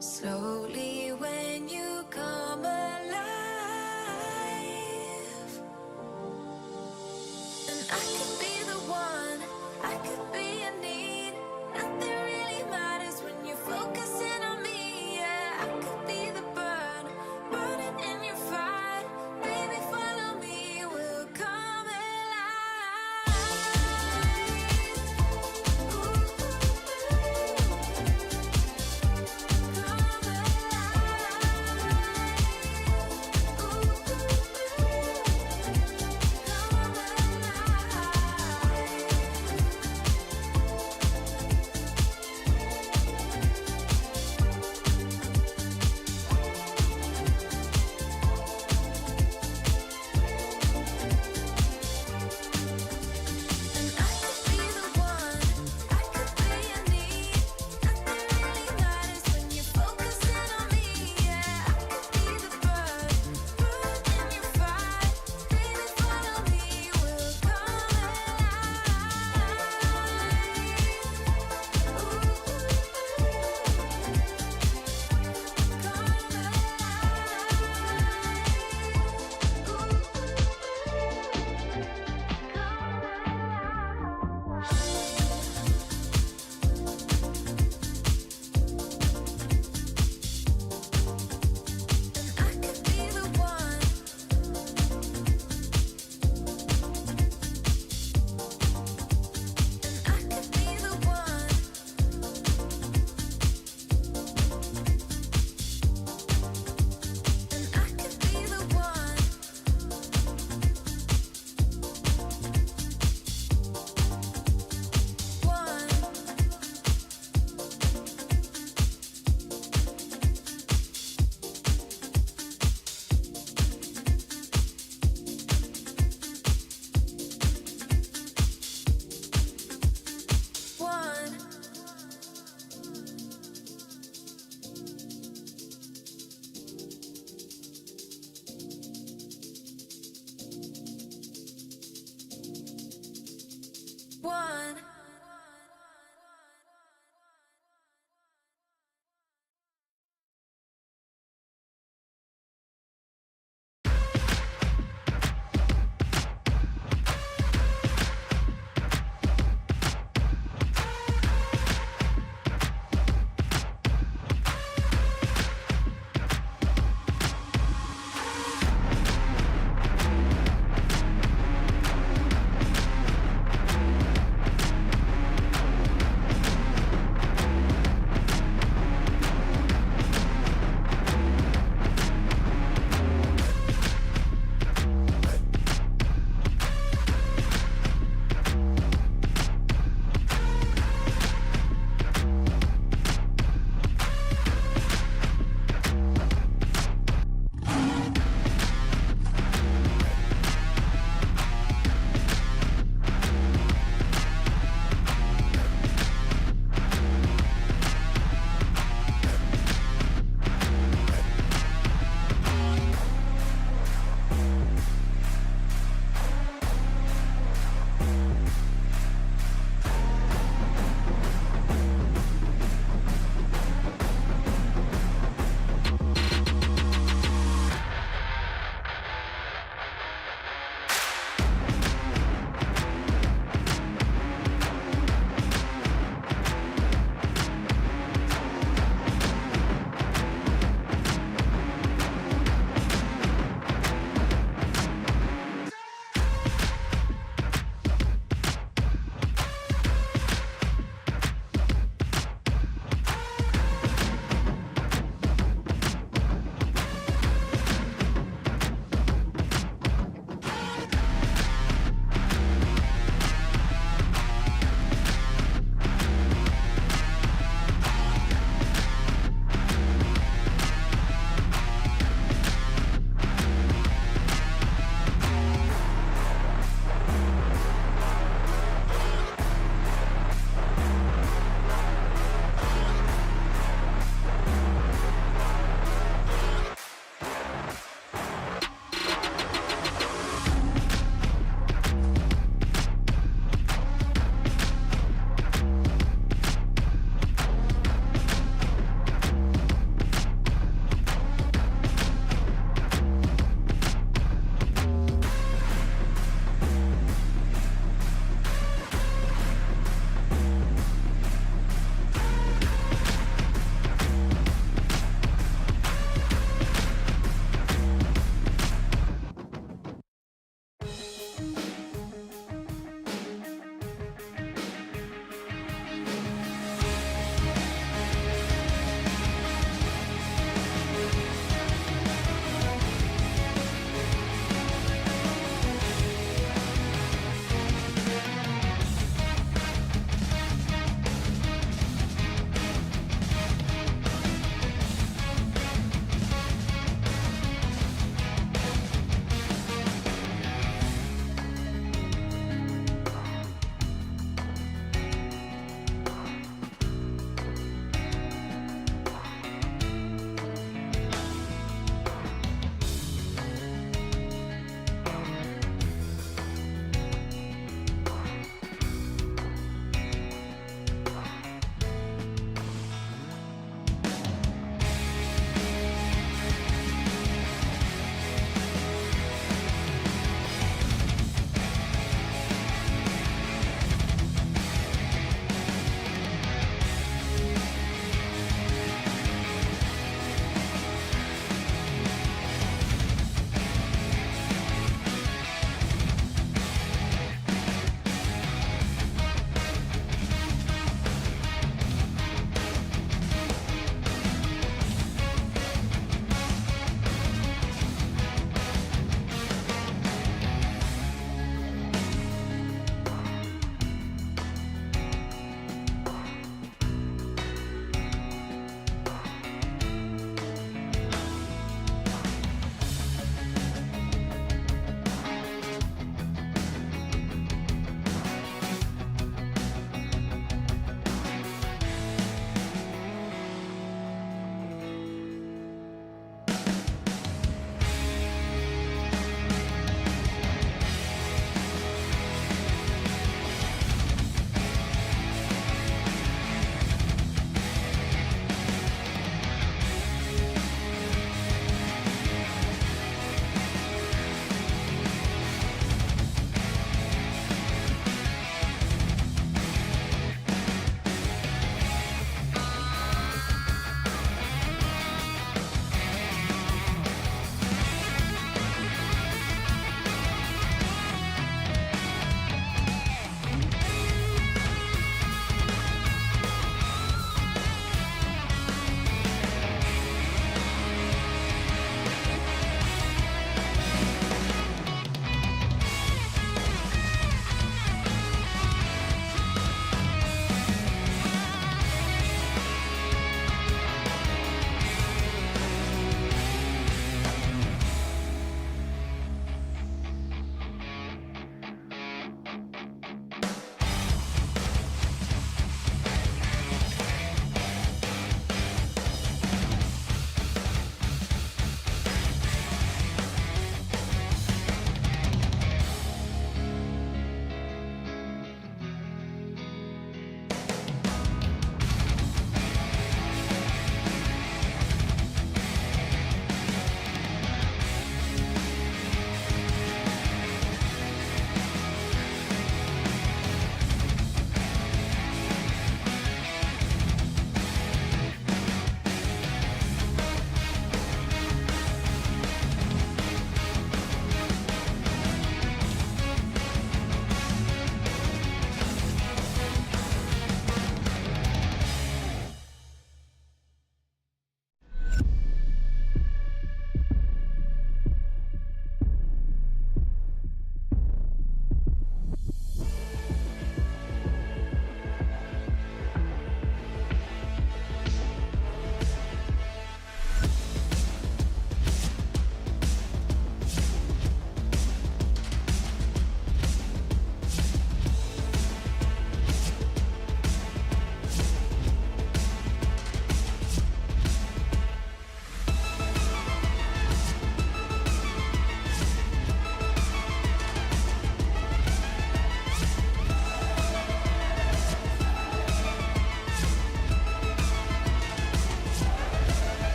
Slowly when you come alive, and I could be the one, I could be in need. Nothing really matters when you're focusing on me. Yeah, I could be the burn, burning in your fire. Baby, follow me, we'll come alive. Come alive.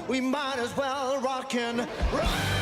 we might as well rock and roll.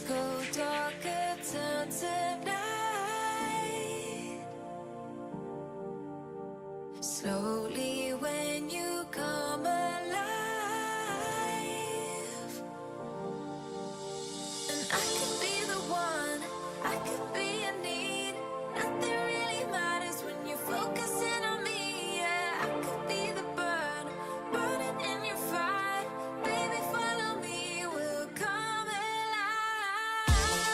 go darker, turn to night. Slowly when you come alive, and I could be the one, I could be in need. Nothing really matters when you're focusing on me. Yeah, I could be the burn, burning in your fire. Baby, follow me, we'll come alive.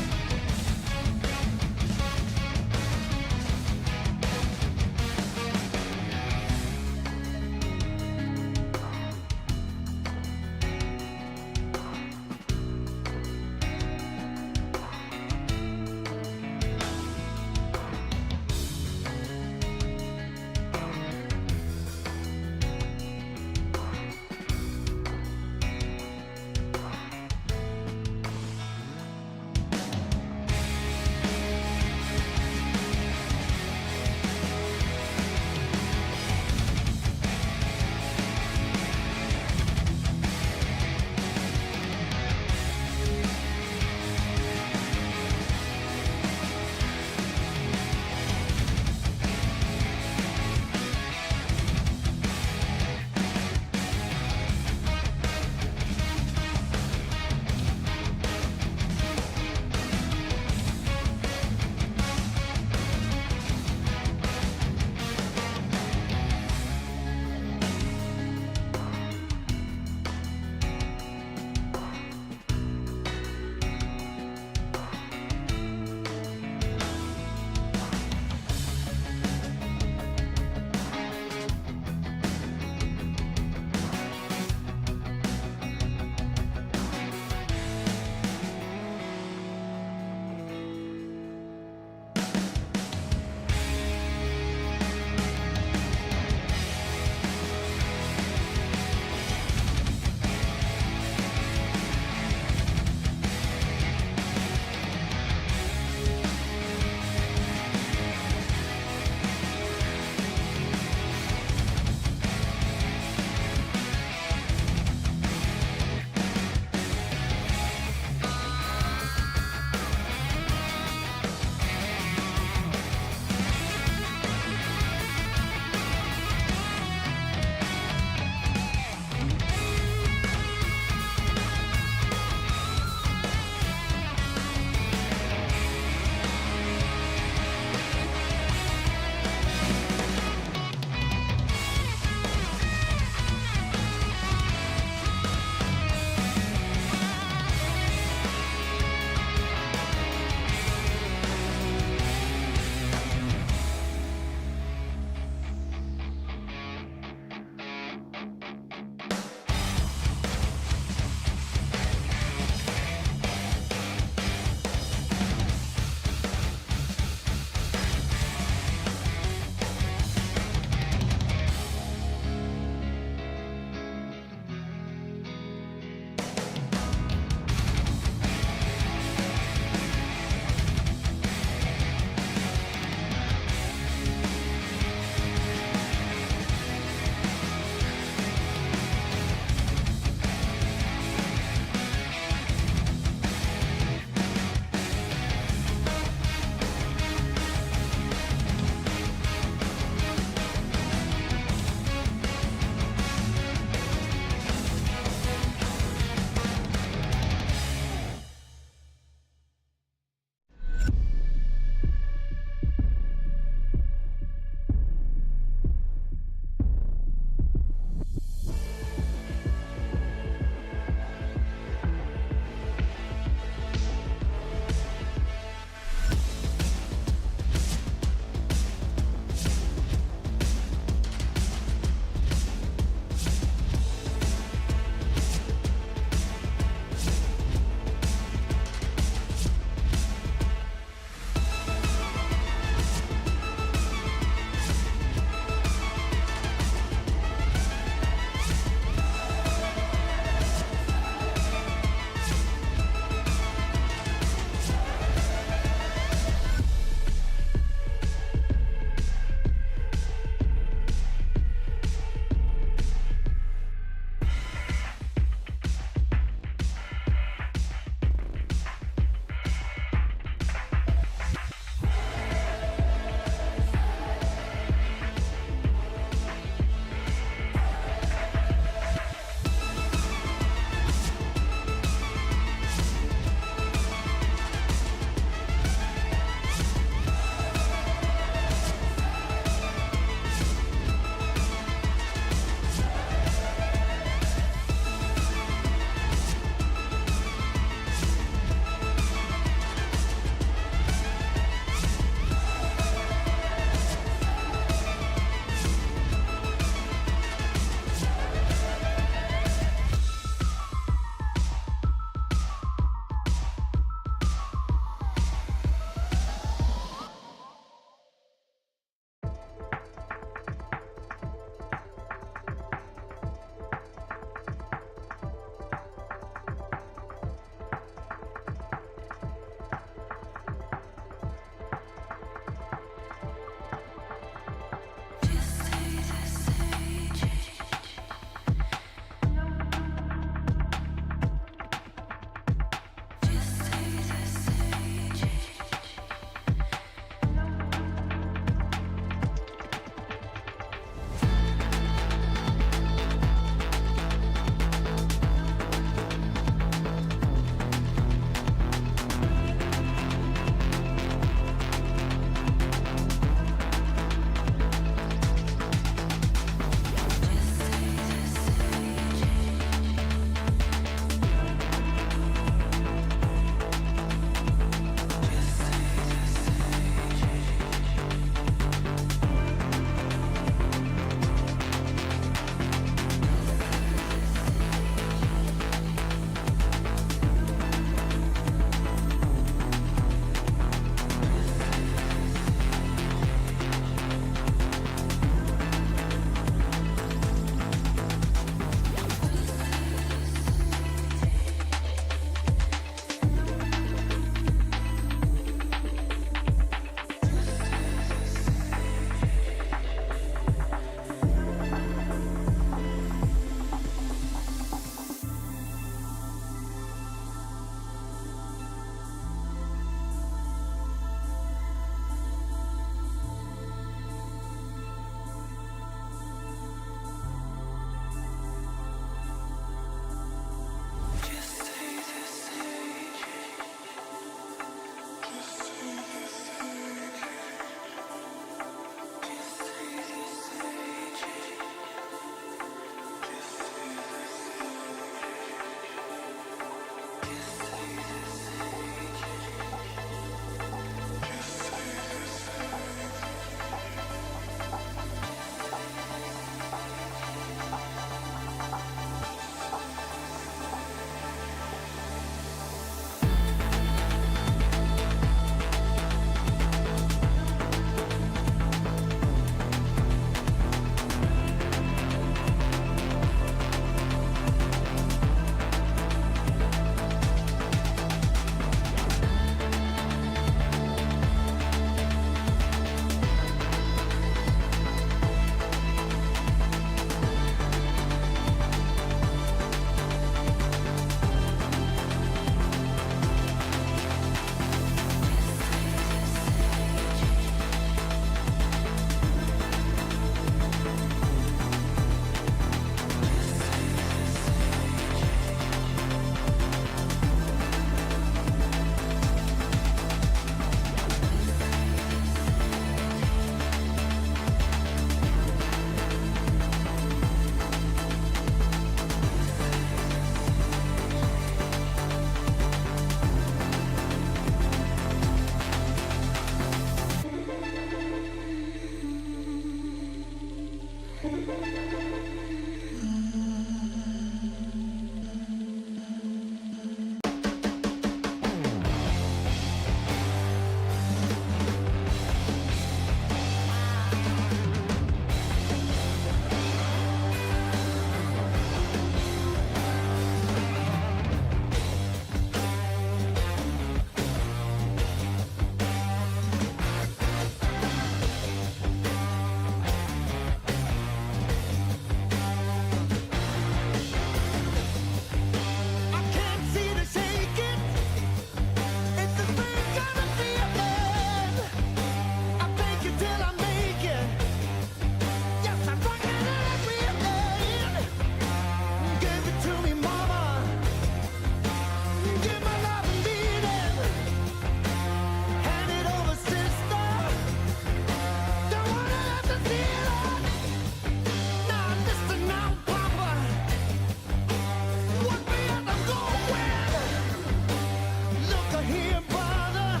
over here, brother.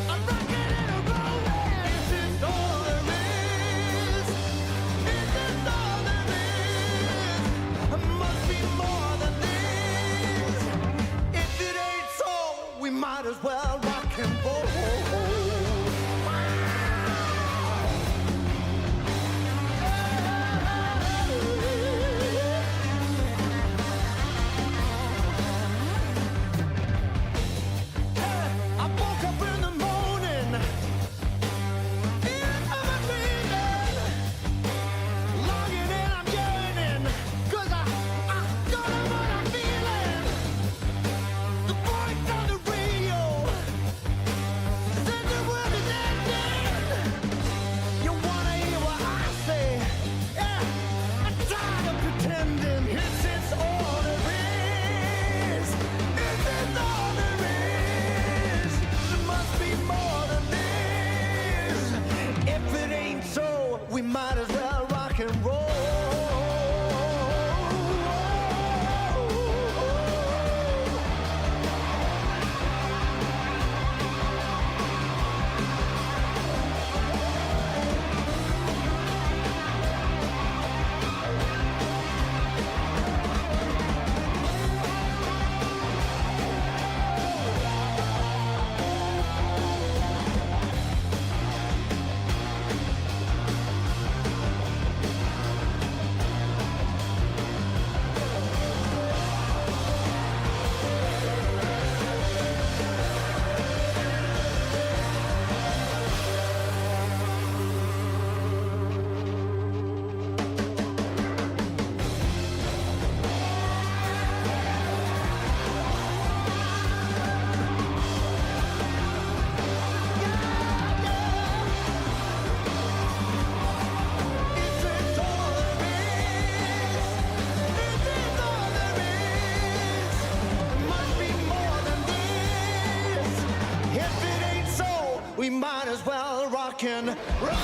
I'm rocking and rolling. Is this all there is? Is this all there is? It must be more than this. If it ain't so, we might as well rock and roll. I woke up in the morning, in my dreaming, longing and I'm yearning, 'cause I don't know what I'm feeling. The voice on the radio said the world is ending. You wanna hear what I say? Yeah, I'm tired of pretending. Is this all there is? Is this all there is? There must be more than this. If it ain't so, we might as well rock and roll. If it ain't so, we might as well rock and roll.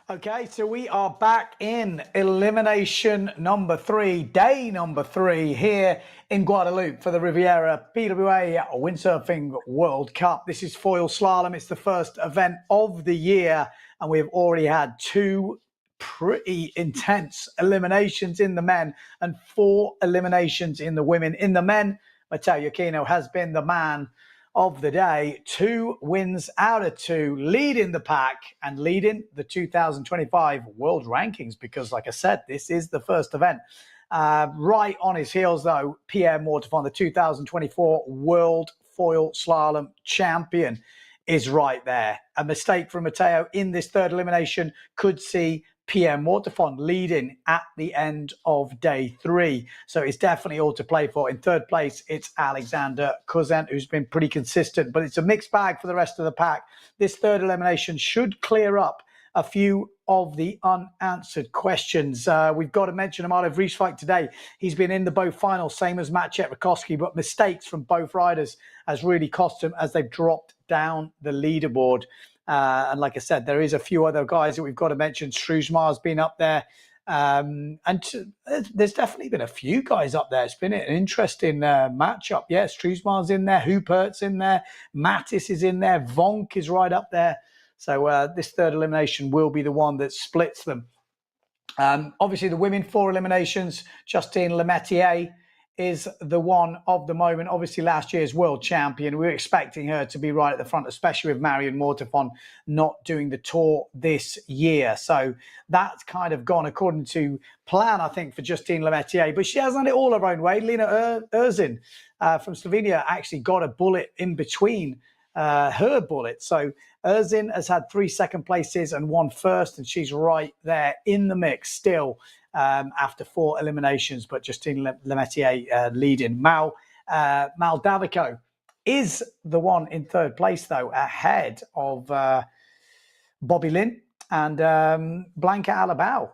Okay, so we are back in elimination number 3, day number 3 here in Guadeloupe for the Riviera PWA Windsurfing World Cup. This is foil slalom. It's the first event of the year, and we've already had 2 pretty intense eliminations in the men and 4 eliminations in the women. In the men, Matteo Iachino has been the man of the day. 2 wins out of 2, leading the pack and leading the 2025 world rankings, because like I said, this is the first event. Right on his heels though, Pierre Mortefon, the 2024 world foil slalom champion, is right there. A mistake from Matteo in this third elimination could see Pierre Mortefon leading at the end of day 3. So it's definitely all to play for. In third place, it's Alexander Cousin, who's been pretty consistent, but it's a mixed bag for the rest of the pack. This third elimination should clear up a few of the unanswered questions. We've got to mention Amado Vrieswijk today. He's been in the both finals, same as Maciej Rakowski, but mistakes from both riders has really cost him as they've dropped down the leaderboard. And like I said, there is a few other guys that we've got to mention. Struismar's been up there. There's definitely been a few guys up there. It's been an interesting matchup. Yeah, Struismar's in there. Hoopert's in there. Mattis is in there. Vonk is right up there. So this third elimination will be the one that splits them. Obviously, the women 4 eliminations. Justine Lemaitre is the one of the moment. Obviously, last year's world champion. We were expecting her to be right at the front, especially with Marion Mortefon not doing the tour this year. So that's kind of gone according to plan, I think, for Justine Lemaitre. But she has done it all her own way. Lena Erzin from Slovenia actually got a bullet in between her bullet. So Erzin has had 3 second places and 1 first, and she's right there in the mix still. After 4 eliminations, but Justine Lemaitre leading. Maldavico is the one in third place, though, ahead of Bobby Lynn and Blanca Alabao.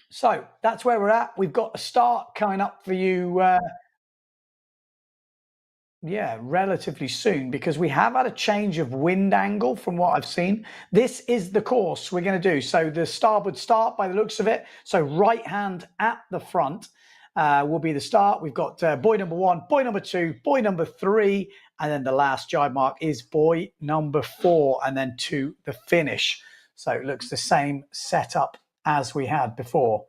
So that's where we're at. We've got a start coming up for you. Yeah, relatively soon, because we have had a change of wind angle from what I've seen. This is the course we're going to do. So the starboard start by the looks of it. So right hand at the front will be the start. We've got buoy number 1, buoy number 2, buoy number 3, and then the last jibe mark is buoy number 4, and then to the finish. So it looks the same setup as we had before.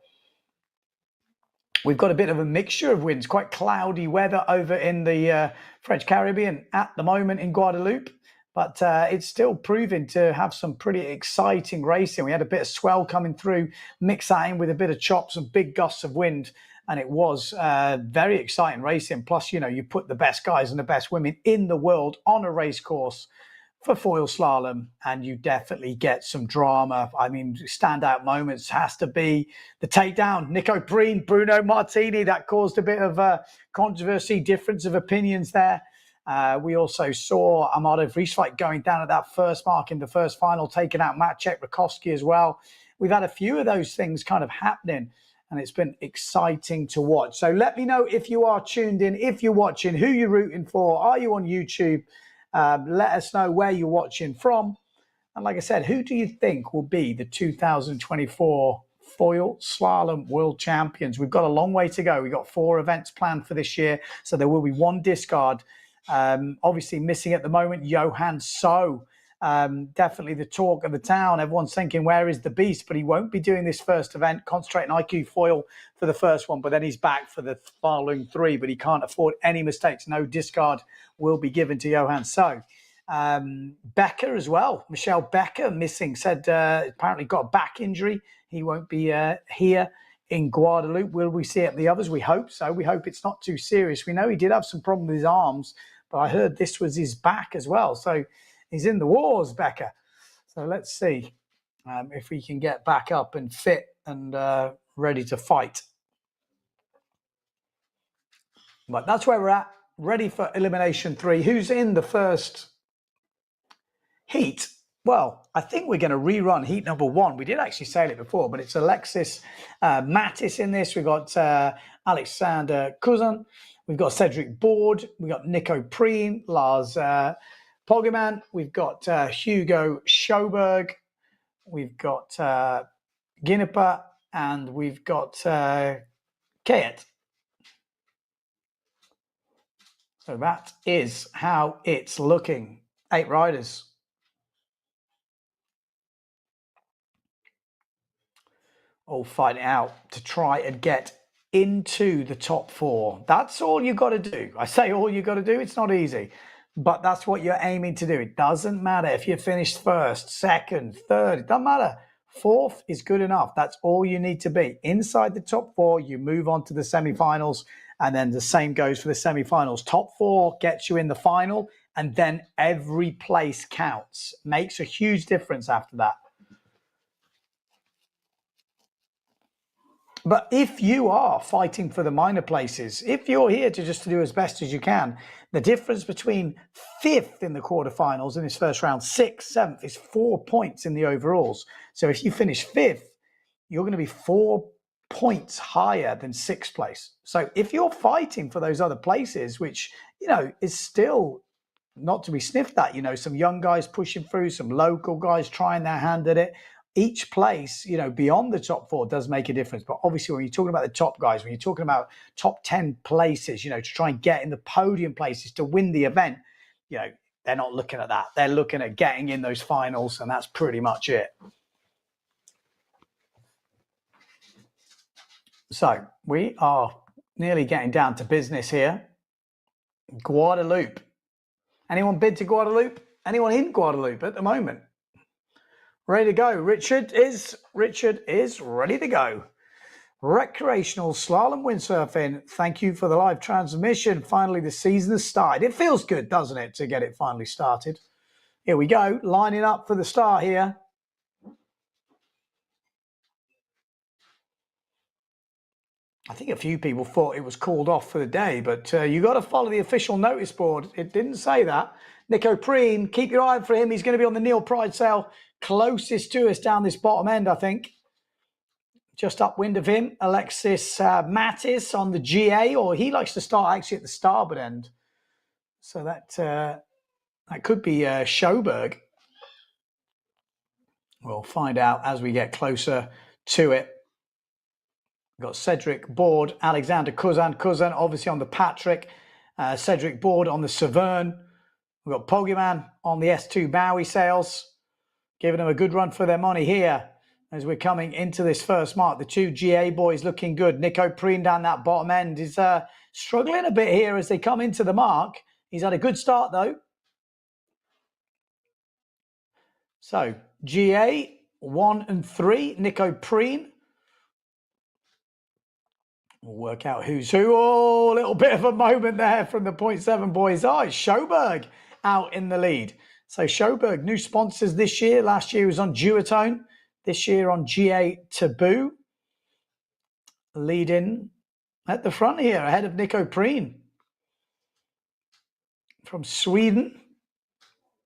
We've got a bit of a mixture of winds, quite cloudy weather over in the French Caribbean at the moment in Guadeloupe, but it's still proving to have some pretty exciting racing. We had a bit of swell coming through, mix that in with a bit of chops and big gusts of wind, and it was very exciting racing. Plus, you know, you put the best guys and the best women in the world on a race course for foil slalom, and you definitely get some drama. I mean, standout moments has to be the takedown. Nico Breen, Bruno Martini, that caused a bit of controversy, difference of opinions there. We also saw Amado Vrieswijk going down at that first mark in the first final, taking out Maciej Rakowski as well. We've had a few of those things kind of happening, and it's been exciting to watch. So let me know if you are tuned in, if you're watching, who you're rooting for. Are you on YouTube? Let us know where you're watching from. And like I said, who do you think will be the 2024 foil slalom world champions? We've got a long way to go. We've got 4 events planned for this year, so there will be 1 discard. Obviously missing at the moment, Johan So. Definitely the talk of the town. Everyone's thinking, where is the beast? But he won't be doing this first event, concentrating IQ foil for the first one, but then he's back for the following 3, but he can't afford any mistakes. No discard will be given to Johan So. Becker as well. Michelle Becker missing, said apparently got a back injury. He won't be here in Guadeloupe. Will we see it at the others? We hope so. We hope it's not too serious. We know he did have some problem with his arms, but I heard this was his back as well. So he's in the wars, Becker. So let's see if we can get back up and fit and ready to fight. But that's where we're at, ready for elimination 3. Who's in the first heat? Well, I think we're going to rerun heat number 1. We did actually sail it before, but it's Alexis Mattis in this. We've got Alexander Cousin. We've got Cedric Board. We've got Nico Preen, Lars Poggeman. We've got Hugo Schoberg, we've got Ginnipa, and we've got Kayet. So that is how it's looking. 8 riders. All fighting out to try and get into the top 4. That's all you got to do. I say all you got to do. It's not easy, but that's what you're aiming to do. It doesn't matter if you finished 1st, 2nd, 3rd. It doesn't matter. 4th is good enough. That's all you need to be. Inside the top 4, you move on to the semi-finals, and then the same goes for the semi-finals. Top 4 gets you in the final, and then every place counts. Makes a huge difference after that. But if you are fighting for the minor places, if you're here to just do as best as you can, the difference between 5th in the quarterfinals in this first round, 6th, 7th is 4 points in the overalls. So if you finish 5th, you're going to be 4 points higher than 6th place. So if you're fighting for those other places, which, you know, is still not to be sniffed at, you know, some young guys pushing through, some local guys trying their hand at it. Each place, you know, beyond the top 4 does make a difference. But obviously, when you're talking about the top guys, when you're talking about top 10 places, you know, to try and get in the podium places to win the event, you know, they're not looking at that. They're looking at getting in those finals, and that's pretty much it. So we are nearly getting down to business here. Guadeloupe. Anyone bid to Guadeloupe? Anyone in Guadeloupe at the moment? Ready to go. Richard is ready to go. Recreational slalom windsurfing. Thank you for the live transmission. Finally, the season has started. It feels good, doesn't it, to get it finally started? Here we go. Lining up for the start here. I think a few people thought it was called off for the day, but you got to follow the official notice board. It didn't say that. Nico Preen, keep your eye out for him. He's going to be on the Neil Pride sale closest to us down this bottom end, I think. Just upwind of him, Alexis Mattis on the GA, or he likes to start actually at the starboard end. So that could be Schoberg. We'll find out as we get closer to it. We've got Cedric Board, Alexander Kuzan obviously on the Patrick, Cedric Board on the Severn. We've got Poggyman on the S2 Bowie sails, giving them a good run for their money here as we're coming into this first mark. The 2 GA boys looking good. Nico Preen down that bottom end is struggling a bit here as they come into the mark. He's had a good start though. So GA 1 and 3, Nico Preen. We'll work out who's who. Oh, a little bit of a moment there from the 0.7 boys. Oh, it's Schoberg out in the lead. So Schoberg, new sponsors this year. Last year was on Duotone. This year on GA Taboo. Leading at the front here, ahead of Nico Preen from Sweden.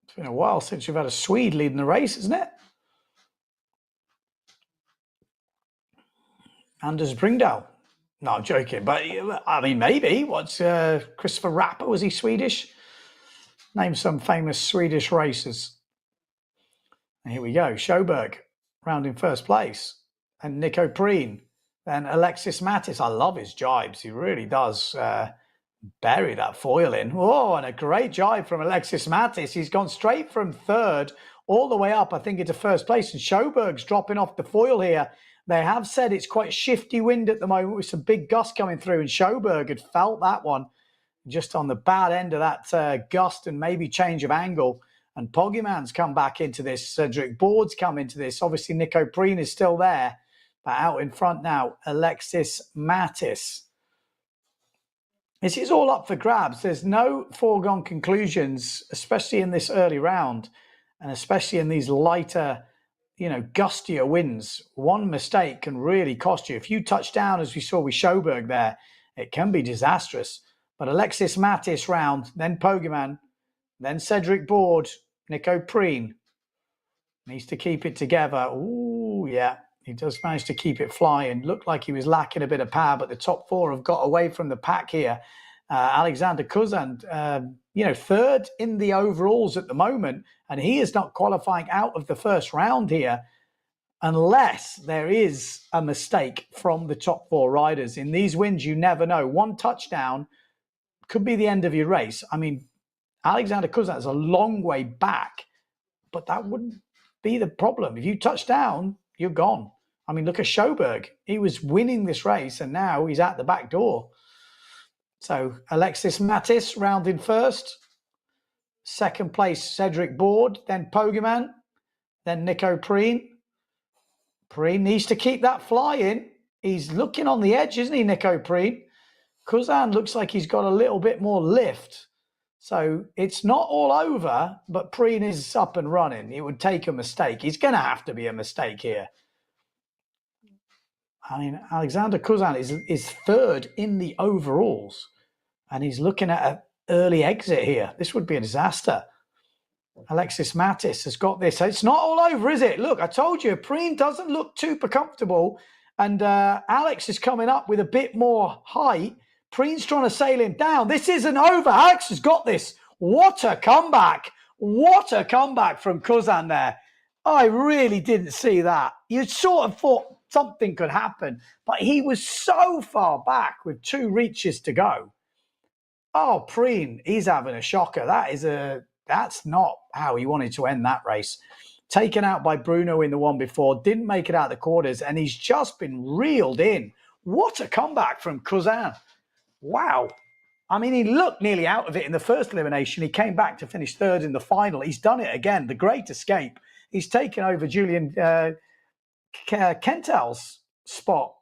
It's been a while since we've had a Swede leading the race, isn't it? Anders Bringdahl. No, I'm joking, but I mean, maybe. What's Christopher Rapper? Was he Swedish? Name some famous Swedish racers. And here we go. Schoberg round in first place. And Nico Preen. Then Alexis Mattis. I love his jibes. He really does bury that foil in. Oh, and a great jibe from Alexis Mattis. He's gone straight from 3rd all the way up, I think, into first place. And Schoberg's dropping off the foil here. They have said it's quite shifty wind at the moment with some big gusts coming through, and Schoberg had felt that one just on the bad end of that gust and maybe change of angle. And Poggyman's come back into this. Cedric Board's come into this. Obviously, Nico Preen is still there, but out in front now, Alexis Mattis. This is all up for grabs. There's no foregone conclusions, especially in this early round, and especially in these lighter, you know, gustier winds. One mistake can really cost you. If you touch down, as we saw with Schoberg there, it can be disastrous. But Alexis Mattis round, then Poggyman, then Cedric Board, Nico Preen. Needs to keep it together. Ooh, yeah, he does manage to keep it flying. Looked like he was lacking a bit of power, but the top 4 have got away from the pack here. Alexander Kuzan, you know, 3rd in the overalls at the moment, and he is not qualifying out of the first round here. unless there is a mistake from the top 4 riders. In these winds, you never know. One touchdown could be the end of your race. I mean, Alexander Kuzan is a long way back, but that wouldn't be the problem. If you touch down, you're gone. I mean, look at Sjoberg. He was winning this race, and now he's at the back door. So Alexis Mattis rounding first. Second place, Cedric Board, then Pogaman, then Nico Preen. Preen needs to keep that flying. He's looking on the edge, isn't he, Nico Preen? Kuzan looks like he's got a little bit more lift. So it's not all over, but Preen is up and running. It would take a mistake. He's going to have to be a mistake here. I mean, Alexander Kuzan is third in the overalls, and he's looking at an early exit here. This would be a disaster. Alexis Mattis has got this. It's not all over, is it? Look, I told you, Preen doesn't look super comfortable, and Alex is coming up with a bit more height. Preen's trying to sail him down. This isn't over. Alex has got this. What a comeback. What a comeback from Kuzan there. I really didn't see that. You sort of thought something could happen, but he was so far back with 2 reaches to go. Oh, Preen, he's having a shocker. That's not how he wanted to end that race. Taken out by Bruno in the one before, didn't make it out of the quarters, and he's just been reeled in. What a comeback from Kuzan. Wow. I mean, he looked nearly out of it in the first elimination. He came back to finish third in the final. He's done it again. The great escape. He's taken over Julian Kentel's spot.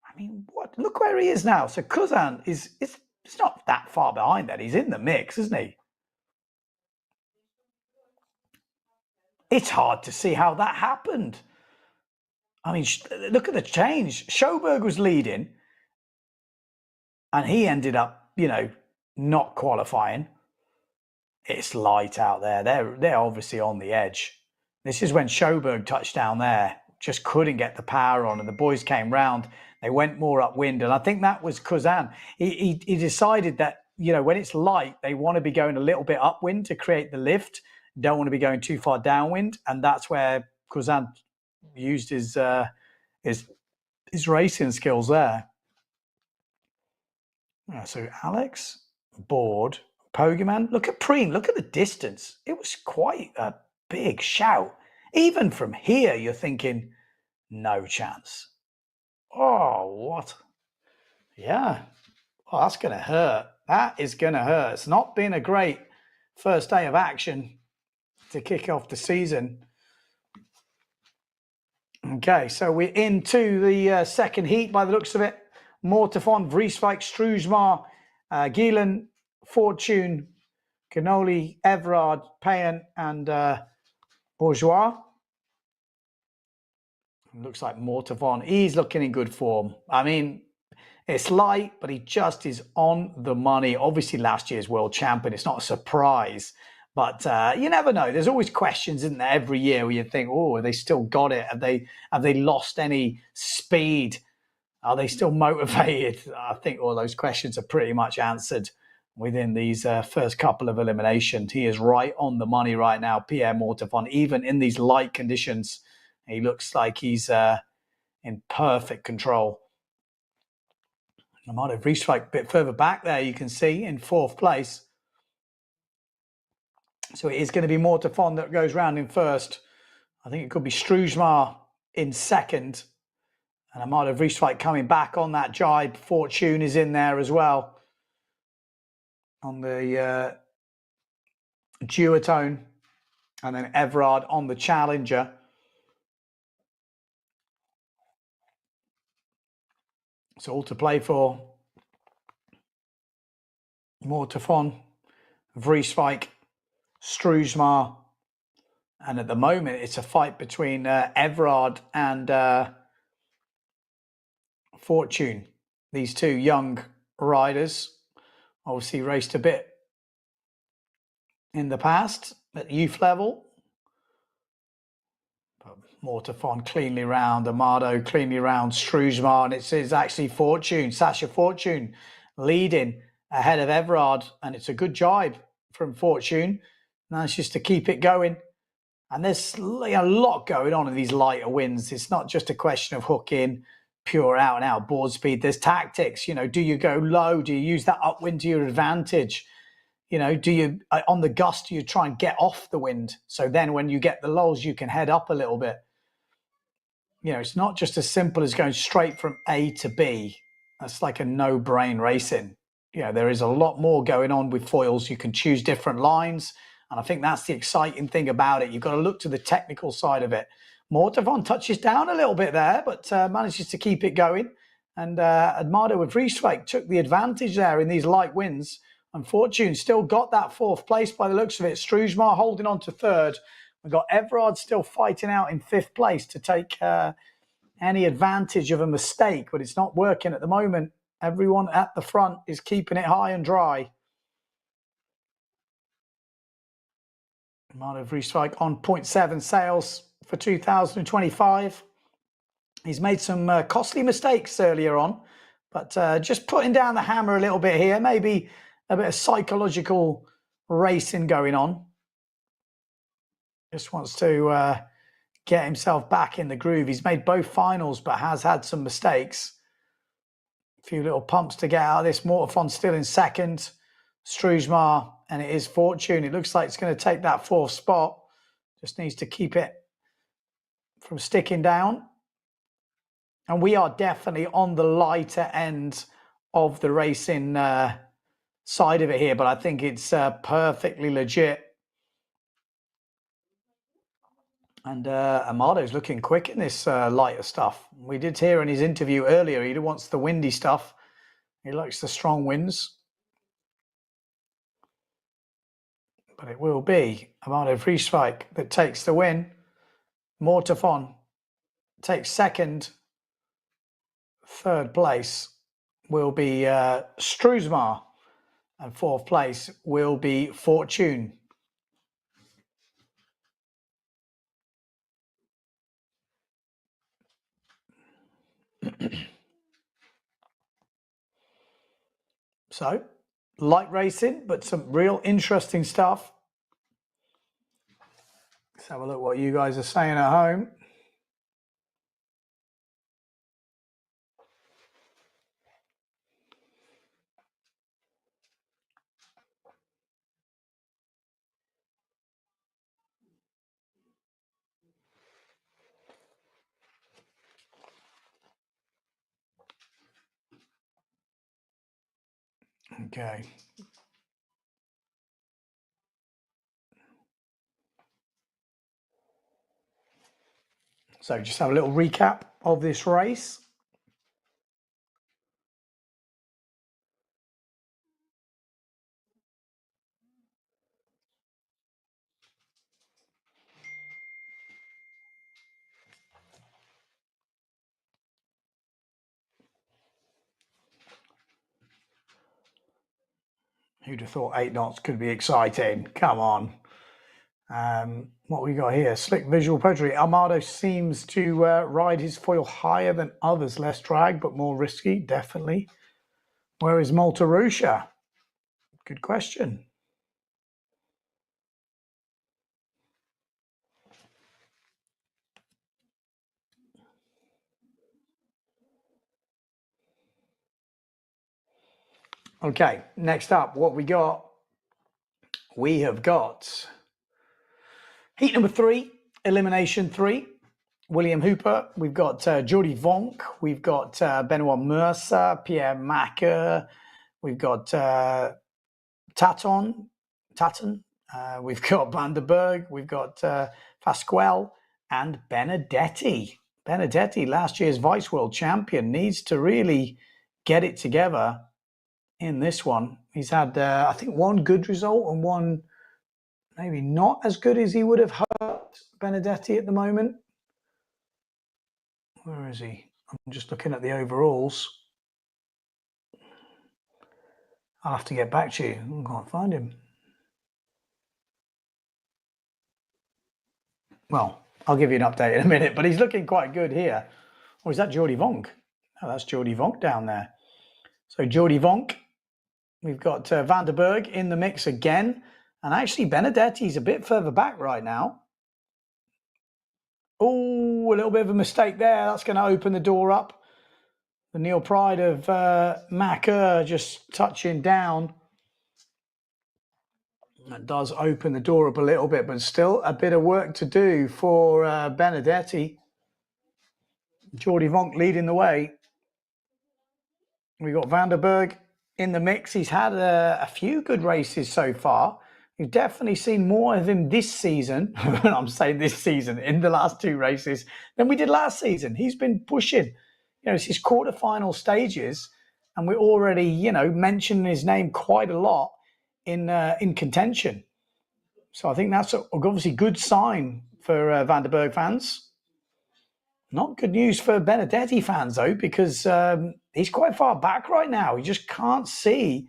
I mean, what? Look where he is now. So Kuzan is not that far behind that. He's in the mix, isn't he? It's hard to see how that happened. I mean, look at the change. Sjoberg was leading, and he ended up, not qualifying. It's light out there. They're obviously on the edge. This is when Sjoberg touched down there. Just couldn't get the power on, and the boys came round. They went more upwind, and I think that was Kuzan. He decided that, when it's light, they want to be going a little bit upwind to create the lift. Don't want to be going too far downwind, and that's where Kuzan used his racing skills there. So Alex, Board, Pogaman. Look at Preen. Look at the distance. It was quite a big shout. Even from here, you're thinking, no chance. Oh, what? Yeah. Oh, that's going to hurt. That is going to hurt. It's not been a great first day of action to kick off the season. Okay, so we're into the second heat by the looks of it. Mortefon, Vrieswijk, Struijsma, Gielen, Fortune, Canoli, Everard, Payen, and Bourgeois. Looks like Mortefon. He's looking in good form. I mean, it's light, but he just is on the money. Obviously, last year's world champion. It's not a surprise. But you never know. There's always questions, isn't there, every year where you think, oh, have they still got it? Have they lost any speed? Are they still motivated? I think all those questions are pretty much answered within these first couple of eliminations. He is right on the money right now, Pierre Mortefon. Even in these light conditions, he looks like he's in perfect control. I might have reached like a bit further back there, you can see, in 4th place. So it is going to be Mortefon that goes round in first. I think it could be Struijsma in second. And I might have Vrieswijk coming back on that jibe. Fortune is in there as well on the duotone. And then Everard on the Challenger. So all to play for. Mortefon, Vrieswijk, Struijsma. And at the moment, it's a fight between Everard and Fortune. These two young riders obviously raced a bit in the past at youth level. But Mortefon cleanly round, Amado cleanly round, Struijsma, and it's actually Fortune, Sasha Fortune leading ahead of Everard, and it's a good jibe from Fortune. Now it's just to keep it going. And there's a lot going on in these lighter winds. It's not just a question of hooking, pure out and out board speed. There's tactics. You know, do you go low? Do you use that upwind to your advantage? You know, do you, on the gust, do you try and get off the wind? So then when you get the lulls, you can head up a little bit. You know, it's not just as simple as going straight from A to B. That's like a no-brain racing. You know, there is a lot more going on with foils. You can choose different lines. And I think that's the exciting thing about it. You've got to look to the technical side of it. Mortavon touches down a little bit there, but manages to keep it going. And Armado with Vrieswijk took the advantage there in these light winds. And Fortune still got that fourth place by the looks of it. Struijsma holding on to third. We've got Everard still fighting out in fifth place to take any advantage of a mistake, but it's not working at the moment. Everyone at the front is keeping it high and dry. Armado Vrieswijk on 0.7 sales for 2025. He's made some costly mistakes earlier on, but just putting down the hammer a little bit here, maybe a bit of psychological racing going on. Just wants to get himself back in the groove. He's made both finals, but has had some mistakes. A few little pumps to get out of this. Mortafon still in second. Struijsma, and it is Fortune. It looks like it's going to take that fourth spot. Just needs to keep it from sticking down. And we are definitely on the lighter end of the racing side of it here, but I think it's perfectly legit. And Amado's looking quick in this lighter stuff. We did hear in his interview earlier, he wants the windy stuff. He likes the strong winds. But it will be Armado Vrieswijk that takes the win. Mortafon takes second. Third place will be Struijsma. And fourth place will be Fortune. So, light racing, but some real interesting stuff. Let's have a look what you guys are saying at home. Okay. So just have a little recap of this race. Who'd have thought 8 knots could be exciting? Come on. What we got here? Slick visual poetry. Armado seems to ride his foil higher than others. Less drag, but more risky, definitely. Where is Maltarusha? Good question. Okay, next up, what we got? We have got heat number 3, elimination 3. William Hooper. We've got Jordi Vonk. We've got Benoit Mercer, Pierre Macker. We've got Taton. We've got Van der Berg. We've got Pasquale and Benedetti. Benedetti, last year's Vice World Champion, needs to really get it together in this one. He's had, I think, one good result and one maybe not as good as he would have hoped, Benedetti, at the moment. Where is he? I'm just looking at the overalls. I'll have to get back to you. I can't find him. Well, I'll give you an update in a minute, but he's looking quite good here. Or is that Jordi Vonk? Oh, that's Jordi Vonk down there. So Jordi Vonk. We've got Van der Berg in the mix again. And actually, Benedetti's a bit further back right now. Oh, a little bit of a mistake there. That's going to open the door up. The Neil Pride of Macker just touching down. That does open the door up a little bit, but still a bit of work to do for Benedetti. Jordi Vonk leading the way. We got Vanderberg in the mix. He's had a few good races so far. We've definitely seen more of him this season. I'm saying this season, in the last 2 races, than we did last season. He's been pushing. It's his quarterfinal stages, and we're already, mentioning his name quite a lot in contention. So I think that's obviously good sign for Vanderberg fans. Not good news for Benedetti fans, though, because he's quite far back right now. He just can't see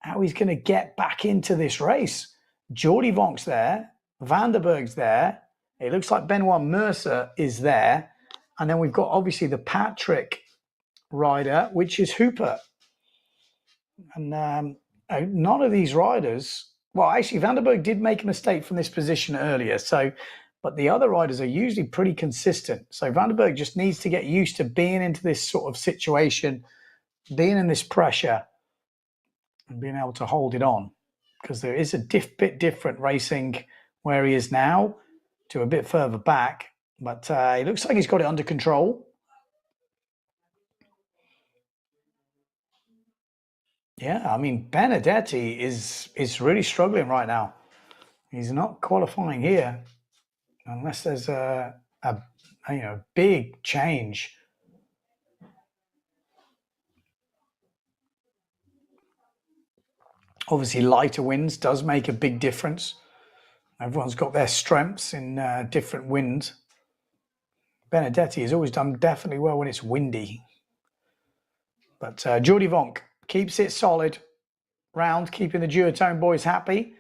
how he's going to get back into this race. Jordi Vonk's there. Vanderberg's there. It looks like Benoit Mercer is there. And then we've got, obviously, the Patrick rider, which is Hooper. And none of these riders... Well, actually, Vanderberg did make a mistake from this position earlier. But the other riders are usually pretty consistent. So Vanderberg just needs to get used to being into this sort of situation, being in this pressure, and being able to hold it on, because there is a bit different racing where he is now to a bit further back, but it looks like he's got it under control. Yeah, I mean, Benedetti is really struggling right now. He's not qualifying here unless there's a big change. Obviously, lighter winds does make a big difference. Everyone's got their strengths in different winds. Benedetti has always done definitely well when it's windy. But Jordi Vonk keeps it solid. Round, keeping the duotone boys happy.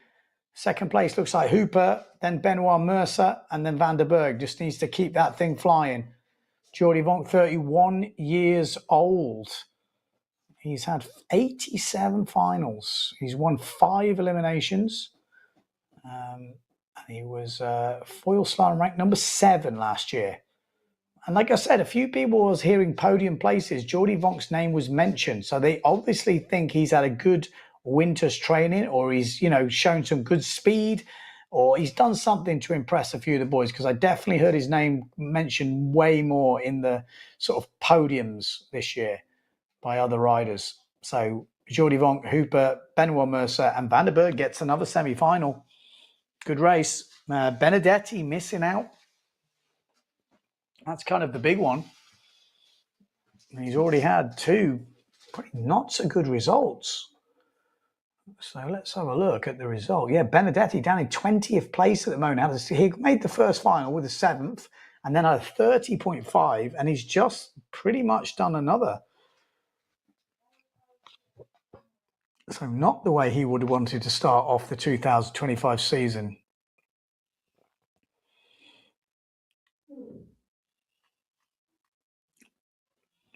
Second place looks like Hooper, then Benoit Mercer, and then Vanderberg. Just needs to keep that thing flying. Jordi Vonk, 31 years old. He's had 87 finals. He's won 5 eliminations. And he was foil slalom ranked number 7 last year. And like I said, a few people was hearing podium places. Jordi Vonk's name was mentioned. So they obviously think he's had a good winter's training, or he's, shown some good speed, or he's done something to impress a few of the boys, because I definitely heard his name mentioned way more in the sort of podiums this year by other riders. So Jordi Vonk, Hooper, Benoit Mercer, and Vanderberg gets another semi-final. Good race. Benedetti missing out. That's kind of the big one. And he's already had 2 pretty not so good results. So let's have a look at the result. Yeah, Benedetti down in 20th place at the moment. He made the first final with a 7th, and then had a 30.5, and he's just pretty much done another. So not the way he would have wanted to start off the 2025 season.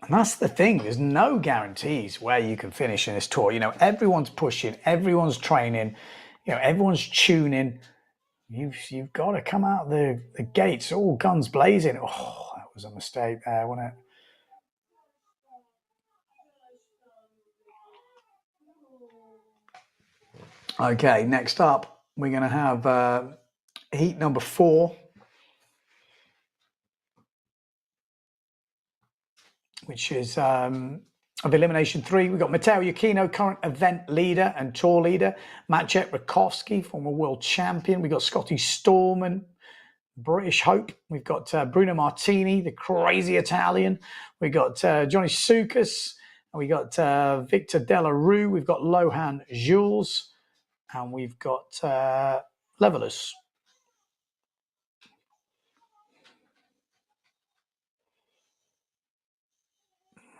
And that's the thing. There's no guarantees where you can finish in this tour. Everyone's pushing, everyone's training, everyone's tuning. You've got to come out the gates all guns blazing. Oh, that was a mistake there, wasn't it? Okay, next up, we're going to have heat number 4, which is of Elimination 3. We've got Matteo Iachino, current event leader and tour leader. Maciej Rakowski, former world champion. We've got Scotty Stallman, British Hope. We've got Bruno Martini, the crazy Italian. We've got Johnny Soukas. We got Victor Delarue. We've got Lohan Jules. And we've got Levelers.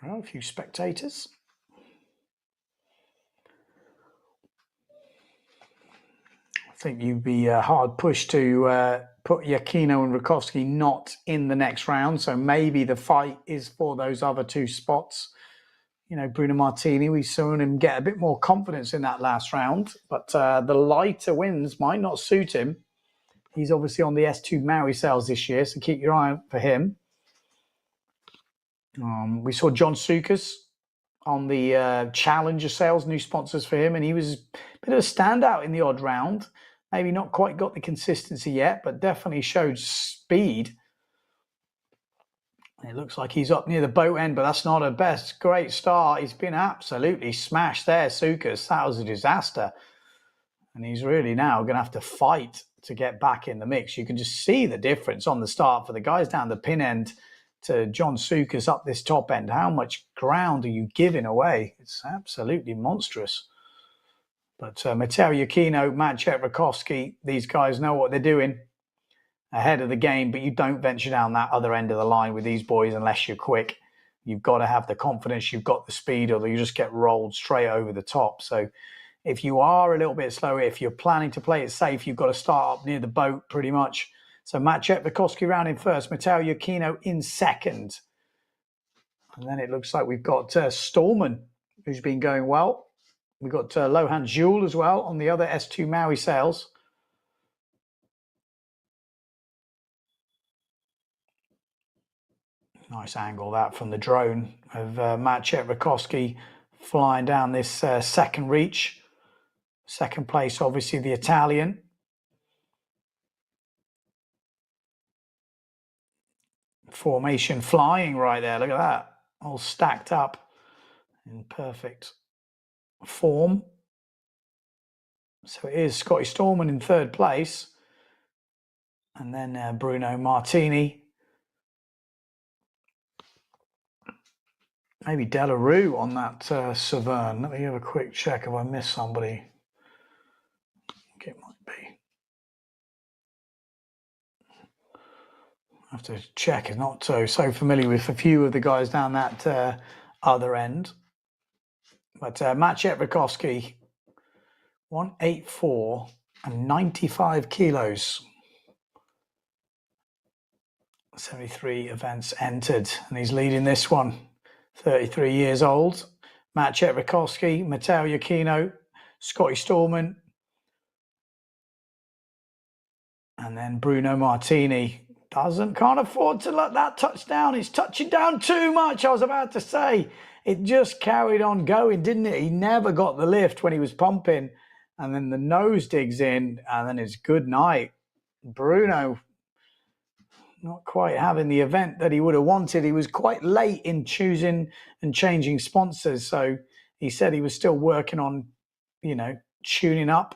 Well, a few spectators. I think you'd be hard pushed to put Iachino and Rakowski not in the next round. So maybe the fight is for those other 2 spots. Bruno Martini, we saw him get a bit more confidence in that last round, but the lighter winds might not suit him. He's obviously on the S2 Maui sales this year, so keep your eye out for him. We saw John Sukas on the Challenger sales, new sponsors for him, and he was a bit of a standout in the odd round. Maybe not quite got the consistency yet, but definitely showed speed. It looks like he's up near the boat end, but that's not a best. Great start. He's been absolutely smashed there, Sukas. That was a disaster. And he's really now going to have to fight to get back in the mix. You can just see the difference on the start for the guys down the pin end to John Sukas up this top end. How much ground are you giving away? It's absolutely monstrous. But Matteo Yukino, Maciej Rakowski, these guys know what they're doing ahead of the game, but you don't venture down that other end of the line with these boys unless you're quick. You've got to have the confidence, you've got the speed, or you just get rolled straight over the top. So if you are a little bit slower, if you're planning to play it safe, you've got to start up near the boat pretty much. So Maciej Rakowski round in first, Matteo Yukino in second. And then it looks like we've got Stallman, who's been going well. We've got Lohan Jules as well on the other S2 Maui sails. Nice angle that from the drone of Maciej Rakowski flying down this second reach. Second place, obviously, the Italian. Formation flying right there. Look at that. All stacked up in perfect form. So it is Scotty Stallman in third place. And then Bruno Martini. Maybe Delarue on that Severn. Let me have a quick check if I missed somebody. I think it might be. I have to check. I'm not so familiar with a few of the guys down that other end. But Maciej Rakowski, 184 and 95 kilos. 73 events entered, and he's leading this one. 33 years old. Maciej Rakowski, Matteo Yukino, Scotty Stallman, and then Bruno Martini. Can't afford to let that touch down. It's touching down too much, I was about to say. It just carried on going, didn't it? He never got the lift when he was pumping, and then the nose digs in, and then it's good night. Bruno not quite having the event that he would have wanted. He was quite late in choosing and changing sponsors. So he said he was still working on, tuning up.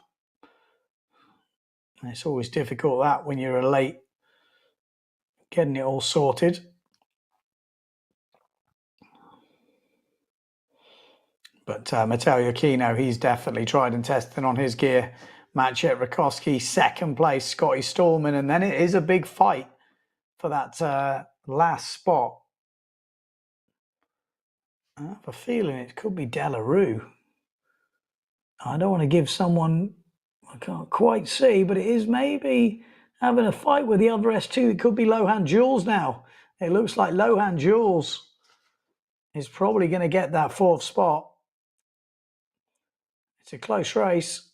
And it's always difficult that when you're late, getting it all sorted. But Matteo Yukino, he's definitely tried and tested on his gear. Maciej Rakowski, second place, Scotty Stallman. And then it is a big fight for that last spot. I have a feeling it could be Delarue. I don't want to give someone, I can't quite see, but it is maybe having a fight with the other S2. It could be Lohan Jules now. It looks like Lohan Jules is probably going to get that fourth spot. It's a close race.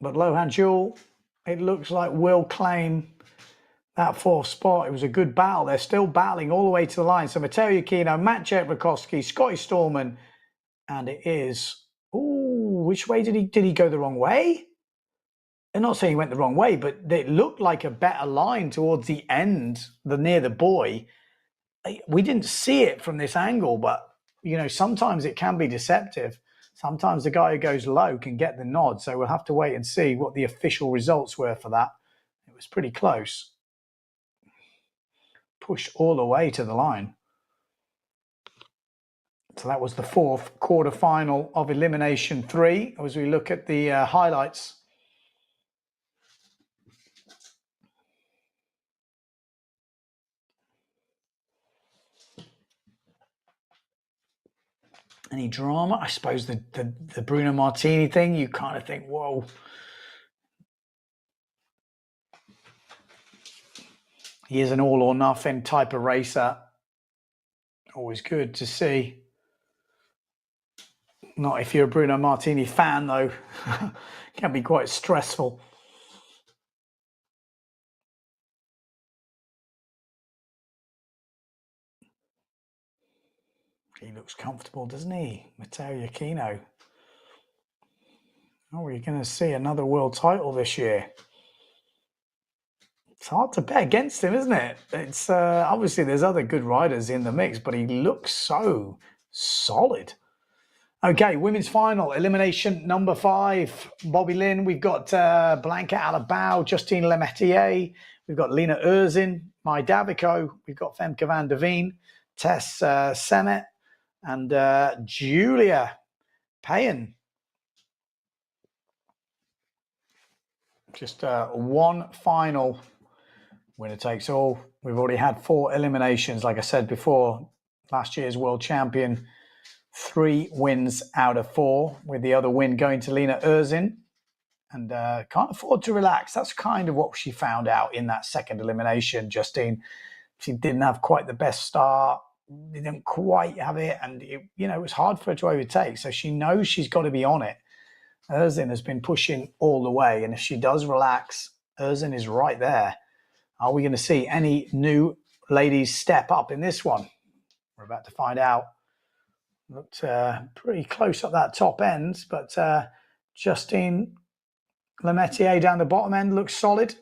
But Lohan Jules, it looks like, will claim that fourth spot. It was a good battle. They're still battling all the way to the line. So Matteo Yukino, Maciej Rakowski, Scotty Stallman, and it is. Ooh, which way did he go the wrong way? I'm not saying he went the wrong way, but it looked like a better line towards the end, near the buoy. We didn't see it from this angle, but sometimes it can be deceptive. Sometimes the guy who goes low can get the nod. So we'll have to wait and see what the official results were for that. It was pretty close. Pushed all the way to the line. So that was the fourth quarterfinal of Elimination 3 as we look at the highlights. Any drama? I suppose the Bruno Martini thing, you kind of think, whoa. He is an all or nothing type of racer. Always good to see. Not if you're a Bruno Martini fan, though. Can be quite stressful. He looks comfortable, doesn't he? Matteo Iachino. Are we going to see another world title this year? It's hard to bet against him, isn't it? It's obviously there's other good riders in the mix, but he looks so solid. Okay, women's final, elimination number 5. Bobby Lynn, we've got Blanca Alabau, Justine Lemetier, we've got Lena Erzin, Mai Davico, we've got Femke van der Veen, Tess Semet, and Julia Payen. Just one final. Winner takes all. We've already had 4 eliminations, like I said before. Last year's world champion, 3 wins out of 4, with the other win going to Lena Erzin. And can't afford to relax. That's kind of what she found out in that second elimination, Justine. She didn't have quite the best start, didn't quite have it, and it was hard for her to overtake. So she knows she's got to be on it. Erzin has been pushing all the way, and if she does relax, Erzin is right there. Are we going to see any new ladies step up in this one? We're about to find out. Looked pretty close at that top end, but Justine Lemetier down the bottom end looks solid.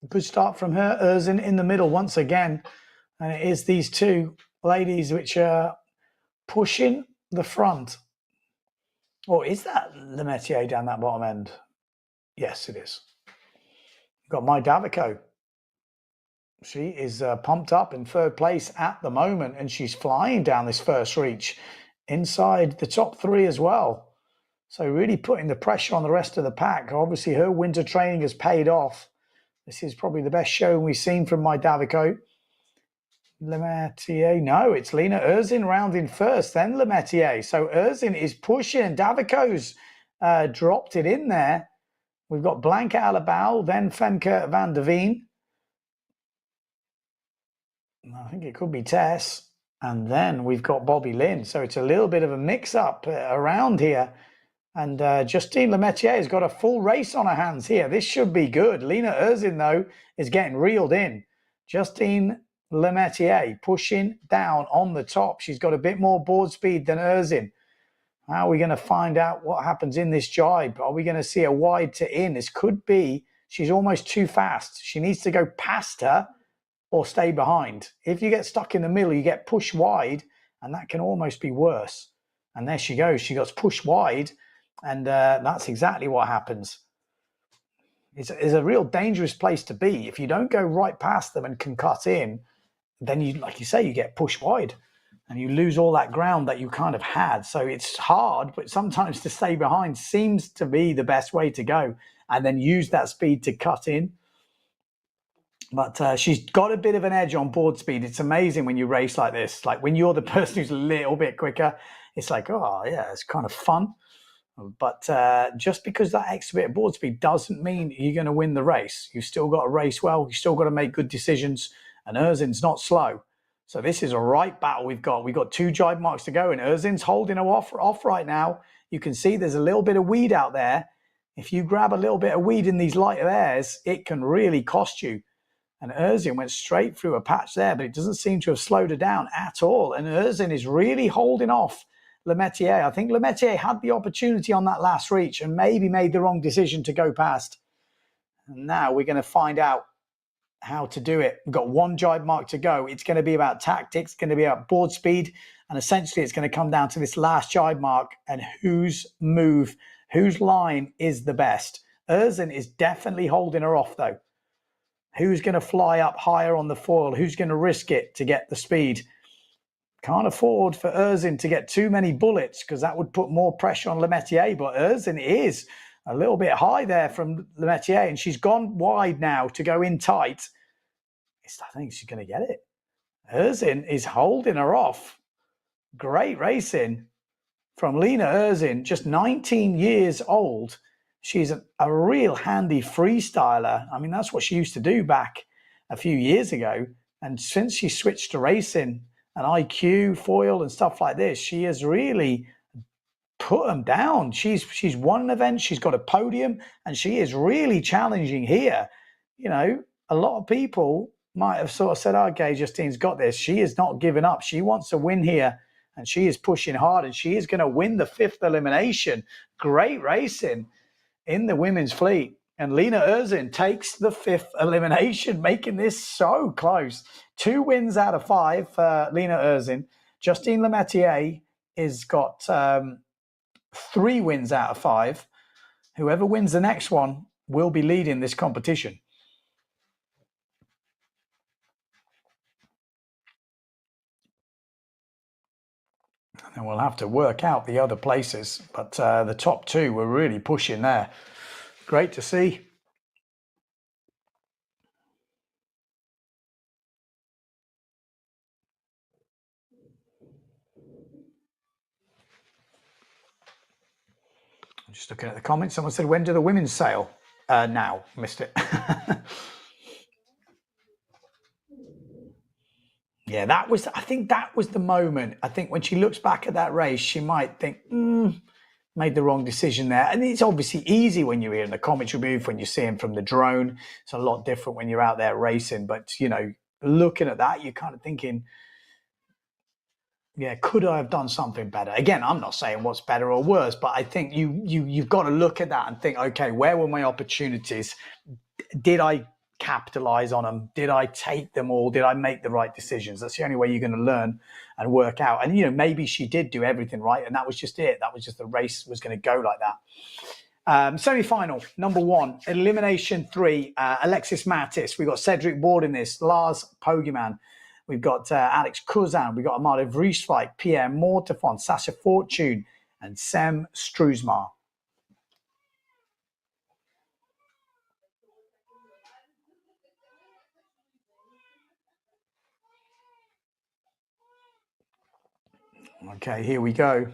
Good start from her. Erzin in the middle once again. And it is these 2 ladies which are pushing the front. Or is that Lemetier down that bottom end? Yes, it is. We've got Mai Davico. She is pumped up in 3rd place at the moment, and she's flying down this first reach inside the top 3 as well. So really putting the pressure on the rest of the pack. Obviously, her winter training has paid off. This is probably the best showing we've seen from Mai Davico. Lemetier, no, it's Lena Erzin rounding first, then Lemetier. So Erzin is pushing, and Davico's dropped it in there. We've got Blanca Alabau, then Femke van der Veen. I think it could be Tess. And then we've got Bobby Lynn. So it's a little bit of a mix-up around here. And Justine Lemetier has got a full race on her hands here. This should be good. Lena Erzin, though, is getting reeled in. Justine Lemetier pushing down on the top. She's got a bit more board speed than Erzin. How are we going to find out what happens in this jibe? Are we going to see a wide to in? This could be, she's almost too fast. She needs to go past her or stay behind. If you get stuck in the middle, you get pushed wide, and that can almost be worse. And there she goes. She got pushed wide, and that's exactly what happens. It's a real dangerous place to be. If you don't go right past them and can cut in, then you, like you say, you get pushed wide, and you lose all that ground that you kind of had. So it's hard, but sometimes to stay behind seems to be the best way to go, and then use that speed to cut in. But she's got a bit of an edge on board speed. It's amazing when you race like this. Like when you're the person who's a little bit quicker, it's like, oh, yeah, it's kind of fun. But just because that extra bit of board speed doesn't mean you're going to win the race. You've still got to race well. You've still got to make good decisions. And Erzin's not slow. So this is a right battle we've got. We've got 2 jibe marks to go, and Erzin's holding her off right now. You can see there's a little bit of weed out there. If you grab a little bit of weed in these lighter airs, it can really cost you. And Erzin went straight through a patch there, but it doesn't seem to have slowed her down at all. And Erzin is really holding off Lemetier. I think Lemetier had the opportunity on that last reach and maybe made the wrong decision to go past. And now we're going to find out how to do it. We've got 1 jibe mark to go. It's going to be about tactics, it's going to be about board speed, and essentially it's going to come down to this last jibe mark and whose line is the best. Erzin is definitely holding her off, though. Who's going to fly up higher on the foil? Who's going to risk it to get the speed? Can't afford for Erzin to get too many bullets because that would put more pressure on Lemetier. But Erzin is a little bit high there from Lemetier, and she's gone wide now to go in tight. I think she's going to get it. Erzin is holding her off. Great racing from Lena Erzin, just 19 years old. She's a real handy freestyler. I mean, that's what she used to do back a few years ago. And since she switched to racing and IQ, foil and stuff like this, she has really put them down. She's won an event, she's got a podium, and she is really challenging here. You know, a lot of people might have sort of said, okay, Justine's got this. She is not giving up. She wants to win here. and she is pushing hard, and she is going to win the 5th elimination. Great racing in the women's fleet. And Lena Erzin takes the 5th elimination, making this so close. 2 wins out of 5 for Lena Erzin. Justine Lemaitre has got 3 wins out of 5. Whoever wins the next one will be leading this competition. And we'll have to work out the other places. But the top 2 were really pushing there. Great to see. I'm just looking at the comments. Someone said, when do the women sail? Now. Missed it. Yeah, I think that was the moment. I think when she looks back at that race, she might think, made the wrong decision there. And it's obviously easy when you're in the commentary booth, when you're seeing from the drone. It's a lot different when you're out there racing. But, you know, looking at that, you're kind of thinking, yeah, could I have done something better? Again, I'm not saying what's better or worse, but I think you've got to look at that and think, okay, where were my opportunities? Did I capitalize on them? Did I take them all? Did I make the right decisions? That's the only way you're going to learn and work out. And, you know, maybe she did do everything right, and that was just it. That was just the race was going to go like that. Semi-final, number 1, Elimination 3, Alexis Mattis. We've got Cedric Board in this, Lars Poggeman. We've got Alex Kuzan. We've got Amade Vrieswijk, Pierre Mortefon, Sasha Fortune, and Sam Struismar. Okay, here we go.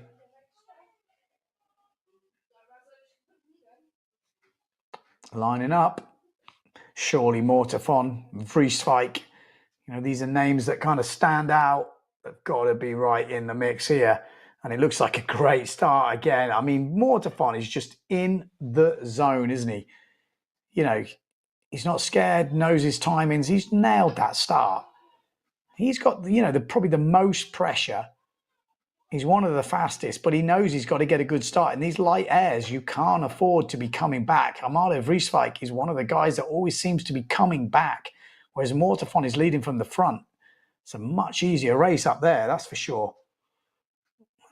Lining up. Surely Mortefon, Vrieswijk. You know, these are names that kind of stand out. They've got to be right in the mix here. And it looks like a great start again. I mean, Mortefon is just in the zone, isn't he? You know, he's not scared, knows his timings. He's nailed that start. He's got, you know, probably the most pressure. He's one of the fastest, but he knows he's got to get a good start. In these light airs, you can't afford to be coming back. Amade Vrieswijk is one of the guys that always seems to be coming back, whereas Mortefon is leading from the front. It's a much easier race up there, that's for sure.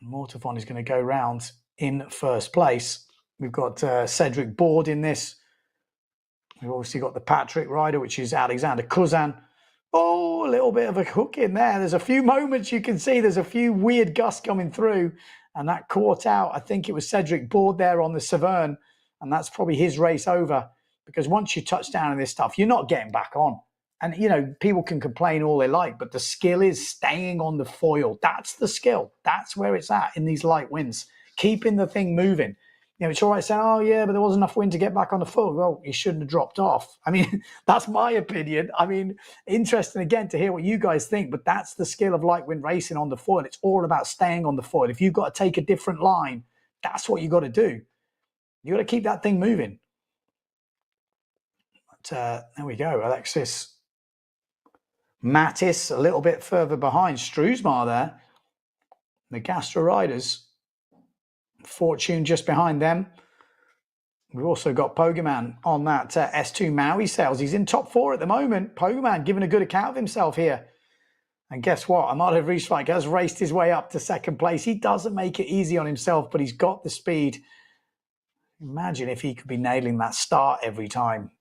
Mortefon is going to go round in first place. We've got Cedric Board in this. We've obviously got the Patrick rider, which is Alexander Kuzan. Oh, a little bit of a hook in there. There's a few moments you can see. There's a few weird gusts coming through, and that caught out. I think it was Cedric Board there on the Severn, and that's probably his race over, because once you touch down in this stuff, you're not getting back on. And, you know, people can complain all they like, but the skill is staying on the foil. That's the skill. That's where it's at in these light winds, keeping the thing moving. You know, it's all right saying, oh, yeah, but there wasn't enough wind to get back on the foil. Well, you shouldn't have dropped off. I mean, that's my opinion. I mean, interesting, again, to hear what you guys think, but that's the skill of light wind racing on the foil. It's all about staying on the foil. If you've got to take a different line, that's what you've got to do. You've got to keep that thing moving. But there we go. Alexis Mattis a little bit further behind. Struismar there. The Gastra riders. Fortune just behind them. We've also got Poggeman on that S2 Maui sails. He's in top 4 at the moment. Poggeman giving a good account of himself here. And guess what? Amade Vrieswijk has raced his way up to second place. He doesn't make it easy on himself, but he's got the speed. Imagine if he could be nailing that start every time.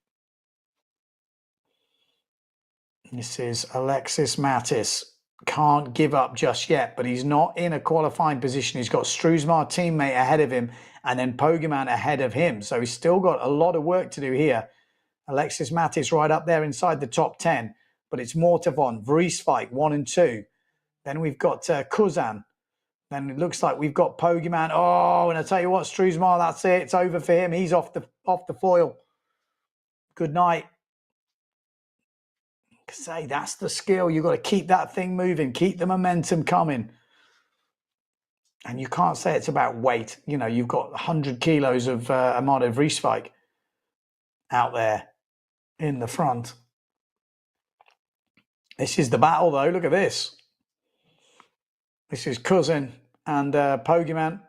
This is Alexis Mattis. Can't give up just yet, but he's not in a qualifying position. He's got Struismar, teammate, ahead of him, and then Poggeman ahead of him. So he's still got a lot of work to do here. Alexis Mattis right up there inside the top 10, but it's Mortefon, Vrieswijk, 1 and 2. Then we've got Kuzan. Then it looks like we've got Poggeman. Oh, and I tell you what, Struismar, that's it. It's over for him. He's off the foil. Good night. Say that's the skill. You've got to keep that thing moving, keep the momentum coming. And you can't say it's about weight. You know, you've got 100 kilos of Amade Vrieswijk out there in the front. This is the battle, though. Look at this. This is Cousin and Pogeyman,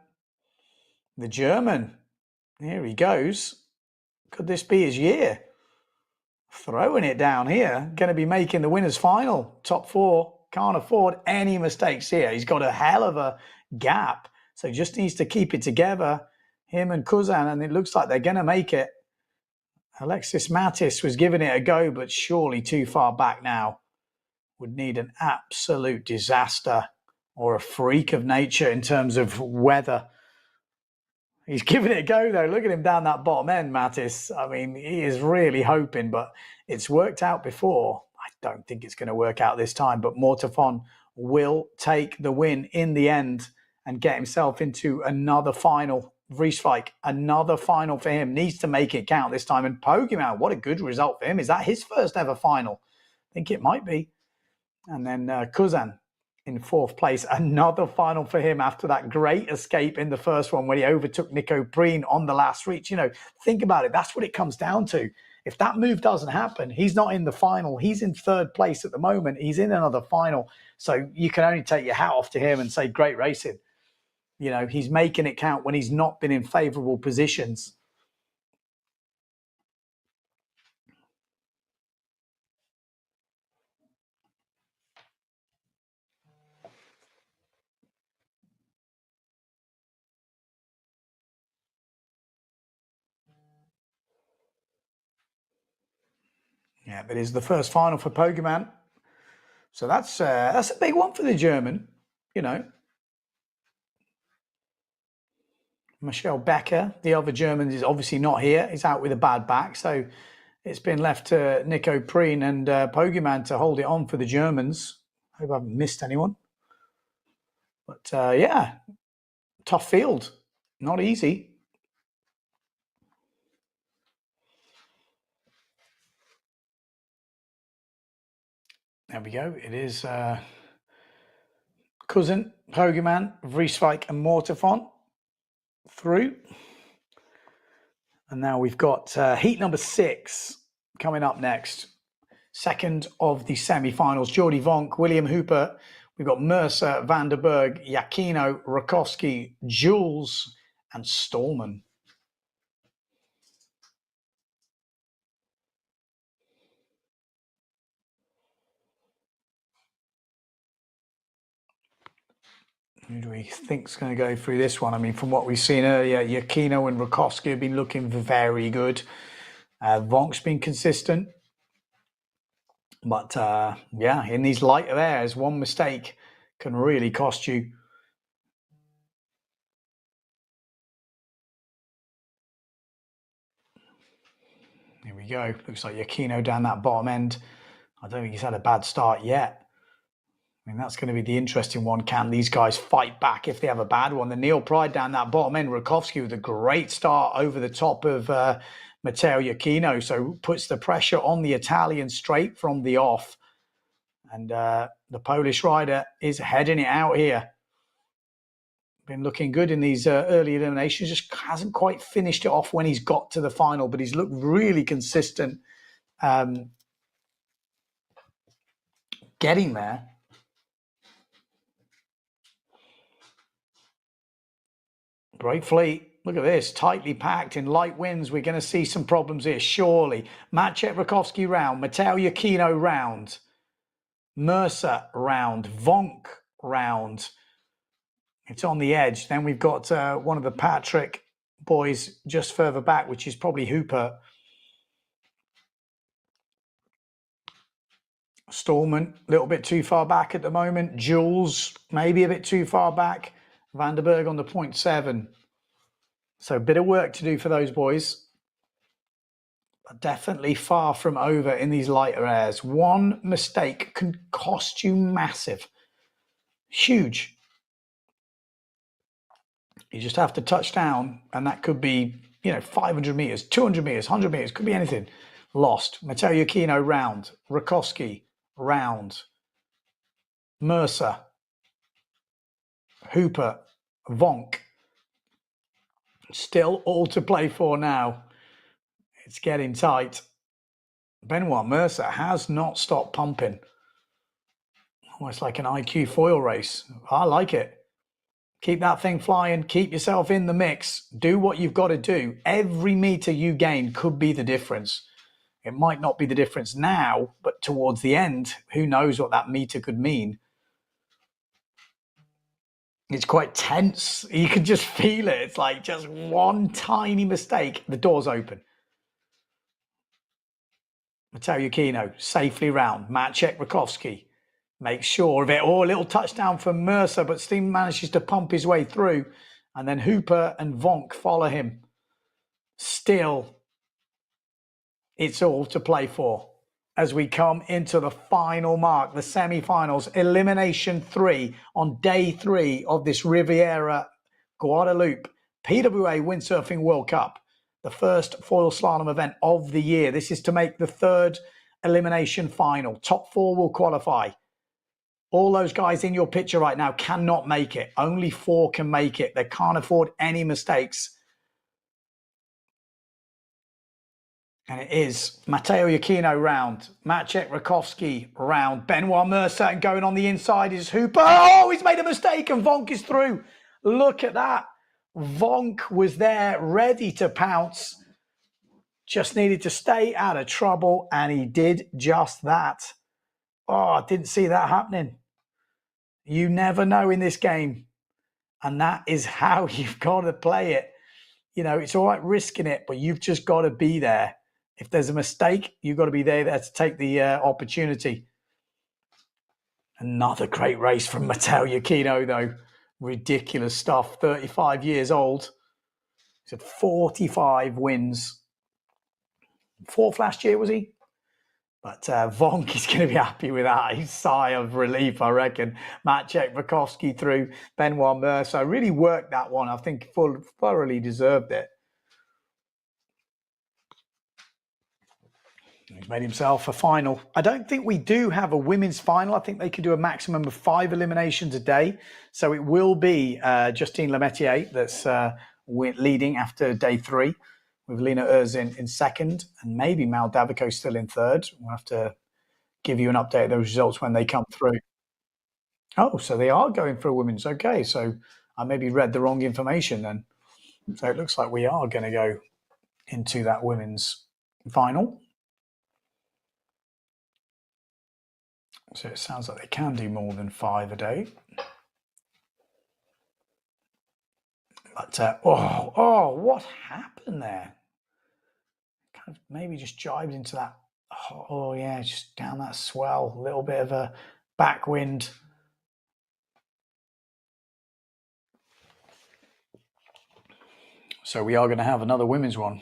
the German. Here he goes. Could this be his year? Throwing it down here. Going to be making the winners final. Top 4. Can't afford any mistakes here. He's got a hell of a gap. So just needs to keep it together. Him and Cousin. And it looks like they're going to make it. Alexis Mattis was giving it a go, but surely too far back now. Would need an absolute disaster or a freak of nature in terms of weather. He's giving it a go, though. Look at him down that bottom end, Mattis. I mean, he is really hoping, but it's worked out before. I don't think it's going to work out this time, but Mortefon will take the win in the end and get himself into another final. Vrieswijk, another final for him. Needs to make it count this time. And Pokemon, what a good result for him. Is that his first ever final? I think it might be. And then Kuzan in 4th place. Another final for him after that great escape in the first one when he overtook Nico Preen on the last reach. You know, think about it. That's what it comes down to. If that move doesn't happen, he's not in the final. He's in 3rd place at the moment. He's in another final. So you can only take your hat off to him and say, great racing. You know, he's making it count when he's not been in favourable positions. Yeah, but it's the first final for Pokemon. So that's a big one for the German, you know. Michelle Becker, the other German, is obviously not here. He's out with a bad back. So it's been left to Nico Preen and Pokemon to hold it on for the Germans. Hope I haven't missed anyone. But yeah, tough field. Not easy. There we go. It is Cousin, Pokemon, Vrieswijk and Mortefon through. And now we've got heat number 6 coming up next. Second of the semi-finals. Jordi Vonk, William Hooper. We've got Mercer, Vanderberg, Yakino, Rakowski, Jules and Stallman. Who do we think's going to go through this one? I mean, from what we've seen earlier, Yakino and Rakowski have been looking very good. Vonk's been consistent. But, yeah, in these lighter airs, one mistake can really cost you. Here we go. Looks like Yakino down that bottom end. I don't think he's had a bad start yet. I mean, that's going to be the interesting one. Can these guys fight back if they have a bad one? The Neil Pride down that bottom end. Rakowski with a great start over the top of Matteo Yakino. So puts the pressure on the Italian straight from the off. And the Polish rider is heading it out here. Been looking good in these early eliminations. Just hasn't quite finished it off when he's got to the final. But he's looked really consistent getting there. Great fleet. Look at this. Tightly packed in light winds. We're going to see some problems here, surely. Maciej Rakowski round. Matteo Yakino round. Mercer round. Vonk round. It's on the edge. Then we've got one of the Patrick boys just further back, which is probably Hooper. Stallman, a little bit too far back at the moment. Jules, maybe a bit too far back. Vanderberg on the 0.7. So a bit of work to do for those boys. But definitely far from over in these lighter airs. One mistake can cost you massive. Huge. You just have to touch down, and that could be, 500 meters, 200 meters, 100 meters, could be anything. Lost. Matteo Yakino round. Rakowski round. Mercer. Hooper, Vonk. Still all to play for now. It's getting tight. Benoit Mercer has not stopped pumping. Almost like an IQ foil race. I like it. Keep that thing flying. Keep yourself in the mix. Do what you've got to do. Every meter you gain could be the difference. It might not be the difference now, but towards the end, who knows what that meter could mean. It's quite tense. You can just feel it. It's like just one tiny mistake, the door's open. Matteo Aquino, safely round. Maciek Rakowski makes sure of it. Oh, a little touchdown for Mercer, but Steen manages to pump his way through. And then Hooper and Vonk follow him. Still, it's all to play for as we come into the final mark, the semi-finals, Elimination 3 on day 3 of this Riviera Guadeloupe PWA Windsurfing World Cup, the first foil slalom event of the year. This is to make the 3rd elimination final. Top 4 will qualify. All those guys in your picture right now cannot make it. Only 4 can make it. They can't afford any mistakes. And it is Matteo Aquino round, Maciek Rakowski round, Benoit Mercer, and going on the inside is Hooper. Oh, he's made a mistake and Vonk is through. Look at that. Vonk was there ready to pounce. Just needed to stay out of trouble, and he did just that. Oh, I didn't see that happening. You never know in this game. And that is how you've got to play it. You know, it's all right risking it, but you've just got to be there. If there's a mistake, you've got to be there to take the opportunity. Another great race from Matteo Aquino, though. Ridiculous stuff. 35 years old. He's had 45 wins. 4th last year, was he? But Vonk is going to be happy with that. A sigh of relief, I reckon. Maciek Rakowski through Benoit Mercer. Really worked that one. I think thoroughly deserved it. He's made himself a final. I don't think we do have a women's final. I think they could do a maximum of 5 eliminations a day. So it will be Justine Lemaitre that's leading after day 3, with Lena Erzin in 2nd, and maybe Mal Davico still in 3rd. We'll have to give you an update of those results when they come through. Oh, so they are going for a women's. Okay, so I maybe read the wrong information then. So it looks like we are going to go into that women's final. So it sounds like they can do more than 5 a day. But, what happened there? Kind of maybe just jibed into that. Oh, yeah, just down that swell. A little bit of a backwind. So we are going to have another women's one.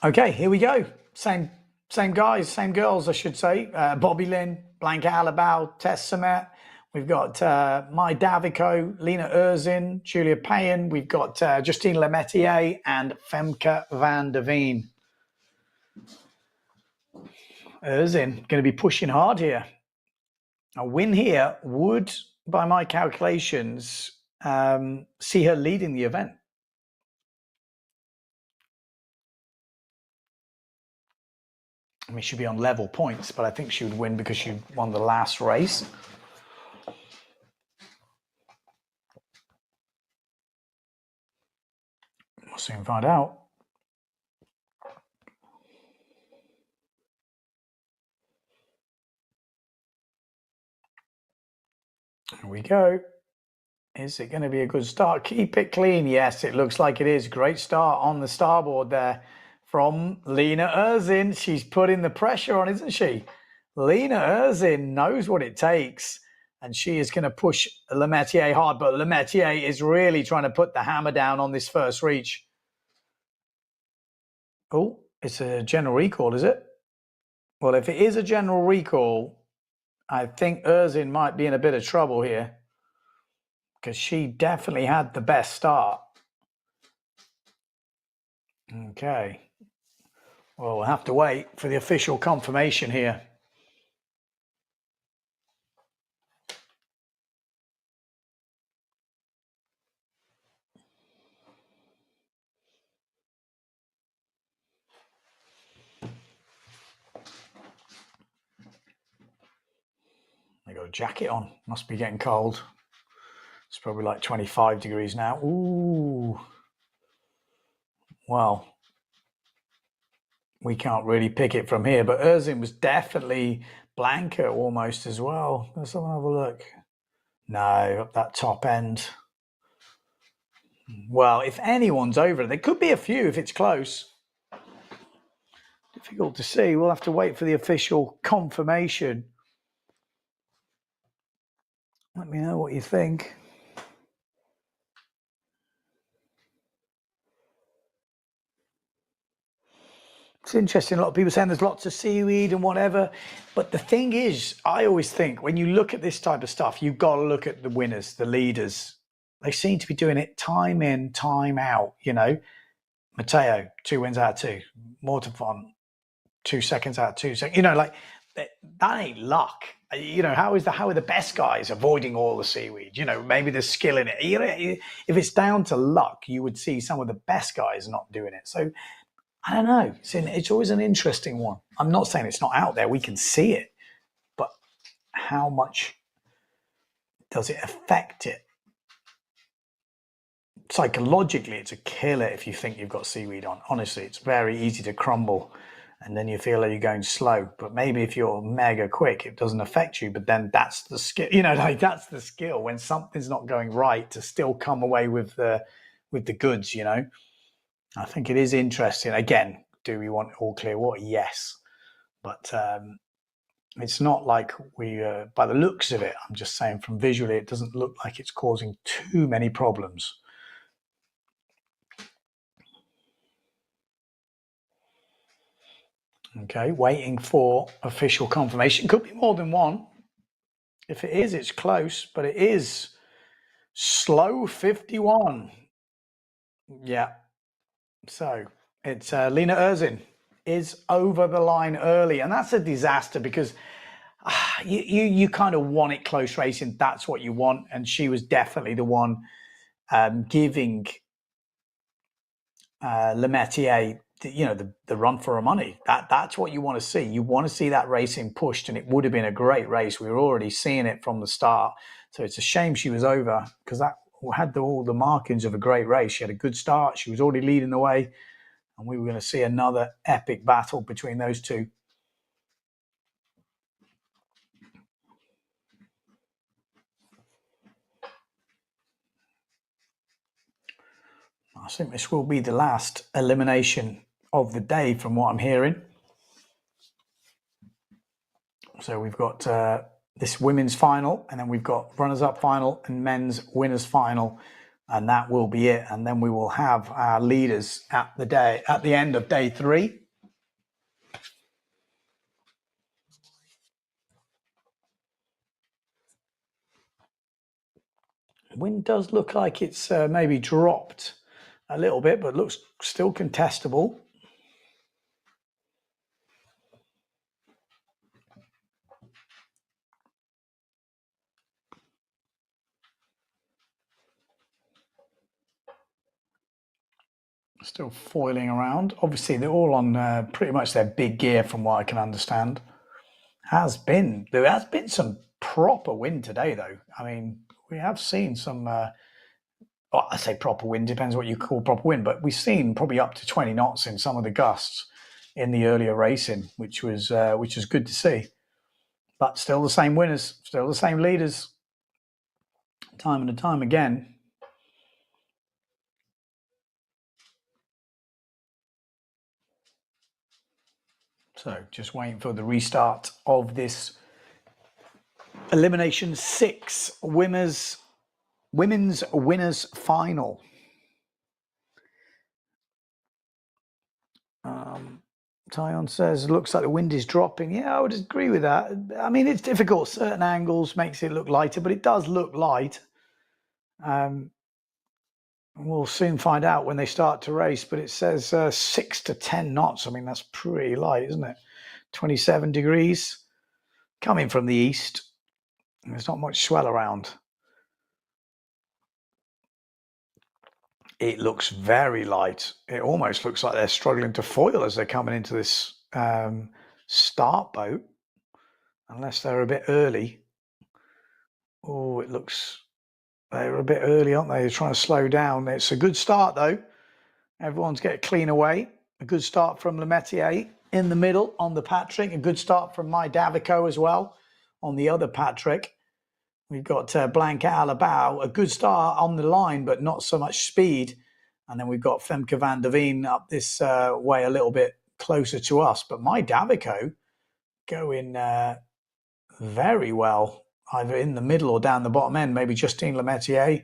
Okay, here we go. Same guys, same girls, I should say. Bobby Lynn, Blanca Alabau, Tess Samet. We've got Mai Davico, Lena Erzin, Julia Payen. We've got Justine Lemaitre and Femke van der Veen. Erzin going to be pushing hard here. A win here would, by my calculations, see her leading the event. I mean, she'd be on level points, but I think she would win because she won the last race. We'll soon find out. Here we go. Is it going to be a good start? Keep it clean. Yes, it looks like it is. Great start on the starboard there from Lena Erzin. She's putting the pressure on, isn't she? Lena Erzin knows what it takes, and she is going to push Lemaitre hard, but Lemaitre is really trying to put the hammer down on this first reach. Oh, it's a general recall, is it? Well, if it is a general recall, I think Erzin might be in a bit of trouble here because she definitely had the best start. Okay. Well, we'll have to wait for the official confirmation here. Probably got a jacket on. Must be getting cold. It's probably like 25 degrees now. Ooh. Well, we can't really pick it from here, but Erzin was definitely blanker almost as well. Let's have a look. No, up that top end. Well, if anyone's over it, there could be a few if it's close. Difficult to see. We'll have to wait for the official confirmation. Let me know what you think. It's interesting. A lot of people saying there's lots of seaweed and whatever. But the thing is, I always think when you look at this type of stuff, you've got to look at the winners, the leaders. They seem to be doing it time in, time out. You know, Matteo, 2 wins out of 2. Mortafon, 2 seconds out of 2 seconds. You know, like that ain't luck. You know, how are the best guys avoiding all the seaweed? You know, maybe there's skill in it. You know, if it's down to luck, you would see some of the best guys not doing it. So I don't know. It's always an interesting one. I'm not saying it's not out there. We can see it. But how much does it affect it? Psychologically, it's a killer if you think you've got seaweed on. Honestly, it's very easy to crumble. And then you feel like you're going slow. But maybe if you're mega quick, it doesn't affect you. But then that's the skill. You know, like that's the skill when something's not going right to still come away with the goods, you know. I think it is interesting. Again, do we want all clear water? Yes. But it's not like we, by the looks of it, I'm just saying from visually, it doesn't look like it's causing too many problems. Okay, waiting for official confirmation. Could be more than one. If it is, it's close, but it is slow 51. Yeah. So it's Lena Erzin is over the line early, and that's a disaster because you kind of want it close racing. That's what you want, and she was definitely the one giving Le Métier, you know, the run for her money. That's what you want to see. You want to see that racing pushed, and it would have been a great race. We were already seeing it from the start, so it's a shame she was over because that had all the markings of a great race. She had a good start. She was already leading the way, and we were going to see another epic battle between those two. I think this will be the last elimination of the day from what I'm hearing. So we've got this women's final, and then we've got runners-up final and men's winners final, and that will be it. And then we will have our leaders at the end of day 3. Wind does look like it's maybe dropped a little bit, but looks still contestable. Still foiling around. Obviously, they're all on pretty much their big gear from what I can understand. There has been some proper wind today, though. I mean, we have seen some, well, I say proper wind, depends what you call proper wind, but we've seen probably up to 20 knots in some of the gusts in the earlier racing, which was good to see. But still the same winners, still the same leaders, time and time again. So just waiting for the restart of this Elimination 6 women's winners final. Tyon says, looks like the wind is dropping. Yeah, I would agree with that. I mean, it's difficult. Certain angles makes it look lighter, but it does look light. We'll soon find out when they start to race, but it says 6 to 10 knots. I mean, that's pretty light, isn't it? 27 degrees. Coming from the east, there's not much swell around. It looks very light. It almost looks like they're struggling to foil as they're coming into this start boat, unless they're a bit early. Oh, it looks, they were a bit early, aren't they? They're trying to slow down. It's a good start, though. Everyone's getting clean away. A good start from Lemaitre in the middle on the Patrick. A good start from my Davico as well on the other Patrick. We've got Blanca Aalvaa, a good start on the line, but not so much speed. And then we've got Femke van der Veen up this way a little bit closer to us. But my Davico going very well, either in the middle or down the bottom end. Maybe Justine Lemaitre.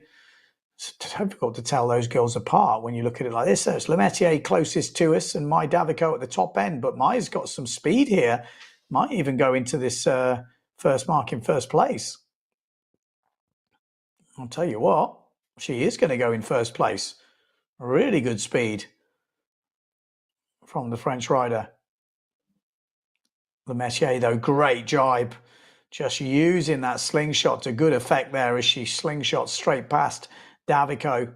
It's difficult to tell those girls apart when you look at it like this. So it's Lemaitre closest to us and my Davico at the top end. But Mai's got some speed here. Might even go into this first mark in first place. I'll tell you what, she is going to go in first place. Really good speed from the French rider. Lemaitre, though, great jibe. Just using that slingshot to good effect there as she slingshots straight past Davico.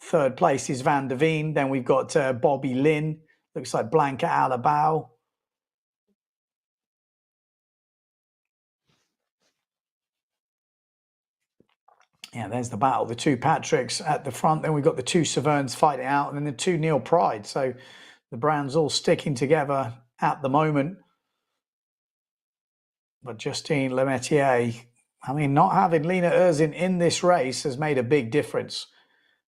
Third place is Van der Veen. Then we've got Bobby Lynn. Looks like Blanca Aalvaa. Yeah, there's the battle. The two Patricks at the front. Then we've got the two Saverns fighting out. And then the two Neil Pride. So the brands all sticking together at the moment. But Justine Lemaitre, I mean, not having Lena Erzin in this race has made a big difference.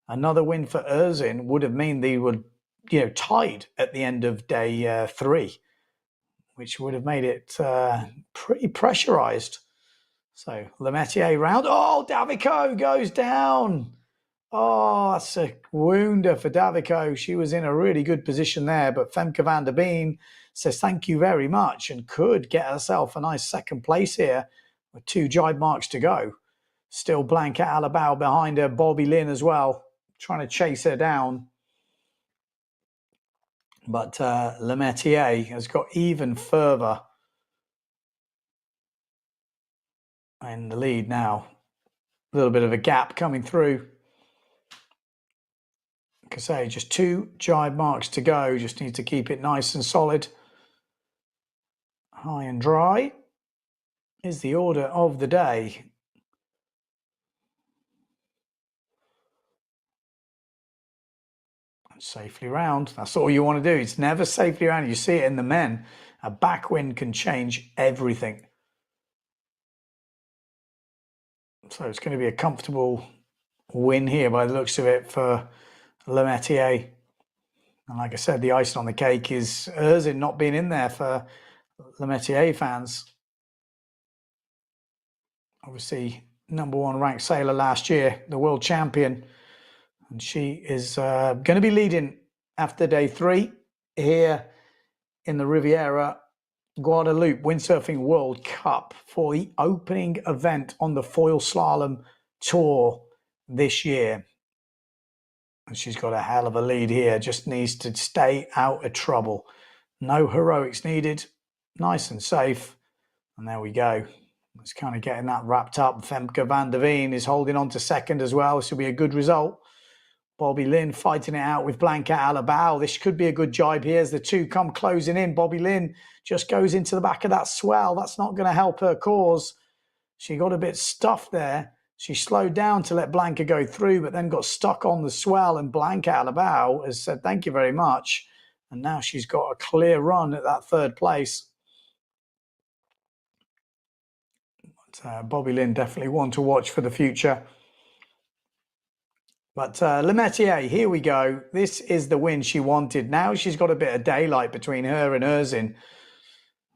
Another win for Erzin would have meant they were, tied at the end of day 3, which would have made it pretty pressurized. So Lemaitre round. Oh, Davico goes down. Oh, that's a wounder for Davico. She was in a really good position there, but Femke van der Veen says thank you very much and could get herself a nice second place here with 2 jibe marks to go. Still Blanca Aalvaa behind her, Bobby Lynn as well, trying to chase her down. But Lemaitre has got even further in the lead now. A little bit of a gap coming through. Like I say, just 2 jibe marks to go. Just need to keep it nice and solid. High and dry is the order of the day. Safely round. That's all you want to do. It's never safely round. You see it in the men. A backwind can change everything. So it's going to be a comfortable win here by the looks of it for Lemaitre. And like I said, the icing on the cake is Erzin not being in there for Lemaitre fans. Obviously, #1 ranked sailor last year, the world champion. And she is going to be leading after day 3 here in the Riviera Guadeloupe Windsurfing World Cup for the opening event on the foil slalom tour this year. And she's got a hell of a lead here. Just needs to stay out of trouble. No heroics needed. Nice and safe. And there we go. It's kind of getting that wrapped up. Femke van der Veen is holding on to second as well. This will be a good result. Bobby Lynn fighting it out with Blanca Aalvaa. This could be a good jibe here as the two come closing in. Bobby Lynn just goes into the back of that swell. That's not going to help her cause. She got a bit stuffed there. She slowed down to let Blanca go through, but then got stuck on the swell, and Blanca Aalvaa has said, thank you very much. And now she's got a clear run at that third place. But, Bobby Lynn definitely one to watch for the future. But Lemaitre, here we go. This is the win she wanted. Now she's got a bit of daylight between her and Erzin.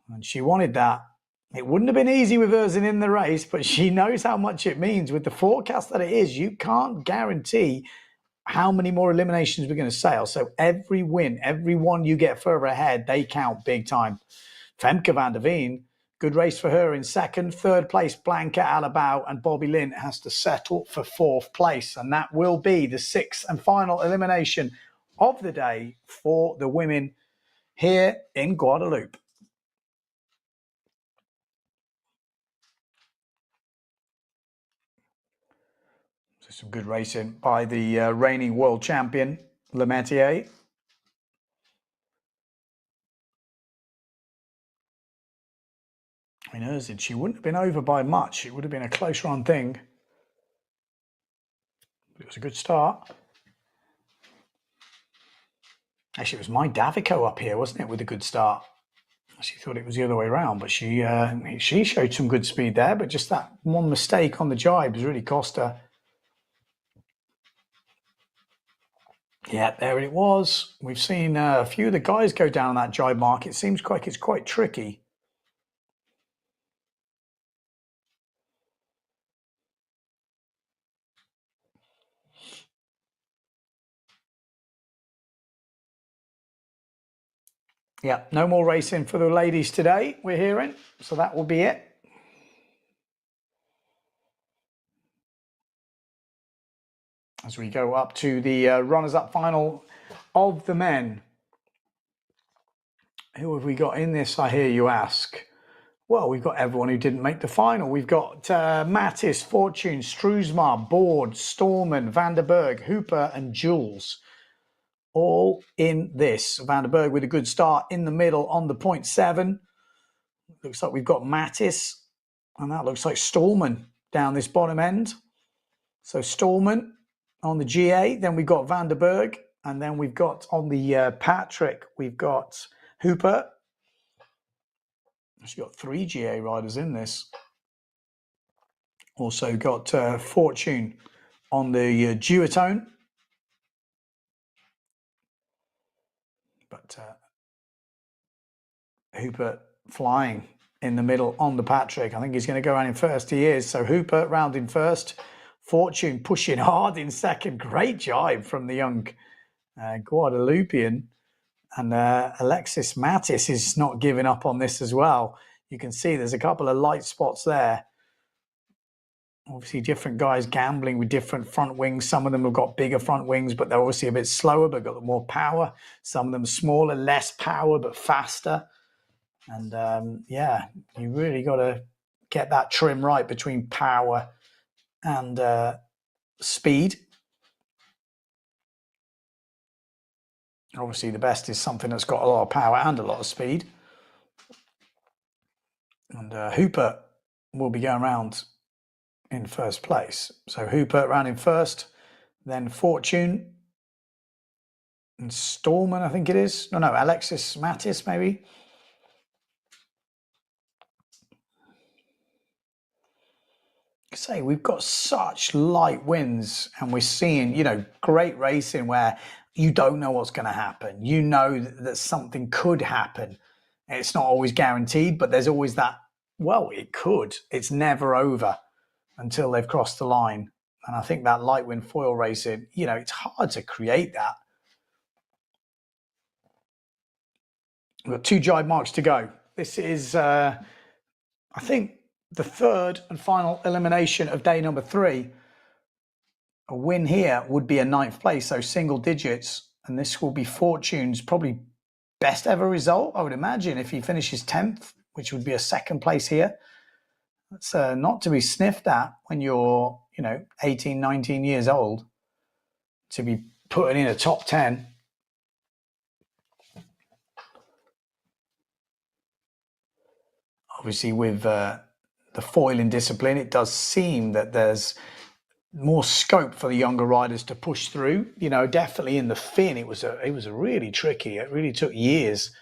And she wanted that. It wouldn't have been easy with Erzin in the race, but she knows how much it means. With the forecast that it is, you can't guarantee how many more eliminations we're going to sail. So every win, every one you get further ahead, they count big time. Femke van der Veen, good race for her in second. Third place, Blanca Aalvaa, and Bobby Lynn has to settle for 4th place. And that will be the 6th and final elimination of the day for the women here in Guadeloupe. So some good racing by the reigning world champion, Lemaitre. I mean, Urzid, she wouldn't have been over by much. It would have been a close run thing. But it was a good start. Actually, it was my Davico up here, wasn't it, with a good start? She thought it was the other way around, but she showed some good speed there, but just that one mistake on the jibe has really cost her. Yeah, there it was. We've seen a few of the guys go down on that jibe mark. It seems like it's quite tricky. Yeah, no more racing for the ladies today, we're hearing. So that will be it. As we go up to the runners-up final of the men. Who have we got in this, I hear you ask? Well, we've got everyone who didn't make the final. We've got Mattis, Fortune, Struismar, Board, Storman, Van der Berg, Hooper and Jules. All in this. Van der Berg with a good start in the middle on the 0.7. Looks like we've got Mattis, and that looks like Stallman down this bottom end. So Stallman on the GA, then we've got Van der Berg, and then we've got on the Patrick, we've got Hooper. She's got 3 GA riders in this. Also got Fortune on the duotone. But Hooper flying in the middle on the Patrick. I think he's going to go around in first. He is. So Hooper round in first. Fortune pushing hard in second. Great jibe from the young Guadeloupean. And Alexis Mattis is not giving up on this as well. You can see there's a couple of light spots there. Obviously, different guys gambling with different front wings. Some of them have got bigger front wings, but they're obviously a bit slower, but got more power. Some of them smaller, less power, but faster. And yeah, you really got to get that trim right between power and speed. Obviously, the best is something that's got a lot of power and a lot of speed. And Hooper will be going around in first place. So Hooper ran in first, then Fortune and Stallman, I think it is. No, Alexis Mattis, maybe. Say we've got such light winds, and we're seeing, you know, great racing where you don't know what's going to happen. You know that something could happen. It's not always guaranteed, but there's always that, well, it could. It's never over until they've crossed the line. And I think that light wind foil racing, you know, it's hard to create that. We've got 2 jibe marks to go. This is, I think, the third and final elimination of day number 3. A win here would be a 9th place, so single digits. And this will be Fortune's probably best ever result, I would imagine, if he finishes 10th, which would be a 2nd place here. That's not to be sniffed at when you're, you know, 18, 19 years old, to be putting in a top 10. Obviously, with the foiling discipline, it does seem that there's more scope for the younger riders to push through. You know, definitely in the fin, it was a really tricky. It really took years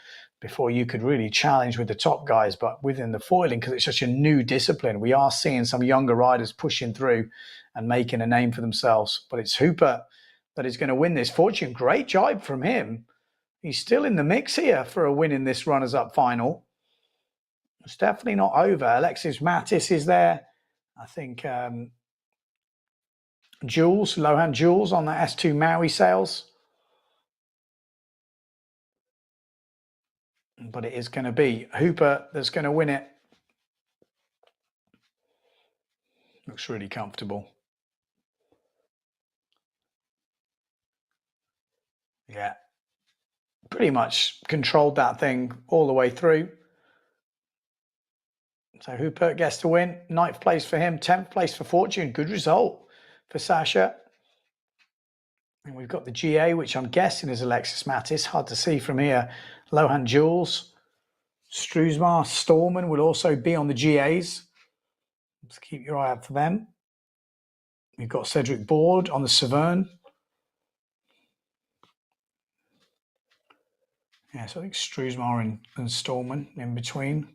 before you could really challenge with the top guys. But within the foiling, because it's such a new discipline, we are seeing some younger riders pushing through and making a name for themselves. But it's Hooper that is going to win this. Fortune, great jibe from him. He's still in the mix here for a win in this runners-up final. It's definitely not over. Alexis Mattis is there. I think Jules, Lohan Jules on the S2 Maui sails. But it is going to be Hooper that's going to win it. Looks really comfortable. Yeah. Pretty much controlled that thing all the way through. So Hooper gets to win. 9th place for him. 10th place for Fortune. Good result for Sasha. And we've got the GA, which I'm guessing is Alexis Mattis. Hard to see from here. Lohan Jules. Struismar, Storman will also be on the GAs. Just keep your eye out for them. We've got Cedric Board on the Severn. Yeah, so I think Struismar and Storman in between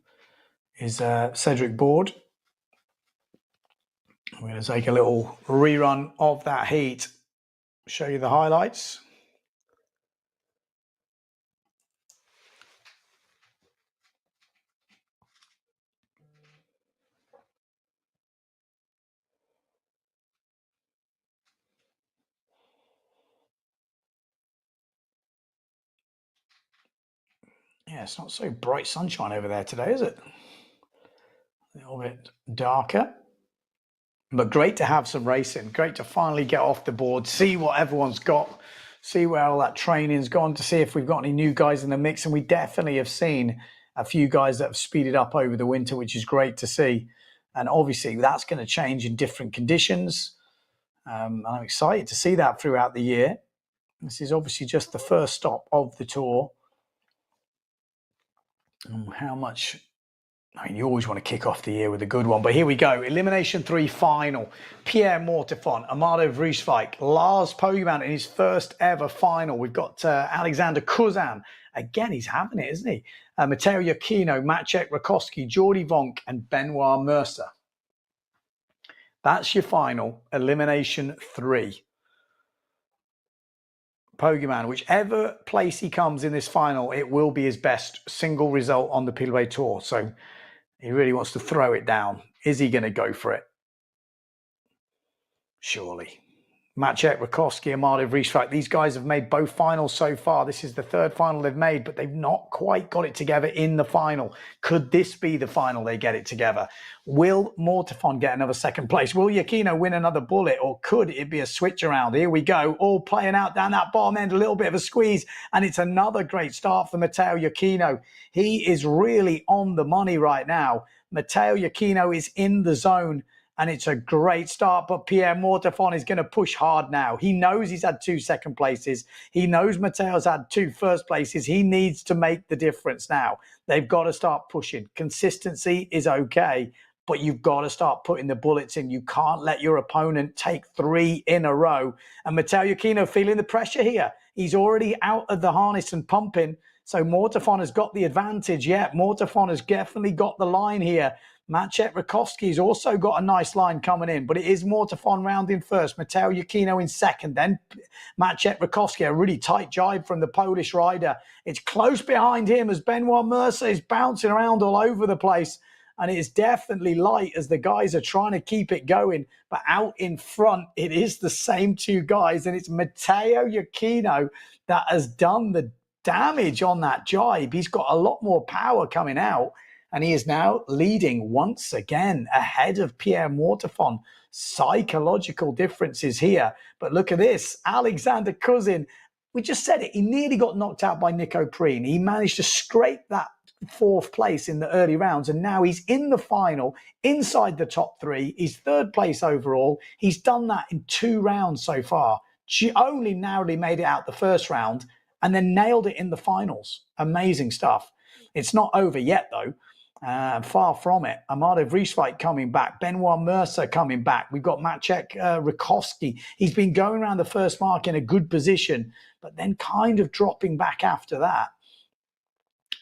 is Cedric Board. We're going to take a little rerun of that heat, show you the highlights. Yeah, it's not so bright sunshine over there today, is it? A little bit darker. But great to have some racing. Great to finally get off the board, see what everyone's got, see where all that training's gone, to see if we've got any new guys in the mix. And we definitely have seen a few guys that have speeded up over the winter, which is great to see. And obviously that's going to change in different conditions. I'm excited to see that throughout the year. This is obviously just the first stop of the tour. How much... I mean, you always want to kick off the year with a good one, but here we go. Elimination 3 final. Pierre Mortefon, Amado Vreeswijk, Lars Poggeman in his first ever final. We've got Alexander Kuzan. Again, he's having it, isn't he? Matteo Iachino, Maciek Rakowski, Jordi Vonk, and Benoit Mercer. That's your final. Elimination 3. Poggeman, whichever place he comes in this final, it will be his best single result on the PWA Tour. So he really wants to throw it down. Is he going to go for it? Surely. Maciek Rakowski, Amado Vreeswijk. These guys have made both finals so far. This is the third final they've made, but they've not quite got it together in the final. Could this be the final they get it together? Will Mortefon get another second place? Will Iachino win another bullet, or could it be a switch around? Here we go, all playing out down that bottom end, a little bit of a squeeze, and it's another great start for Matteo Iachino. He is really on the money right now. Matteo Iachino is in the zone, and it's a great start, but Pierre Mortefon is going to push hard now. He knows he's had 2 second places. He knows Matteo's had 2 first places. He needs to make the difference now. They've got to start pushing. Consistency is okay, but you've got to start putting the bullets in. You can't let your opponent take 3 in a row. And Matteo Iachino feeling the pressure here. He's already out of the harness and pumping, so Mortefon has got the advantage. Yeah, Mortefon has definitely got the line here. Maciek Rakowski's also got a nice line coming in, but it is Mortefon rounding first, Matteo Iachino in second, then Maciek Rakowski, a really tight jibe from the Polish rider. It's close behind him as Benoit Mercer is bouncing around all over the place, and it is definitely light as the guys are trying to keep it going, but out in front, it is the same 2 guys, and it's Matteo Iachino that has done the damage on that jibe. He's got a lot more power coming out, and he is now leading once again ahead of Pierre Mortefon. Psychological differences here. But look at this. Alexander Kuzin, we just said it. He nearly got knocked out by Nico Preen. He managed to scrape that 4th place in the early rounds, and now he's in the final, inside the top 3. He's 3rd place overall. He's done that in 2 rounds so far. She only narrowly made it out the first round and then nailed it in the finals. Amazing stuff. It's not over yet, though. Far from it. Amado Vreeswijk coming back. Benoit Mercer coming back. We've got Maciek Rakowski. He's been going around the first mark in a good position, but then kind of dropping back after that.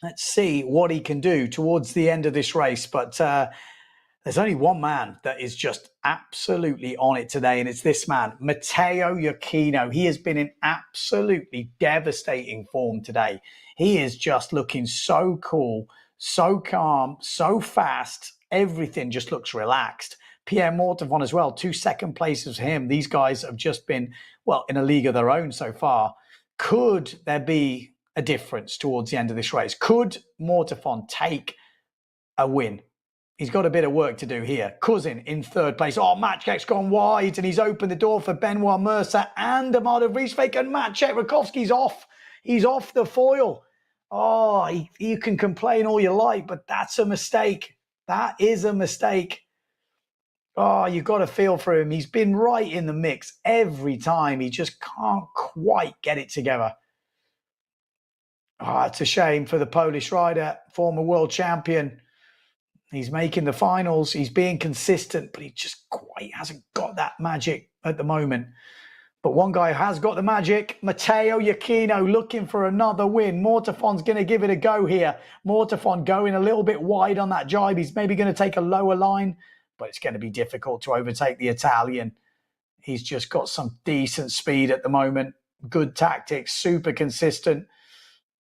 Let's see what he can do towards the end of this race. But there's only one man that is just absolutely on it today, and it's this man, Matteo Iachino. He has been in absolutely devastating form today. He is just looking so cool, so calm, so fast. Everything just looks relaxed. Pierre Mortefon as well, 2 second places for him. These guys have just been, well, in a league of their own so far. Could there be a difference towards the end of this race? Could Mortefon take a win? He's got a bit of work to do here. Cousin in 3rd place. Oh, Maciek's gone wide, and he's opened the door for Benoit Mercer and Amado Vreeswijk, and Maciek Rakowski's off. He's off the foil. Oh, you can complain all you like, but that's a mistake. That is a mistake. Oh, you've got to feel for him. He's been right in the mix every time. He just can't quite get it together. Oh, it's a shame for the Polish rider, former world champion. He's making the finals. He's being consistent, but he just quite hasn't got that magic at the moment. But one guy has got the magic, Matteo Iachino, looking for another win. Mortefon's going to give it a go here. Mortefon going a little bit wide on that jibe. He's maybe going to take a lower line, but it's going to be difficult to overtake the Italian. He's just got some decent speed at the moment. Good tactics, super consistent.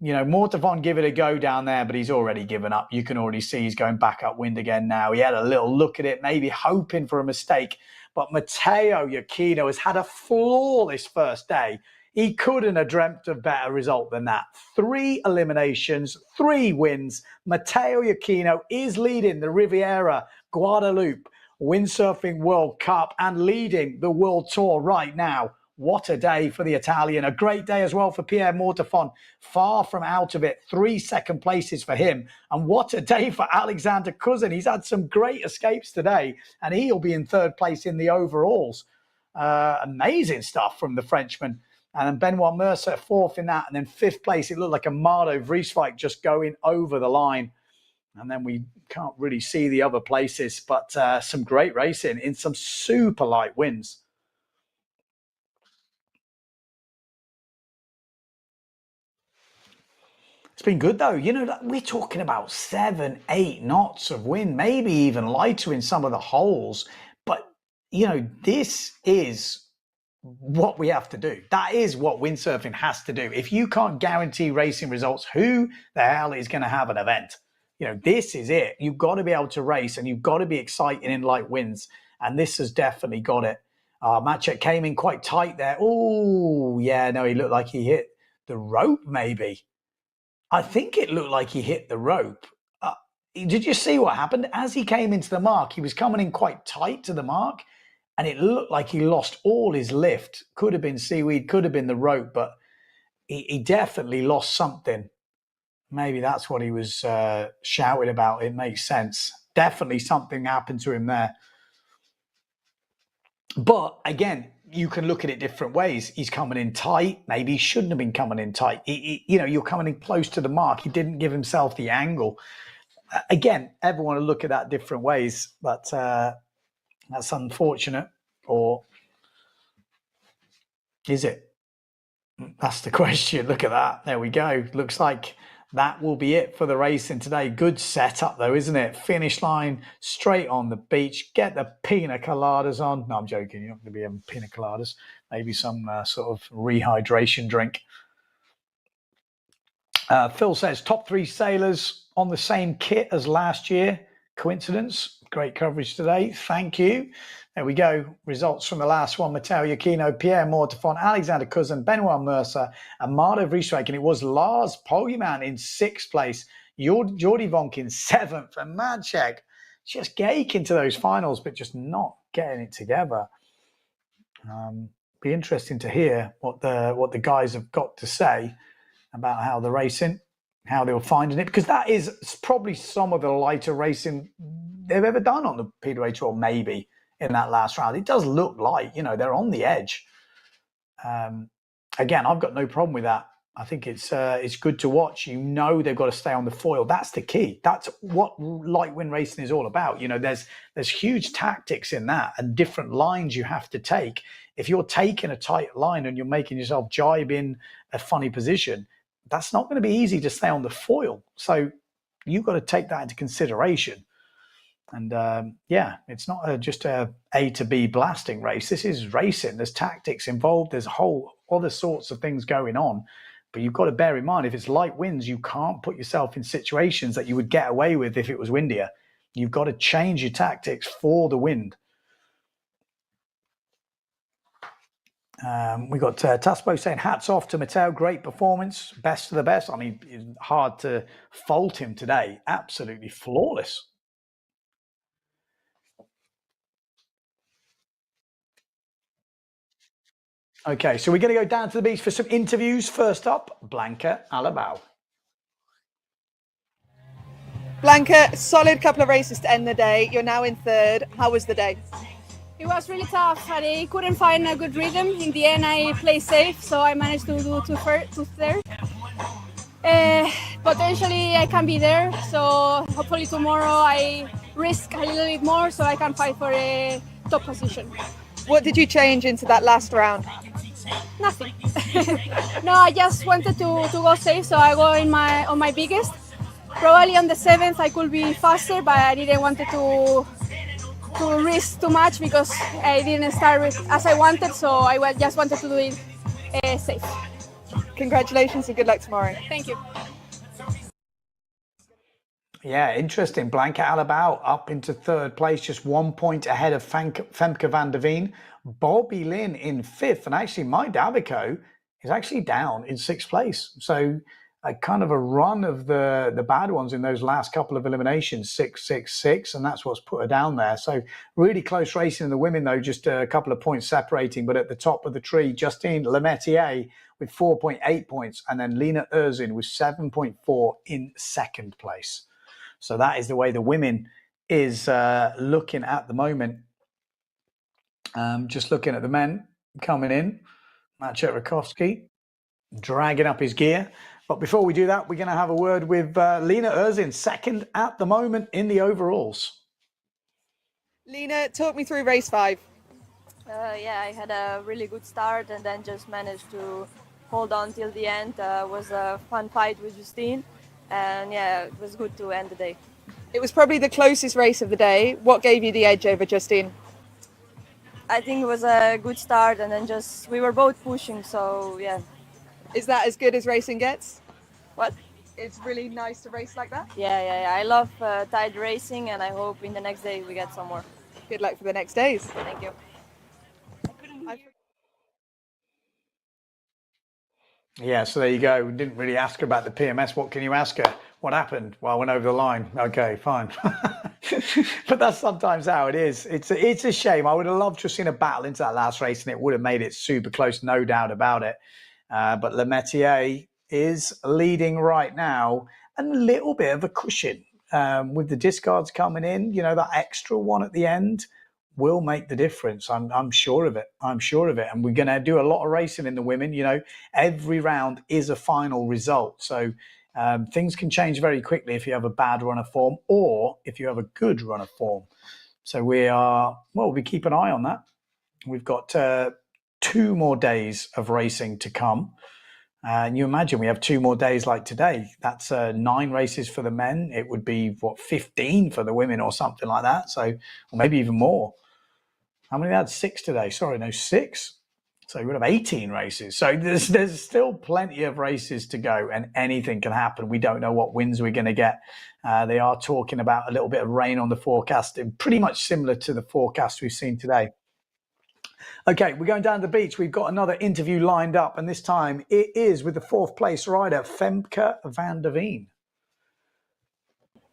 You know, Mortefon give it a go down there, but he's already given up. You can already see he's going back upwind again now. He had a little look at it, maybe hoping for a mistake. But Matteo Iachino has had a flawless first day. He couldn't have dreamt of better result than that. 3 eliminations, 3 wins. Matteo Iachino is leading the Riviera Guadeloupe Windsurfing World Cup and leading the World Tour right now. What a day for the Italian. A great day as well for Pierre Mortefon. Far from out of it. 3 second places for him. And what a day for Alexander Cousin. He's had some great escapes today. And he'll be in 3rd place in the overalls. Amazing stuff from the Frenchman. And then Benoit Mercer 4th in that. And then 5th place, it looked like a Mardo Vrieswijk just going over the line. And then we can't really see the other places. But some great racing in some super light wins. It's been good though. You know, we're talking about 7, 8 knots of wind, maybe even lighter in some of the holes. But, you know, this is what we have to do. That is what windsurfing has to do. If you can't guarantee racing results, who the hell is going to have an event? You know, this is it. You've got to be able to race and you've got to be exciting in light winds. And this has definitely got it. Matchek came in quite tight there. Oh, yeah, no, he looked like he hit the rope maybe. I think it looked like he hit the rope. Did you see what happened? As he came into the mark, he was coming in quite tight to the mark, and it looked like he lost all his lift. Could have been seaweed, could have been the rope, but he definitely lost something. Maybe that's what he was shouting about. It makes sense. Definitely something happened to him there. But again, you can look at it different ways. He's coming in tight. Maybe he shouldn't have been coming in tight. You know, you're coming in close to the mark. He didn't give himself the angle. Again, everyone will look at that different ways, but that's unfortunate. Or is it? That's the question. Look at that. There we go. Looks like that will be it for the racing today. Good setup though, isn't it? Finish line, straight on the beach. Get the pina coladas on. No, I'm joking. You're not going to be having pina coladas. Maybe some sort of rehydration drink. Phil says, top 3 sailors on the same kit as last year. Coincidence? Great coverage today. Thank you. There we go. Results from the last one. Matteo Iachino, Pierre Mortefon, Alexander Cousin, Benoit Mercer, and Mardo Vrieswijk. And it was Lars Poljeman in 6th place. Jordi Vonk in 7th. And Matchek just gaking to those finals, but just not getting it together. Be interesting to hear what the guys have got to say about how the racing, how they were finding it. Because that is probably some of the lighter racing they've ever done on the PWA Tour, maybe. In that last round, it does look like, you know, they're on the edge. Again, I've got no problem with that. I think it's good to watch. You know, they've got to stay on the foil. That's the key. That's what light wind racing is all about. You know, there's huge tactics in that and different lines you have to take. If you're taking a tight line and you're making yourself jibe in a funny position, that's not going to be easy to stay on the foil. So you've got to take that into consideration. And yeah, it's not just a to B blasting race. This is racing. There's tactics involved. There's whole other sorts of things going on. But you've got to bear in mind, if it's light winds, you can't put yourself in situations that you would get away with if it was windier. You've got to change your tactics for the wind. We got Taspo saying, hats off to Matteo. Great performance. Best of the best. I mean, it's hard to fault him today. Absolutely flawless. Okay, so we're going to go down to the beach for some interviews. First up, Blanca Aalvaa. Blanca, solid couple of races to end the day. You're now in 3rd. How was the day? It was really tough. I couldn't find a good rhythm. In the end, I played safe, so I managed to do to 3rd. Potentially I can be there, so hopefully tomorrow I risk a little bit more so I can fight for a top position. What did you change into that last round? Nothing. No, I just wanted to go safe, so I go on my biggest. Probably on the 7th I could be faster, but I didn't want to risk too much because I didn't start as I wanted, so I just wanted to do it safe. Congratulations and good luck tomorrow. Thank you. Yeah, interesting. Blanca Aalvaa up into 3rd place, just 1 point ahead of Femke van der Veen. Bobby Lynn in 5th, and actually Mike Davico is actually down in 6th place. So a kind of a run of the bad ones in those last couple of eliminations, 6, 6, 6, and that's what's put her down there. So really close racing in the women, though, just a couple of points separating. But at the top of the tree, Justine Lemaitre with 4.8 points, and then Lena Erzin with 7.4 in 2nd place. So that is the way the women is looking at the moment. Just looking at the men coming in. Maciej Rakowski dragging up his gear. But before we do that, we're going to have a word with Lena Erzin, 2nd at the moment in the overalls. Lena, talk me through race 5. Yeah, I had a really good start and then just managed to hold on till the end. It was a fun fight with Justine. And yeah, it was good to end the day. It was probably the closest race of the day. What gave you the edge over Justine? I think it was a good start and then we were both pushing, so yeah. Is that as good as racing gets? What? It's really nice to race like that? Yeah. I love tide racing and I hope in the next day we get some more. Good luck for the next days. Thank you. Yeah, so there you go. We didn't really ask her about the PMS. What can you ask her? What happened? Well, I went over the line. Okay, fine. But that's sometimes how it is. It's a shame. I would have loved to have seen a battle into that last race, and it would have made it super close, no doubt about it. But Lemaitre is leading right now, and a little bit of a cushion with the discards coming in. You know, that extra one at the end will make the difference. I'm sure of it. I'm sure of it. And we're going to do a lot of racing in the women. You know, every round is a final result. So things can change very quickly if you have a bad run of form or if you have a good run of form. So we keep an eye on that. We've got 2 more days of racing to come. And you imagine we have 2 more days like today. That's 9 races for the men. It would be, 15 for the women or something like that. So, or maybe even more. How many had 6 today? Sorry, no, 6. So we would have 18 races. So there's still plenty of races to go and anything can happen. We don't know what winds we're going to get. They are talking about a little bit of rain on the forecast, pretty much similar to the forecast we've seen today. Okay, we're going down to the beach. We've got another interview lined up, and this time it is with the 4th place rider, Femke van der Veen.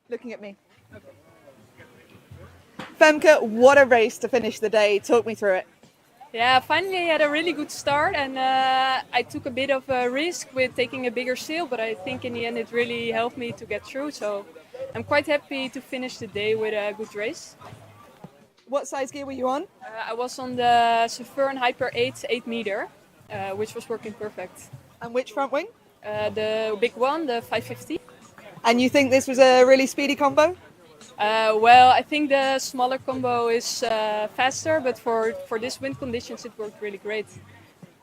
Looking at me. Okay. Femke, what a race to finish the day. Talk me through it. Yeah, finally I had a really good start and I took a bit of a risk with taking a bigger sail, but I think in the end it really helped me to get through. So I'm quite happy to finish the day with a good race. What size gear were you on? I was on the Severn Hyper 8 meter, which was working perfect. And which front wing? The big one, the 550. And you think this was a really speedy combo? Well, I think the smaller combo is faster, but for this wind conditions it worked really great.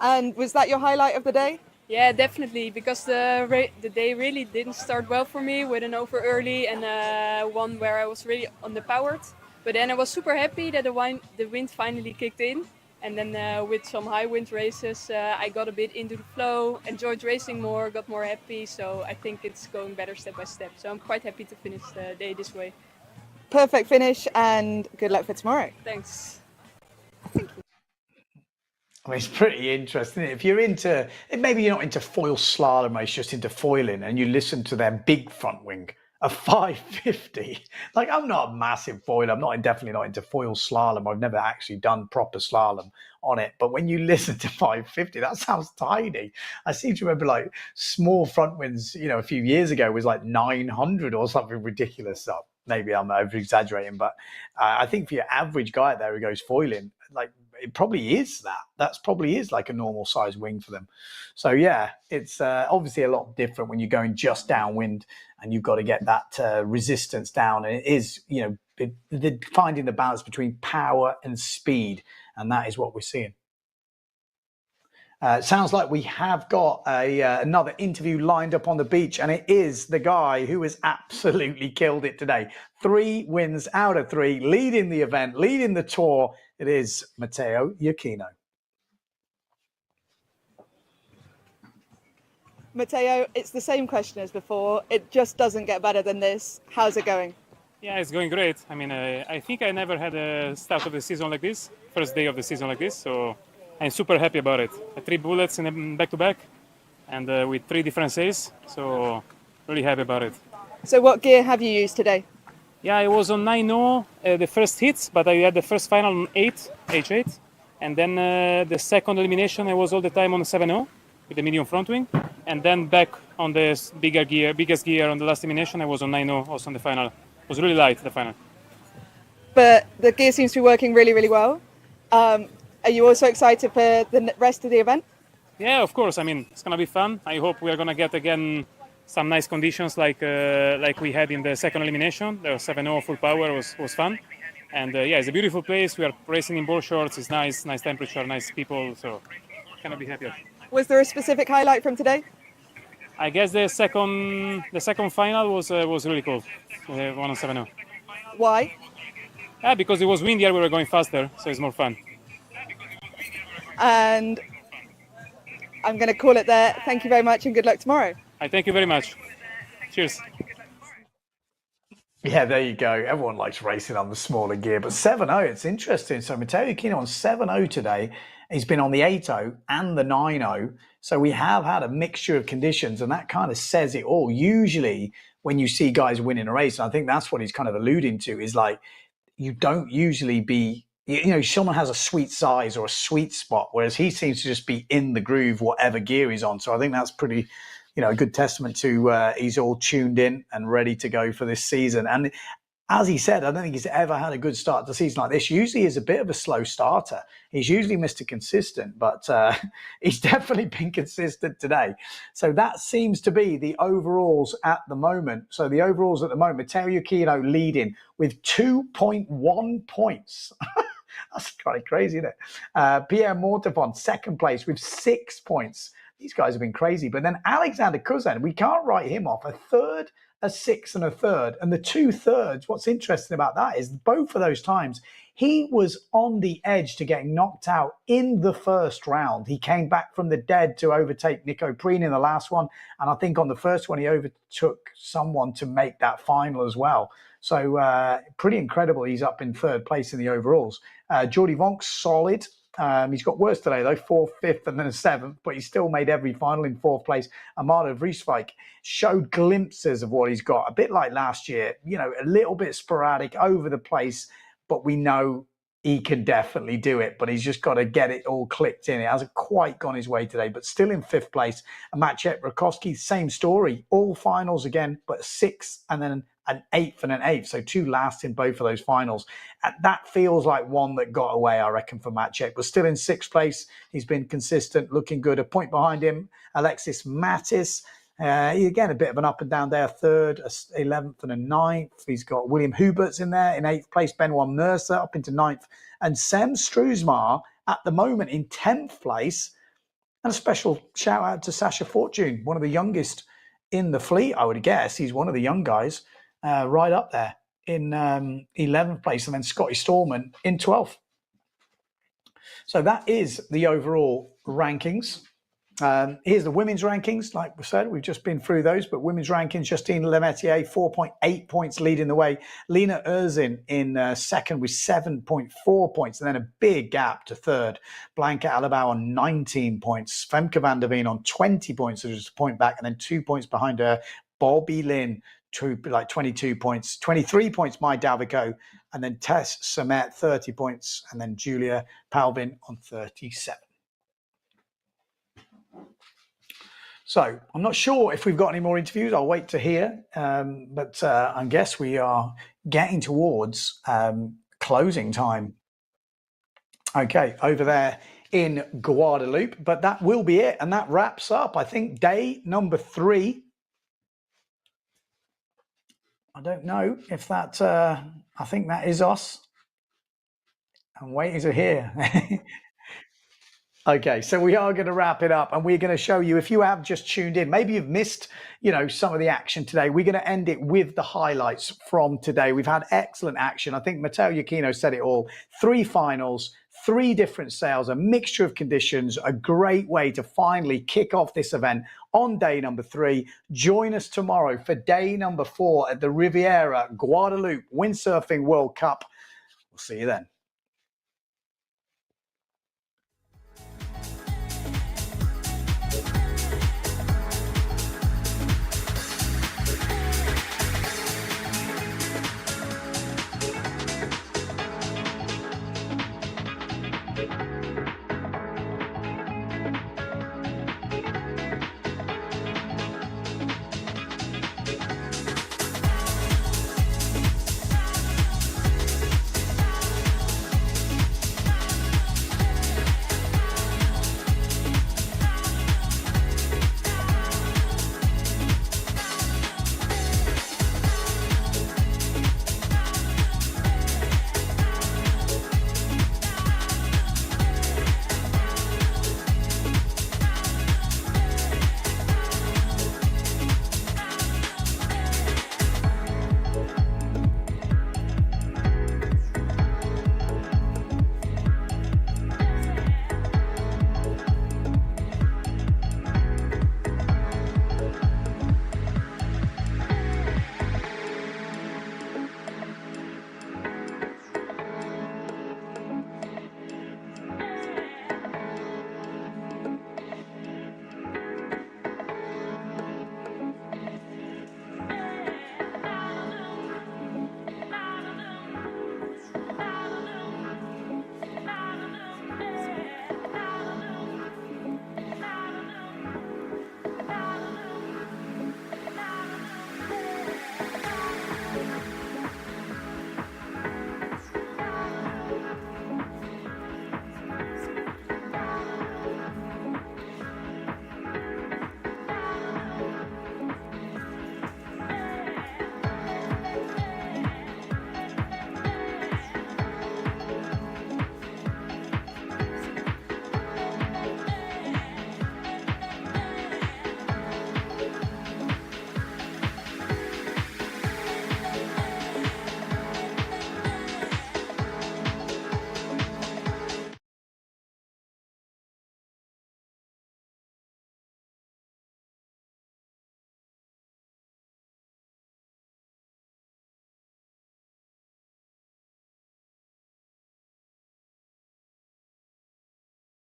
And was that your highlight of the day? Yeah, definitely, because the day really didn't start well for me with an over early and one where I was really underpowered. But then I was super happy that the wind finally kicked in. And then with some high wind races, I got a bit into the flow, enjoyed racing more, got more happy. So I think it's going better step by step. So I'm quite happy to finish the day this way. Perfect finish and good luck for tomorrow. Thanks. Thank you. I mean, it's pretty interesting. If you're into, maybe you're not into foil slalom race, just into foiling, and you listen to their big front wing, a 550. Like, I'm not a massive foiler. Definitely not into foil slalom. I've never actually done proper slalom on it. But when you listen to 550, that sounds tiny. I seem to remember like small front winds, a few years ago was like 900 or something ridiculous. So maybe I'm over exaggerating, but I think for your average guy out there who goes foiling, like it probably is that. That's probably is like a normal size wing for them. So yeah, it's obviously a lot different when you're going just downwind and you've got to get that resistance down. And it is, you know, finding the balance between power and speed, and that is what we're seeing. Sounds like we have got another interview lined up on the beach, and it is the guy who has absolutely killed it today. 3 wins out of 3, leading the event, leading the tour. It is Matteo Iachino. Matteo, it's the same question as before. It just doesn't get better than this. How's it going? Yeah, it's going great. I mean, I think I never had a start of the season like this, first day of the season like this, so I'm super happy about it. 3 bullets in back-to-back, and with 3 different sails, so really happy about it. So what gear have you used today? Yeah, I was on 9.0 the first hits, but I had the first final on H8, and then the second elimination I was all the time on 7.0 with the medium front wing, and then back on the biggest gear on the last elimination I was on 9.0 also on the final. It was really light, the final. But the gear seems to be working really, really well. Are you also excited for the rest of the event? Yeah, of course. I mean, it's gonna be fun. I hope we are gonna get again some nice conditions like we had in the second elimination. The 7.0 full power was fun, and yeah, it's a beautiful place. We are racing in board shorts. It's nice temperature, nice people. So gonna be happy. Was there a specific highlight from today? I guess the second final was really cool. 1 on 7.0. Why? Yeah, because it was windier. We were going faster, so it's more fun. And I'm going to call it there. Thank you very much and good luck tomorrow. I thank you very much. Cheers. Yeah, there you go. Everyone likes racing on the smaller gear, but 7.0, it's interesting. So Matteo Iachino on 7.0 today. He's been on the 8.0 and the 9.0. So we have had a mixture of conditions, and that kind of says it all. Usually when you see guys winning a race, and I think that's what he's kind of alluding to, is like you don't usually be, you know, someone has a sweet size or a sweet spot, whereas he seems to just be in the groove, whatever gear he's on. So I think that's pretty, you know, a good testament to he's all tuned in and ready to go for this season. And as he said, I don't think he's ever had a good start to the season like this. Usually is a bit of a slow starter. He's usually Mr. Consistent, but he's definitely been consistent today. So that seems to be the overalls at the moment. So the overalls at the moment, Matteo Iachino leading with 2.1 points. That's kind of crazy, isn't it? Pierre Mortefon, second place with 6 points. These guys have been crazy. But then Alexander Cousin, we can't write him off. A third, a sixth, and a third. And the 2 thirds, what's interesting about that is both of those times, he was on the edge to getting knocked out in the first round. He came back from the dead to overtake Nico Preen in the last one. And I think on the first one, he overtook someone to make that final as well. So pretty incredible. He's up in third place in the overalls. Jordi Vonk's solid. He's got worse today, though, 4th, 5th, and then a 7th, but he still made every final in 4th place. Amado Vrieswijk showed glimpses of what he's got, a bit like last year, you know, a little bit sporadic, over the place, but we know he can definitely do it, but he's just got to get it all clicked in. It hasn't quite gone his way today, but still in 5th place. And Maciej Rakowski, same story, all finals again, but 6th and then an 8th and an 8th, so 2 last in both of those finals. And that feels like one that got away, I reckon, for Maciej. But still in 6th place. He's been consistent, looking good. A point behind him, Alexis Mattis. Again, a bit of an up and down there, 3rd, 11th and a 9th. He's got William Huberts in there in 8th place, Benoit Mercer up into 9th. And Sam Struismar at the moment in 10th place. And a special shout out to Sasha Fortune, one of the youngest in the fleet, I would guess. He's one of the young guys. Right up there in 11th place, and then Scotty Stallman in 12th. So that is the overall rankings. Here's the women's rankings. Like we said, we've just been through those, but women's rankings, Justine Lemaitre, 4.8 points leading the way. Lena Erzin in second with 7.4 points, and then a big gap to third. Blanca Alabau on 19 points. Femke van der Veen on 20 points, so just a point back, and then 2 points behind her. Bobby Lynn, like 22 points, 23 points, Mai Davico, and then Tess Samet, 30 points, and then Julia Palvin on 37. So I'm not sure if we've got any more interviews. I'll wait to hear, but I guess we are getting towards closing time. Okay, over there in Guadeloupe. But that will be it. And that wraps up, I think, day number 3. I don't know if that, I think that is us. And waiters are here. Okay, so we are going to wrap it up, and we're going to show you, if you have just tuned in, maybe you've missed, you know, some of the action today. We're going to end it with the highlights from today. We've had excellent action. I think Matteo Iachino said it all. 3 finals, 3 different sails, a mixture of conditions, a great way to finally kick off this event on day number 3. Join us tomorrow for day number 4 at the Riviera Guadeloupe Windsurfing World Cup. We'll see you then.